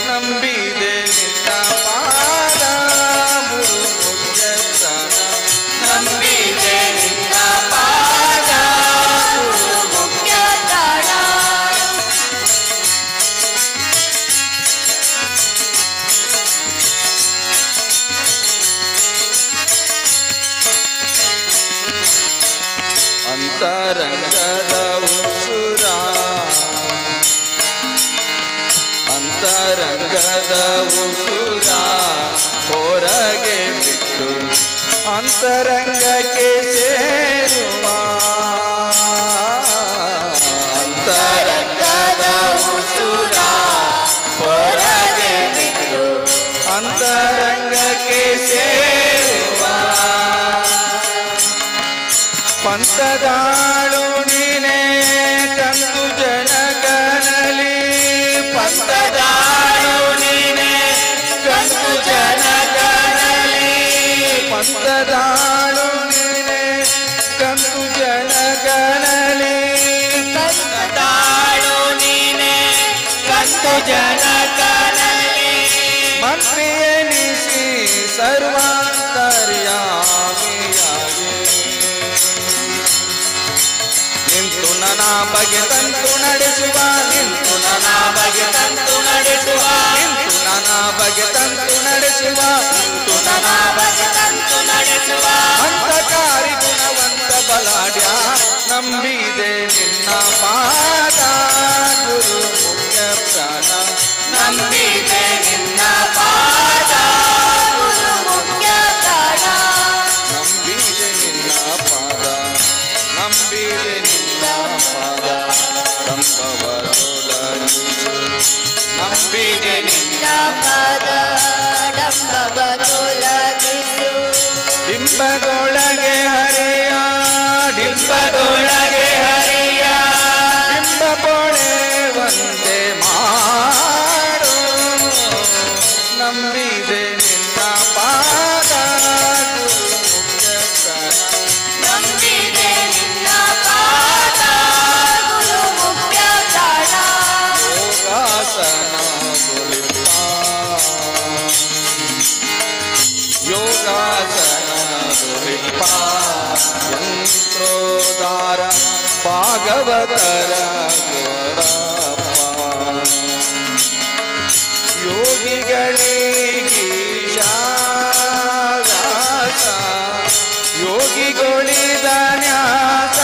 ನಂಬಿದೆ ನಿನ್ನ ಪಾದ ಗುರು ಮುಖ್ಯ ಪ್ರಾಣ ನಂಬಿದೆ ನಿನ್ನ ಪಾದ ಗುರು ಮುಖ್ಯ ಪ್ರಾಣ ಅಂತರಂಗದ ಉಸುರ ಹೊರಗೆ ಬಿಟ್ಟು ಅಂತರಂಗಕ್ಕೆ ಸೇರುವ ಅಂತರಂಗದ ಉಸುರ ಹೊರಗೆ ಬಿಟ್ಟು ಅಂತರಂಗಕ್ಕೆ ಸೇರುವ ಪಂಥದಾಳು ನೀನೇ ಕಂದು ಜನಗಣಲಿ ಪಂಥದಾಳು ನೀನೇ ಕಂದು ಜನಗಣಲಿ ಪಂಥದಾಳು ನೀನೇ ಕಂದು ಜನಗಣಲಿ ಪಂಥದಾಳು ನೀನೇ ಕಂದು ಜನಗಣಲಿ ಮಂತ್ರಿಯನಿಸಿ ಸರ್ವಾಂತರ್ಯಾಮಿಯಾಗಿ ನಿಂತು ನನ್ನ ಬಗೆ ತಂತು ನಡೆಸುವ ನಿಂತು ನನ್ನ ಬಗೆ ತಂತು ನಡೆಸುವ ನಿಂತು ನನ್ನ ಬಗೆ ತಂತು ನಡೆಸುವ ನಿಂತು ನನ್ನ ಬಗೆ ತಂತು ನಡೆಸುವ ಅಂತಕಾರಿ ಗುಣವಂತ ಬಲಾಢ್ಯ ನಂಬಿದೆ ನಿನ್ನ ಪಾದ ಗುರು ಮುಖ್ಯ ಪ್ರಾಣ ನಂಬಿದೆ ನಿನ್ನ ಪಾದ ಗುರು ಮುಖ್ಯ ಪ್ರಾಣ ನಂಬಿದೆ ನಿನ್ನ ಪಾದ ನಂಬಿದೆ ನಿನ್ನ ಪಾದ ಡಂಬವರೊಳಗಿಸು ನಂಬಿದೆ ನಿನ್ನ ಪಾದ ಡಂಬವರೊಳಗಿಸು ಡಿಂಬದೊಳಗೆ ಹರಿಯ ಡಿಂಬದೊಳಗೆ ಹರಿಯ ಡಿಂಬಪೊಳೆ ಒಂದೇ ಮಾಡು ನಂಬಿದೆ ನಿನ್ನ ಪಾದ ಗುರು ಮುಖ್ಯ ಪ್ರಾಣ ನಂಬಿದೆ ನಿನ್ನ ಪಾದ ಗುರು ಮುಖ್ಯ ಪ್ರಾಣ ಯೋಗಾಸನ ಸುಲಿಪ ಯೋಗಾಸನ ಸುಲಿಪ ಯಂತ್ರೋದಾರ ಭಾಗವತರ ಯೋಗಿಗಳೀಗೀಶಾಸ ಯೋಗಿಗಳಿದ ನ್ಯಾಸ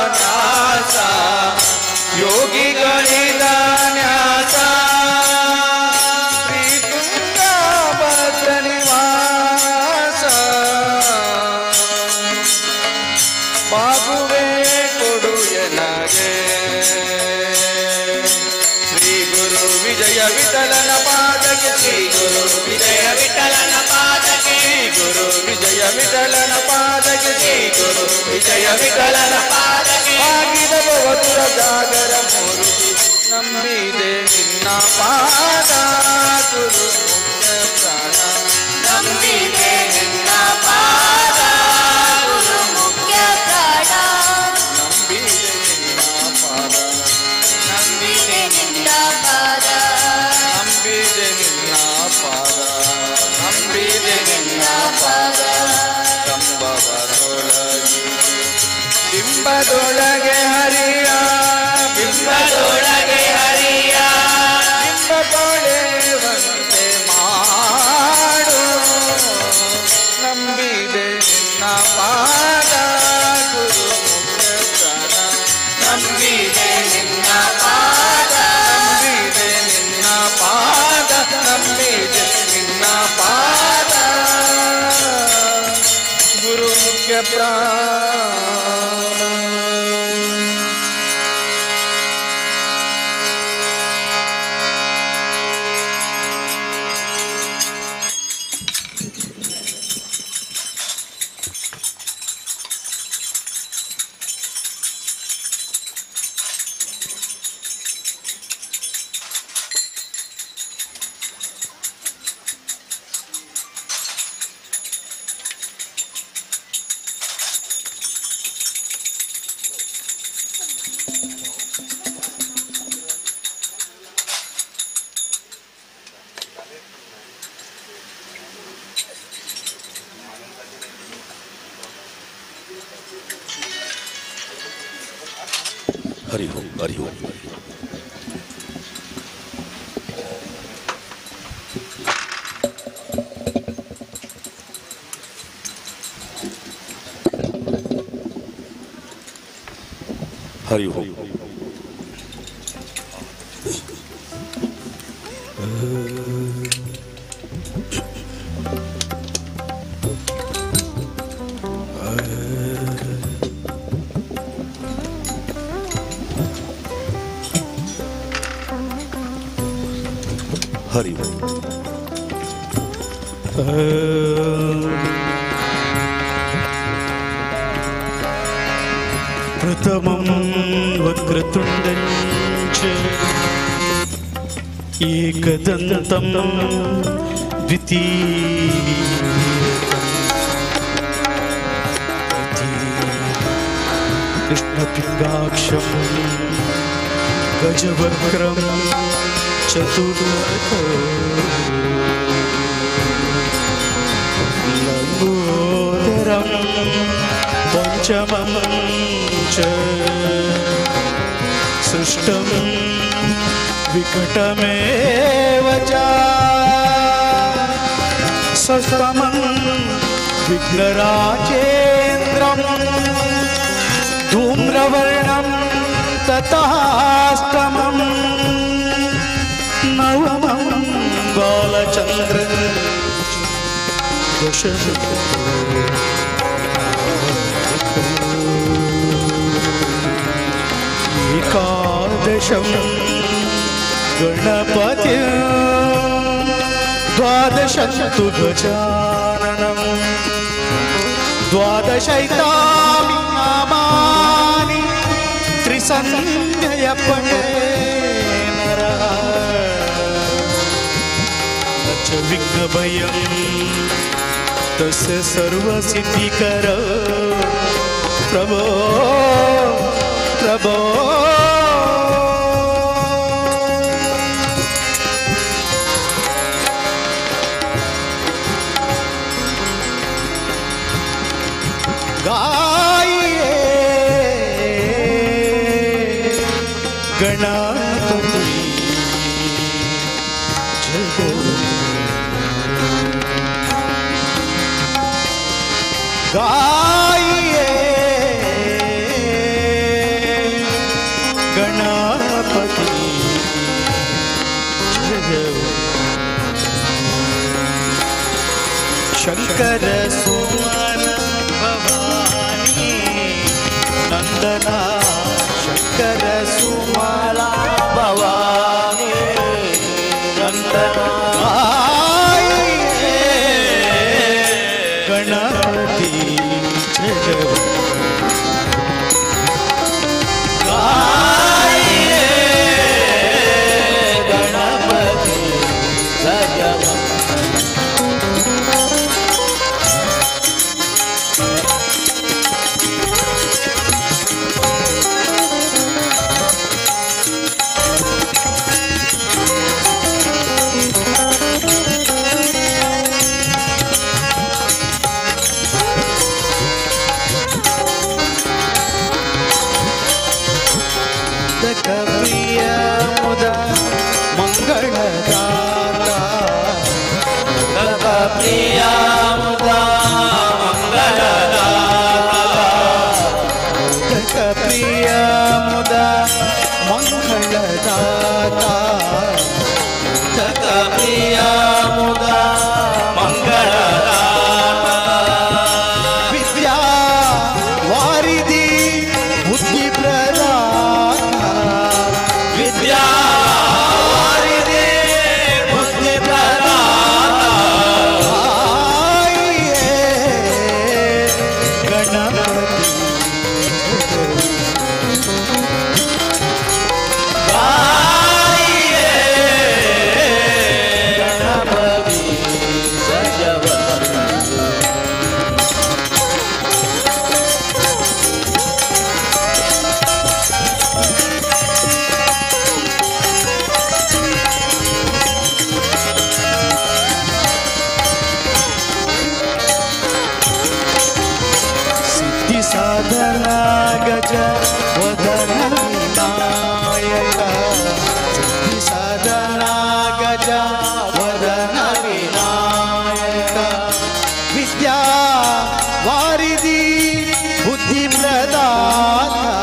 ಯೋಗಿಗಳೀಶಾಸ ಯೋಗಿಗಳಿದ ನ್ಯಾಸ ಶ್ರೀತುಂಗ ಭದ್ರ ನಿವಾಸ ಬಾಗುವೆ ಕೊಡು ಎನಗೆ ಶ್ರೀ ಗುರು ವಿಜಯ ವಿಠಲನ ಪಾದಕ್ಕೆ ಶ್ರೀ ಗುರು ವಿಜಯ ವಿಠಲನ ಪಾದಕ್ಕೆ ಶ್ರೀ ಗುರು ವಿಜಯ ವಿಠಲನ ಪಾದಕ್ಕೆ ಶ್ರೀ ಗುರು ವಿಜಯ ವಿಠಲನ ಪಾದಕ್ಕೆ ಆಗಿದ ಬಹುದುರ ಜಾಗರ ಮೂರುತಿ ನಂಬಿದೆ ನಿನ್ನ ಪಾದ ಗುರು ಮುಖ್ಯ ಪ್ರಾಣ ನಂಬಿದೆ ನಿನ್ನ ಪಾದ ಗುರು ಮುಖ್ಯ ಪ್ರಾಣ ನಂಬಿದೆ ನಿನ್ನ ಪಾದ ನಂಬಿದೆ ನಿನ್ನ ಪಾದ ನಂಬಿದೆ ನಿನ್ನ ಪಾದ ನಂಬಿದೆ ನಿನ್ನ ಪಾದ ಕಂಬವರೊಳಗೆ ಬಿಂಬದೊಳಗೆ ಹರಿಯ ಬಿಂಬದೊಳಗೆ ಹರಿಯ ಬಿಂಬದೊಳೆ ಒಂದೇ ಮಾಡು ನಂಬಿದೆ ನಿನ್ನ ಪಾದ ಗುರು ಮುಖ್ಯ ಪ್ರಾಣ ನಂಬಿದೆ ನಿನ್ನ ಪಾದ ನಂಬಿದೆ ನಿನ್ನ ಪಾದ ನಂಬಿದೆ ನಿನ್ನ ಪಾದ ಗುರು ಮುಖ್ಯ ಪ್ರಾಣ हरि ओम हरि ओम। हरि ओम। हरि ओम। प्रथमं वक्रतुण्डं च एकदन्तं कृष्णपिङ्गाक्षं गजवक्त्रं चतुर्मुखं लम्बोदरं पञ्चमं च सृष्टं विकटमेव च सस्तमं विघ्नराजेन्द्रं धूम्रवर्णं तथास्तमं नवमं बालचन्द्रं एकादशं गणपति द्वादशं तु गजाननं द्वादशैतानि नामानि त्रिसन्ध्यय पठे नरः न च विघ्नभयं तस्य सर्वसिद्धिकर प्रभो प्रभो गाये गणपति गाये गणपति शंकर सुमन भवानी नंदना शंकर सुमला भवानी नंदना गणपति गणपति प्रिय मुदा मंगलदाता प्रिय मुदा मंगलदाता प्रिय मुदा मंगलदाता प्रिय मुदा मंगलदाता विद्या वारिधि बुद्धि प्रदाता विद्या वारिधि बुद्धि प्रदाता गणपति साधना गज वदन विनायक सिद्धि साधना गज वदन विनायक विद्या वारिधि बुद्धि प्रदाता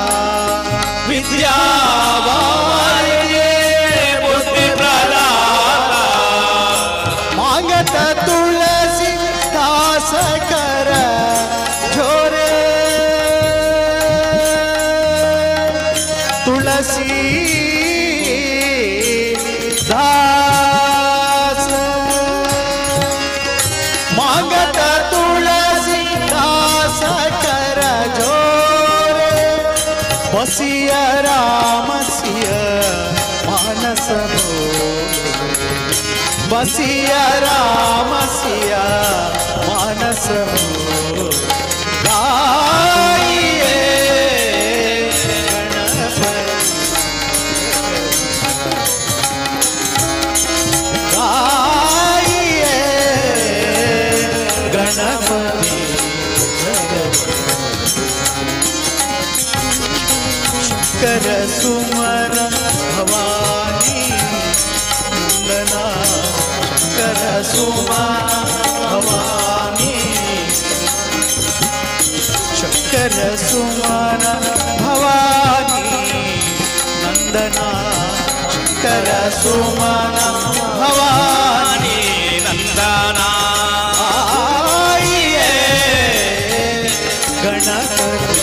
सिया राम सिया मानस गाइए गणपति कर सुमन भवानी नंदना कर सुमन भवानी शंकर सुमन भवानी नंदना शंकर सुमन भवानी नंदना आइए गणपति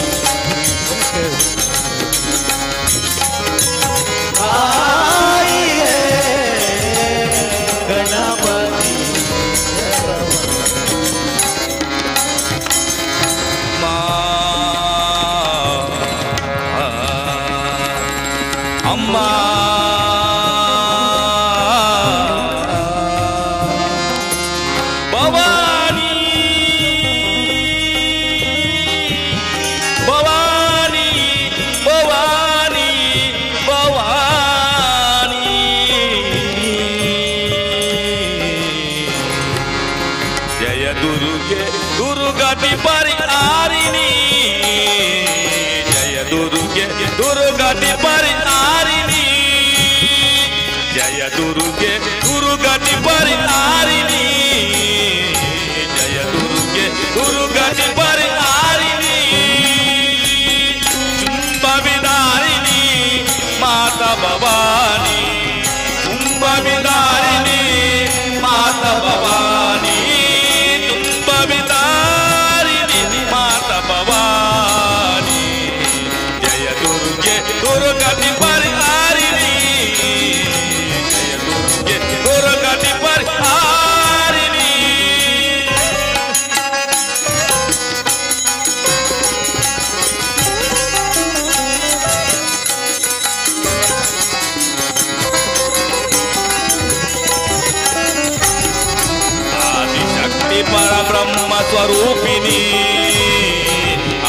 स्वरूपिणी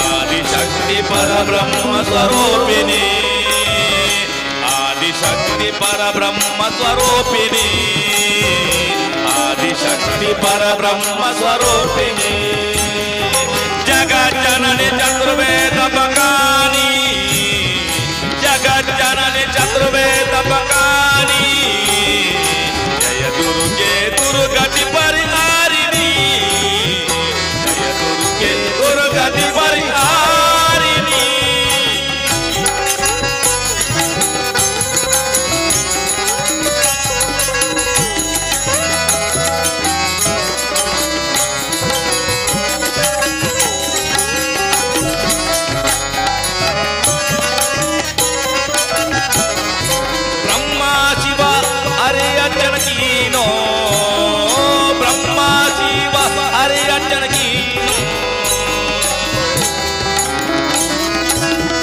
आदिशक्ति परब्रह्म स्वरूपिणी आदिशक्ति परब्रह्म स्वरूपिणी आदिशक्ति परब्रह्म स्वरूपिणी जगज्जननी चतुर्वेद बकानी जगज्जननी चतुर्वेद बकानी जय दुर्गे दुर्गति परिहारिणी दुर्गति परिहारिणी ब्रह्मा शिव हरे अर्चन कीनो ब्रह्मा शिव हरे अर्चन कीनो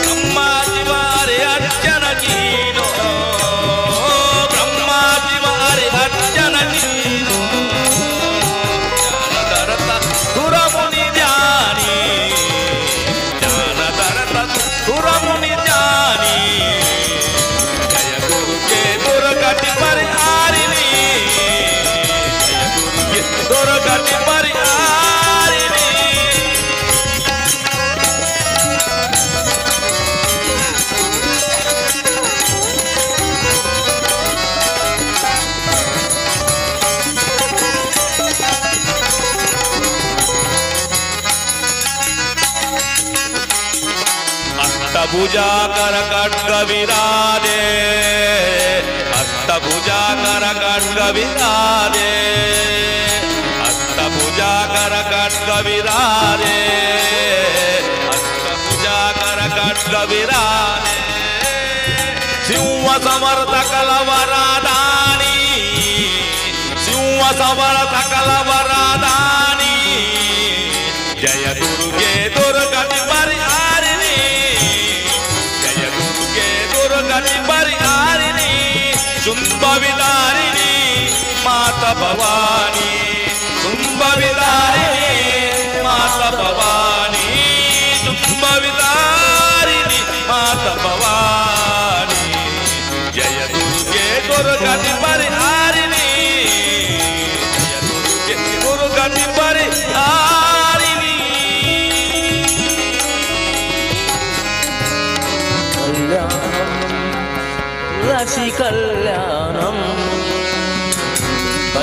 ब्रह्मा शिव हरे अर्चन कीनो ब्रह्मा शिव हरे अर्चन कीनो ज्ञान दरत सुरमुनि ध्यानी ज्ञान दरत सुरमुनि ध्यानी जय दुर्गे दुर्गति परिहारिणी जय दुर्गे दुर्गति परिहारिणी अष्टभुजा कर खड्ग विराजे अष्टभुजा कर खड्ग विराजे अष्टभुजा कर खड्ग विराजे अष्टभुजा कर खड्ग विराजे सिंह समर्थ कलवरादानी सिंह समर्थ कलवरादानी जय दुर्गे दुर्गति परिहारिणी जय दुर्गे दुर्गति परिहारिणी शुंभ विदारिणी माता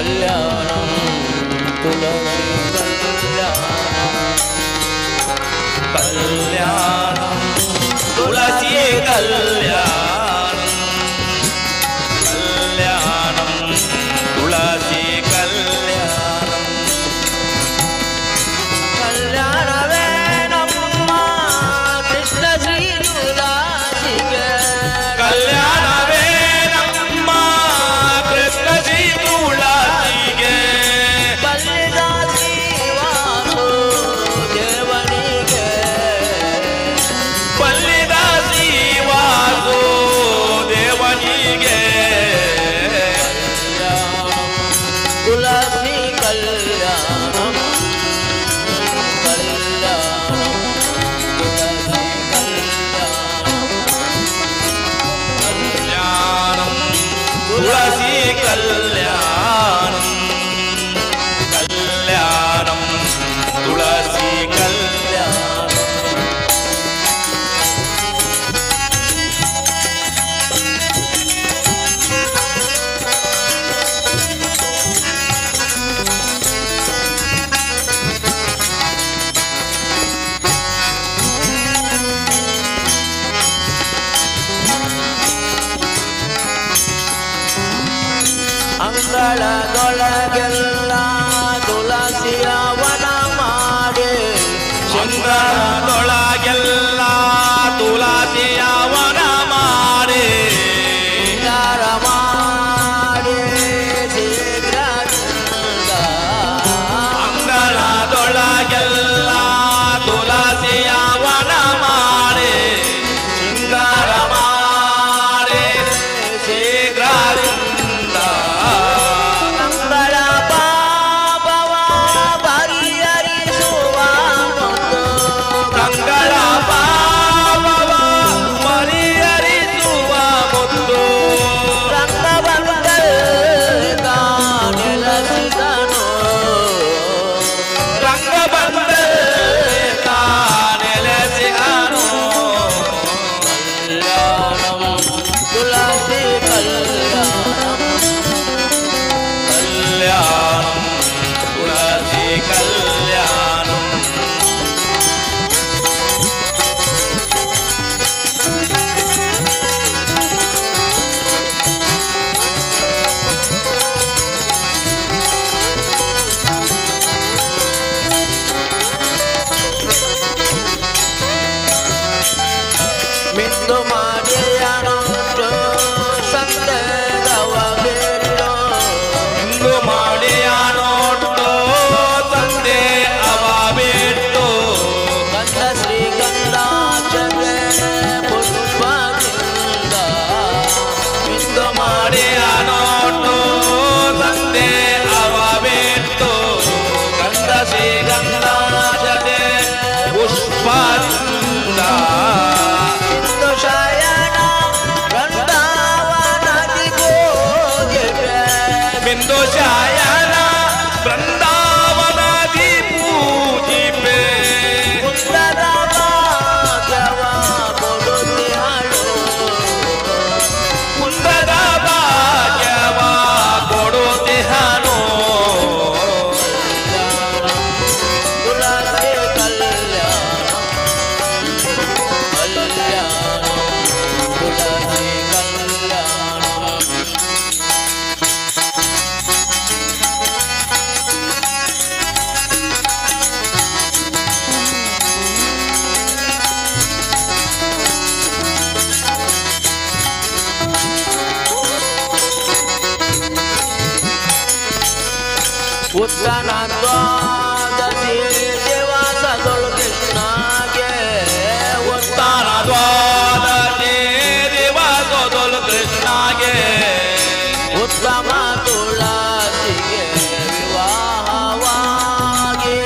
ಕಲ್ಯಾಣಂ ತುಳಸಿ ಕಲ್ಯಾಣಂ ತುಳಸಿ ಕಲ್ಯಾಣಂ ಕಲ್ಯಾಣಂ ತುಳಸಿ ಕಲ್ಯಾಣಂ ಕಲ್ಯಾಣವೇ ನಮ್ಮ ಕೃಷ್ಣ ಶ್ರೀ ತುಳಸಿಗೆ ಕಲ್ಯಾಣವೇ ನಮ್ಮ ಕೃಷ್ಣ ಶ್ರೀ ತುಳಸಿಗೆ ಬಲ್ಲಿದ ಶ್ರೀವಾಸು ದೇವನಿಗೆ ಬಲ್ಲಿದ ಶ್ರೀವಾಸು ದೇವನಿಗೆ ತುಳಸಿ ಕಲ್ಯಾಣಂ ಕಲ್ಯಾಣಂ ತುಳಸಿ ಕಲ್ಯಾಣಂ ತುಳಸಿ ಕಲ್ಯಾಣಂ ಕಲ್ಯಾಣಂ ತುಳಸಿ ಕಲ್ಯಾಣಂ ಅಂಗಳದೊಳಗೆಲ್ಲ ತುಳಸಿಯ ವನ ಮಾಡಿ ಅಂಗಳದೊಳಗೆಲ್ಲ ತುಳಸಿಯ ವನ ಮಾಡಿ ಶೃಂಗಾರ ಮಾಡಿ ಶೀಘ್ರದಿಂದ ಅಂಗಳದೊಳಗೆಲ್ಲ ತುಳಸಿಯ ವನ ಮಾಡಿ ಶೃಂಗಾರ ಮಾಡಿ ಶೀಘ್ರದಿಂದ ಅಂಗಳ ಪಾಪವ ಪರಿಹರಿಸುವ ಒಂದು ಕಂಗಳ ಪಾಪವ ಪರಿಹರಿಸುವ ಮುತ್ತು ರಂಗಬಂಧದ ನೆಲೆಸಿದನು ರಂಗಬಂಧದ ನೆಲೆಸಿದನು ಕಲ್ಯಾಣಂ ತುಳಸಿ ಕಲ್ಯಾಣಂ ಕಲ್ಯಾಣಂ ತುಳಸಿ ಕಲ್ಯಾಣಂ ಮಿಂದು ಮಾಡಿಯನುಂಟು ಸಂದೇಹವ ಬಿಟ್ಟು ಇಂದು ಮಾಡಿಯ ನೋಟು ತಂದೆ ಅವ ಬಿಟ್ಟು ಗಂಧ ಶ್ರೀಗಂಧಾಚರೆ ಪುಷ್ಪದಿಂದ ಇಂದು ಮಾಡಿಯ ನೋಟು ತಂದೆ ಅವ ಬಿಟ್ಟು ಗಂಧ ಶ್ರೀಗಂಧ ಜತೆ ಪುಷ್ಪದಿಂದ ಇಂದು ಶಯನ ವೃಂದಾವನದಿ ಗೋಜೆಗೆ ಬಿಂದು ಶಾಯನ ಬೃಂದಾವನದಿ ಪೂಜಿಪೆ ಕುಂದದ ಭಾಗ್ಯವ ಕೊಡುತ್ತಿಹಳು ಕುಂದದ ಭಾಗ್ಯವ ಕೊಡುತ್ತಿಹನು ತುಳಸಿ ಕಲ್ಯಾಣ ಕಲ್ಯಾಣ ತುಳಸಿ ಕಲ್ಯಾಣ ಉತ್ತನ ದ್ವಾದಶಿ ದೇವಾಸದೊಳು ಕೃಷ್ಣಗೆ ಉತ್ತಾನ ದ್ವಾದಶಿ ದಿವಸದೊಲು ಕೃಷ್ಣಗೆ ಉತ್ತಮ ತುಳಸಿಗೆ ವಿವಾಹವಾಗಿ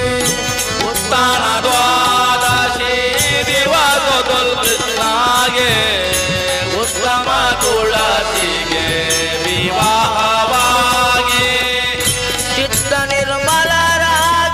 ಉತ್ತಾನ ದ್ವಾದಶಿ ದಿವಸದೊಲು ಕೃಷ್ಣಗೆ ಉತ್ತಮ ತುಳಸಿಗೆ ವಿವಾಹವಾಗಿ ಚಿತ್ತ ನಿರ್ಮಲರಾಗಿ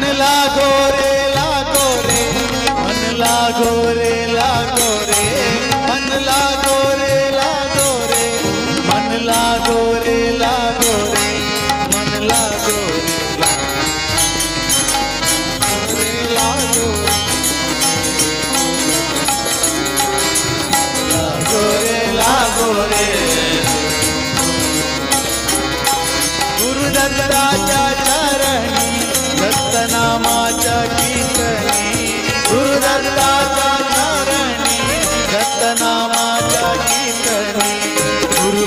मन लागो रे लागो रे मन लागो रे लागो रे मन लागो रे लागो रे मन लागो रे लागो रे मन लागो रे लागो रे लागो रे गुरुदत्ताच्या चरणी दत्तनामाच्या कीर्तनी गुरुदत्ताच्या चरणी दत्तनामाच्या कीर्तनी गुरु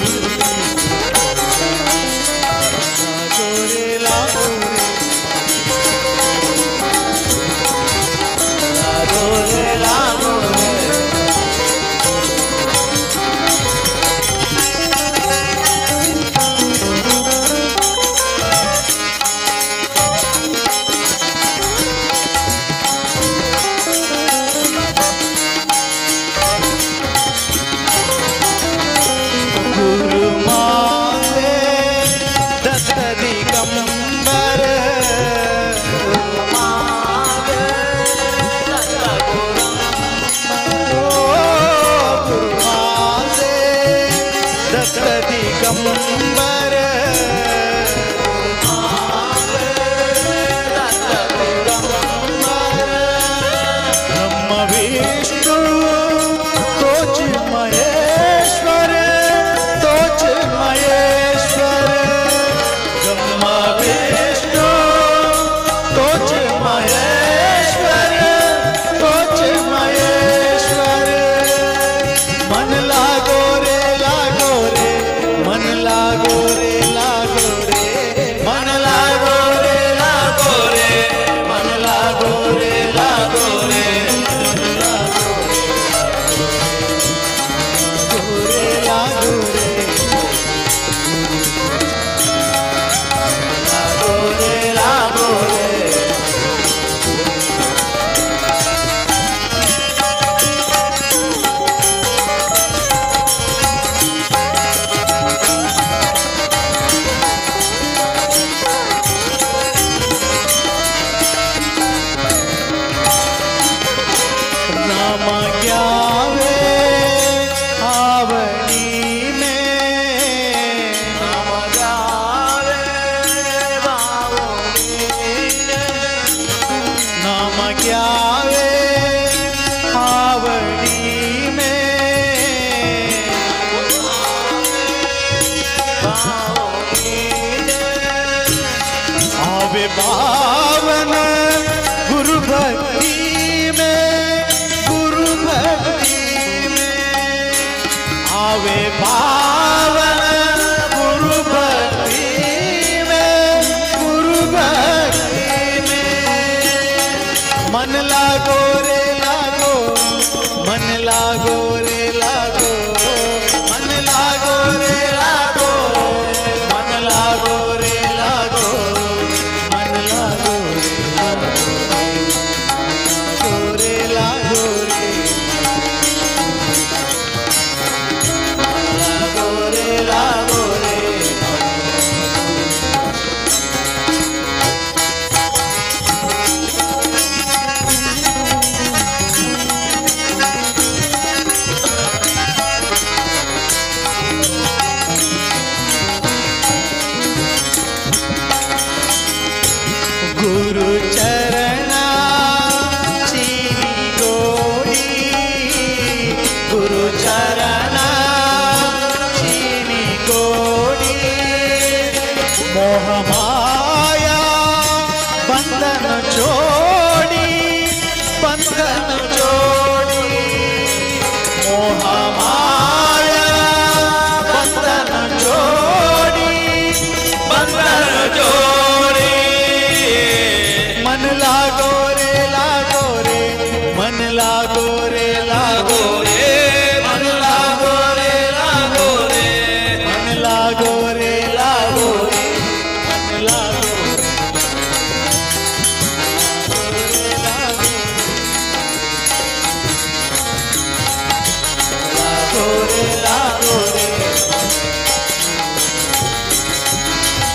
लागो रे लागो रे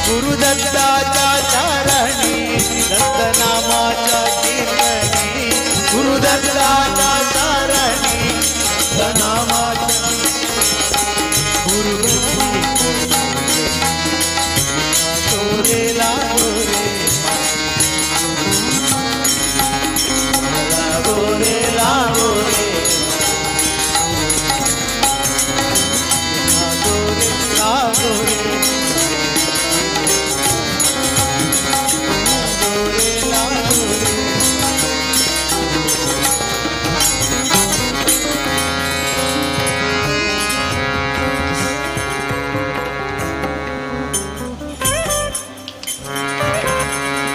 गुरुदत्ताच्या चरणी दत्तनामा गोरे लागो रे गोरे लागो रे गोरे लागो रे गोरे लागो रे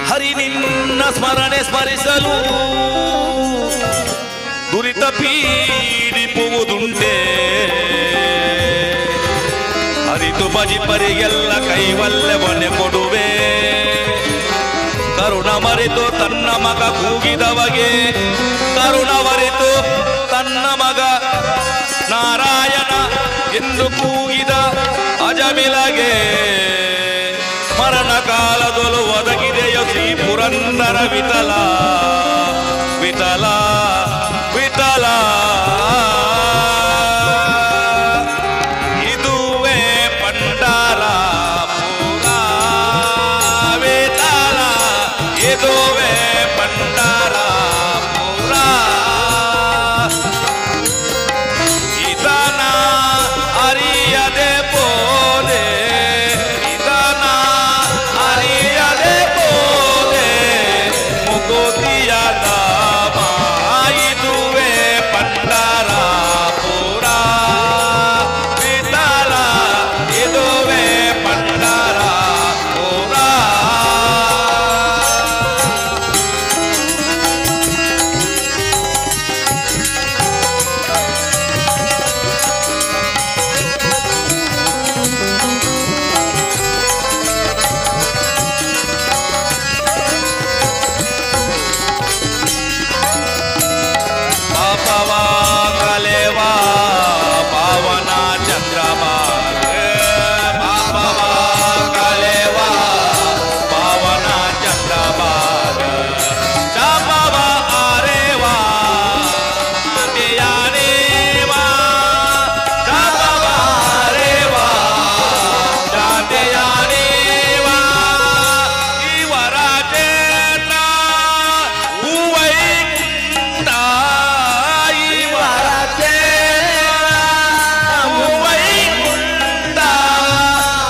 ಹರಿ ನಿನ್ನ ಸ್ಮರಣೆ ಸ್ಮರಿಸಲು ದುರಿತ ಪೀಡಿಪುವುದುಂಟೆ ಅರಿತು ಭಜಿಪರಿಗೆಲ್ಲ ಕೈವಲ್ಯವನ್ನೇ ಕೊಡುವೆ ಕರುಣ ಮರೆತು ತನ್ನ ಮಗ ಕೂಗಿದವಗೆ ಕರುಣ ಮರೆತು ತನ್ನ ಮಗ ನಾರಾಯಣ ಎಂದು ಕೂಗಿದ ಅಜಮಿಲಗೆ ಮರಣ ಕಾಲದೊಲು ಒದಗಿದೆಯ ಶ್ರೀ ಪುರಂದರ ವಿಠಲ ವಿಠಲ ವಿಠಲ ಇದುವೇ ಪಂಡರಾಪುರ ವಿಠಲ ಇದುವೇ ಪಂಡರಾಪುರ ಇದನ ಅರಿಯದೆ ಪೋದೆ ಇದನ ಅರಿಯದೆ ಪೋದೆ ಮುಕುತಿಯ ಧಾಮ ಇದುವೇ ಪಂಡರಾಪುರ ವಿಠಲ ಇದುವೇ ಪಂಡರಾಪುರ ಪಾಪವ ಕಲೆವ ಪಾವನ ಚಂದ್ರಮಾಲ ಪಾಪವ ಕಲೆವ ಪಾವನ ಚಂದ್ರಮಾಲ ಶಾಪವ ಆರೇವ ಶಾಂತಿಯಾನೇವ ಶಾಪವ ಆರೇವ ಶಾಂತಿಯಾನೇವ ಇವರ ಚೇತ ಹೂವೈಕುಂಠ ಇವರ ಚೇತ ಹೂವೈಕುಂಠ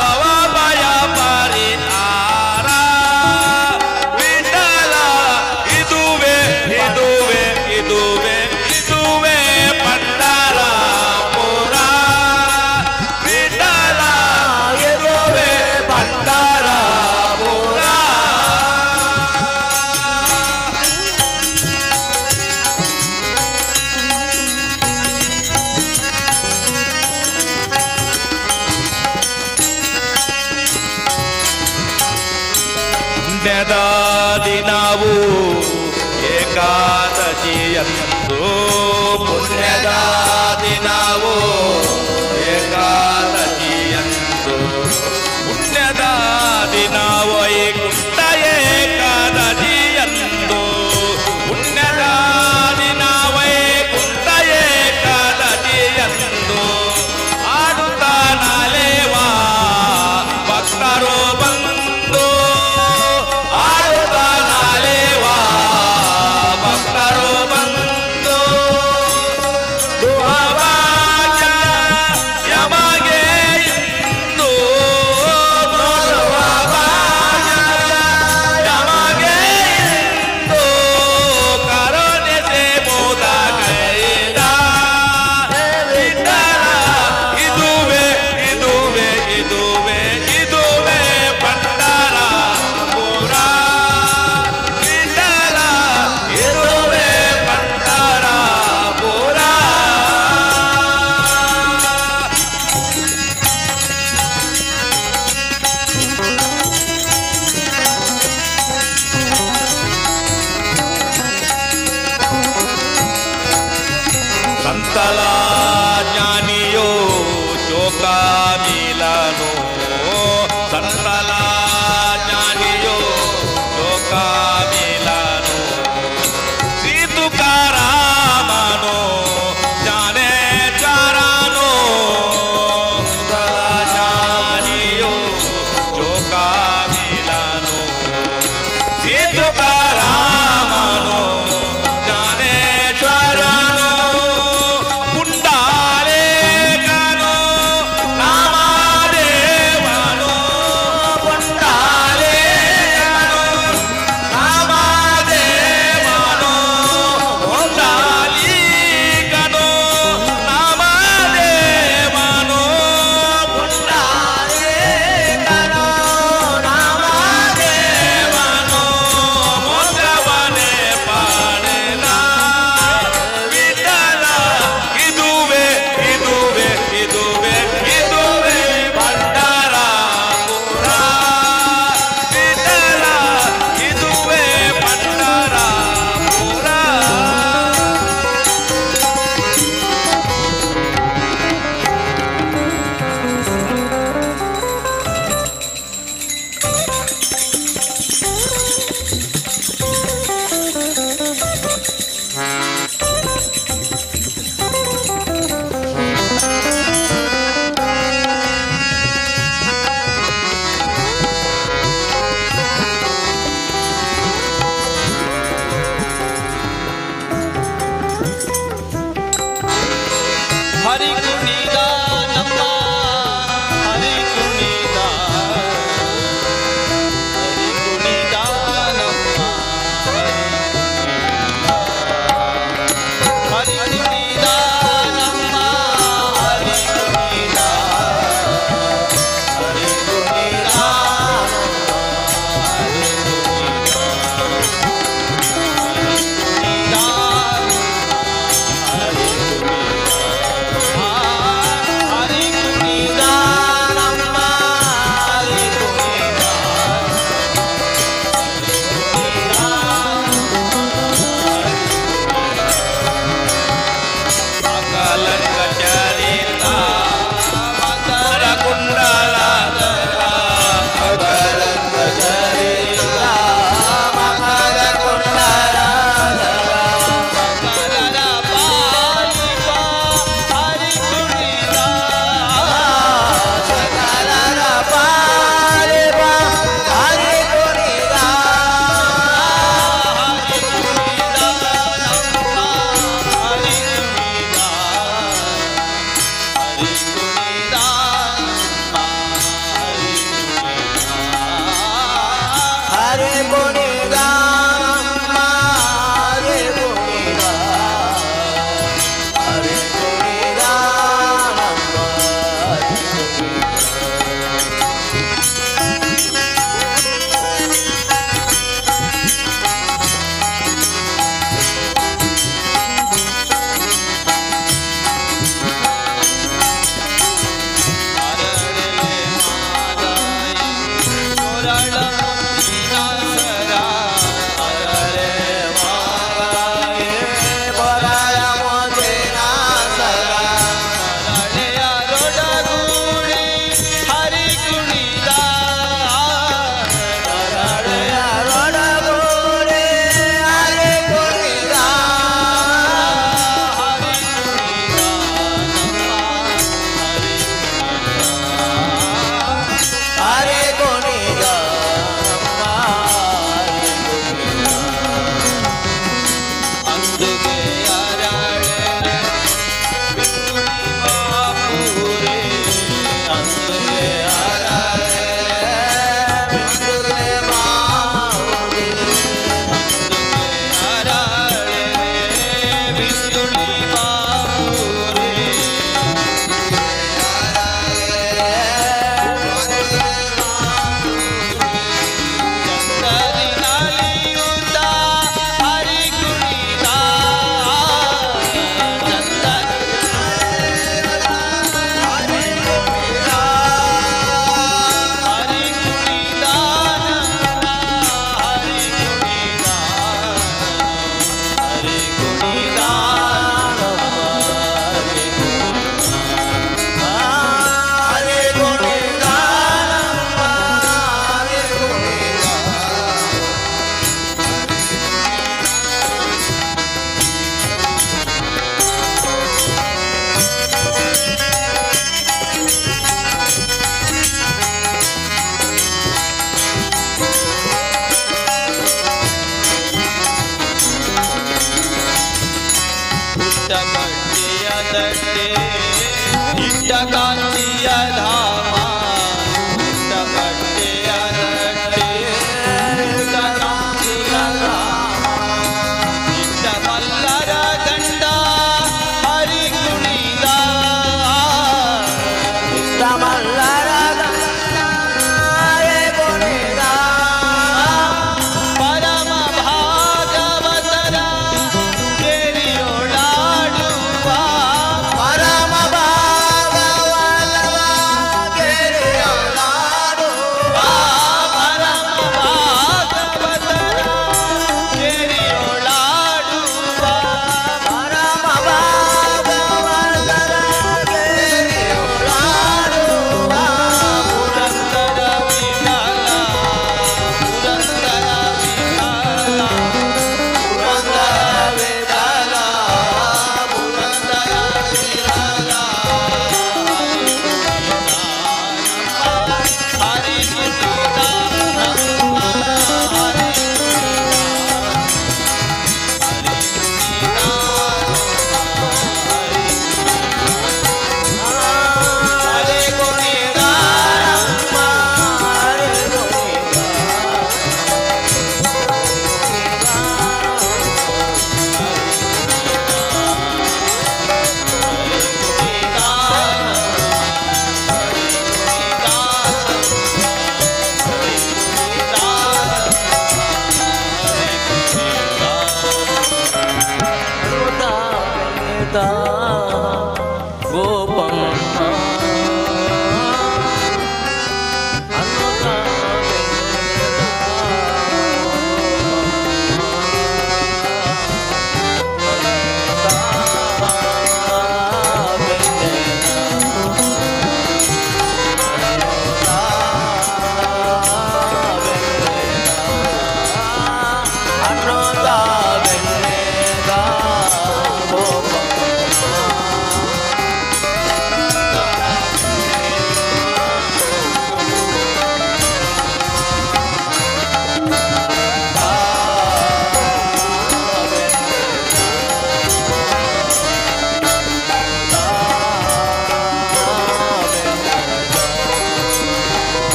ಭವಭಯ ಪರಿಹಾರ ವಿಠಲ ಇದುವೇ ಇದುವೇ ಇದುವೇ ಇದುವೇ ಪಂಡರಾಪುರ ವಿಠಲ ಇದುವೇ ಪಂಡರಾಪುರ ಪುಣ್ಯದ ದಿನವು ಏಕಾದಶಿಯಂದು ಪುಣ್ಯದ ದಿನವು ಏಕಾದಶಿಯಂದು ಪುಣ್ಯದ ದಿನವು ಏಕುಂಠ ಏಕಾದಶಿಯಂದು ಪುಣ್ಯದ ದಿನವ ಏಕುಂಠ ಏಕಾದಶಿಯಂದು ಆಡುತ್ತಾ ನಾಲೇವಾ ಭಕ್ತರು ಬಂದು ಆಡುತ್ತಾ ನಾಲೇವಾ ಭಕ್ತರು ಬಂದು ದುಹವಾಚ ಯಮಗೆ ಇಂದು ದುಹವಾಚ ಯಮಗೆ ಇಂದು ಕರುಣಿಸಿ ಮೋದ ಕೈದ ವಿಠಲ ಇದುವೇ ಇದುವೇ ಇದುವೇ ಇದುವೇ ಪಂಡರಾಪುರ ವಿಠಲ ಇದುವೇ ಪಂಡರಾಪುರ ಸಂತಲ ಜ್ಞಾನಿಯೋ ಶೋಕ ಮೀಲನು ಸಂತಲ ಜ್ಞಾನಿಯೋ ಶೋಕ ಮೀಲನು ಶ್ರೀ ತುಕಾರಾಮನು ಜ್ಞಾನೇಚಾರನು ಸಂತಲ हरी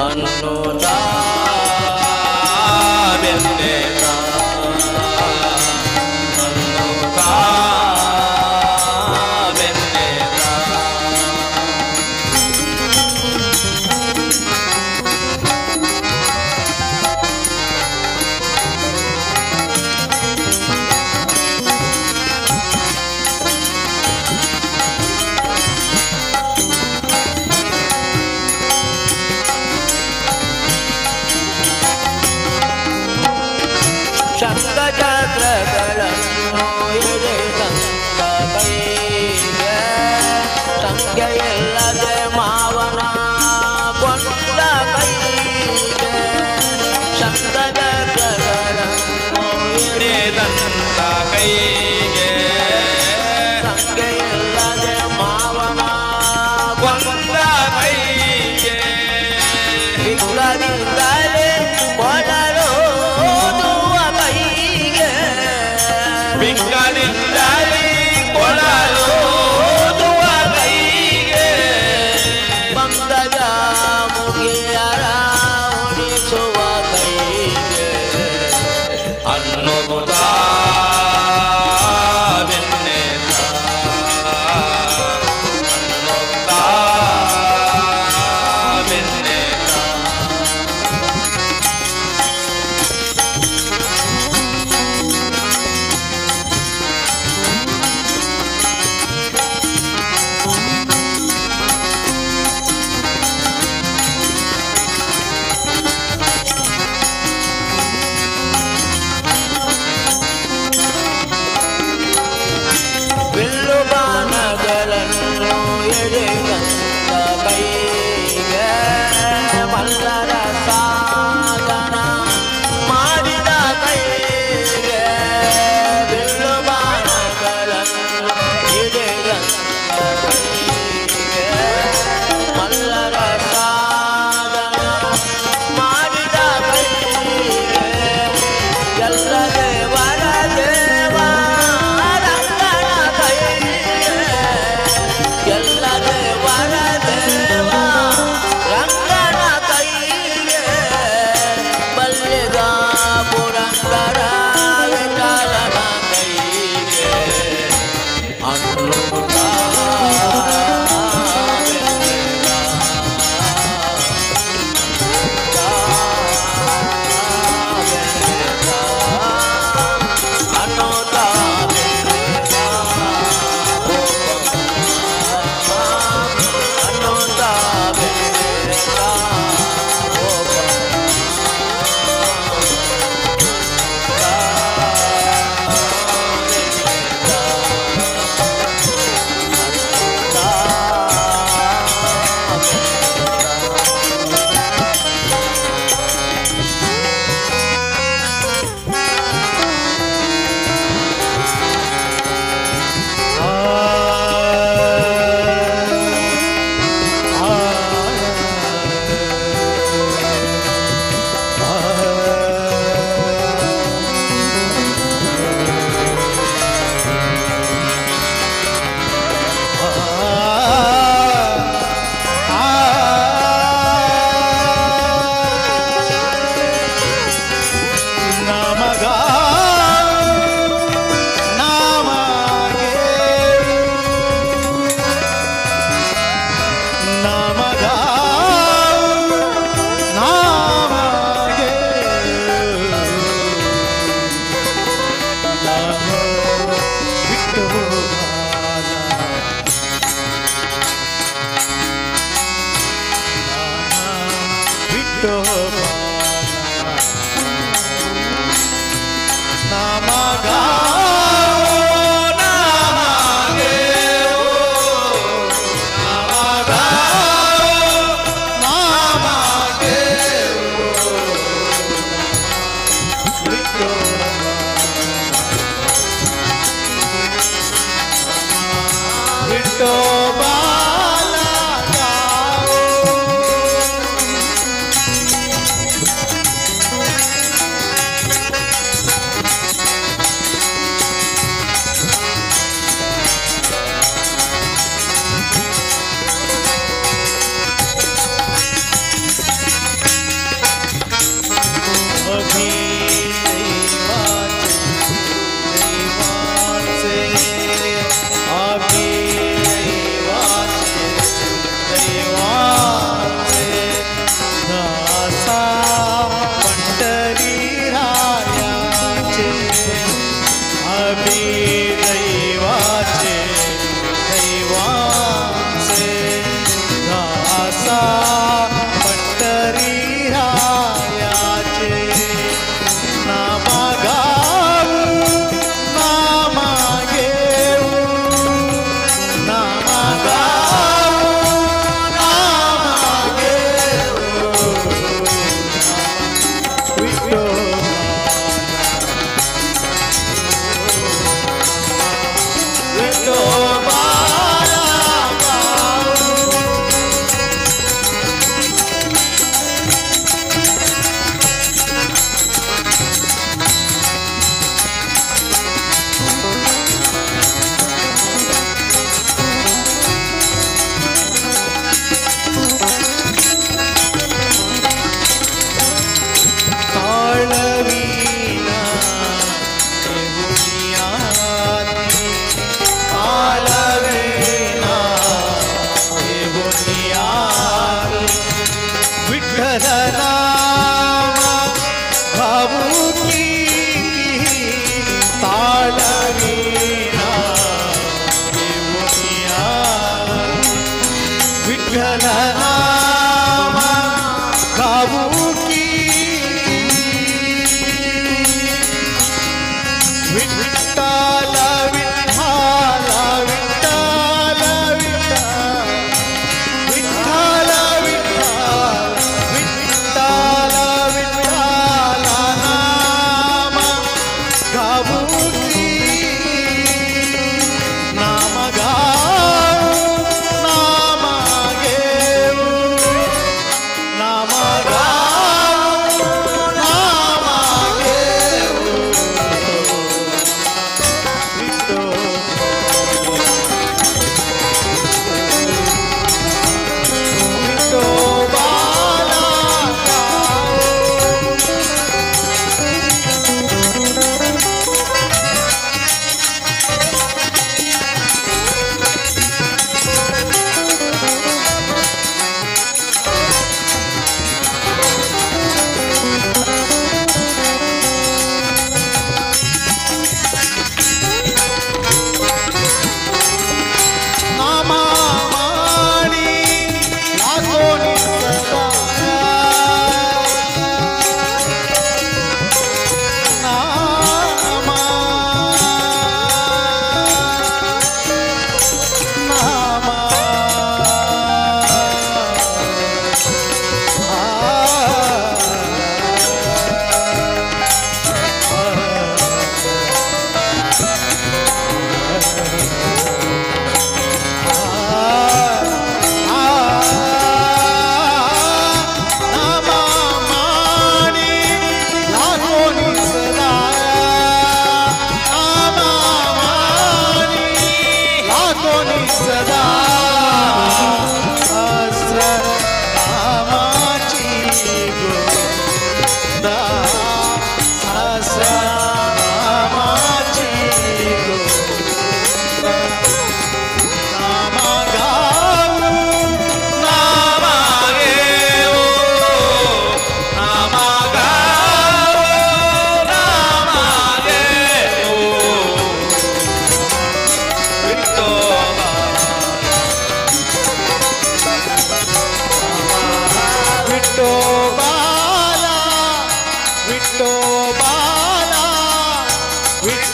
ಅನ್ನುತ್ತಾ ಬೆನ್ನೆತ್ತ ಅನ್ನುತ್ತಾ ಬೆನ್ನೆತ್ತ ಶಂಖಚಕ್ರಗಳನ್ನು ಎಡೆದಂತ ಕೈಗೆ ಸಂಖ್ಯೆಯಿಲ್ಲದೆ ಮಾವನ ಕೊಂದ ಕೈಗೆ ಶಂಖಚಕ್ರಗಳನ್ನು ಎಡೆದಂತ ಕೈಗೆ ಸಂಖ್ಯೆಯಿಲ್ಲದೆ ಮಾವನ ಕೊಂದ ಕೈಗೆ ವಿಗ್ರಹದಿಂದಲೇ ಕೊಡಲು ಬಿಂಗನಿಂದಲೇ ಕೊಡಲೋದುವ ಕೈಗೆ ಬಂದದ ಮುಗಿಯರ ಉಳಿಸುವ ಕೈಗೆ ಅನ್ನುತ್ತಾ ಬೆನ್ನೆತ್ತ ಅನ್ನುತ್ತಾ ಬೆನ್ನೆತ್ತ ಬಿಲ್ಲುಬಾಣಗಳನ್ನು ಎಡೆದಂತ ಕೈಗೆ ಮಲ್ಲರ ಸಾಧನ ಮಾಡಿದ ಕೈಗೆ ಬಿಲ್ಲುಬಾಣಗಳನ್ನು ಎಡೆದಂತ ಕೈಗೆ ಮಲ್ಲರ ಸಾಧನ ಮಾಡಿದ ಕೈಗೆ ಎಲ್ಲ ದೇವರ ದೇವ ಎಲ್ಲ ದೇವರ ದೇವ ರಂಗನ ಕೈಗೆ ಬಲ್ಲೆಗ ಪುರಂದರ ವಿಠಲನ ಕೈಗೆ ಅನ್ನುತ್ತಾ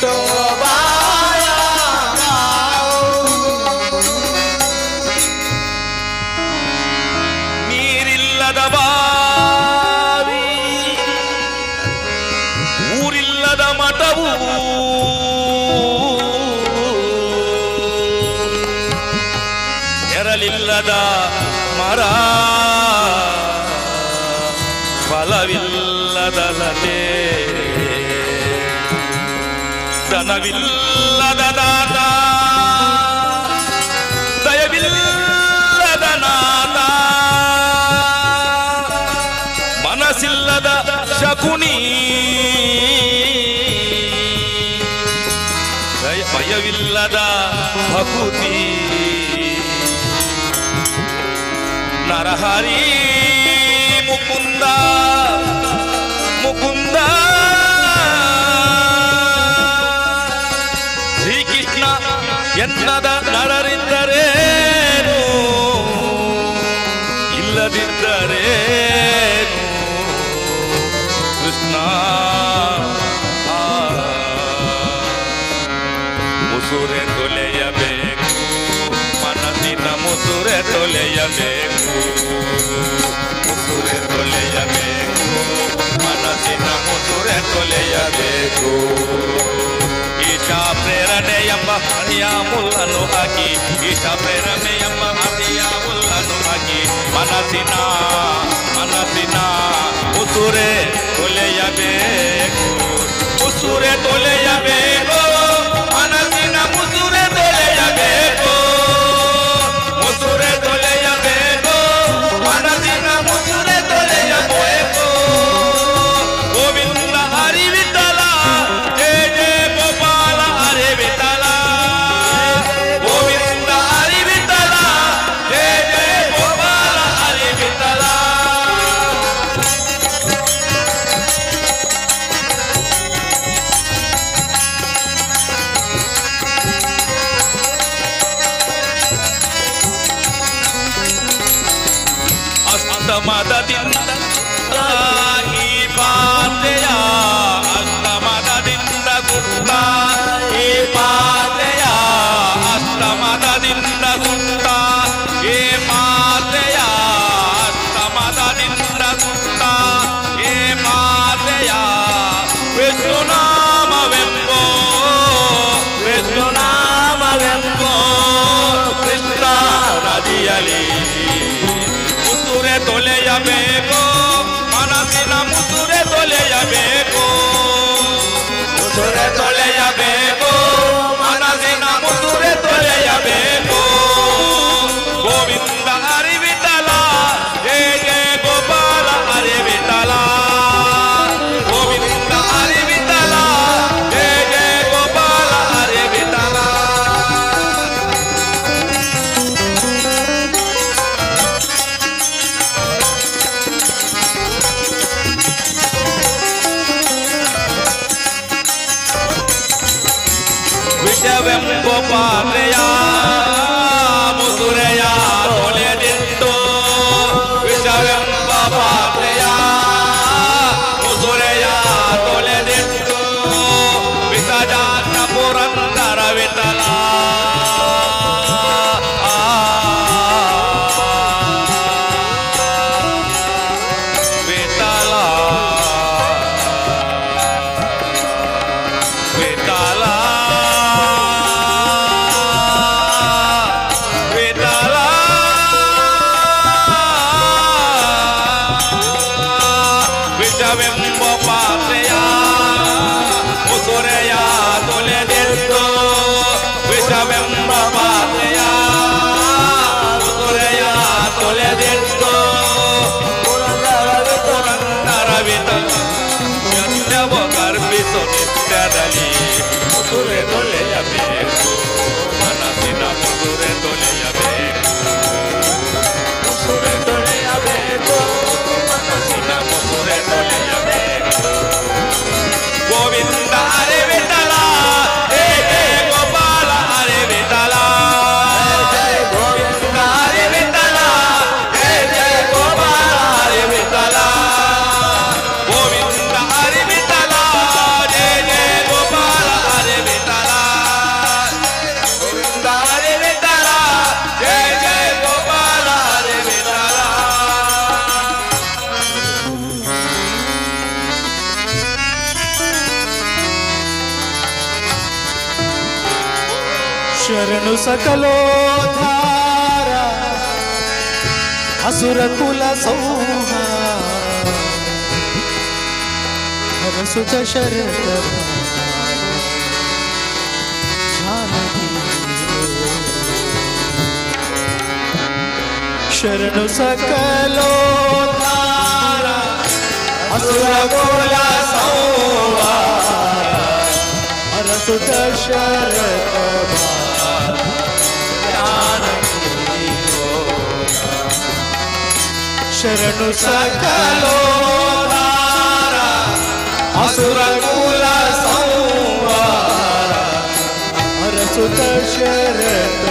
ಶೋಭಾಯ ನೀರಿಲ್ಲದ ಬಾವಿ ಊರಿಲ್ಲದ ಮಠವು ನೆರಳಿಲ್ಲದ ಮರ ಫಲವಿಲ್ಲದ ಲತೆ ದನವಿಲ್ಲದ ದಾತ ದಯವಿಲ್ಲದ ನಾಥ ಮನಸ್ಸಿಲ್ಲದ ಶಕುನಿ ಭಯವಿಲ್ಲದ ಭಕುತಿ ನರಹರಿ ಮುಕುಂದ ಮುಕುಂದ ಶ್ರೀಕೃಷ್ಣ ಎನ್ನದ ನರರಿದ್ದರೇನು ಇಲ್ಲದಿದ್ದರೇನು ಕೃಷ್ಣ ಮುಸುರೆ ತೊಲೆಯಬೇಕು ಮನಸ್ಸಿನ ಮುಸುರೆ ತೊಲೆಯಬೇಕು ಮುಸುರೆ ತೊಲೆಯಬೇಕು ಮನಸ್ಸಿನ ಮುಸುರೆ ತೊಲೆಯಬೇಕು ಈಶಾ ಪ್ರೇರಣೆ ಎಂಬ ಹರಿಯ ಮುಲ್ಲನ್ನು ಹಾಕಿ ಈಶಾ ಪ್ರೇರಣೆ ಎಂಬ ಹರಿಯ ಮುಲ್ಲನ್ನು ಹಾಕಿ ಮನಸ್ಸಿನ ಮುಸುರೆ ತೊಲೆಯಬೇಕು ಮುಸುರೆ ತೊಲೆಯಬೇಕು ಮನಸ್ಸಿನ ಮುಸುರೆ ತೊಲೆಯಬೇಕು ಮುಸುರೆ ತೊಲೆಯಬೇಕು ಮನಸ್ಸಿನ ಮುಸುರೆ ತೊಲೆಯಬೇಕು ಗೋವಿಂದ ಹರಿವಿಠಲ ಜಯ ಜಯ ಗೋಪಾಲ ಹರಿವಿಠಲ ಗೋವಿಂದ ಹರಿವಿಠಲ ಜಯ ಜಯ ಗೋಪಾಲ ಹರಿವಿಠಲ ಅಸ್ತಮದದಿಂದ ಈ ಪಾತೆಯ ಅಸ್ತಮದದಿಂದ ಗುಟ್ಟ ಈ ಪಾತೆಯ ಅಸ್ತಮದದಿಂದ ಗುಟ್ಟ ಈ ಪಾತೆಯ ಅಸ್ತಮದದಿಂದ ಗುಟ್ಟ ಈ ಪಾತೆಯ ವಿಷ್ಣುನಾಮವೆಂಬೋ ವಿಷ್ಣುನಾಮವೆಂಬೋ ಕೃಷ್ಣ ನದಿಯಲಿ ಮುಸುರೆ ತೊಲೆಯಬೇಕು ಮನಸ್ಸಿನ ಮುಸುರೆ ತೊಲೆಯಬೇಕು ಮುಸುರೆ ತೊಲೆಯಬೇಕು ಮನಸ್ಸಿನ ಮುಸುರೆ ತೊಲೆಯಬೇಕು ಗೋವಿಂದ ಹರಿವಿಠಲ ಜಯ ಜಯ ಗೋಪಾಲ ಹರಿವಿಠಲ ಗೋವಿಂದ ಹರಿವಿಠಲ ಜಯ ಜಯ ಗೋಪಾಲ ಹರಿವಿಠಲ ವಿಷವೆಂಬ ಪಾತ್ರೆಯ ಮುಸುರೆಯ ತೊಳೆದಿಟ್ಟು ವಿಷವೆಂಬ ಪಾತ್ರೆಯ ಮುಸುರೆಯ ತೊಳೆದಿಟ್ಟು ವಿಸಜಾತ ಪುರಂದರ ವಿಠಲ ವಿಠಲ ವಿಠಲ ವಿಠಲ ವಿಷವೆಂಬ ಪಾತ್ರೆಯ ಮುಸುರೆಯ ತೊಳೆದಿಟ್ಟು ವಿಷವೆಂಬ ಪಾತ್ರೆಯ ಮುಸುರೆಯ ತೊಳೆದಿಟ್ಟು ಪುರಂದರ ವಿಠಲ ಸತ್ಯವ ಗರ್ಭಿಸು ನಿತ್ಯದಲ್ಲಿ ಮುಸುರೆ ತೊಳೆಯಬೇಕು ಮನಸ್ಸಿನ ಮುಸುರೆ ತೊಳೆಯಬೇಕು ಮುಸುರೆ ತೊಳೆಯಬೇಕು ಮನಸ್ಸಿನ ಮುಸುರೆ ತೊಳೆಯಬೇಕು ಶರಣು ಸಕಲೋದ್ಧಾರ ಅಸುರ ಕುಲ ಸಂಹಾರ ಹರಸುತ ಶರಣ ಜಾನಕಿ ಶರಣು ಸಕಲೋದ್ಧಾರ ಅಸುರ ಕುಲ ಸಂಹಾರ ಹರಸುತ ಶರಣ ಶರಣು ಸಕಲೋದ್ಧಾರ ಅಸುರ ಕುಲ ಸಂಹಾರ ಹರಸುತ ಶರಣ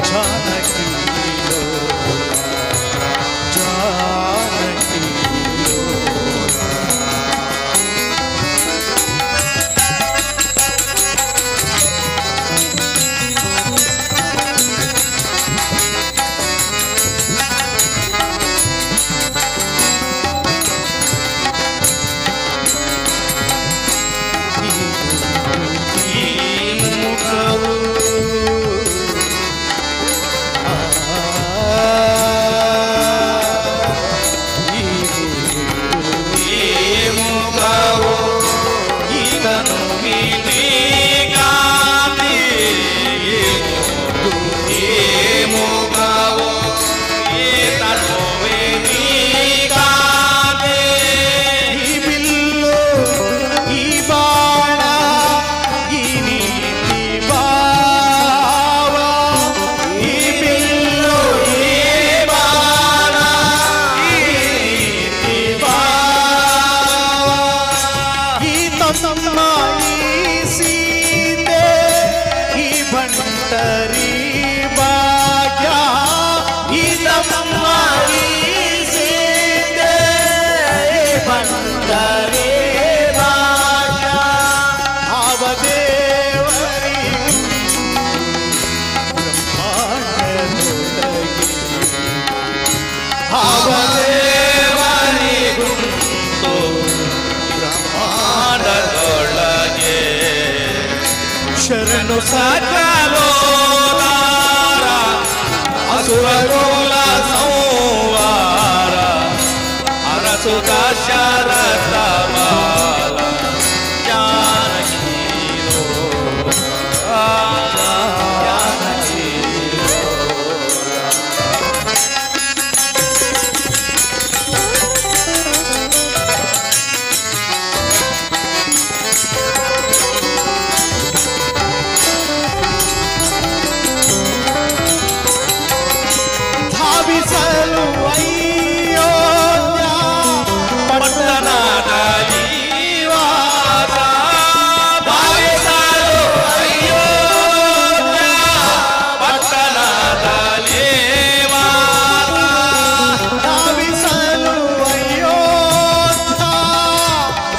ಜಾನಕಿ ಜಾನಕಿ ಶರಣು ಸಕಲೋದ್ಧಾರ ಅಸುರ ಕುಲ ಸಂಹಾರ ಹರಸುತ ಶರಣ ಜಾನಕಿ ಜಾನಕಿ ಧಾವಿಸಲು ಅಯೋಧ್ಯ ಪಟ್ಟಣದ ಜೀವಾಸ ಧಾವಿಸಲು ಅಯೋಧ್ಯ ಪಟ್ಟಣದ ಜೀವಾಸ ಧಾವಿಸಲು ಅಯೋಧ್ಯ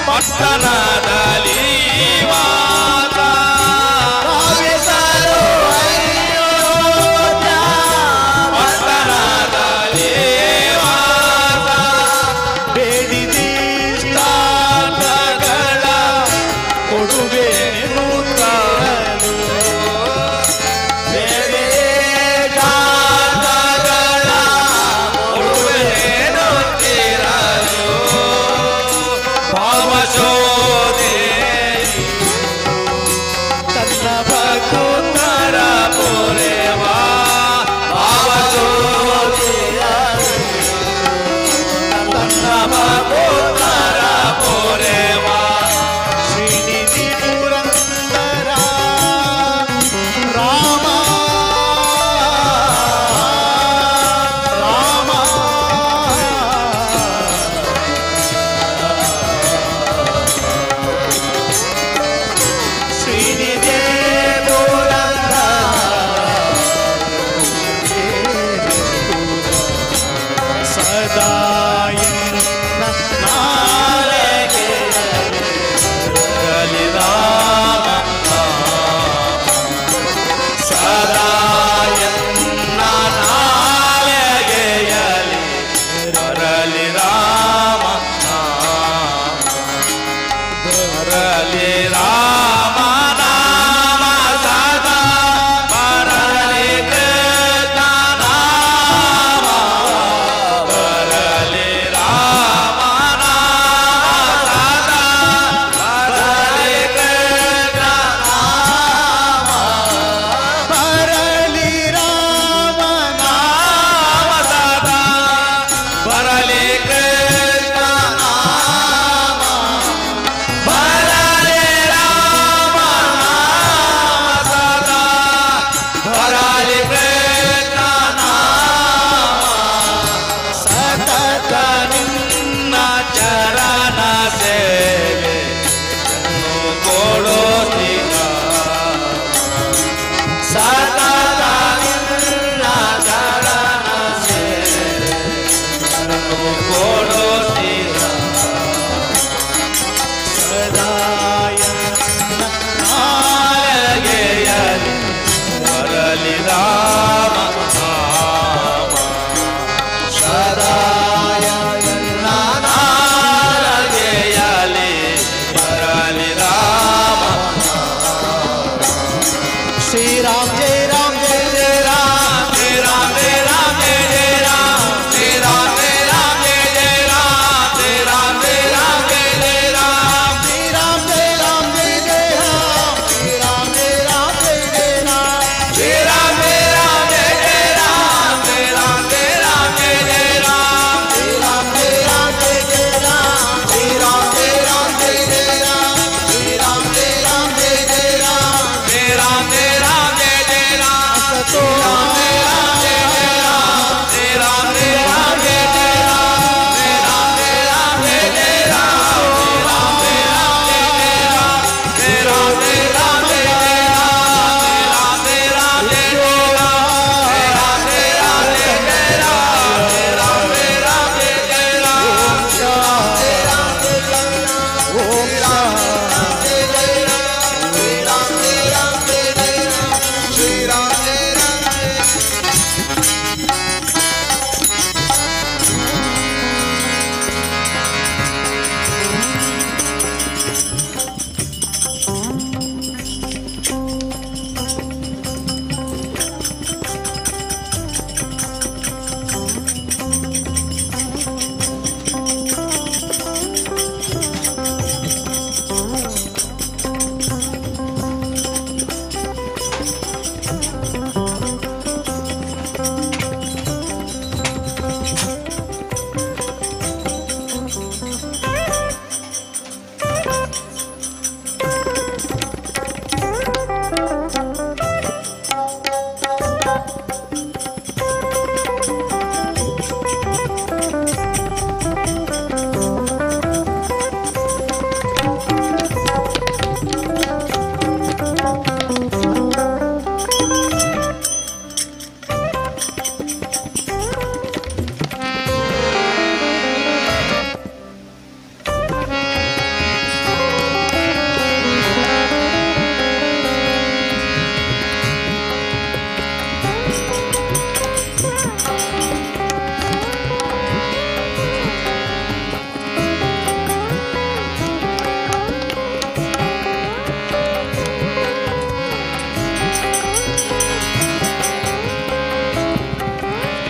ಪಟ್ಟಣದ ಜೀವಾಸ ಧಾವಿಸಲು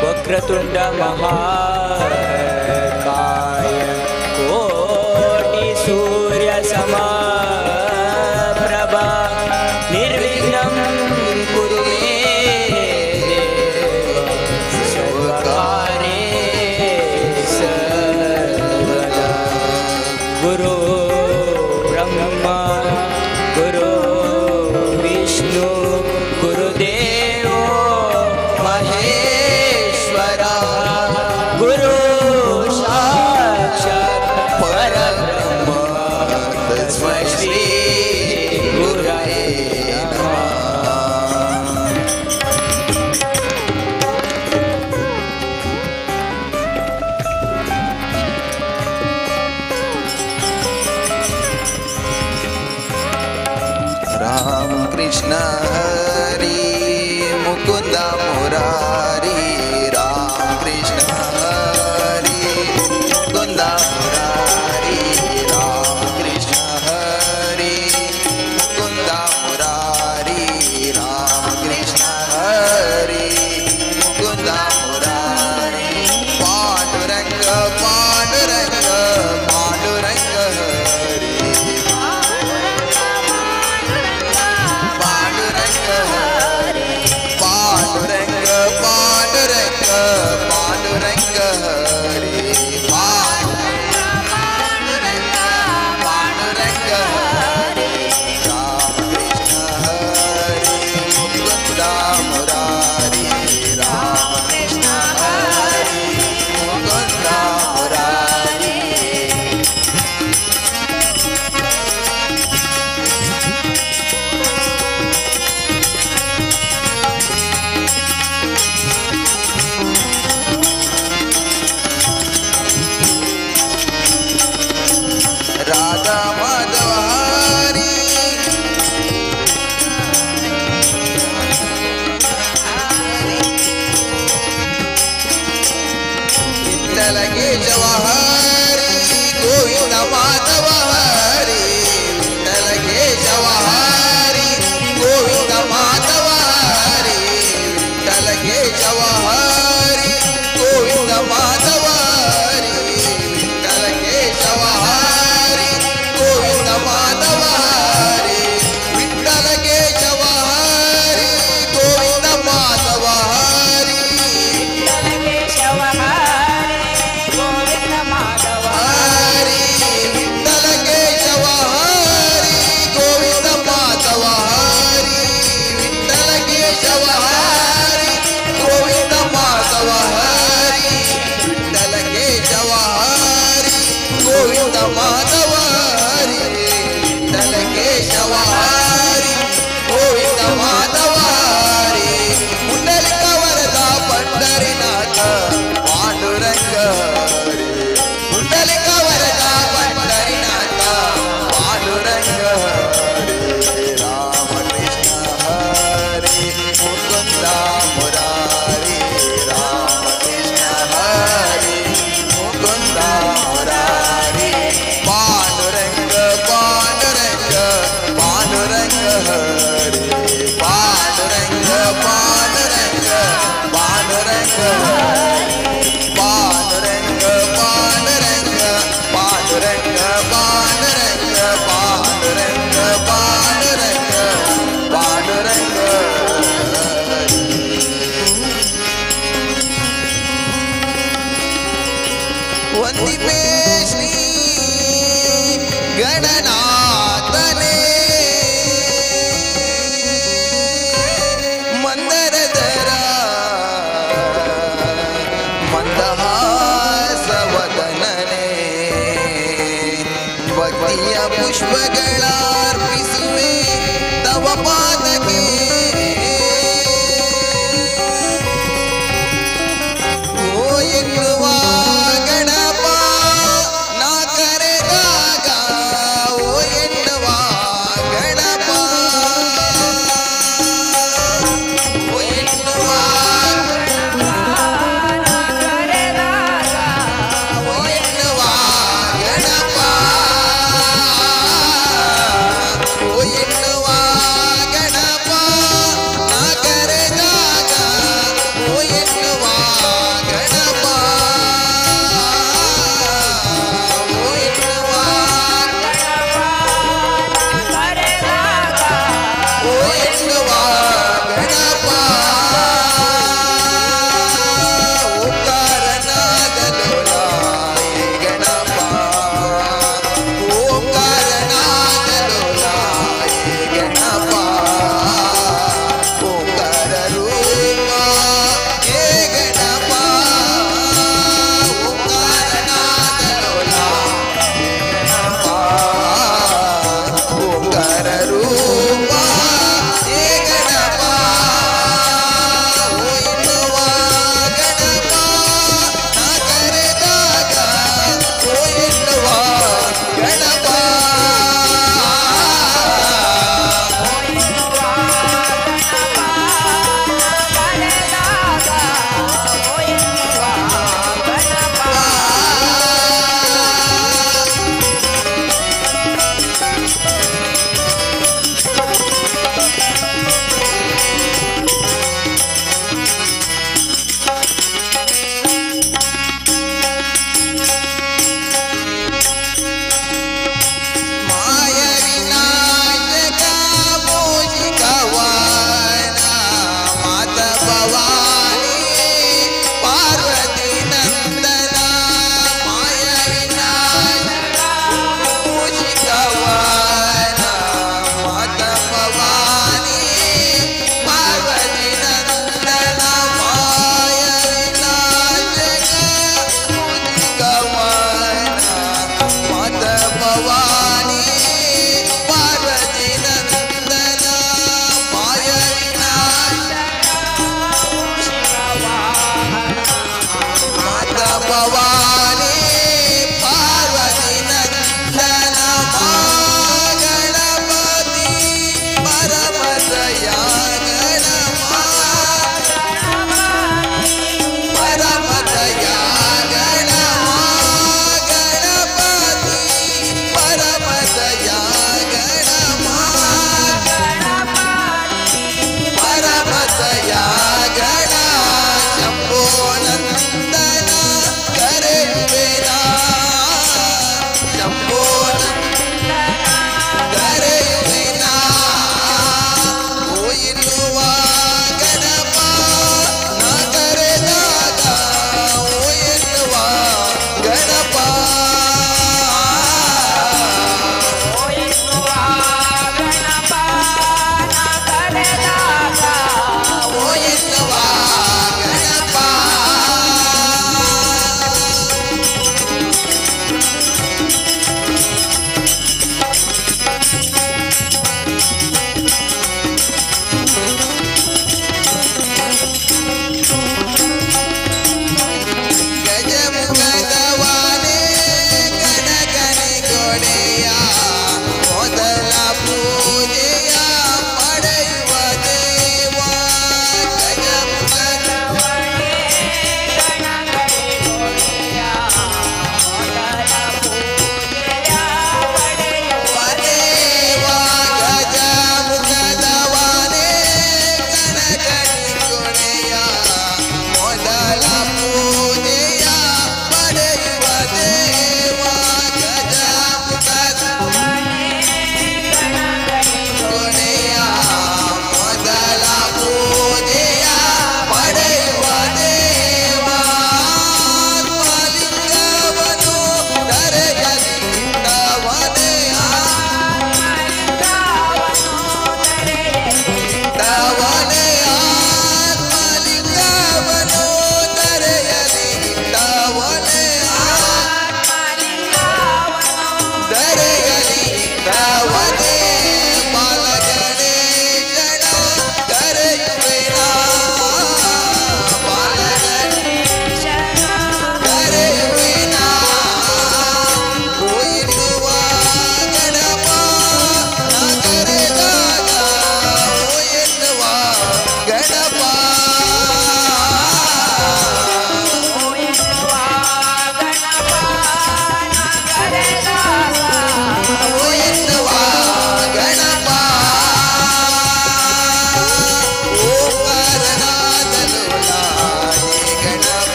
वक्रतुंड महाकाय कोटि सूर्य समप्रभा निर्विघ्नं कुरु मे देव सर्वकार्येषु सर्वदा। गुरु ब्रह्मा गुरु विष्णु गुरुदेवो महेश्वरा गुरु साक्षात् परब्रह्म तस्मै श्री गुरवे नमः। राम कृष्ण हरि मुकुंद मुरारी राम कृष्ण हरि मुकुंद मुरारी राम कृष्ण हरि मुकुंद मुरारी राम कृष्ण हरि मुकुंद मुरारी पांडुरंग पांडुरंग पांडुरंग हरि पांडुरंग ಮಾಧವ ಹರಿ ವಿಠಲ ಕೇಶವ ಹರಿ ಗೋವಿಂದ ಮಾಧವ ಹರಿ ವಿಠಲ ಕೇಶವ ಹರಿ ಗೋವಿಂದ ಮಾಧವ ಹರಿ ವಿಠಲ ಕೇಶವ ಹರಿ ಗೋವಿಂದ ಮಾಧವ ಹರಿ ವಿಠಲ ಕೇಶವ ಹರಿ ಗೋವಿಂದ ಮಾಧವ ಹರಿ ವಿಠಲ ಕೇಶವ ಹರಿ ಗೋವಿಂದ ಮಾಧವ ಹರಿ ವಿಠಲ ಕೇಶವ ಹರಿ ಗೋವಿಂದ ಮಾಧವ ಹರಿ ವಿಠಲ ಕೇಶವ ಹರಿ ಗೋವಿಂದ ಮಾಧವ ಹರಿ ವಿಠಲ ಕೇಶವ ಹರಿ ಗೋವಿಂದ ಮಾಧವ ಹರಿ ವಿಠಲ ಕೇಶವ ಹರಿ ಗೋವಿಂದ ಮಾಧವ ಹರಿ ಪುಂಡಲಿಕ ವರದ ಪಂಡರಿನಾಥ ಪಾಂಡುರಂಗ ಹರಿ ಪುಂಡಲಿಕ ವರದ ಪಂಡರಿನಾಥ ಪಾಂಡುರಂಗ ಹರಿ ರಾಮಕೃಷ್ಣ ಹರಿ ಮುಕುಂದ ಮುರಾರಿ ರಾಮಕೃಷ್ಣ ಹರಿ ಮುಕುಂದ ಮುರಾರಿ ಪಾಂಡುರಂಗ ಪಾಂಡುರಂಗ ಪಾಂಡುರಂಗ ಹರಿ ಪಾಂಡುರಂಗ ಪಾಂಡುರಂಗ ಪಾಂಡುರಂಗ ಹರಿ ಪಾಂಡುರಂಗ ಪಾಂಡುರಂಗ ಪಾಂಡುರಂಗ ಪಾಂಡುರಂಗ ಪಾಂಡುರಂಗ ಪಾಂಡುರಂಗ ಪಾಂಡುರಂಗ ವಂದಿಪೇ ಶ್ರೀ ಗಣನಾಥನೇ ಮಂದರದರ ಮಂದಹಾಸವದನನೇ ಭಕ್ತಿಯ ಪುಷ್ಪಗಳರ್ಪಿಸುವೆ ತವ ಪಾದಕ್ಕೆ ಓ ಎನ್ನುವ ಗಣಪ ನಾ ಕರೆದಾಗ ಓ ಎನ್ನುವ ಗಣಪ ಓ ಎನ್ನುವ ಓ ಎನ್ನುವ ಗಣಪ ಓ ಎನ್ನುವ ಗಣಪ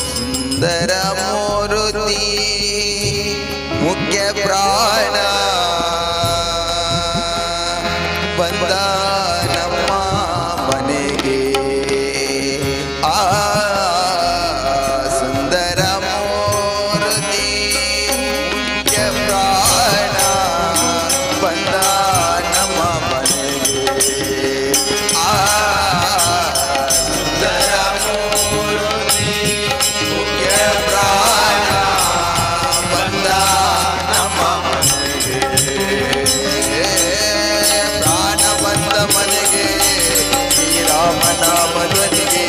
ಸುಂದರ ಮೂರುತಿ ಮುಖ್ಯ ಪ್ರಾಣ ಬಂದ ನಮ್ಮ ಮನೆಗೆ ಸುಂದರ ಮೂರುತಿ ಮುಖ್ಯ ಪ್ರಾಣ ಬಂದ ನಮ್ಮ ಮನೆಗೆ ಸುಂದರ ಮೂರುತಿ ಮುಖ್ಯ ಪ್ರಾಣ ಬಂದ ನಮ್ಮ ಮನೆಗೆ ಪ್ರಾಣ ಬಂದ ಮನೆಗೆ ಶ್ರೀರಾಮನಾಮಧ್ವನಿಗೆ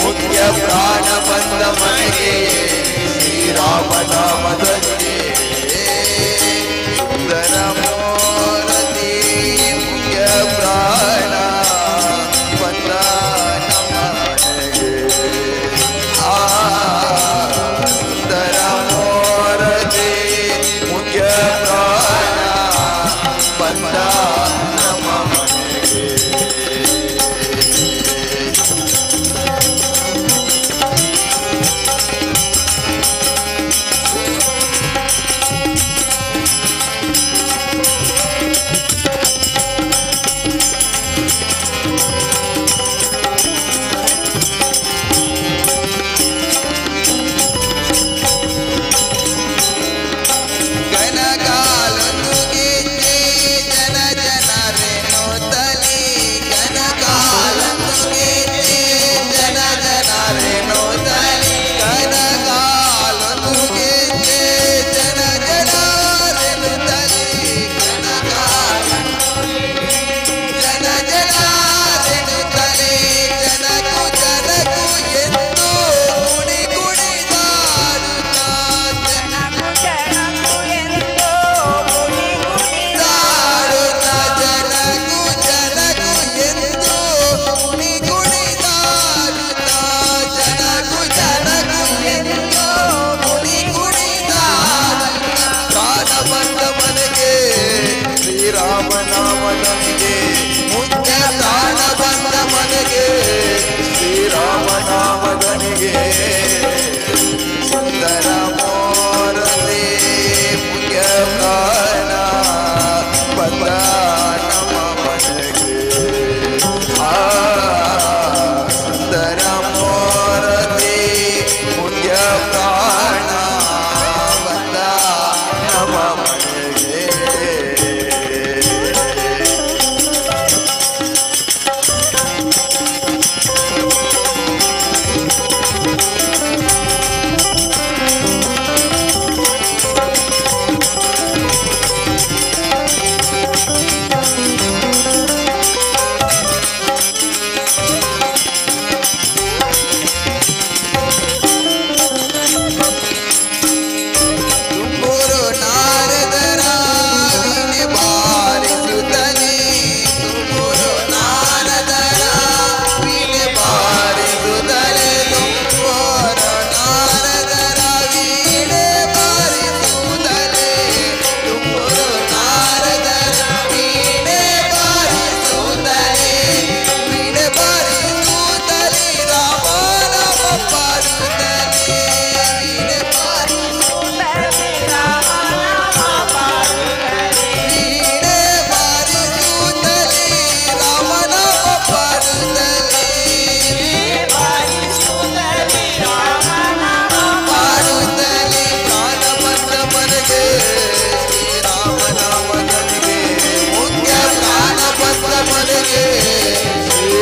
ಮುಖ್ಯ ಪ್ರಾಣ ಬಂದ ಮನೆಗೆ ಶ್ರೀರಾಮನಾಮಧ್ವನಿಗೆ ಸುಂದರ ಮೂರ್ತಿ ಮುಖ್ಯ ಪ್ರಾಣ ಬಂದ ನಮ್ಮ ಮನೆಗೆ ಸುಂದರ ಮೂರ್ತಿ ಮುಖ್ಯ ಪ್ರಾಣ ಬಂದ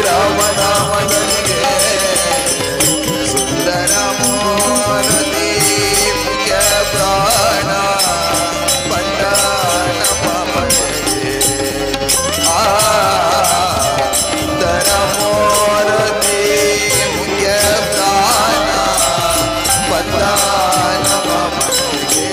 ಶ್ರೀರಾಮ ನಾಮದನಿಗೆ ಸುಂದರ ಮೂರ್ತಿ ಮುಖ್ಯ ಪ್ರಾಣ ಪಟ್ಟ ನಮ್ಮ ಮನೆಗೆ ಸುಂದರ ಮೂರ್ತಿ ಮುಖ್ಯ ಪ್ರಾಣ ಪಟ್ಟ ನಮ್ಮ ಮನೆಗೆ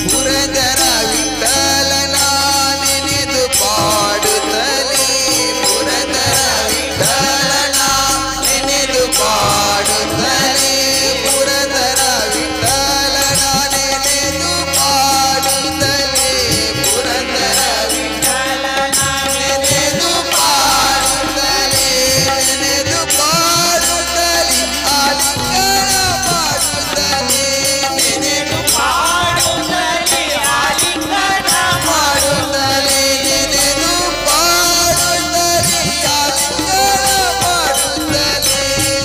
ಪುರಂದರ ವಿಠಲನ ನೆನೆದು ಪಾಡುತ್ತಲೇ ಪುರಂದರ ವಿಠಲನ ನೆನೆದು ಪಾಡುತ್ತಲೇ ಪುರಂದರ ವಿಠಲನ ನೆನೆದು ಪಾಡುತ್ತಲೇ ಪುರಂದರ ವಿಠಲನ ನೆನೆದು ಪಾಡುತ್ತಲೇ ನೆನೆದು ಪಾಡುತ್ತಲೇ ಆಲಿಂಗನ ಮಾಡುತ್ತಲೇ ನೆನೆದು ಮಾಡುತ್ತಲೇ ಆಲಿಂಗನ ಮಾಡುತ್ತಲೇ ನೆನೆದು ಪಾಡುತ್ತಲೇ ಆಲಿಂಗನ ಮಾಡುತ್ತಲೇ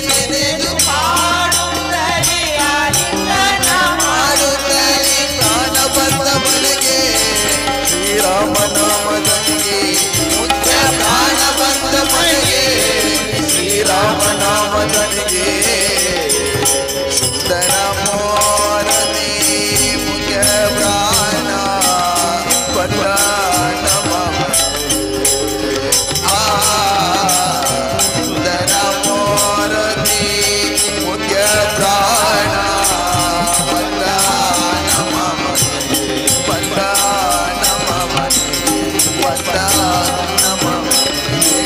ನೆನೆದು ಮಾಡುತ್ತಲೇ ಆಲಿಂಗನ ಮಾಡುತ್ತಲೇ ಪ್ರಾಣ ಬಂದ ಮನೆಗೆ ಶ್ರೀರಾಮ ನಾಮದನಿಗೆ ಮುಖ್ಯ ಪ್ರಾಣ ಬಂದ ಮನೆಗೆ ಶ್ರೀರಾಮ ನಾಮದನಿಗೆ ಸುಂದರ ಮೂರ್ತಿ ಮುಖ್ಯ ಪ್ರಾಣ ಪಟ್ಟ ನಮ್ಮ ಮನೆಗೆ ಸುಂದರ ಮೂರ್ತಿ ಮುಖ್ಯ ಪ್ರಾಣ ಪಟ್ಟ ನಮ್ಮ ಮನೆಗೆ ಪಟ್ಟ ನಮ್ಮ ಮನೆಗೆ ಪಟ್ಟ ನಮ್ಮ ಮನೆಗೆ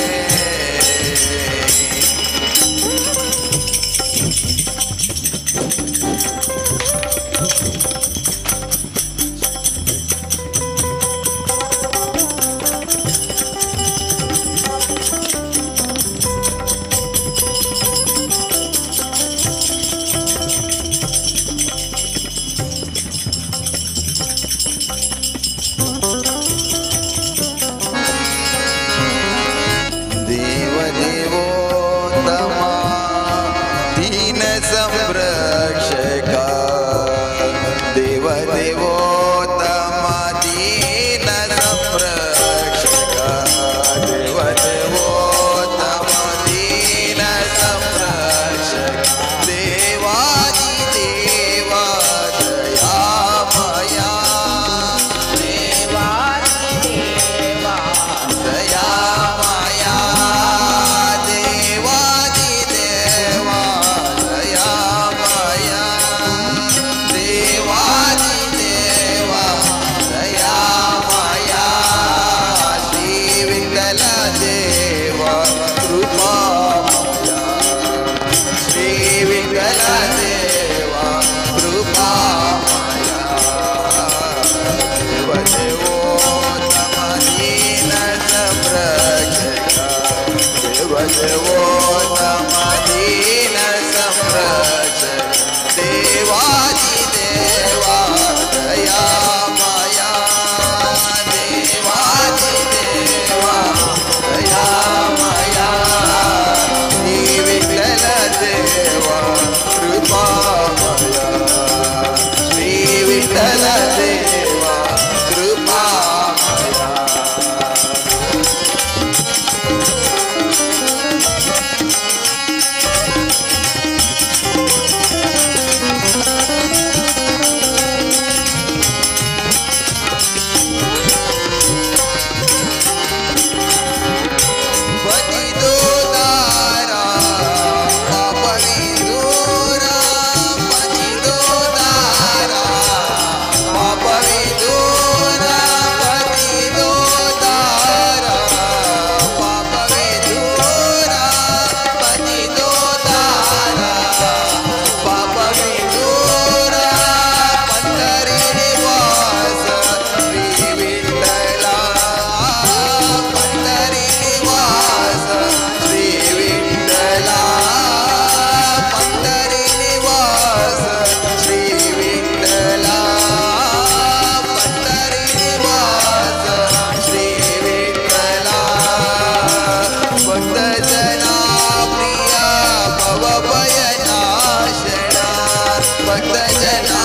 भक्त जना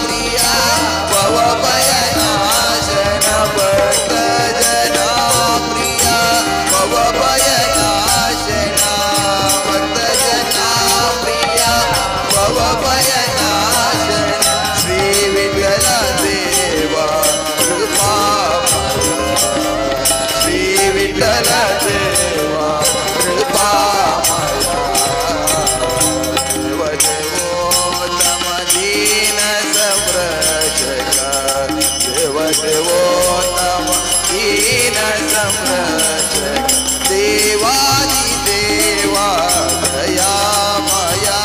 प्रिया भव भयनाशन भक्त जना प्रिया भव भयनाशन भक्त जना प्रिया भव भयनाशन श्री विठ्ठल देवा कृपा श्री विठ्ठल देवा कृपा देवोत्तम दीन संरक्षक देवादि देवा दयामया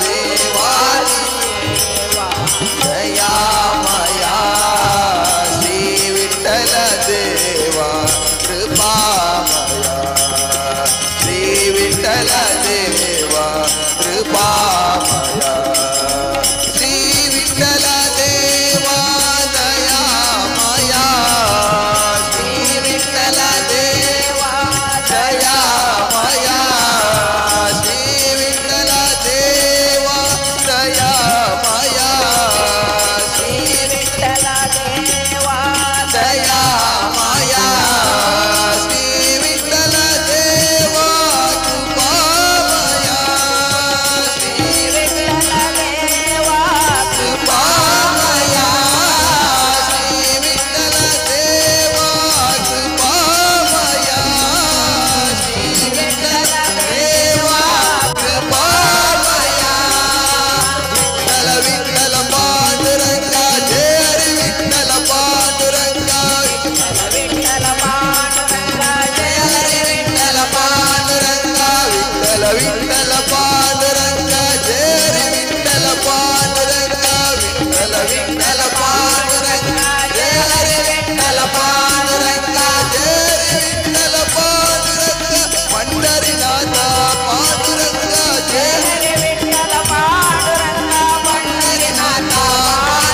देवादि देवा दयामया श्री विठ्ठल देवा कृपामया श्री विठ्ठल देवा कृपामया श्री विठ्ठल देवा दयामया श्री विठ्ठल देवा दयामया श्री विठ्ठल देवा दयामया श्री विठ्ठल देवा दयामया श्री विठ्ठल देवा कृपामया श्री विठ्ठल देवा कृपामया श्री विठ्ठल देवा कृपामया श्री विठ्ठल देवा कृपामया विठ्ठल पांडुरंगा जय हरी विठ्ठल पांडुरंगा विठ्ठल पांडुरंगा जय हरी विठ्ठल पांडुरंगा विठ्ठल विठ्ठल पांडुरंगा जय हरी विठ्ठल पांडुरंगा विठ्ठल विठ्ठल पांडुरंगा जय हरी विठ्ठल पांडुरंगा जय हरी विठ्ठल पांडुरंगा पंढरीनाथ पांडुरंगा जय हरी विठ्ठल पांडुरंगा पंढरीनाथ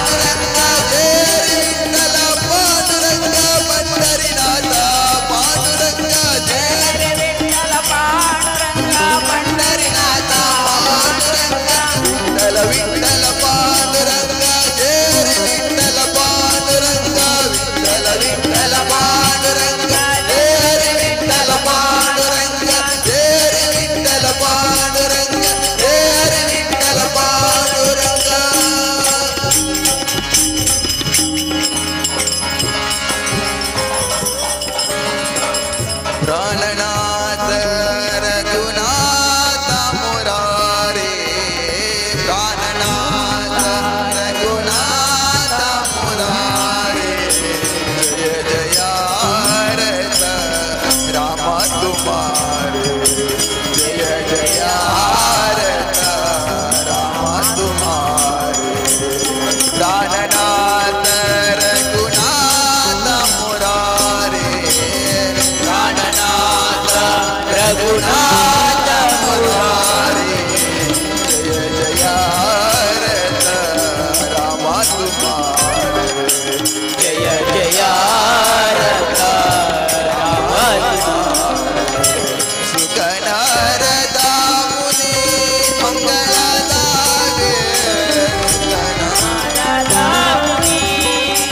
पांडुरंगा जय हरी विठ्ठल पांडुरंगा पंढरीनाथ पांडुरंगा जय हरी विठ्ठल पांडुरंगा पंढरीनाथ पांडुरंगा विठ्ठल विठ्ठल पांडुरंगा जय हरी विठ्ठल पांडुरंगा विठ्ठल विठ्ठल पांडुरंगा जय हरी विठ्ठल पांडुरंगा जय हरी विठ्ठल पांडुरंगा जय हरी विठ्ठल पांडुरंगा प्राणनाथ रघुनाथ मुरारे प्राणनाथ रघुनाथ मुरारे जय जयारत राम तुम्हारे जय जयारत राम तुम्हारे प्राणनाथ रघुनाथ मुरारे प्राणनाथ रघुनाथ मुरारे जय जयारत राम तुम्हारे जय जयारत राम तुम्हारे सुगनरदा मुनि मंगलदागे सुगनरदा मुनि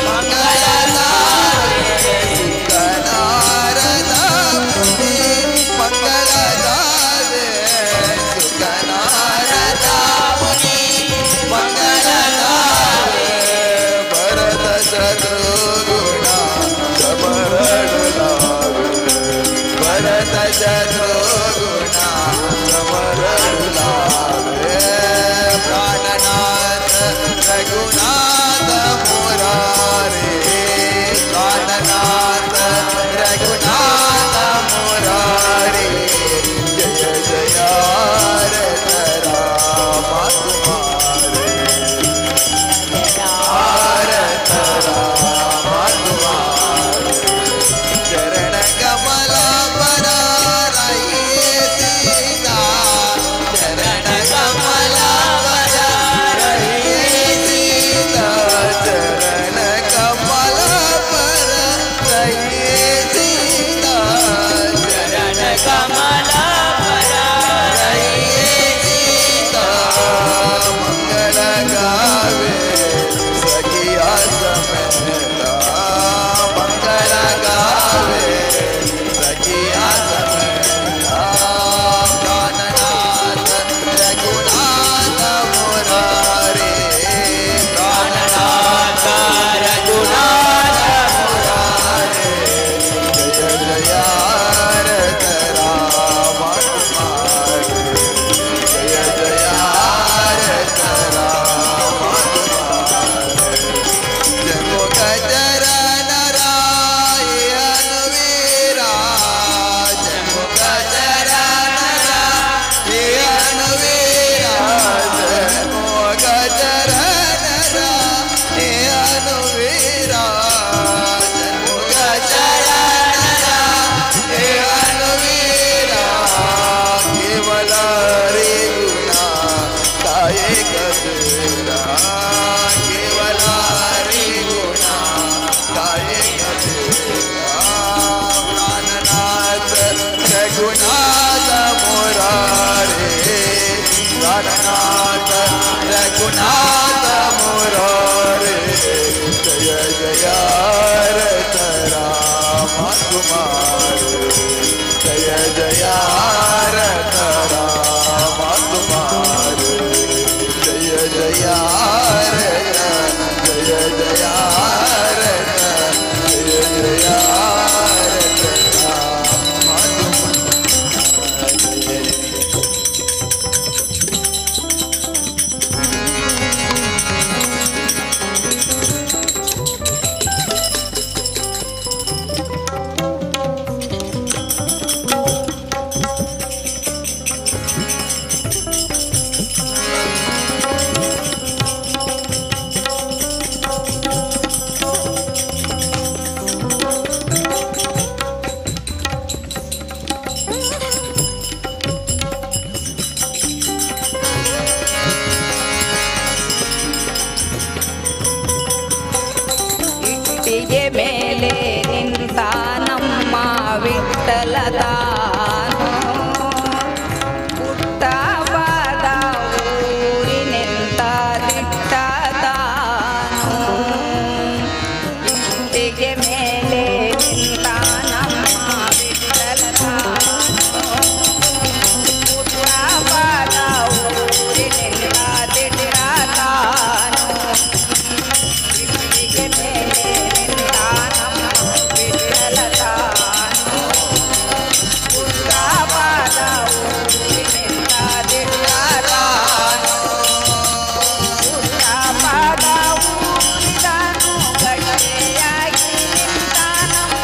मंगलदागे सुगनरदा मुनि मंगलदागे सुगनरदा मुनि मंगलदागे भरत शत्रुघ्ना समरणागे भरत शत्रुघ्ना समरणागे प्राणनाथ रघुनाथ मुरारे प्राणनाथ रघुनाथ मुरारे जय जयारत राम तुम्हारे जयारत राम तुम्हारे चरण कमला पराराये सीता चरण कमला पराराये सीता चरण कमला पराराये सीता चरण कमला पराराये सीता मंगल रघुनाथ मुरारे प्राणनाथ रघुनाथ मुरारे जय जय रथ राम कुमार जय जय रथ राम कुमार जय जय रथ जय जय रथ जय जय रथ ಇಟ್ಟಿಗೆ ಮೇಲೆ ನಿಂತ ನಮ್ಮ ವಿಠಲ ತಾನು ಪುಟ್ಟವಾದ ಊರಿನಿಂದ ದಿಟ್ಟ ತಾನು ಇಟ್ಟಿಗೆ ಮೇಲೆ ನಿಂತ ನಮ್ಮ ವಿಠಲ ತಾನು ಪುಟ್ಟವಾದ ಊರಿನಿಂದ ದಿಟ್ಟ ತಾನು ಇಟ್ಟಿಗೆ ಮೇಲೆ ನಿಂತ ನಮ್ಮ ವಿಠಲ ತಾನು ಪುಟ್ಟವಾದ ಊರಿನಿಂದ ದಿಟ್ಟ ತಾನು ಪುಟ್ಟವಾದ ಊರಿದನು ಗಟ್ಟಿಯಾಗಿ ನಿಂತ ನಮ್ಮ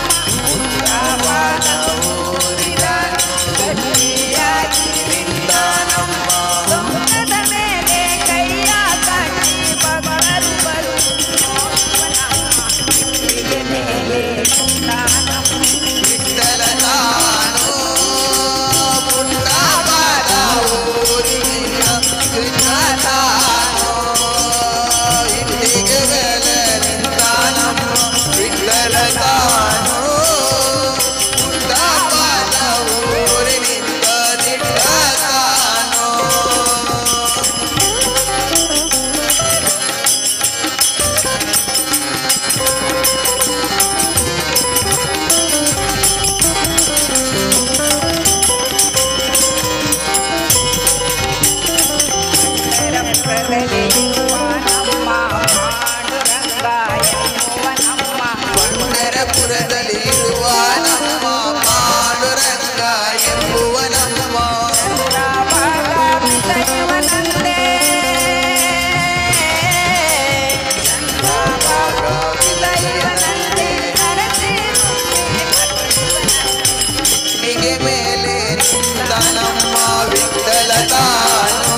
ಪುಟ್ಟವಾದ ಊರಿದನು ಗಟ್ಟಿಯಾಗಿ ನಿಂತ ನಮ್ಮ ಸೊಂಟದ ಮೇಲೆ ಕೈಯ ಕಟ್ಟಿ ಬಗಳು ಬರು ಇಟ್ಟಿಗೆ ಮೇಲೆ ನಿಂತ ನಮ್ಮ ವಿಠಲ ತಾನು ಪುಟ್ಟವಾದ ಊರಿನಿಂದ ದಿಟ್ಟ ತಾನು ಇಟ್ಟಿಗೆ ಮೇಲೆ ನಿಂತ ನಮ್ಮ ವಿಠಲ ತಾನು ಪುಟ್ಟವಾದ ಊರಿನಿಂದ ದಿಟ್ಟ ತಾನು ಪ್ರಗತಿಯುವ ನಮ್ಮ ಪಾಂಡುರಂಗ ಎನ್ನುವ ನಮ್ಮ ಪಂಢರಪುರದಲ್ಲಿರುವ ನಮ್ಮ ಪಾಂಡುರಂಗ ಎಂಬುವ ನಮ್ಮ ಚಂದ್ರಭಾಗಾಭಿದಯವನಂತೆ ಚಂದ್ರಭಾಗಾಭಿದಯವನಂತೆ ಹರಸಿ ಇಟ್ಟಿಗೆ ಮೇಲೆ ನಿಂತ ನಮ್ಮ ವಿಠಲ ತಾನು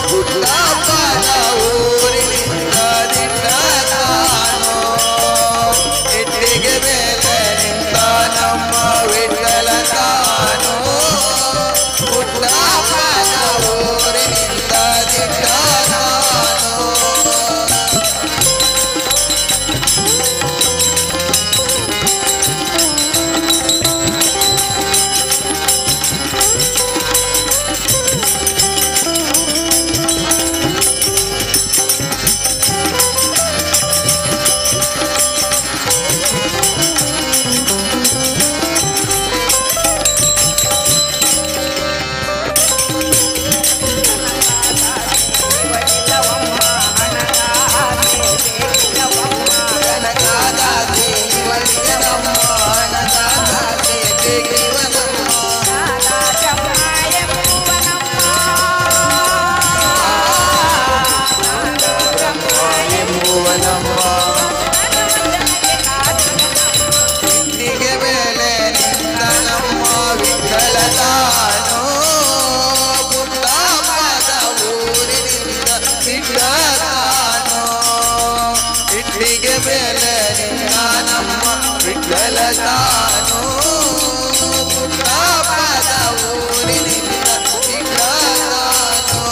ಪುಟ್ಟವಾದ ಊರಿನಿಂದ ದಿಟ್ಟ ತಾನು ಇಟ್ಟಿಗೆ ಮೇಲೆ ನಿಂತ ನಮ್ಮ ವಿಠಲ ತಾನು ಪುಟ್ಟವಾದ ಊರಿನಿಂದ ದಿಟ್ಟ ತಾನು ಕನಕಾದಾಸಿ ಇವಳಿಗನಮ್ಮ ಅನಕಾದಾಸಿ ಬೇಕಿವನಮ್ಮ ಎಂಬುವನಮ್ಮ ಇಟ್ಟಿಗೆ ಮೇಲೆ ನಿಂತ ನಮ್ಮ ವಿಠಲ ತಾನು ಪುಟ್ಟವಾದ ಊರಿನಿಂದ ದಿಟ್ಟ ತಾನು ಇಟ್ಟಿಗೆ ಮೇಲೆ ನಿಂತ ನಮ್ಮ ವಿಠಲ ತಾನು ಪುಟ್ಟವಾದ ಊರಿನಿಂದ ದಿಟ್ಟ ತಾನು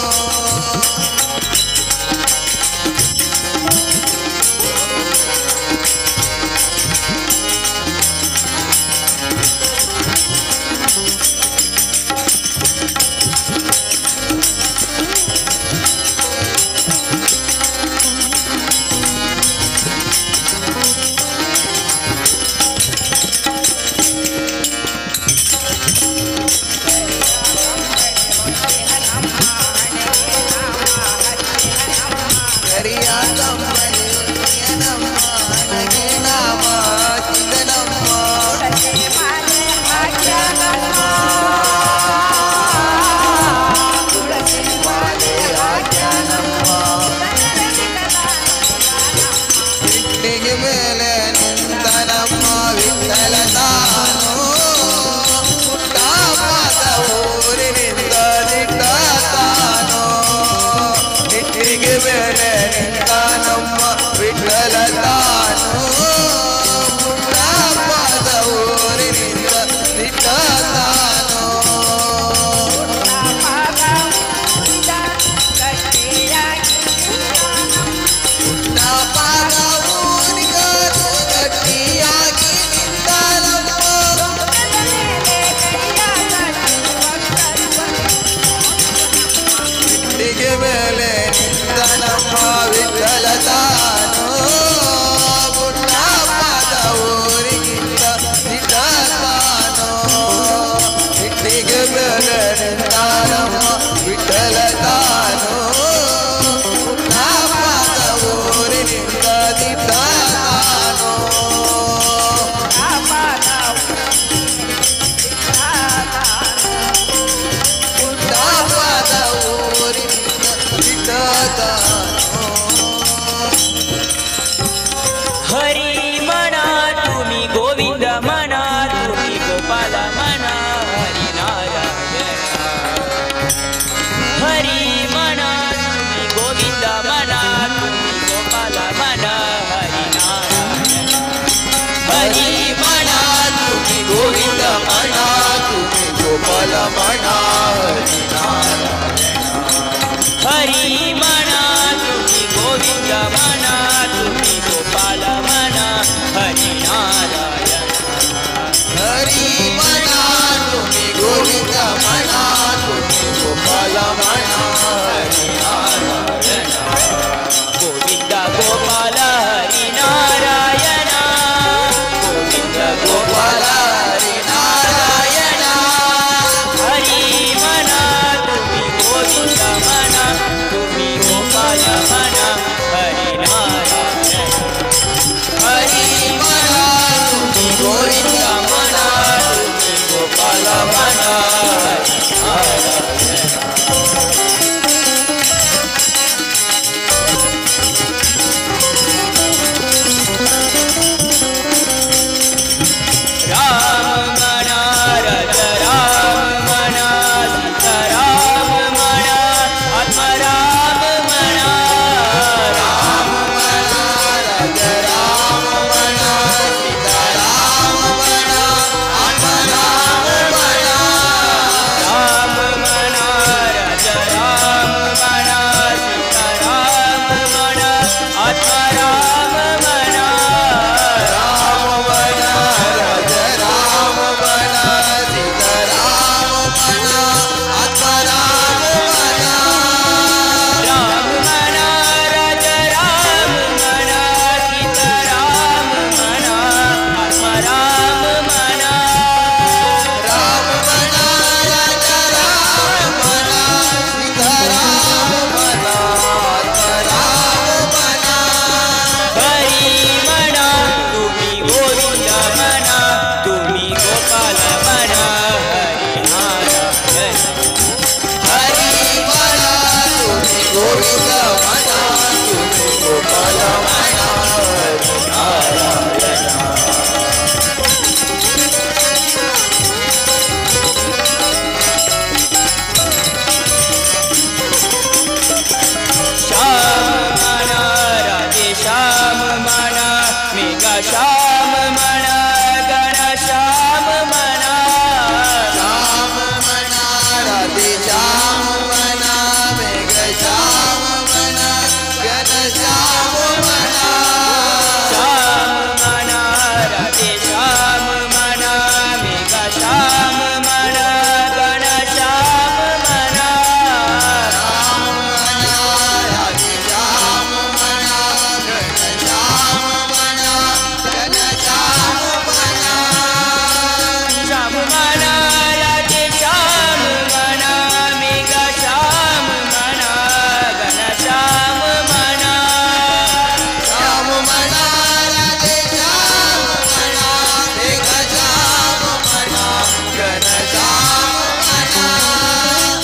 गोपाल म्हणा हरी म्हणा तुम्ही गोविंद म्हणा तुम्ही गोपाल म्हणा हरी नारायण हरी म्हणा तुम्ही गोविंद म्हणा तुम्ही गोपाल म्हणा हरी नारायण गोविंद गोपाल हरी नारायण गोविंद गोपाल हरी नारायण हरी म्हणा तुम्ही गोविंद म्हणा तुम्ही गोपाल म्हणा हरी नारायण हरी म्हणा तुम्ही गोविंद म्हणा तुम्ही गोपाल म्हणा हरी नारायण राम म्हणा रज राम म्हणा सीता राम म्हणा आत्मराम म्हणा राम म्हणा रज राम म्हणा सीता राम म्हणा आत्मराम म्हणा राम म्हणा रज राम म्हणा सीता राम म्हणा आत्मराम म्हणा राम म्हणा रज राम म्हणा सीता राम म्हणा आत्मराम म्हणा राम म्हणा रज राम म्हणा सीता राम म्हणा आत्मराम म्हणा राम म्हणा रज राम म्हणा सीता राम म्हणा आत्मराम म्हणा हरी म्हणा तुम्ही गोविंद म्हणा तुम्ही गोपाल म्हणा हरी नारायण हरी म्हणा तुम्ही गोविंद म्हणा तुम्ही गोपाल म्हणा हरी नारायण श्याम म्हणा राधे श्याम म्हणा मेघा श्याम म्हणा गण श्याम म्हणा श्याम म्हणा राधे श्याम म्हणा मेघ श्याम म्हणा गण श्याम म्हणा श्याम म्हणा राधे श्याम म्हणा मेघा श्याम म्हणा गण श्याम म्हणा राम म्हणा राधे श्याम म्हणा गण श्याम म्हणा गण श्याम म्हणा श्याम म्हणा राधे श्याम म्हणा मेघा श्याम म्हणा गण श्याम म्हणा श्याम म्हणा राधे श्याम म्हणा मेघ श्याम म्हणा गण श्याम म्हणा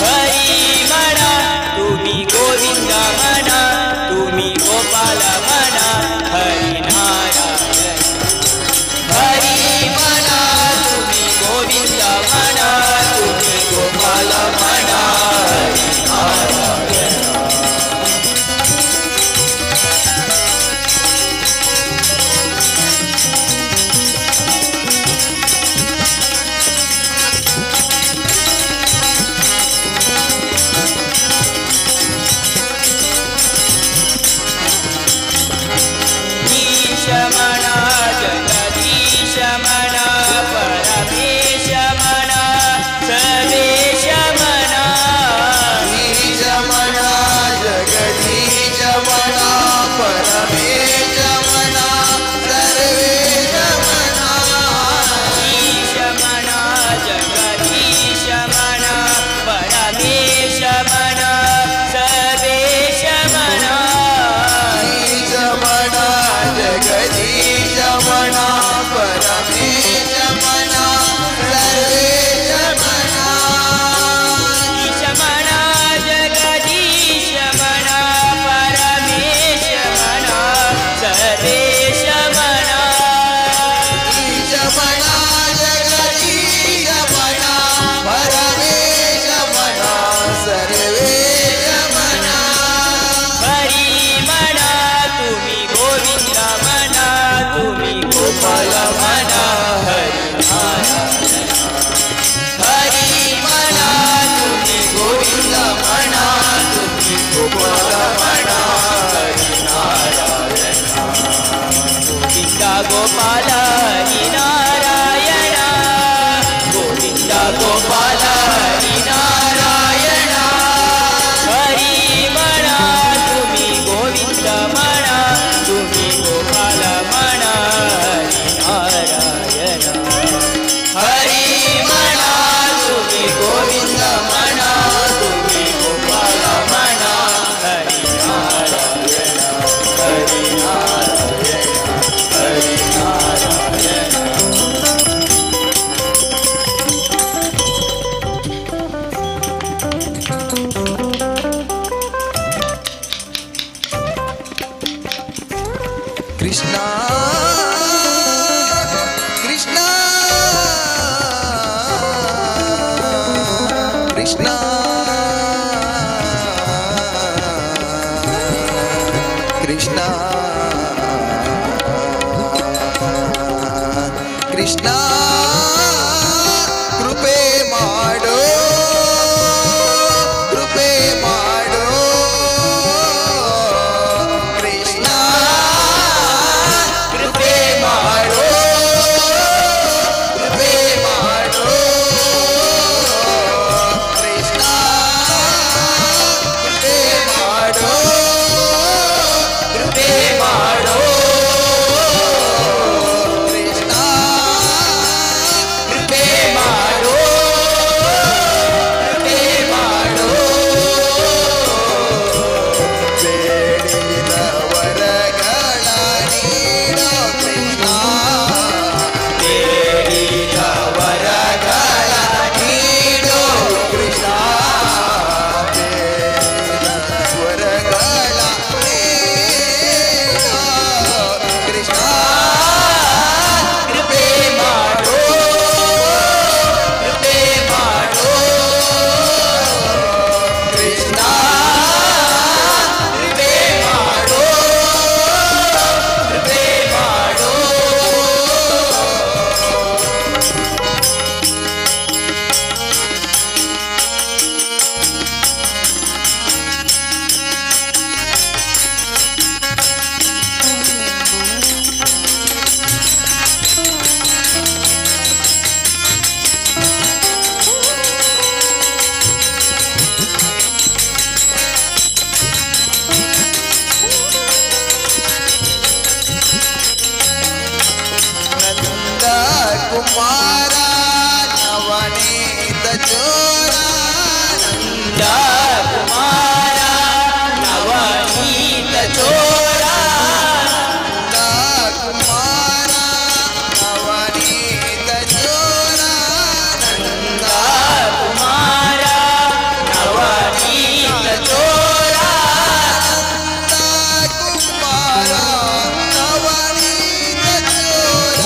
हरी म्हणा तुम्ही गोविंद म्हणा तुम्ही गोपाल म्हणा हरी नारायण हरी म्हणा तुम्ही गोविंद म्हणा तुम्ही गोपाल म्हणा हरी नारायण ईश म्हणा जगदीश म्हणा परमेश म्हणा सर्वेश म्हणा ईश म्हणा जगदीश म्हणा परमेश म्हणा सर्वेश म्हणा ईश म्हणा जगदीश म्हणा परमेश म्हणा सर्वेश म्हणा ईश म्हणा जगदीश म्हणा परमेश म्हणा सर्वेश म्हणा ईश म्हणा जगदीश म्हणा परमेश म्हणा ಕೃಷ್ಣ ಕೃಷ್ಣ ಕೃಷ್ಣ ಕೃಪೆ ಮಾಡೋ ಕೃಪೆ ಮಾಡೋ ಕೃಷ್ಣ ಕೃಪೆ ಮಾಡೋ ಕೃಪೆ ಮಾಡೋ ಕೃಷ್ಣ ಕೃಪೆ ಮಾಡೋ ಕೃಪೆ ಮಾಡೋ ಕೃಷ್ಣ ಕೃಪೆ ಮಾಡೋ ಕೃಪೆ ಮಾಡೋ ಬೇಡಿದ ವರಗಳ ನೀಡೋ ಕೃಷ್ಣ ಬೇಡಿದ ವರಗಳ ನೀಡೋ ಕೃಷ್ಣ ಬೇಡಿದ ವರಗಳ ನೀಡೋ ಕೃಷ್ಣ ಕೃಪೆ ಮಾಡೋ ಕೃಪೆ ಮಾಡೋ ಕೃಷ್ಣ ಕೃಪೆ ಮಾಡೋ ಕೃಪೆ ಮಾಡೋ ನಂದ ಕುಮಾರ ನವನೀತ ಚೋರ ನಂದ ಕುಮಾರ ನವನೀತ ಚೋರ ನಂದ ಕುಮಾರ ನವನೀತ ಚೋರ ನಂದ ಕುಮಾರ ನವನೀತ ಚೋರ ನಂದ ಕುಮಾರ ನವನೀತ ಚೋರ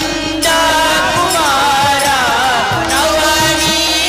ನಂದ ಕುಮಾರ ನವನೀತ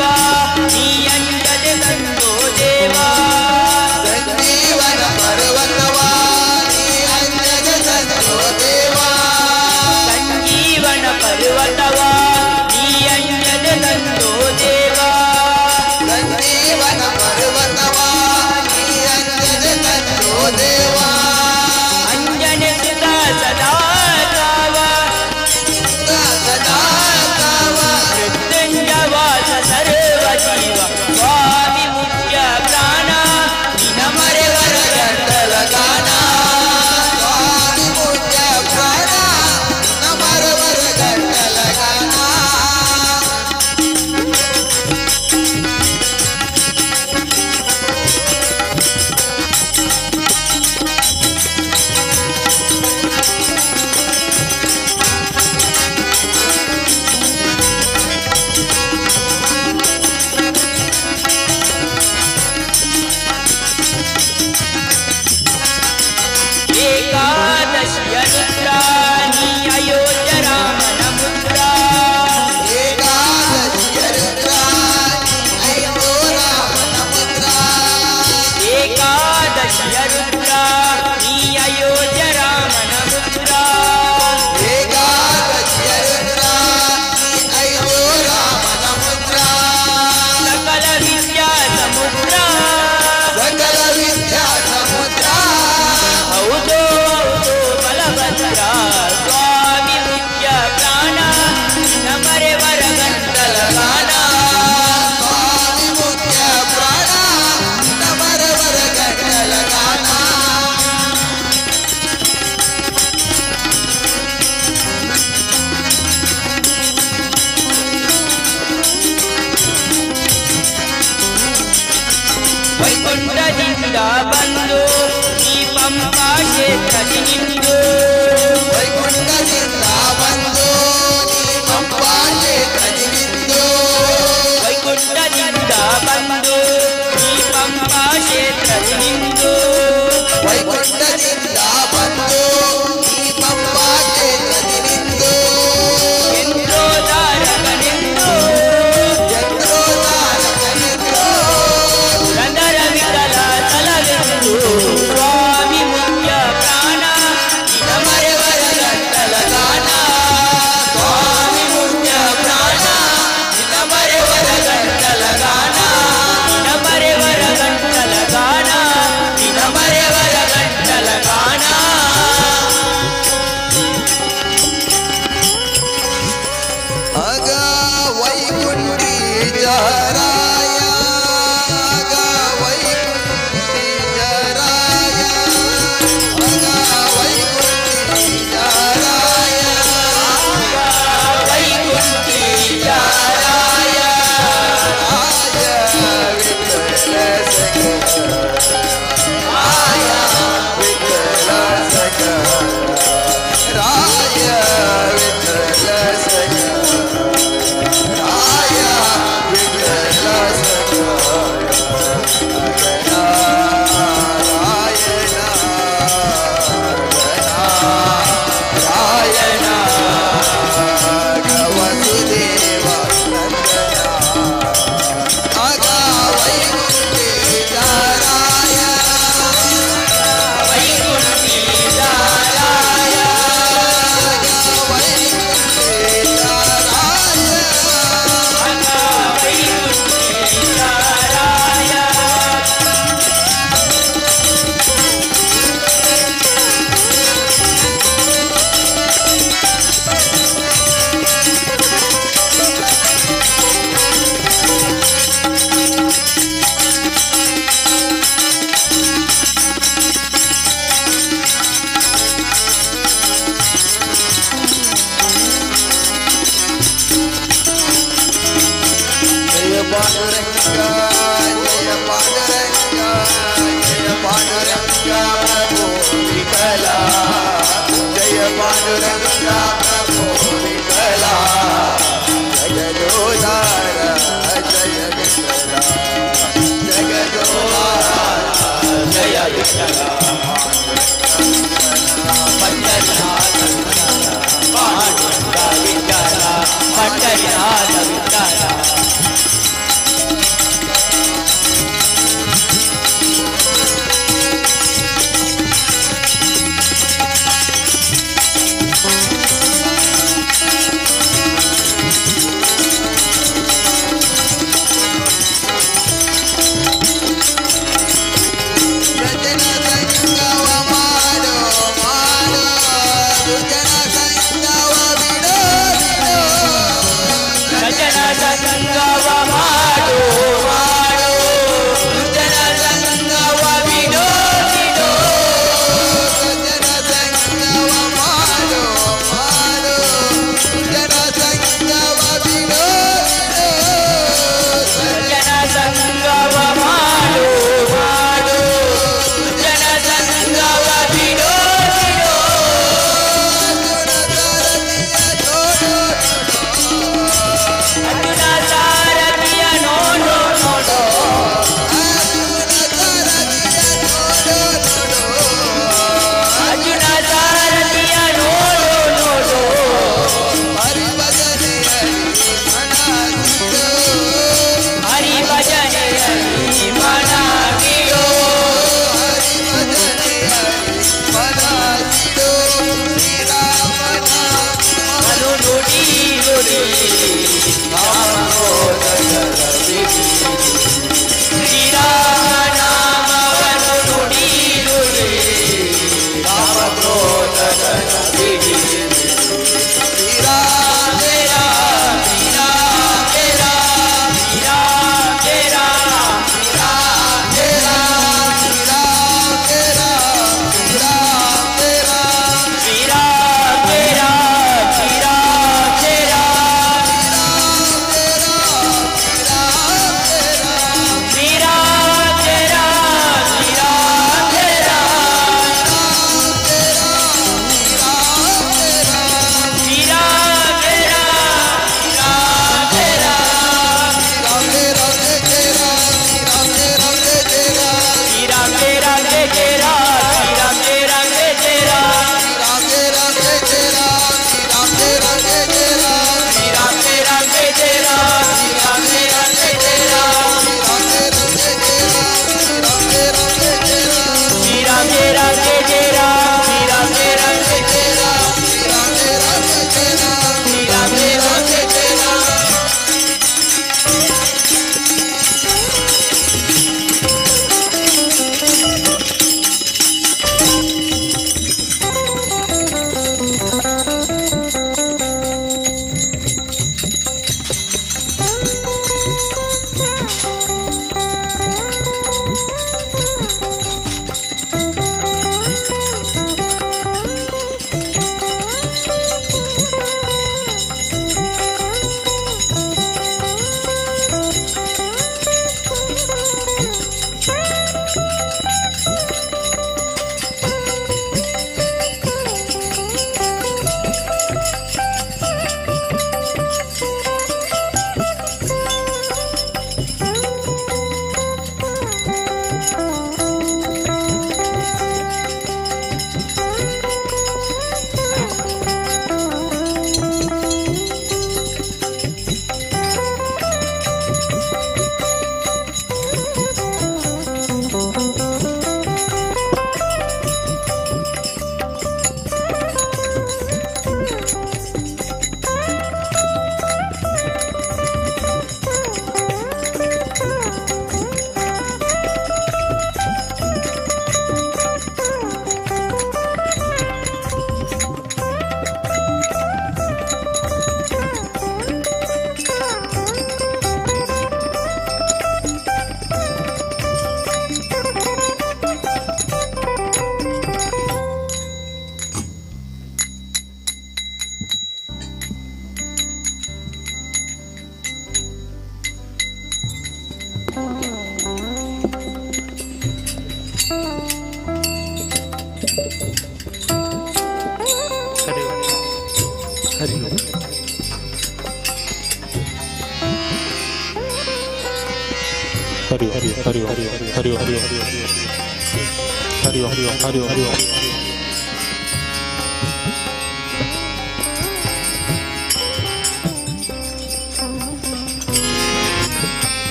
पर्वतवा नी अंजन तंदो देवा ಸಂಜೀವನ ಪರ್ವತವಾ ನೀ ಅಂಜನ ತಂದೋ ದೇವಾ ಸಂಜೀವನ पर्वतवा नी अंजन तंदो देवा ಸಂಜೀವನ ಪರ್ವತವಾ ನೀ ಅಂಜನ ತಂದೋ ದೇವಾ अंजन सुता सदा कावा ಸದಾ ಕಾವ मृत्युंजवास सर्व जीव स्वामी मुख्य प्राण नमरे वरगंडल गाना ಸ್ವಾಮಿ ಮುಖ್ಯ ಪ್ರಾಣ ನಮರವರ ಗಂಟಲ ಗಾನ एकादशी रुद्राणी अयोध्या रामन मुद्रा ಏಕಾದಶಿಯ ರುದ್ರಾಣಿ ಅಯ್ಯೋ ರಾಮನ ಪುತ್ರ एकादशी रुद्राणी अयोध्या रामन मुद्रा ಏಕಾದಶಿಯ ರುದ್ರಾಣಿ ಅಯ್ಯೋ ರಾಮನ ಪುತ್ರ सकल विद्या समुद्र ಸಕಲ ವಿದ್ಯಾ ಸಮುದ್ರ हौदो बलभद्र स्वामी मुख्य प्राण नमरे वरगंडल गाना ಸ್ವಾಮಿ ಮುಖ್ಯ ಪ್ರಾಣ ನಮರವರ ಗಂಟಲ ಗಾನ वैकुंठದಿಂದ ಬಂದು ಈ ಪಂಪಾ ಕ್ಷೇತ್ರದಿ ನಿಂದು ವೈಕುಂಠದಿಂದ ಬಂದು ನೀ ಪಂಪಾ ಕ್ಷೇತ್ರದಿ ನಿಂದು ವೈಕುಂಠದಿಂದ ಬಂದು ಈ ಪಂಪಾ ಕ್ಷೇತ್ರದಿ ನಿಂದು ವೈಕುಂಠದಿಂದ ಬಂದು ನೀ ಪಂಪಾ ಕ್ಷೇತ್ರದಿ ನಿಂದು ಯಂತ್ರೋದಾರಕನೆಂದು ಚಂದ್ರೋದಾರಕನೆಂದು ಪುರಂದರ ವಿಠಲ ತಲವೆಂದು ಸ್ವಾಮಿ ಮುಖ್ಯ ಪ್ರಾಣ ನಮರೆ ವರಗಂಡಲ ಗಾನ ಸ್ವಾಮಿ ಮುಖ್ಯ ಪ್ರಾಣ ನಮರೆ ವರಗಂಡಲ ಗಾನ ನಮರೆ ವರಗಂಡಲ ಗಾನ ನಮರೆ ವರಗಂಡಲ ಗಾನ ಅಗ ವೈಕುಂಠಿ ಜರಾಯ ಅಗ ವೈಕುಂಠಿ ಜರಾಯ ಅಗ ವೈಕುಂಠಿ ಜರಾಯ ವೈಕುಂಠಿ ಜಾರಾಯ ರಾಜ ವಿಠಲ ಸಖ ರಾಯ ವಿಠಲ ಸಖ ರಾಯ ವಿಠಲ ಸಖ ರಾಯ ವಿಠಲ ಸಖ ರಾಯಣ ರಾಯಣ ವಸುದೇವ ನಂದನ ಅಗ ವೈಕುಂಠಿ ಜಾರಾಯ ವೈಕುಂಠಿ ಜಾರಾಯ ವೈಕುಂಠಿ ಜಾರಾಯ ವೈಕುಂಠಿ ಜಾರಾಯ ಜಯ ಪಾಂಡುರಂಗ ಜಯ ಪಾಂಡುರಂಗ ಜಯ ಪಾಂಡುರಂಗ ಪ್ರಭು ವಿಠಲ ಜಯ ಪಾಂಡುರಂಗ ಪ್ರಭು ವಿಠಲ ಜಗದೋದಾರ ಜಯ ವಿಠಲ ಜಗದೋದಾರ ಜಯ ವಿಠಲ ಪಂಡರಿನಾಥ ಪಾಂಡುರಂಗ ವಿಠಲ ಪಂಡರಿನಾಥ ವಿಠಲ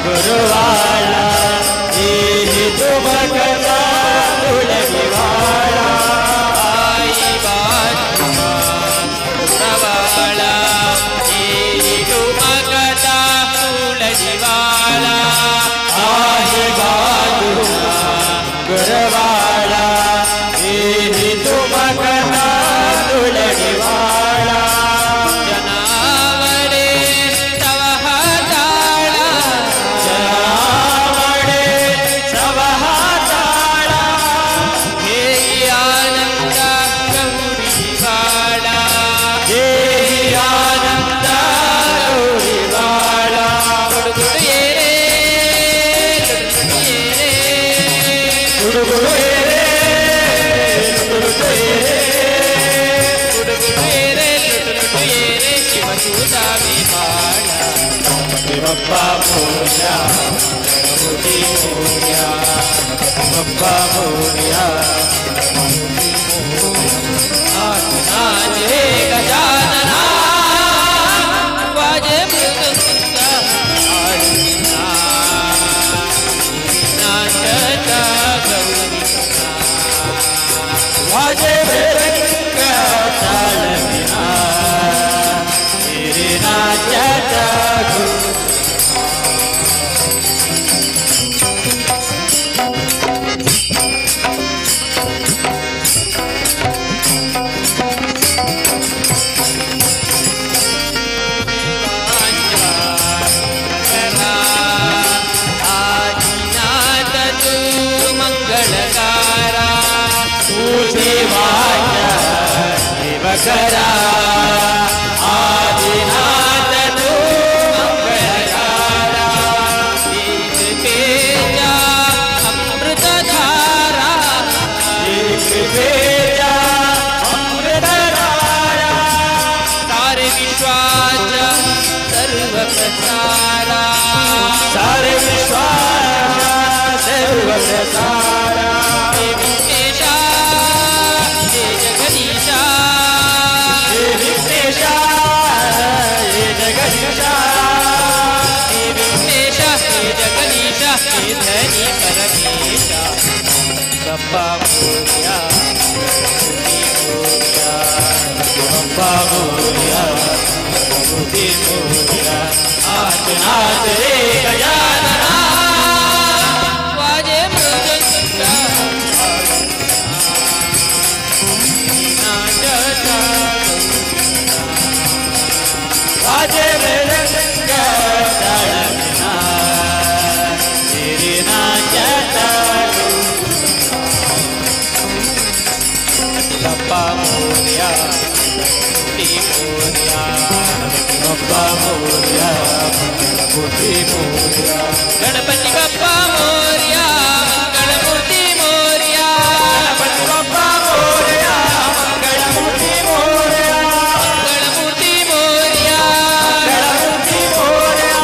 गुरुवाला तुम कथा बप्पा मोरया गणपती मोरया बप्पा मोरया नाचे गजानना वाजे मृदंग नाचता गौरी वाजे मृदंग तालमिना तेरे नाचता गौरी करा आदिनाथ तू मंगलकारा दीप तेजा अमृत धारा दीप तेजा अमृत धारा सारे विश्वाचा सर्व प्रसारा सारे विश्वाचा सर्व प्रसारा धनी परमेशा बप्पा मोरया बप्पा मोरया गणपती मोरया नाच नाच रे गजानना वाजे मृदंग नाचता वाजे मृदंग तालमिना बप्पा मोरया बप्पा मोरया गणपति मोरया गणपति बप्पा मोरया गणपति मोरया गणपति बप्पा मोरया गणपति मोरया गणपति मोरया गणपति मोरया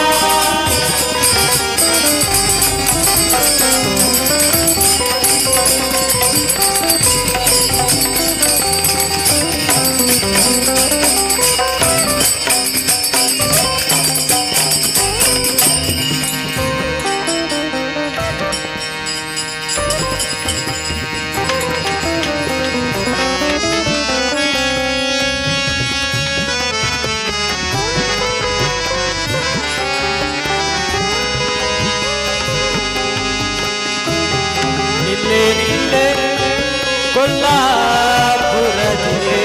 ಕೊಲ್ಲಾಪುರದಲ್ಲಿ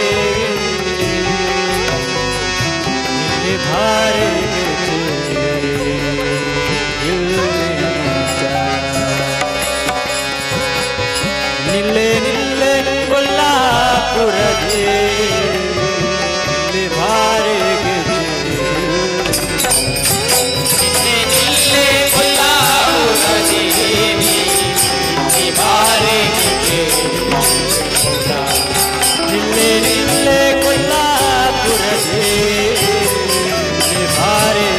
ಇಲ್ಲಿ ಭಾರಿ ನಿಲ್ಲೆ ನಿಲ್ಲೆ ಕೊಲ್ಲಾಪುರದಲ್ಲಿ ಇಲ್ಲಿ ಭಾರಿ ನಿಲ್ಲೆ ಕೊಲ್ಲಾಪುರದಲ್ಲಿ ಇಲ್ಲಿ ಭಾರಿ ನಿಲ್ಲೆ ನಿಲ್ಲೆ ಕೊಲ್ಲಾಪುರದಲ್ಲಿ ಭಾರಿ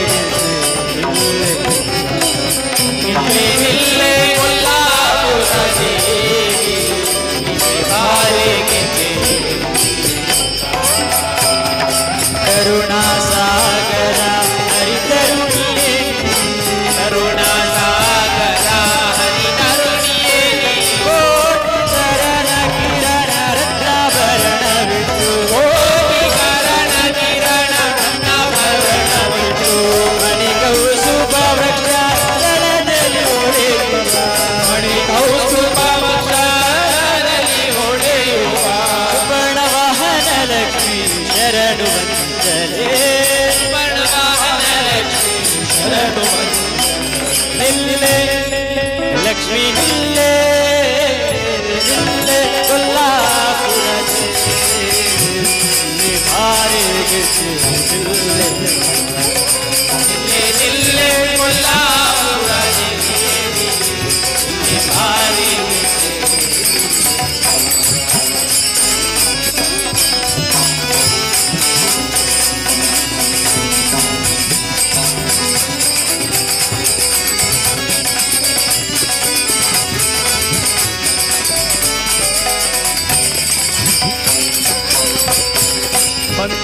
ನಿಲ್ಲೆ ನಿಲ್ಲೆ ಕೊಲ್ಲಾಪುರದಲ್ಲಿ ಭಾರಿ ಕರುಣಾ ಸಾಗರ ಹರಿತರುಣಿಯೇ ಕರುಣಾ ಸಾಗರ ಹರಿತರುಣಿಯೇ ಕೋಟಿ ಕರಣ ಕಿರಣ ರತ್ನಾಭರಣವಿಟ್ಟು ಕೋಟಿ ಕರಣ ಕಿರಣ ರತ್ನಾಭರಣವಿಟ್ಟು ಮಣಿಕೌಸ್ತುಭ ವೃಕ್ಷ ದಳದಲ್ಲಿ ಹೊಳೆಯುವ ಮಣಿಕೌಸ್ತುಭ ವೃಕ್ಷದಲ್ಲಿ ಹೊಳೆಯುವ ಸುವರ್ಣವಾಹನ ಲಕ್ಷ್ಮೀ ಶರಣು ವಂದನೆ ಸುವರ್ಣವಾಹನ ಲಕ್ಷ್ಮೀ ಶರಣು ವಂದನೆ ನಿಲ್ಲೆ ಲಕ್ಷ್ಮೀ ನಿಲ್ಲೆ ನಿಲ್ಲೆ ಕೊಲ್ಲಾಪುರದಲ್ಲಿ ಭಾರಿ ನಿಲ್ಲೆ ನಿಲ್ಲೆ ಕೊಲ್ಲಾಪುರದಲ್ಲಿ ಭಾರಿ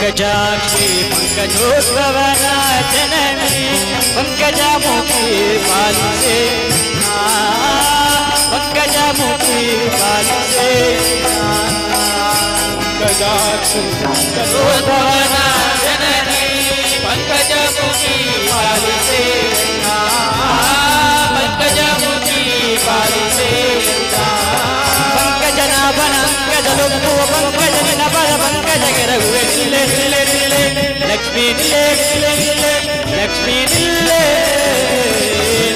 पंकजाक्षी पंकजोद्भवना जननी पंकजमुखी पालिसे पंकजमुखी पालिसे पंकजाक्षी पंकजोद्भवना जननी पंकजमुखी पालिसे पंकजमुखी पालिसे पंकजनाभन पंकजलोकु पंकजनिनबल पंकजगिरहुवे निल्ले निल्ले निल्ले लक्ष्मी निल्ले निल्ले निल्ले लक्ष्मी निल्ले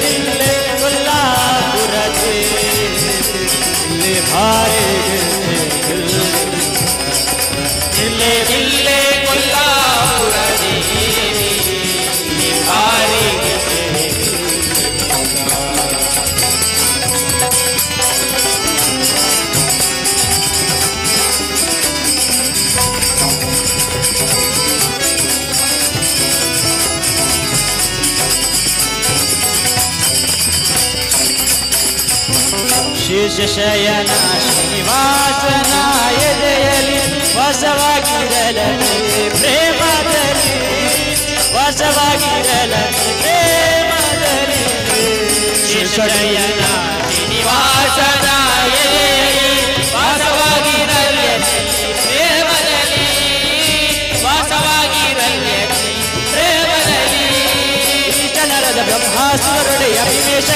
निल्ले कोल्हापुरचे निल्ले भारे निल्ले निल्ले कोल्हापुरचे निल्ले भारे ಶೇಷಶಯನ ಶ್ರೀನಿವಾಸನಾಯ ಜಯಲಿ ವಾಸವಾಗಿರಲಿ ಪ್ರೇಮದಲ್ಲಿ ವಾಸವಾಗಿರಲಿ ಪ್ರೇಮದಲ್ಲಿ ಶೇಷಶಯನ ಶ್ರೀನಿವಾಸನಾಯ ಜಯಲಿ ವಾಸವಾಗಿರಲಿ ಪ್ರೇಮದಲ್ಲಿ ವಾಸವಾಗಿರಲಿ ಪ್ರೇಮದಲ್ಲಿ ಜನರದ ಬ್ರಹ್ಮಾಸುರೊಡೆ ಅಭಿವೇಶ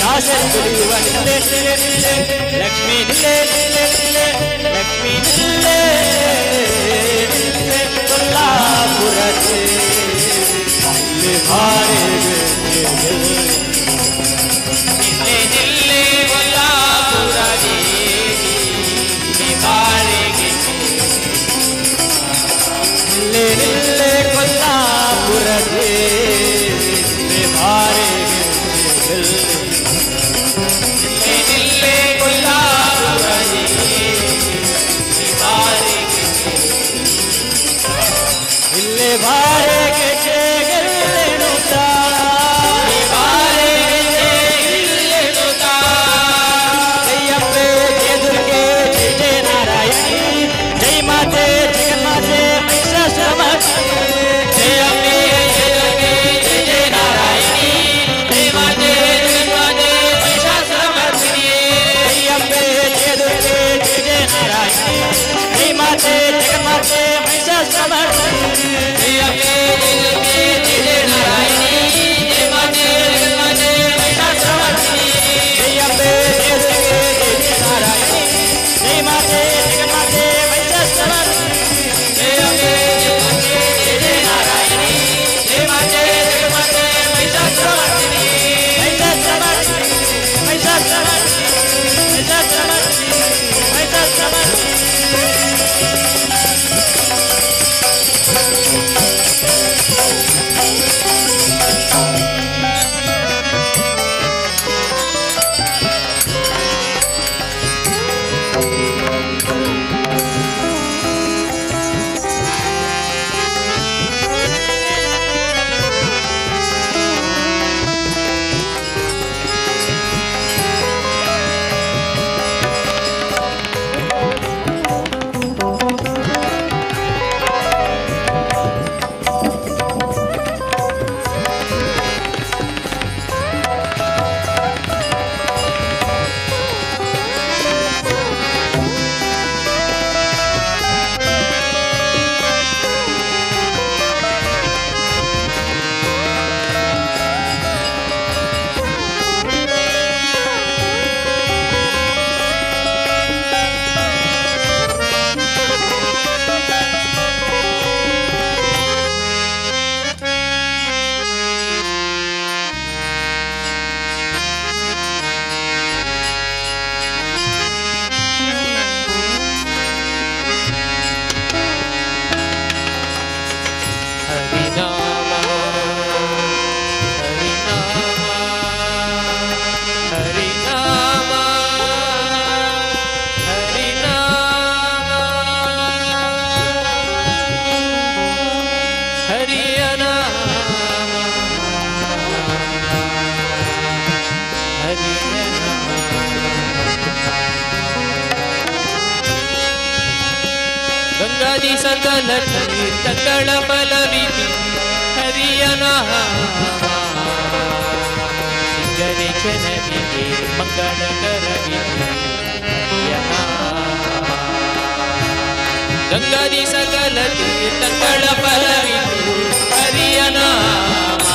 ದಾಸರು ತುಳಿಯುವ ನಿಲ್ಲೆ ನಿಲ್ಲೆ ನಿಲ್ಲೆ ಲಕ್ಷ್ಮೀ ನಿಲ್ಲೆ ನಿಲ್ಲೆ ನಿಲ್ಲೆ ಲಕ್ಷ್ಮೀ ನಿಲ್ಲೆ ನಿಲ್ಲೆ ಕೊಲ್ಲಾಪುರಕ್ಕೆ ನಿಲ್ಲೆ ಭಾರೆ ನಿಲ್ಲೆ ನಿಲ್ಲೆ ಕೊಲ್ಲಾಪುರಕ್ಕೆ ನಿಲ್ಲೆ ಭಾರೆ ನಿಲ್ಲೆ ನಿಲ್ಲೆ ಕೊಲ್ಲಾಪುರಕ್ಕೆ ನಿಲ್ಲೆ ಭಾರೆ भारे के गिल्ले नुता भारे के गिल्ले नुता जय अम्बे जय दुर्गे जय जय नारायणी जय माते महिषासुरमर्दिनी जय अम्बे जय दुर्गे जय जय नारायणी जय माते महिषासुरमर्दिनी जय अम्बे जय दुर्गे जय जय नारायणी जय माते महिषासुरमर्दिनी जय अम्बे ಸಕಲ ತೀರ್ಥಗಳ ಫಲವಿದು ಹರಿಯ ನಾಮ ಸಿಗದೆ ಜನರಿಗೆ ಮಂಗಳಕರವಿದು ಹರಿಯ ನಾಮ ಗಂಗಾದಿ ಸಕಲ ತೀರ್ಥಗಳ ಫಲವಿದು ಹರಿಯ ನಾಮ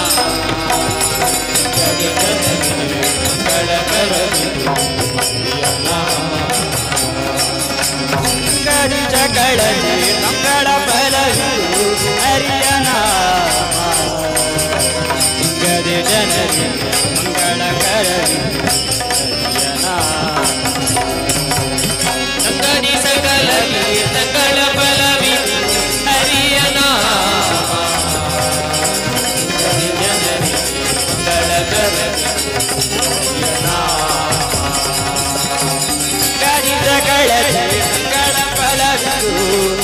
ಸಿಗದೆ ಜನರಿಗೆ ಮಂಗಳಕರವಿದು ಹರಿಯ ನಾಮ ಗಡಿ ಜಗಳದಿ ಮಂಗಳ ಫಲವಿದು ಹರಿಯ ನಾಮ ಗಡಿ ಜನರಿಗೆ ಮಂಗಳಕರವಿದು ಹರಿಯ ನಾಮ ಗಂಗಾದಿ ಸಕಲ ತೀರ್ಥಗಳ ಫಲವಿದು ಹರಿಯ ನಾಮ ಗಡಿ ಜನರಿಗೆ ಮಂಗಳಕರವಿದು ಹರಿಯ ನಾಮ ಗಡಿ ಜಗಳದಿ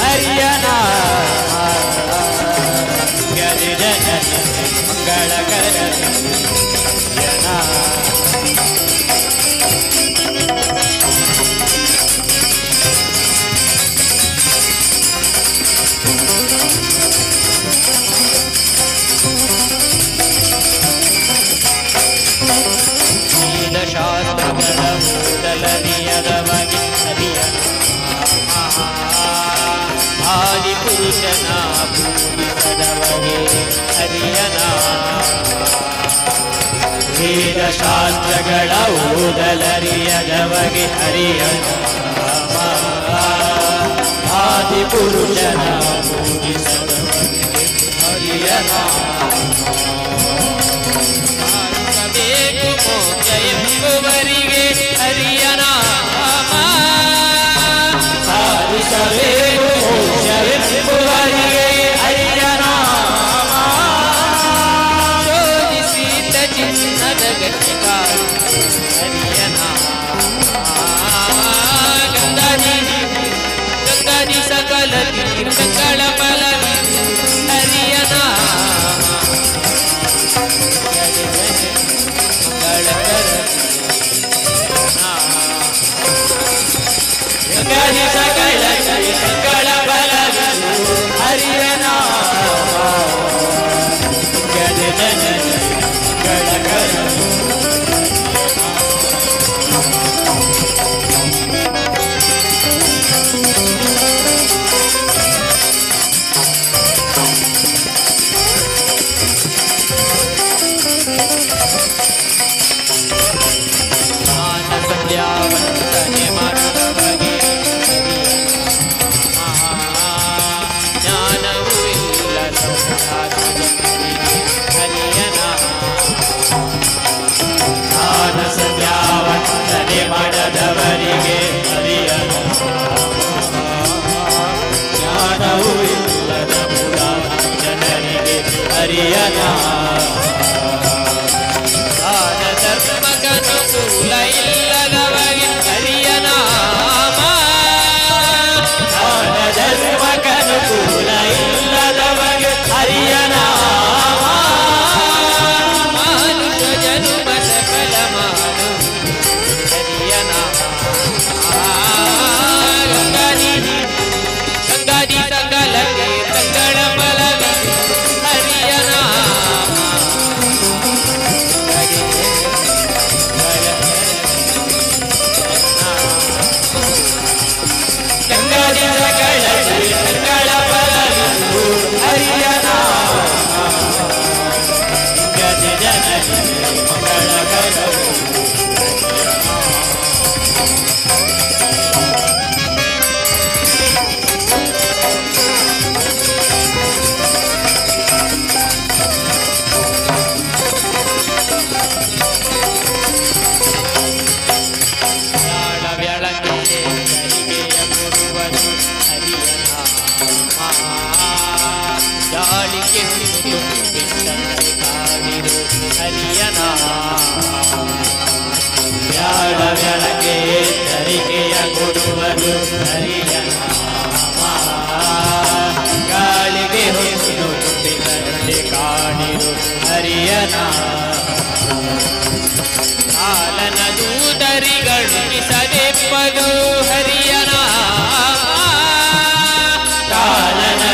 ಹರಿಯ ನಾಮ ಗದಿ ಜನರಿಗೆ ಮಂಗಳಕರವಿದು ಹರಿಯ ನಾಮ ಶಾಸ್ತ್ರಗಳ ಮೂಡಲರಿಯದವಗೆ ಹರಿಯ ನಾಮ ಆದಿಪುರುಷನ ಪೂಜಿಸದವಗೆ ಹರಿಯ ನಾಮ ವೇದ ಶಾಸ್ತ್ರಗಳ ಓದಲರಿಯದವಗೆ ಹರಿಯ ನಾಮ ಆದಿಪುರುಷನ ಪೂಜಿಸದವಗೆ ಹರಿಯ ನಾಮ ಮೋಕ್ಷ ಎಂಬುವರಿಗೆ ಹರಿಯ ನಾಮ ಸಾಧಿಸಬೇಕು ಮೋಕ್ಷ ಎಂಬುವರಿಗೆ ಹರಿಯ ನಾಮ ಶೋಧಿಸಿದ ಚಿನ್ನದ ಗಟ್ಟಿಕಾರು ಹರಿಯ ನಾಮ ಗಂಗಾದಿ ಸಕಲ ತೀರ್ಥಗಳ ಫಲವಿದು ಹರಿಯ ನಾಮ ಗಂಗಾದಿ ಸಕಲ ತೀರ್ಥಗಳ ಫಲವಿದು ಹರಿಯ ನಾಮ ಗದಿ ಜನರಿಗೆ ಮಂಗಳಕರವಿದು ಸಂಧ್ಯಾವಂತನೆ ಮಾಡುವವಗೆ ಜ್ಞಾನವೂ ಇಲ್ಲದ ಹರಿಯ ನಾಮ ಸಂಧ್ಯಾವಂತನೆ ಮಾಡದವರಿಗೆ ಹರಿಯ ಜ್ಞಾನವೂ ಇಲ್ಲದ ಜನರಿಗೆ ಹರಿಯ ಧರ್ಮಕನುಕೂಲ ಇಲ್ಲದವಗೆ ಹರಿಯ ನಾಮ ಧರ್ಮಕನುಕೂಲ ಇಲ್ಲದವಗೆ ಹರಿಯ ನಾಮ ಮಾನುಷ ಜನ್ಮ ಸಫಲ ಮಾಡು ಹರಿಯ ನಾಮ ಗಂಗಾದಿ ಸಕಲ ತೀರ್ಥಗಳ ಫಲವಿದು ಹರಿಯ ನಾಮ ಗಂಗಾದಿ ಸಕಲ ತೀರ್ಥಗಳ ಫಲವಿದು ಹರಿಯ ನಾಮ ಗದಿ ಜನರಿಗೆ ಮಂಗಳಕರವಿದು ಹರಿಯ ಹರಿಯ ನಾಮ ಬೆಳಗ್ಗೆ ತರಿಗೆಯ ಕೊಡುವುದು ಹರಿಯ ನಾಮ ಗಾಳಿಗೆ ಹೊತ್ತು ಬಿಟ್ಟರೆ ಕಾಣಿರು ಹರಿಯ ನಾಮ ಕಾಲನ ದೂತರಿಗಳು ಮಿಸದೆಪ್ಪದು ಹರಿಯ ನಾಮ ಕಾಲನ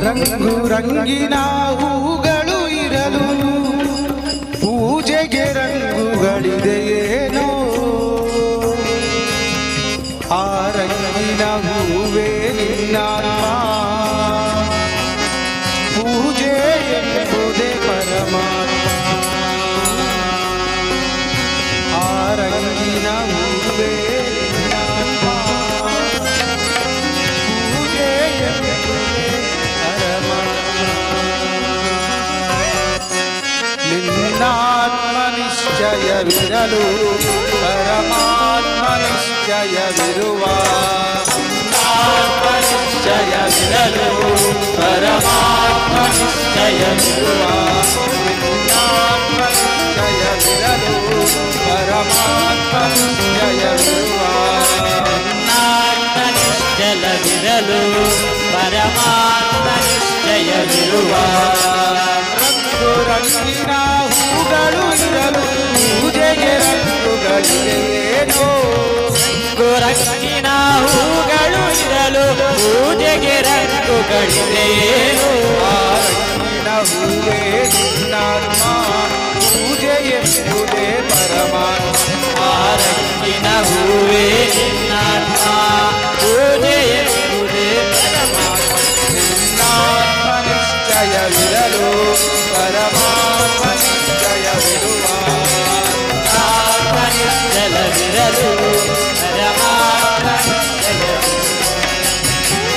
ರಂಗು ರಂಗಿನ ಹೂಗಳು ಇರಲು ಪೂಜೆಗೆ ರಂಗುಗಳಿದೆಯೇನೋ ಆ ರಂಗಿನ ಹೂವೇ ನಿನ್ನಾತ್ಮ ಪೂಜೆ ಎಂಬುದೇ ಪರಮಾತ್ಮ ಆ ರಂಗಿನ ಹೂವೇ ನಿನ್ನಾತ್ಮ ಪೂಜೆ ಎಂಬುದೇ ನಿನ್ನಾತ್ಮ ನಿಶ್ಚಯವಿರಲು ಪರಮಾತ್ಮ ನಿಶ್ಚಯವಿರುವ ಆತ್ಮ ನಿಶ್ಚಯವಿರಲು ಪರಮಾತ್ಮ ನಿಶ್ಚಯವಿರುವ ನಿನ್ನಾತ್ಮ ನಿಶ್ಚಯವಿರಲು ಪರಮಾತ್ಮ ನಿಶ್ಚಯವಿರುವ ನಿನ್ನಾತ್ಮ ನಿಶ್ಚಲವಿರಲು ಪರಮಾತ್ಮ ನಿಶ್ಚಯವಿರುವ ರಂಗಿನ ಹೂಗಳು ಇರಲು ಪೂಜೆಗೆ ರಂಗುಗಳಿದೆಯೇನೋ ರಂಗಿನ ಹೂಗಳು ಇರಲು ಪೂಜೆಗೆ ರಂಗುಗಳಿದೆಯೇನೋ ಆ ರಂಗಿನ ಹೂವೇ ನಿನ್ನಾತ್ಮ ಪೂಜೆ ಎಂಬುದೇ ಪರಮಾತ್ಮ ಆ ರಂಗಿನ ಹೂವೇ ನಿನ್ನಾತ್ಮ ಪೂಜೆ ಎಂಬುದೇ ಪರಮಾತ್ಮ ನಿನ್ನಾತ್ಮ ನಿಶ್ಚಯವಿರಲು ಪರಮಾತ್ಮ ನಿಶ್ಚಯವಿರುವ ಆತ್ಮ ನಿಶ್ಚಲವಿರಲು ಪರಮಾತ್ಮ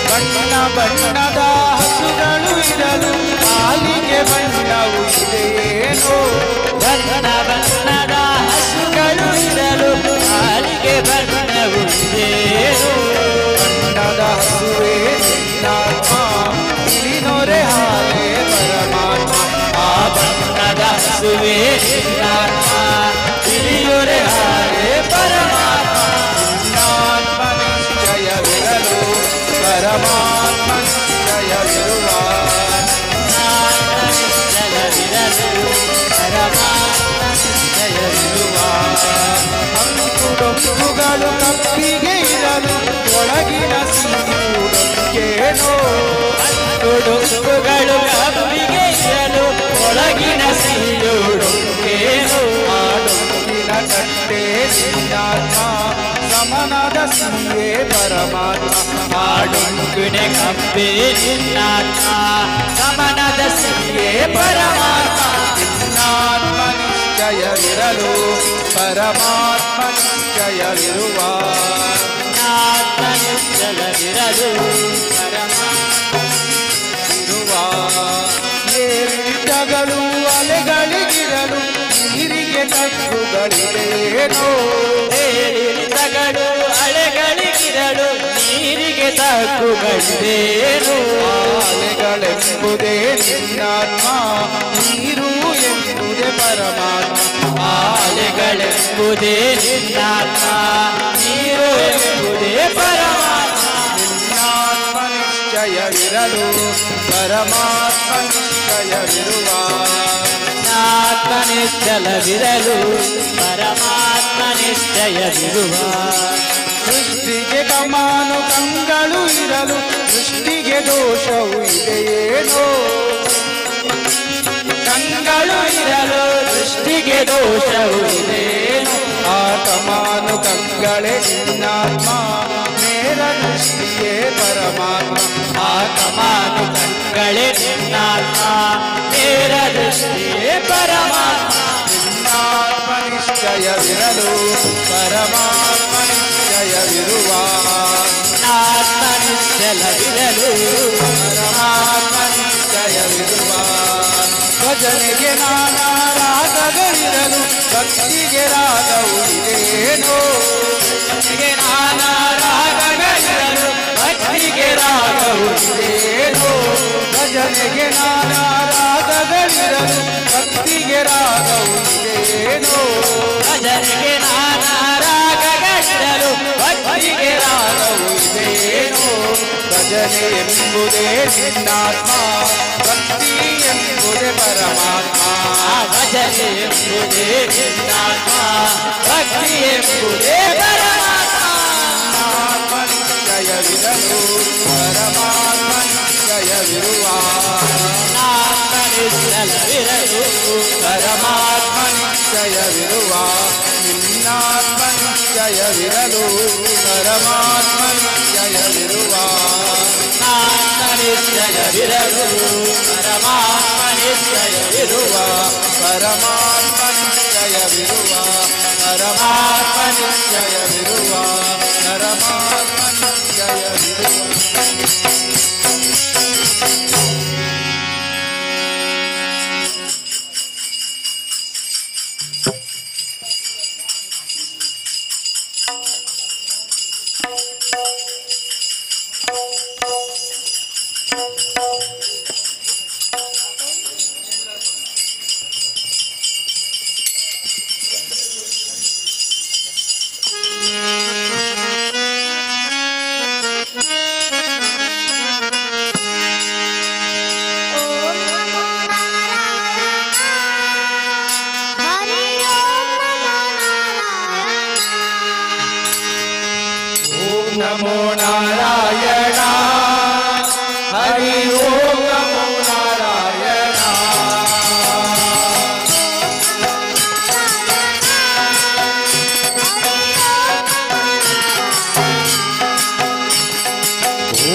ಬಣ್ಣ ಬಣ್ಣದ ಹಸುಗಳು ಇರಲು ಹಾಲಿಗೆ ಬಣ್ಣವು ಇದೆಯೇನೋ ಬಣ್ಣ ಬಣ್ಣದ ಹಸುಗಳು ಇರಲು ಹಾಲಿಗೆ ಬಣ್ಣವು ಇದೆಯೇನೋ ಬಣ್ಣದ ಹಸುವೇ ನಿನ್ನಾತ್ಮ ಇಳಿನೊರೆ ಹಾಲೇ ಪರಮಾತ್ಮ ಆ ಬಣ್ಣದ ಹಸುವೇ ನಿನ್ನಾತ್ಮ ಇಳಿಯೊರೆ ಹಾಲೇ ಪರಮಾತ್ಮ ನಿನ್ನಾತ್ಮ ನಿಶ್ಚಯವಿರಲು ಪರಮಾತ್ಮ ನಿಶ್ಚಯವಿರುವ ನಿಶ್ಚಯವಿರಲು ಪರಮಾತ್ಮ ನಿಶ್ಚಯವಿರುವ ಅಂಕುಡೊಂಕುಗಳು ಕಪ್ಪಿಗೆ ಇರಲು ಒಳಗಿನ ಸೀನುಡೊಂಕೇನೋ ಅಂಕುಡೊಂಕುಗಳು ಕಪ್ಪಿಗೆ ಇರಲು ಒಳಗಿನ ಸೀನುಡೊಂಕೇನೋ ಆ ಡೊಂಕಿನ ಕಟ್ಟೆ ನಿನ್ನಾತ್ಮ ಸಮನದ ಸಿಹಿಯೇ ಪರಮಾತ್ಮ ಆ ಡೊಂಕಿನ ಕಪ್ಪೆ ನಿನ್ನಾತ್ಮ ಸಮನದ ಸಿಹಿಯೇ ಪರಮಾತ್ಮ ನಿನ್ನಾತ್ಮ ನಿಶ್ಚಯವಿರಲು ಪರಮಾತ್ಮ ನಿಶ್ಚಯವಿರುವ ಆತ್ಮ ನಿಶ್ಚಲವಿರಲು ಪರಮಾತ್ಮ ಇರುವ ಏರಿಳಿತಗಳು ಅಲೆಗಳಿಗಿರಲು ನೀರಿಗೆ ತಗ್ಗುಗಳಿದೆಯೇನೋ ಏರಿಳಿತಗಳು ಅಲೆಗಳಿಗಿರಲು ನೀರಿಗೆ ತಗ್ಗುಗಳಿದೆಯೇನೋ ಅಲೆಗಳೆಂಬುದೇ ನಿನ್ನಾತ್ಮ ನೀರು ಎಂಬುದೇ ಪರಮಾತ್ಮ ಅಲೆಗಳೆಂಬುದೇ ನಿನ್ನಾತ್ಮ ನೀರು ಎಂಬುದೇ ಪರಮಾತ್ಮ ನಿನ್ನಾತ್ಮ ನಿಶ್ಚಯವಿರಲು ಪರಮಾತ್ಮ ನಿಶ್ಚಯವಿರುವ ಆತ್ಮ ನಿಶ್ಚಲವಿರಲು ಪರಮಾತ್ಮ ನಿಶ್ಚಯವಿರುವ ಕಮಾನು ಕಂಗಳು ಇರಲು ದೃಷ್ಟಿಗೆ ದೋಷವು ಇದೆಯೇನೋ ಕಂಗಳು ಇರಲು ದೃಷ್ಟಿಗೆ ದೋಷವು ಇದೆಯೇನೋ ಆ ಕಮಾನು ಕಂಗಳೇ ನಿನ್ನಾತ್ಮ ನೇರ ದೃಷ್ಟಿಯೇ ಪರಮಾತ್ಮ ಆ ಕಮಾನು ಕಂಗಳೇ ನಿನ್ನಾತ್ಮ ನೇರ ದೃಷ್ಟಿಯೇ ಪರಮಾತ್ಮ ನಿನ್ನಾತ್ಮ ನಿಶ್ಚಯವಿರಲು ಪರಮಾತ್ಮ ನಿಶ್ಚಯವಿರುವ ಆತ್ಮ ನಿಶ್ಚಲವಿರಲು ಪರಮಾತ್ಮ ನಿಶ್ಚಯವಿರುವ ಭಜನೆಗೆ ನಾನಾ ರಾಗಗಳಿರಲು ಭಕ್ತಿಗೆ ರಾಗವು ಇದೇನೋ ಭಜನೆಗೆ ನಾನಾ ರಾಗಗಳಿರಲು ಭಕ್ತಿಗೆ ರಾಗವು ಇದೇನೋ ಭಜನೆಗೆ ನಾನಾ ರಾಗಗಳಿರಲು ಭಕ್ತಿಗೆ ರಾಗವು ಇದೇನೋ ಭಜನೆಗೆ ನಾನಾ ರಾಗಗಳಿರಲು ಭಕ್ತಿಗೆ ರಾಗವು ಇದೇನೋ ಭಜನೆ ಎಂಬುದೇ ನಿನ್ನಾತ್ಮ ಭಕ್ತಿ ಎಂಬುದೇ ಪರಮಾತ್ಮ ಭಜನೆ ಎಂಬುದೇ ನಿನ್ನಾತ್ಮ ಭಕ್ತಿ ಎಂಬುದೇ ಪರಮಾತ್ಮ ಆತ್ಮ ನಿಶ್ಚಯವಿರಲು ಪರಮಾತ್ಮ ನಿಶ್ಚಯವಿರುವ ಆತ್ಮ ನಿಶ್ಚಲವಿರಲು ಪರಮಾತ್ಮ ನಿಶ್ಚಯವಿರುವ ನಿನ್ನಾತ್ಮ ನಿಶ್ಚಯವಿರಲು ಪರಮಾತ್ಮ ನಿಶ್ಚಯವಿರುವ ಆತ್ಮ ನಿಶ್ಚಯವಿರಲು ಪರಮಾತ್ಮ ನಿಶ್ಚಯವಿರುವ ಪರಮಾತ್ಮ ನಿಶ್ಚಯವಿರುವ ಪರಮಾತ್ಮ ನಿಶ್ಚಯವಿರುವ ಪರಮಾತ್ಮ नमो नारायण हरि ओम नमो नारायण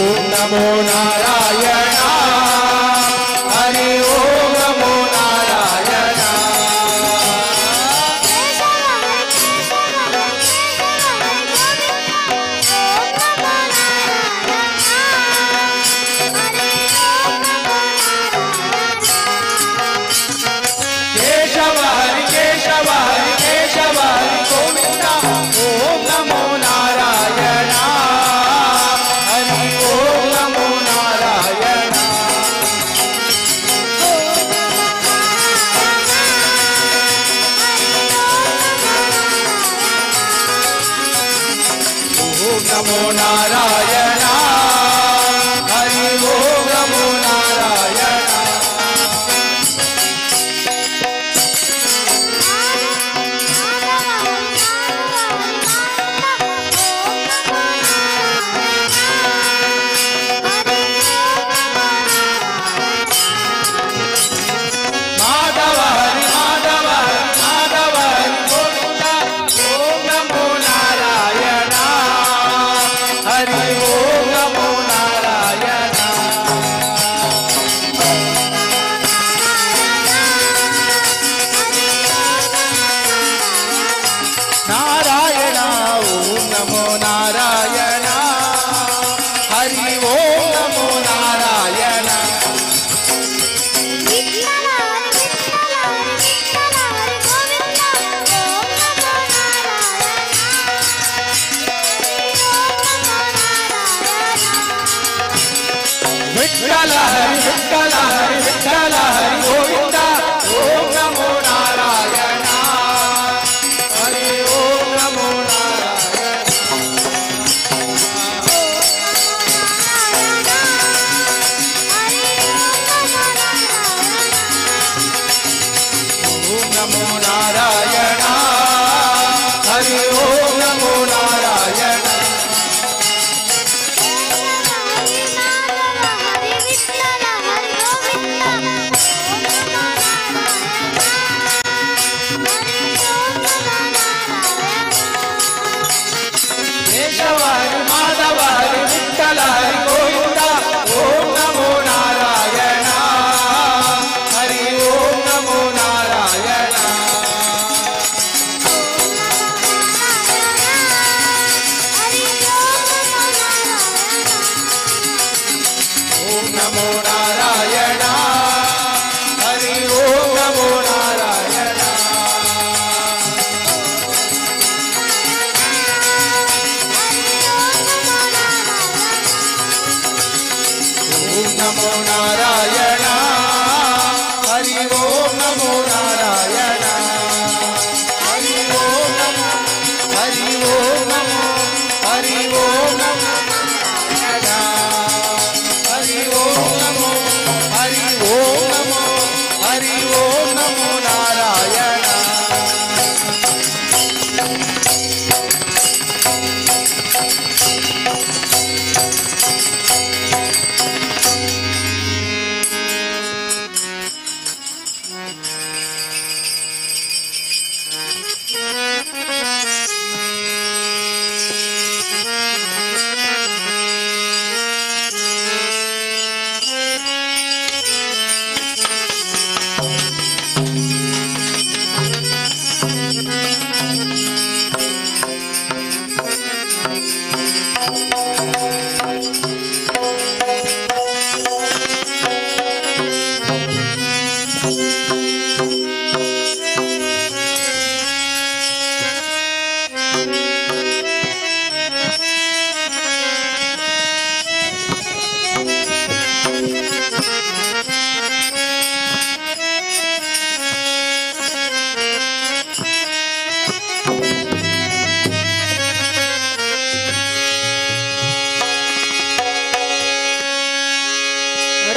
ओम नमो नारायण हरि ओम नमो नारायण केशव हरि केशव हरि केशव हरि गोविंद ओम नमो नारायण हरि ओम नमो नारायण ओम नमो नारायण हरि ओम नमो नारायण माधव हरि माधव हरि माधव हरि गोविंद ओम नमो नारायण हरि ओम नमो नारायण नारायण ओम नमो नारायण हरि ओम नमो नारायण विठ्ठल हरि विठ्ठल हरि विठ्ठल हरि गोविंद ओम नमो नारायण हरि ओम नमो नारायण ನಮೋ ನಾರಾಯಣ ಹರಿ ಓಂ ನಮೋ ನಾರಾಯಣ ಹರಿ ಓಂ ನಮೋ ಹರಿ ಓಂ ನಮೋ ಹರಿ ಓಂ ನಮೋ ನಾರಾಯಣ ಹರಿ ಓಂ ನಮೋ ಹರಿ ಓಂ ನಮೋ ಹರಿ ಓಂ ನಮೋ ನಾರಾಯಣ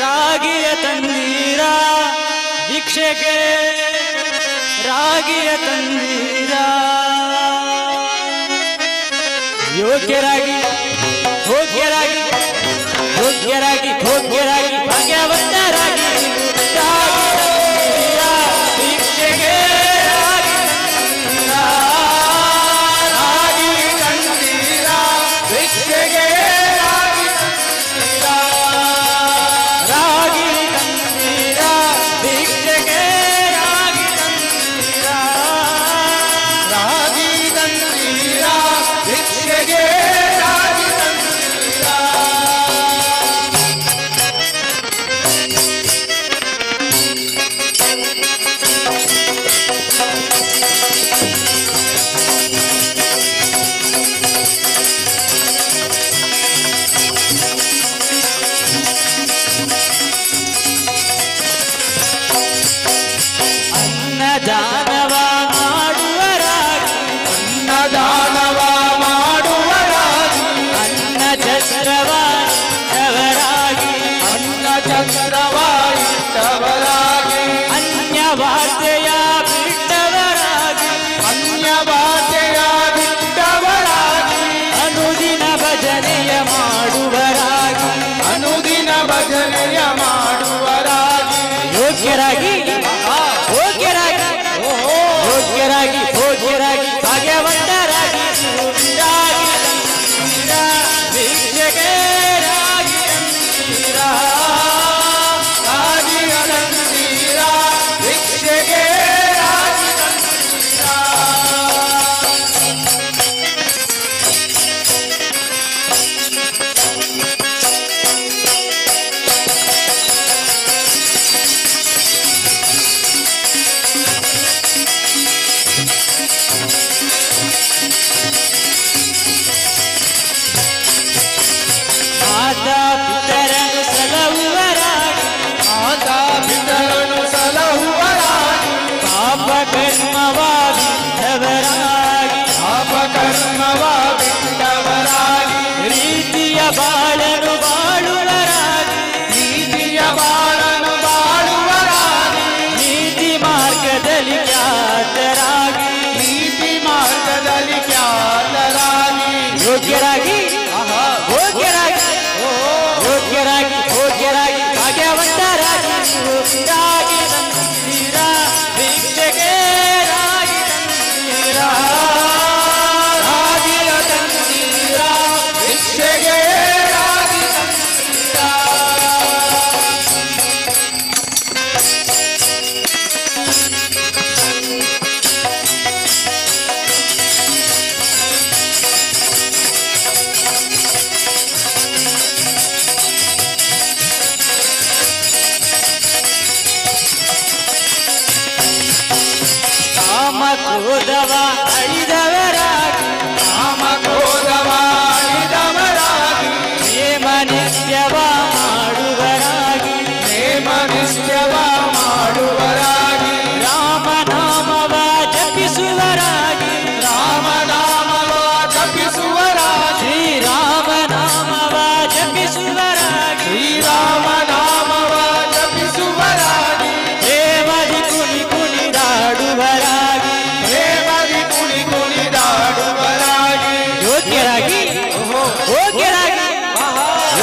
ರಾಗಿಯ ತಂದೀರ ಭಿಕ್ಷೆಗೆ ರಾಗಿಯ ತಂದೀರ ಯೋಗ್ಯರಾಗಿ ಭೋಗ್ಯರಾಗಿ ಯೋಗ್ಯರಾಗಿ ಭೋಗ್ಯರಾಗಿ ಭಾಗ್ಯವಂತರಾಗಿ ಭಿಕ್ಷೆಗೆ ರಾಗಿ ತಂದೀರ ಭಿಕ್ಷೆಗೆ ಅನ್ನದಾನವ ಮಾಡುವರಾಗಿ ಅನ್ನದಾನವ ಮಾಡುವರಾಗಿ ಅನ್ನ ಚಕ್ರವಾಯಿಟ್ಟವರಾಗಿ ಅನ್ನ ಚಕ್ರವಾಯಿಟ್ಟವರಾಗಿ ಅನ್ಯವಾರ್ತೆಯ ಬಿಟ್ಟವರಾಗಿ ಅನ್ಯವಾರ್ತೆಯ ಬಿಟ್ಟವರಾಗಿ ಅನುದಿನ ಭಜನೆಯ ಮಾಡುವರಾಗಿ ಅನುದಿನ ಭಜನೆಯ ಮಾಡುವರಾಗಿ ಯೋಗ್ಯರಾಗಿ ಯೋಗ್ಯರಾಗಿ ಭೋಗ್ಯರಾಗಿ ಭಾಗ್ಯವಂತರಾಗಿ ಭಿಕ್ಷೆಗೆ ರಾಗಿ ತಂದೀರ ರಾಗಿಯ ತಂದೀರ ಭಿಕ್ಷೆಗೆ ರಾಗಿ ತಂದೀರ ಮಾತಾ ಪಿತರನು ಸಲಹುವರಾಗಿ ಮಾತಾ ಪಿತರನು ಸಲಹುವರಾಗಿ ಪಾಪ ಕರ್ಮವ ಬಿಟ್ಟವರಾಗಿ ಪಾಪ ಕರ್ಮವ ಬಿಟ್ಟವರಾಗಿ ರೀತಿಯ ಬಾಳನು ಬಾಳುವರಾಗಿ ರೀತಿಯ ಬಾಳನು ಬಾಳುವರಾಗಿ ನೀತಿ ಮಾರ್ಗದಲ್ಲಿ ಖ್ಯಾತರಾಗಿ ನೀತಿ ಮಾರ್ಗದಲ್ಲಿ ಖ್ಯಾತರಾಗಿ ಯೋಗ್ಯರಾಗಿ ಭೋಗ್ಯರಾಗಿ ಯೋಗ್ಯರಾಗಿ ಭೋಗ್ಯರಾಗಿ ಭಾಗ್ಯವಂತರಾಗಿ ರಾಗಿ ತಂದೀರ ಭಿಕ್ಷೆಗೆ ರಾಗಿ ತಂದೀರ ರಾಗಿಯ ತಂದೀರ ಭಿಕ್ಷೆಗೆ ರಾಗಿ ತಂದೀರ ಕ್ರೋಧವ ಅಳಿದವರಾಗಿ ಕಾಮ ಕ್ರೋಧವ ಅಳಿದವರಾಗಿ ಪ್ರೇಮ ನಿತ್ಯವ ಮಾಡುವರಾಗಿ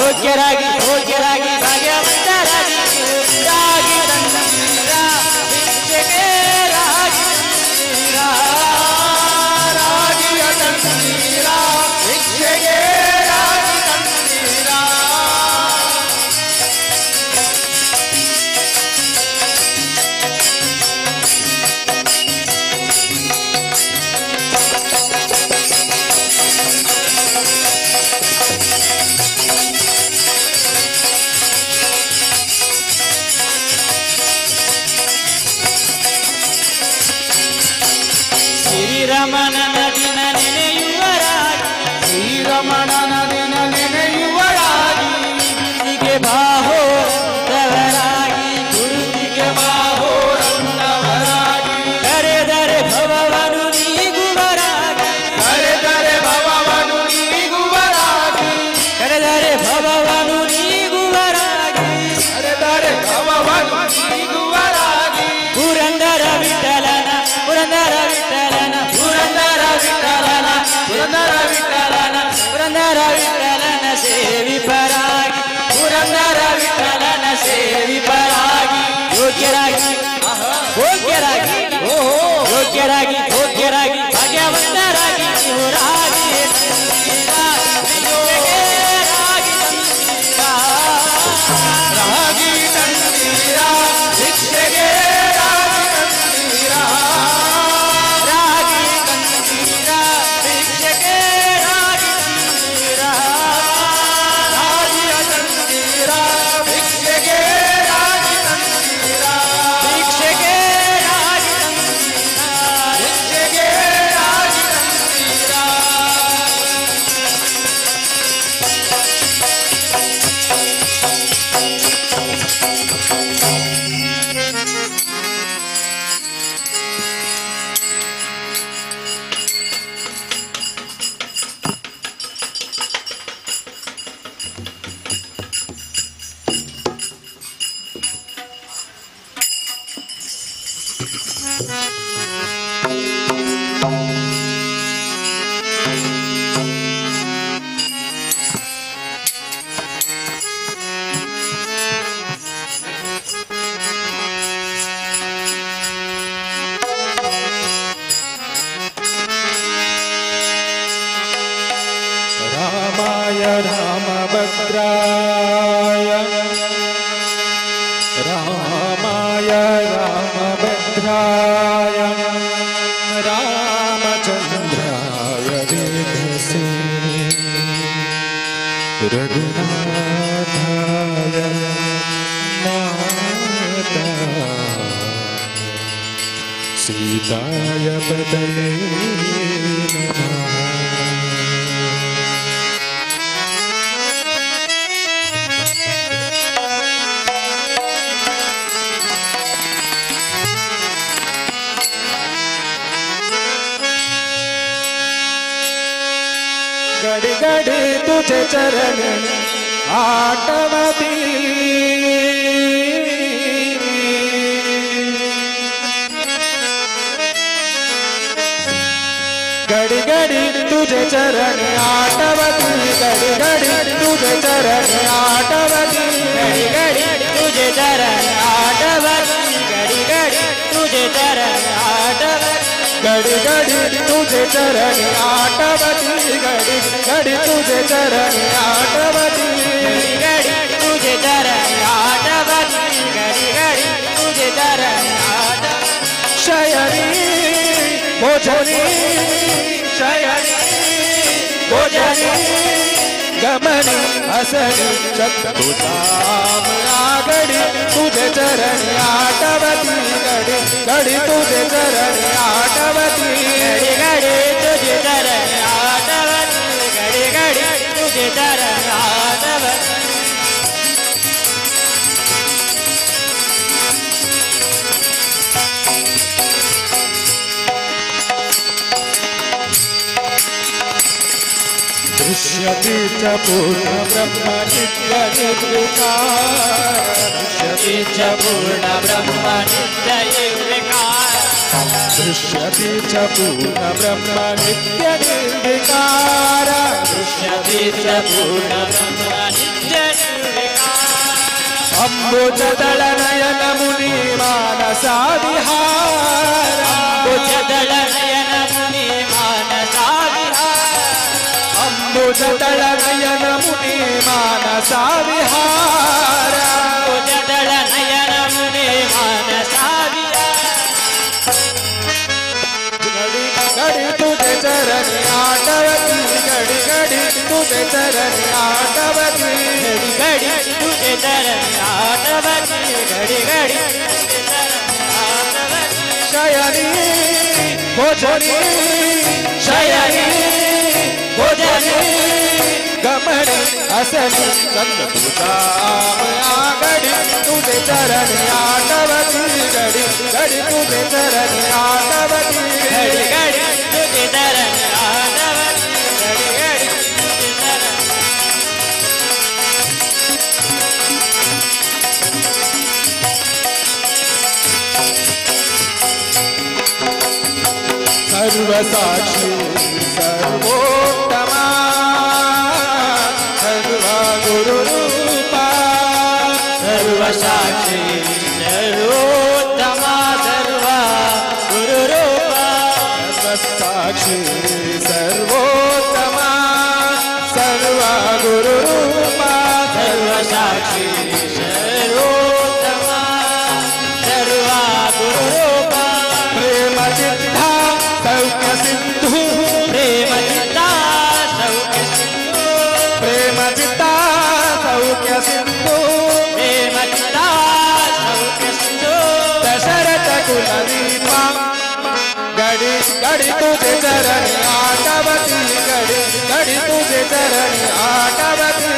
ಯೋಗ್ಯರಾಗಿ ಭೋಗ್ಯರಾಗಿ ಭಾಗ್ಯವಂತರಾಗಿ ರಾಗಿ ತಂದೀರ ಭಿಕ್ಷೆಗೆ ರಾಗಿ ತಂದೀರ ರಾಗಿಯ ತಂದೀರ ಭಿಕ್ಷೆಗೆ ರಾಗಿ ತಂದೀರ ಶ್ರೀರಮಣನ ದಿನ ನೆನೆಯುವರಾಗಿ ಶ್ರೀರಮಣನ ದಿನ ನೆನೆಯುವರಾಗಿ ಗುರುತಿಗೆ ಬಾಹೋರವರಾಗಿ ಗುರುತಿಗೆ ಬಾಹೋರವರಾಗಿ ಕರೆದರೆ ಭವವನ್ನು ನೀಗುವರಾಗಿ ಕರೆದರೆ ಭವವನ್ನು ನೀಗುವರಾಗಿ ಕರೆದರೆ ಭವವನ್ನು ನೀಗುವರಾಗಿ ಕರೆದರೆ ಭವವನ್ನು ನೀಗುವರಾಗಿ ಪುರಂದರ ವಿಠಲನ ಪುರಂದರ ವಿಠಲನ ಪುರಂದರ ವಿಠಲನ ಪುರಂದರ ವಿಠಲನ ಪುರಂದರ ವಿಠಲನ ಸೇವಿಪರಾಗಿ ಪುರಂದರ ವಿಠಲನ ಸೇವಿಪರಾಗಿ ಯೋಗ್ಯರಾಗಿ ಭೋಗ್ಯರಾಗಿ ಯೋಗ್ಯರಾಗಿ ಭೋಗ್ಯರಾಗಿ ಭಾಗ್ಯವಂತರಾಗಿ ನೀವು ರಾಗಿ ತಂದೀರ ಭಿಕ್ಷೆಗೆ ರಾಗಿ ತಂದೀರ ರಾಗಿ ತಂದೀರ ಭಿಕ್ಷೆಗೆ ರಾಗಿ ತಂದೀರ ರಾಗಿ ತಂದೀರ ಭಿಕ್ಷೆಗೆ ರಾಗಿ ತಂದೀರ ರಾಗಿಯ ತಂದೀರ ಭಿಕ್ಷೆಗೆ ರಾಗಿ ತಂದೀರ ಭಿಕ್ಷೆಗೆ ರಾಗಿ ತಂದೀರ ಭಿಕ್ಷೆಗೆ ರಾಗಿ ತಂದೀರ रामाय रामभद्राय रामाय रामभद्राय रामचन्द्राय वेधसे रघुनाथाय माता सीताय बदले नमः घड़ी घड़ी तुझे चरण आटवती घड़ी घड़ी तुझे चरण आटवती घड़ी घड़ी तुझे चरण आटवती घड़ी घड़ी तुझे चरण आटवती घड़ी घड़ी तुझे चरण आटवती घड़ी घड़ी तुझे चरण आटवती घड़ी घड़ी तुझे चरण आटवती घड़ी तुझे चरण आटवती घड़ी घड़ी तुझे चरण आटवती शयनी भोजनी शयनी भोजनी गमनी हसनी चतुताम घड़ी तुझे चरण आटवती घड़ी घड़ी तुझे चरण आटवती घड़ी घड़ी तुझे चरण आटवती घड़ी घड़ी तुझे चरण आटवती दृश्यते च पूर्ण ब्रह्म नित्य निर्विकार दृश्यते च पूर्ण ब्रह्म नित्य निर्विकार दृश्यते च पूर्ण ब्रह्म नित्य निर्विकार दृश्यते च पूर्ण ब्रह्म नित्य निर्विकार अम्बुजदल नयन मुनि मानसा विहार अम्बुजदल नयन मुनि मानसा विहार अम्बुजदल नयन मुनि मानसा विहार अम्बुजदल नयन मुनि मानसा विहार घड़ी घड़ी तुझे चरण आटवती घड़ी घड़ी तुझे चरण आटवती घड़ी घड़ी तुझे चरण आटवती घड़ी घड़ी शयनी भोजनी शयनी भोजनी गमनी असली कंद तुझाम घड़ी तुझे चरण आटवती घड़ी घड़ी तुझे चरण आटवती घड़ी घड़ी तुझे चरण आटवती घड़ी घड़ी तुझे चरण सर्वसाक्षी सर्वोत्तमा सर्वा गुरुरूपा सर्वसाक्षी सर्वोत्तमा सर्वा गुरुरूपा सर्वसाक्षी सर्वोत्तमा सर्वा गुरुरूपा सर्वसाक्षी सर्वोत्तमा सर्वा गुरुरूपा प्रेम चित्ता सौख्य सिंधु प्रेम चित्ता सौख्य सिंधु प्रेम चित्ता सौख्य सिंधु प्रेम चित्ता सौख्य सिंधु दशरथ कुलदीपा घड़ी घड़ी तुझे चरण आटवती घड़ी घड़ी तुझे चरण आटवती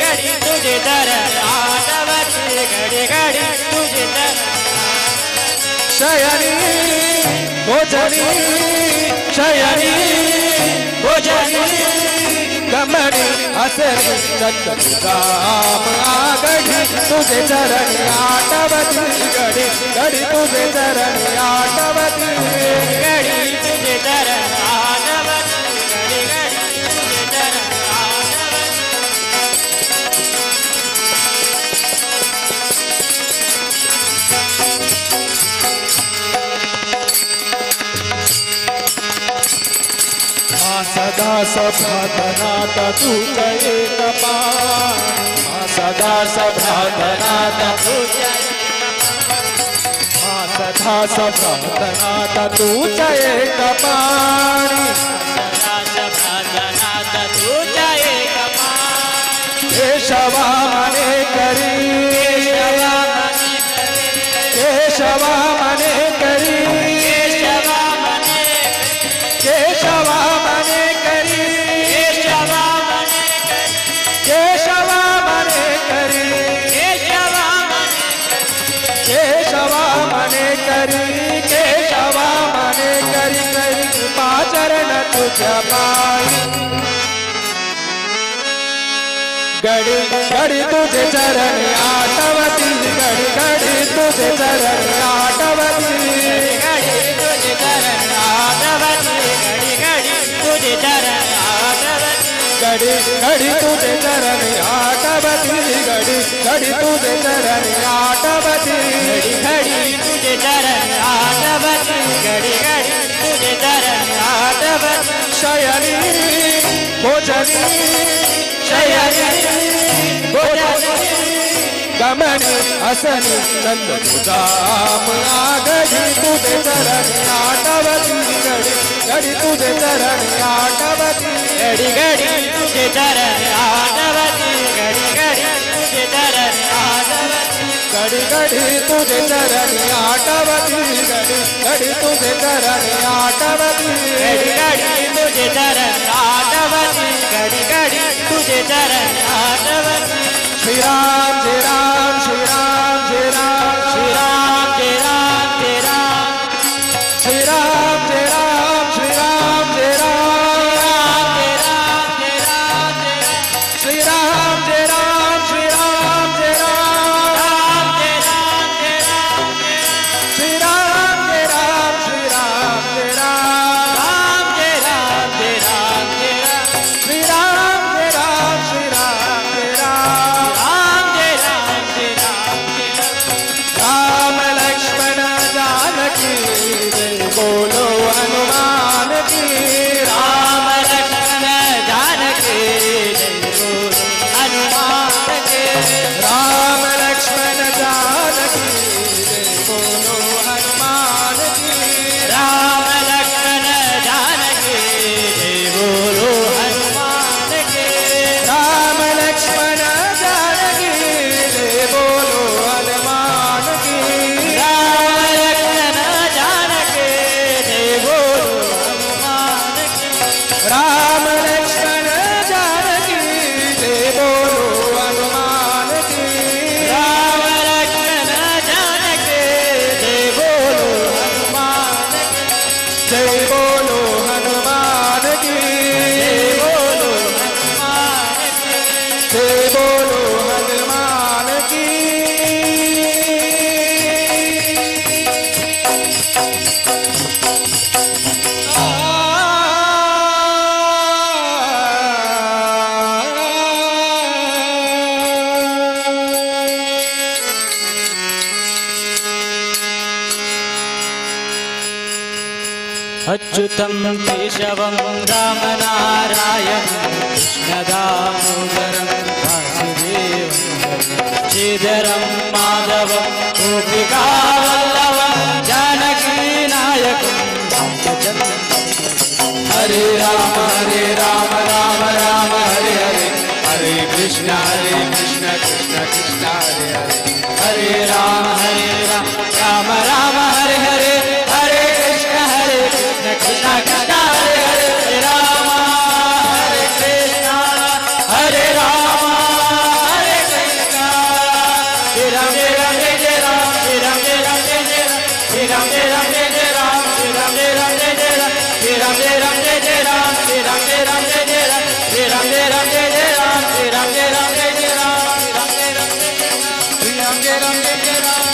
घड़ी तुझे चरण आटवती घड़ी घड़ी तुझे चरण शयनी भोजनी शयनी भोजनी गमनी असली चंद राम घड़ी तुझे चरण आटवती घड़ी घड़ी तुझे चरण आटवती घड़ी तुझे चरण आटवती घड़ी घड़ी तुझे चरण आटवती सदा सभातनाथ तुझ एक पाणी सदा सभातनाथ तुझ सदा सभातनाथ तुझ एक पाणी सदा सभातनाथ तुझ एक पाणी केशवा मने करी केशवा मने करी केशवा मने केशवा मने करी केशवा मने केशवा मने करी केशवा मने केशवा मने करी केशवा मने करी करी कृपा चरण तुझ्या पायी घड़ी घड़ी तुझे चरण आटवती घड़ी घड़ी तुझे चरण आटवती घड़ी तुझे चरण आटवती घड़ी घड़ी तुझे चरण आटवती घड़ी घड़ी तुझे चरण आटवती घड़ी घड़ी तुझे चरण आटवती घड़ी घड़ी तुझे चरण आटवती घड़ी घड़ी तुझे चरण आटवती शयनी भोजनी शयनी भोजनी गमनी असनी चंद तुझाम घड़ी तुझे चरण आटवती घड़ी घड़ी तुझे चरण आटवती घड़ी घड़ी तुझे चरण आटवती घड़ी घड़ी तुझे चरण आटवती घड़ी घड़ी तुझे चरण आटवती घड़ी घड़ी तुझे चरण आटवती घड़ी घड़ी तुझे चरण आटवती घड़ी घड़ी तुझे चरण आटवती श्री राम जय राम श्री राम जय राम श्री राम जय राम जय राम श्री राम जय राम श्री राम जय राम जय राम जय राम जय राम श्री राम जय राम श्री राम जय राम जय राम जय राम जय राम श्री राम जय राम श्री अच्युतं केशवं रामनारायणं कृष्णदामोदरं वासुदेवं श्रीधरं माधवं गोपिकावल्लभं जानकीनायकं हरे राम राम राम हरे हरे हरे कृष्ण कृष्ण कृष्ण हरे हरे हरे राम राम राम हरे हरे हरे कृष्ण कृष्ण कृष्ण हरे हरे हरे राम हरे कृष्ण हरे राम हरे कृष्ण श्री राम जय राम जय जय राम श्री राम जय राम जय जय राम श्री राम जय राम जय जय राम श्री राम जय राम जय जय राम श्री राम जय राम जय जय राम श्री राम जय राम जय जय राम श्री राम जय राम जय जय राम श्री राम जय राम जय जय राम श्री राम जय राम जय जय राम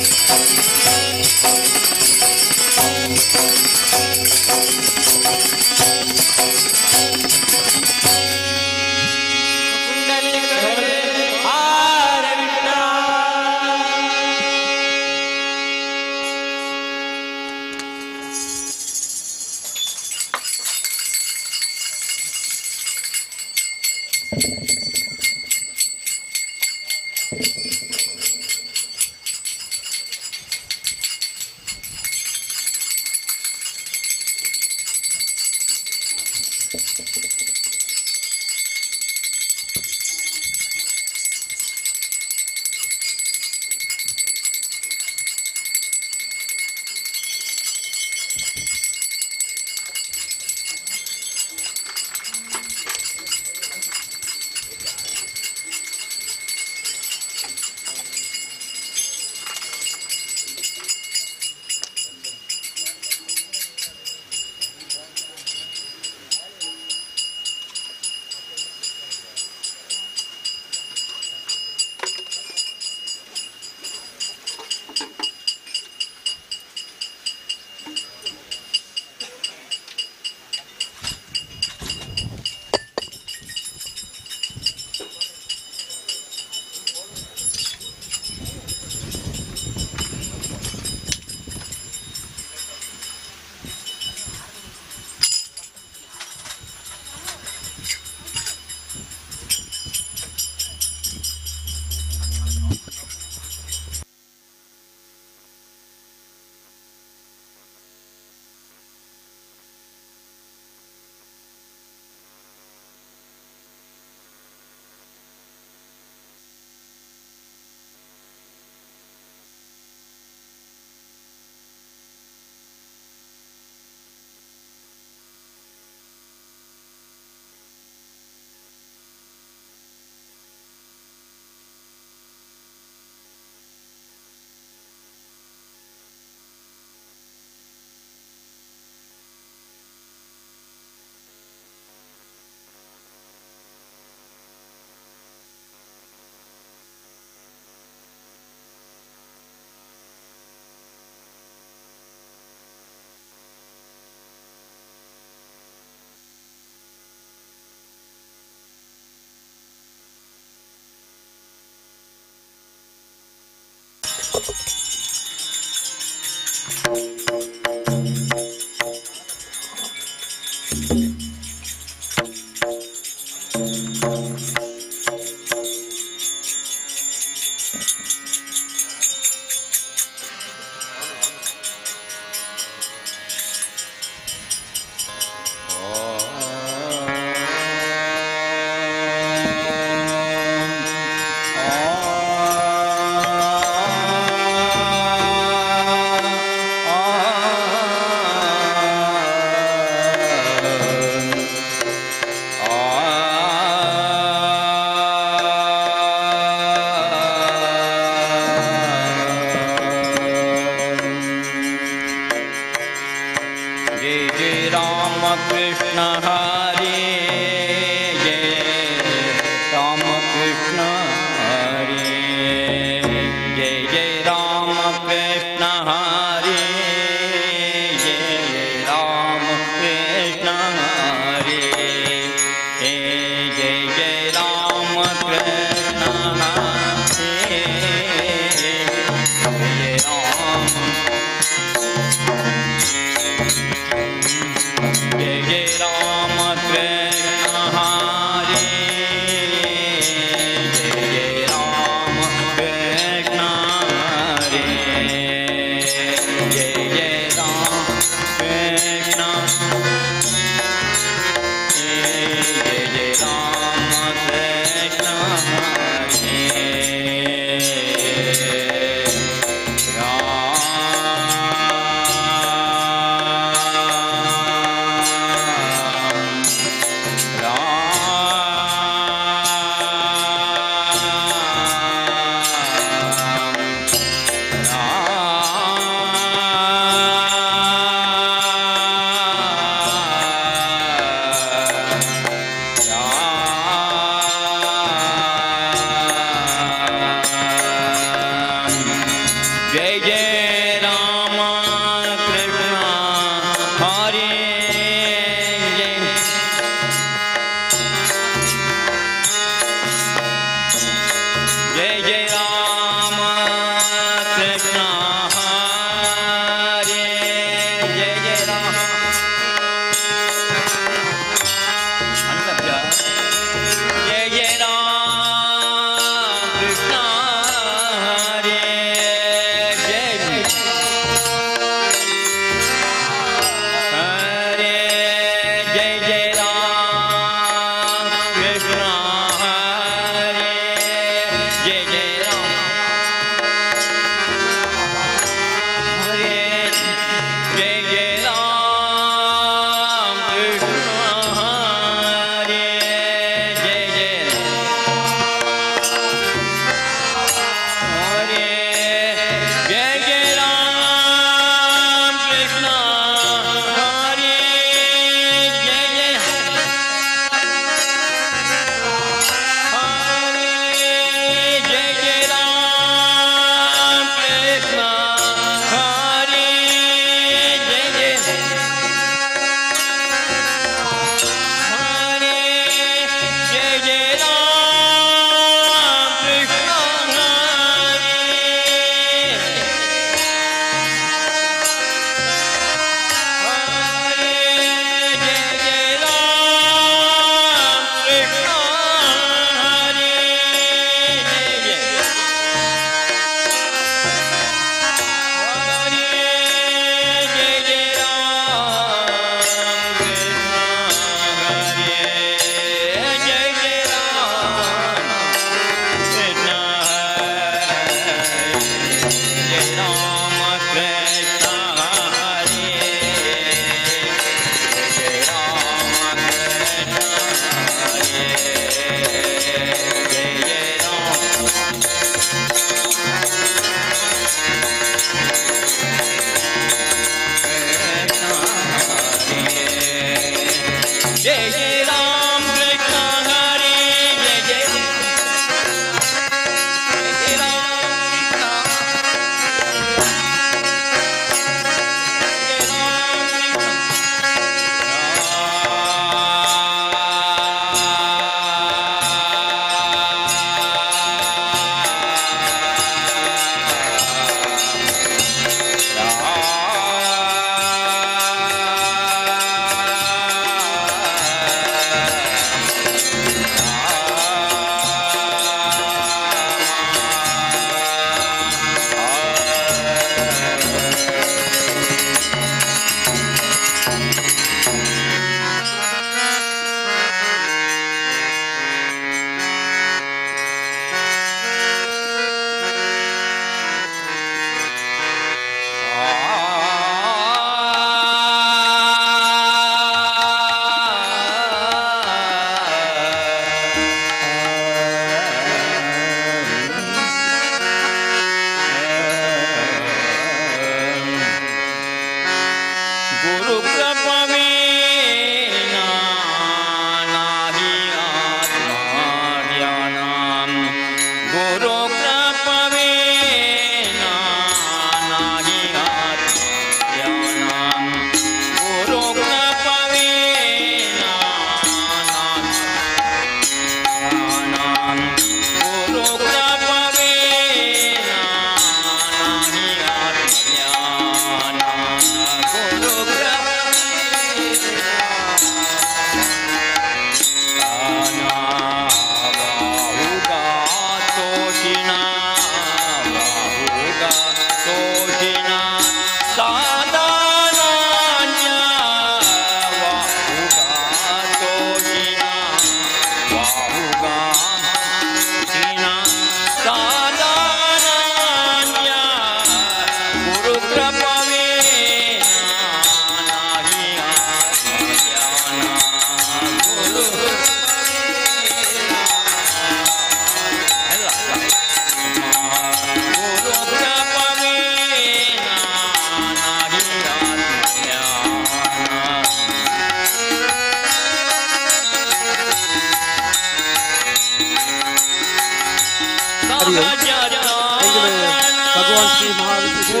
भगवान श्री महाविष्णु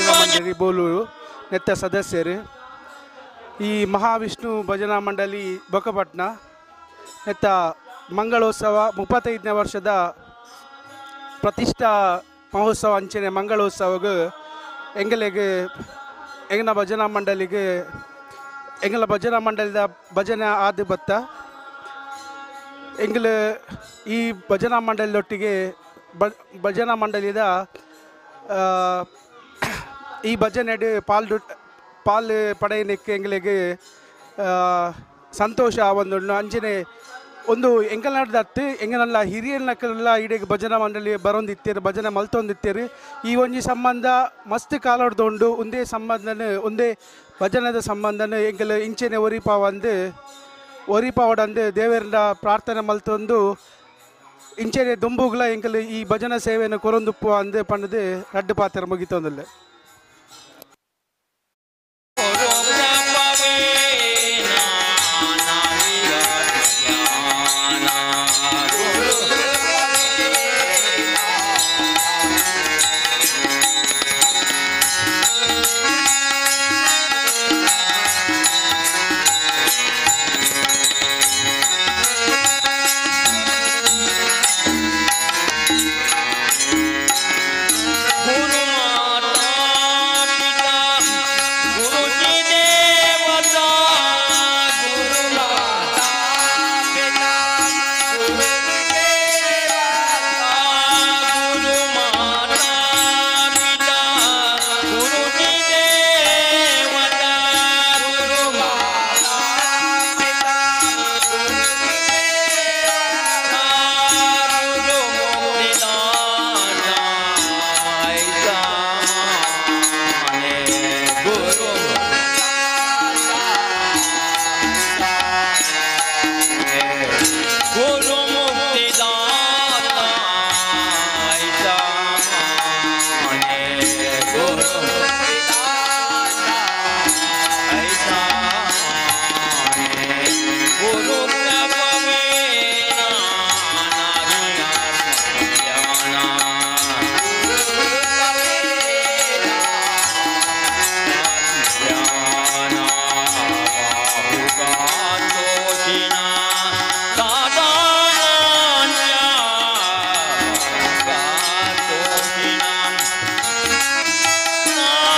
मंडली बोलूರು ನೆತ್ತ ಸದಸ್ಯರು ಈ ಮಹಾವಿಷ್ಣು ಭಜನಾ ಮಂಡಳಿ ಬೊಕಪಟ್ನ ನೆತ್ತ ಮಂಗಳೋತ್ಸವ 35ನೇ ವರ್ಷದ ಪ್ರತಿಷ್ಠಾ ಮಹೋತ್ಸವ ಅಂಚನೆ ಮಂಗಳೋತ್ಸವಗೆ ಎಂಗಲ ಭಜನಾ ಮಂಡಳಿಗೆ ಎಂಗಲ ಭಜನಾ ಮಂಡಳಿದ ಭಜನೆ ಆದ ಬತ್ತ ಎಂಗಲ ಈ ಭಜನಾ ಮಂಡಳಿಯೊಟ್ಟಿಗೆ ಭಜನಾ ಮಂಡಳಿದ ಈ ಭಜನೆಡ್ ಪಾಲ್ ಪಡೆಯಲಿಕ್ಕೆ ಎಂಗಳಿಗೆ ಸಂತೋಷ ಒಂದು ಅಂಜನೆ ಒಂದು ಎಂಗಲಡ್ದತ್ತು ಎಂಗನಲ್ಲ ಹಿರಿಯನಕ್ಕೆಲ್ಲ ಇಡೀ ಭಜನಾ ಮಂಡಳಿ ಬರೋಂದಿತ್ತೇರು ಭಜನೆ ಮಲ್ತೊಂದಿತ್ತೇರು ಈ ಒಂಜಿ ಸಂಬಂಧ ಮಸ್ತ್ ಕಾಲೊಡ್ದುಂಡು ಒಂದೇ ಸಂಬಂಧನ ಒಂದೇ ಭಜನದ ಸಂಬಂಧನ ಎಂಗಲ ಇಂಚೆನೆ ಒರಿಪಾವಡಂದು ದೇವರಿಂದ ಪ್ರಾರ್ಥನೆ ಮಲ್ತೊಂದು ಇಂಚೆನೆ ದುಂಬುಗ್ಲ ಎಂಕಲ್ ಈ ಭಜನಾ ಸೇವೆಯನ್ನು ಕೊರೊಂದುಪ್ಪು ಅಂದು ಪಂಡದು ರಡ್ಡು ಪಾತ್ರ ಮುಗಿತೊಂದಿಲ್ಲ No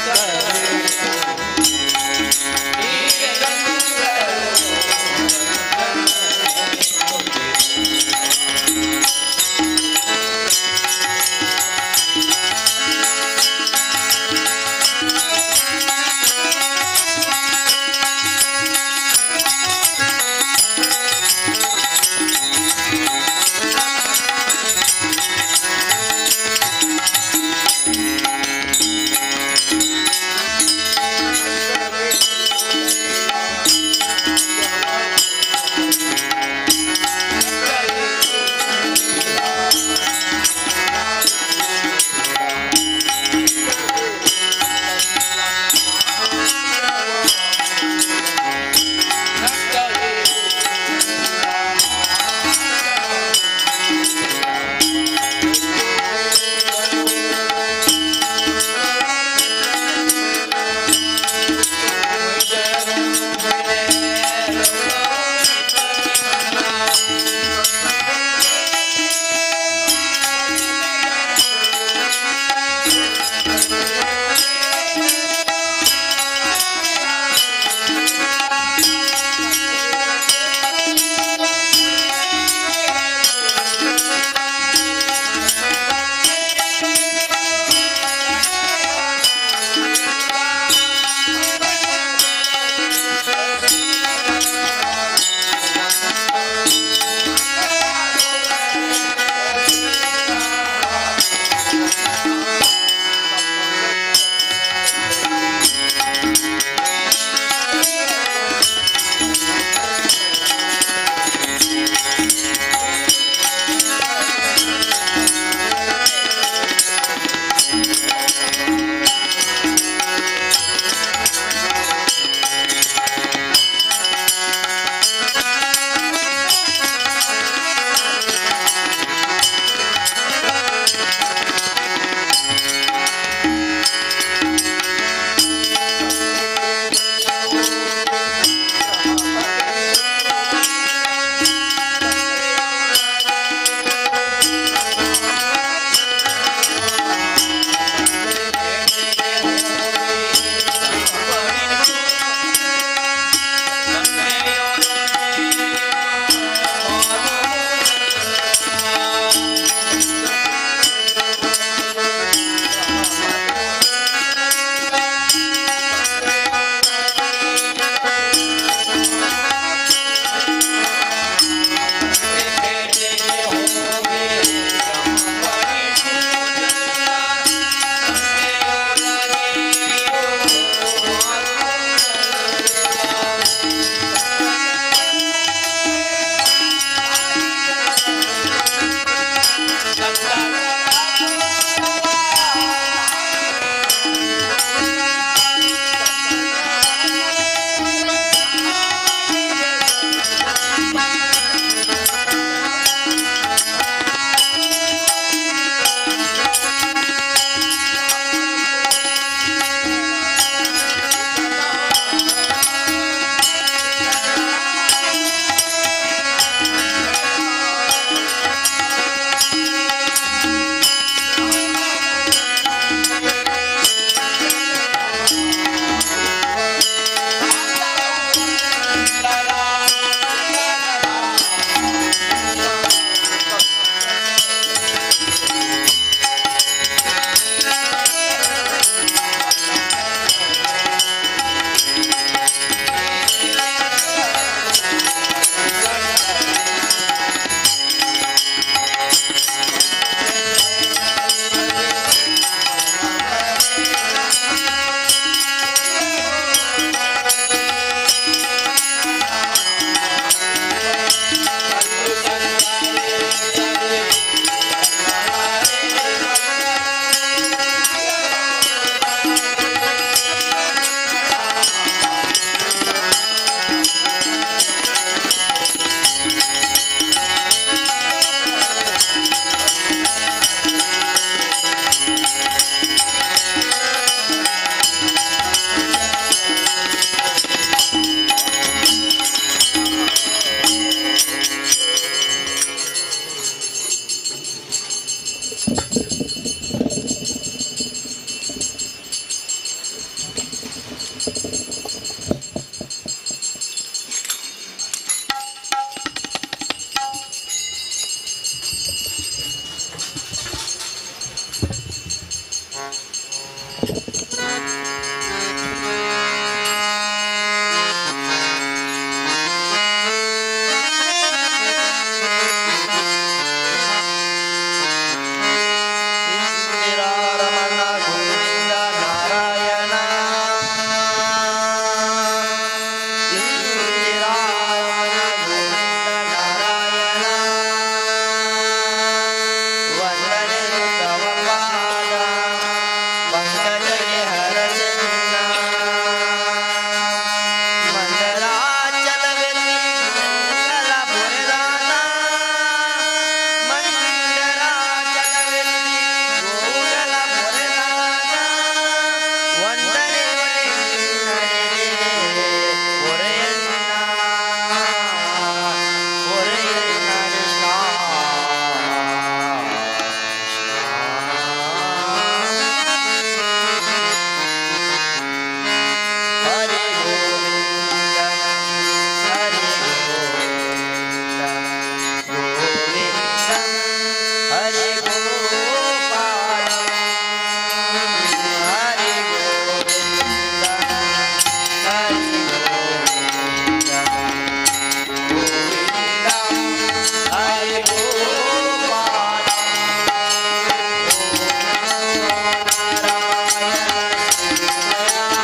Sir.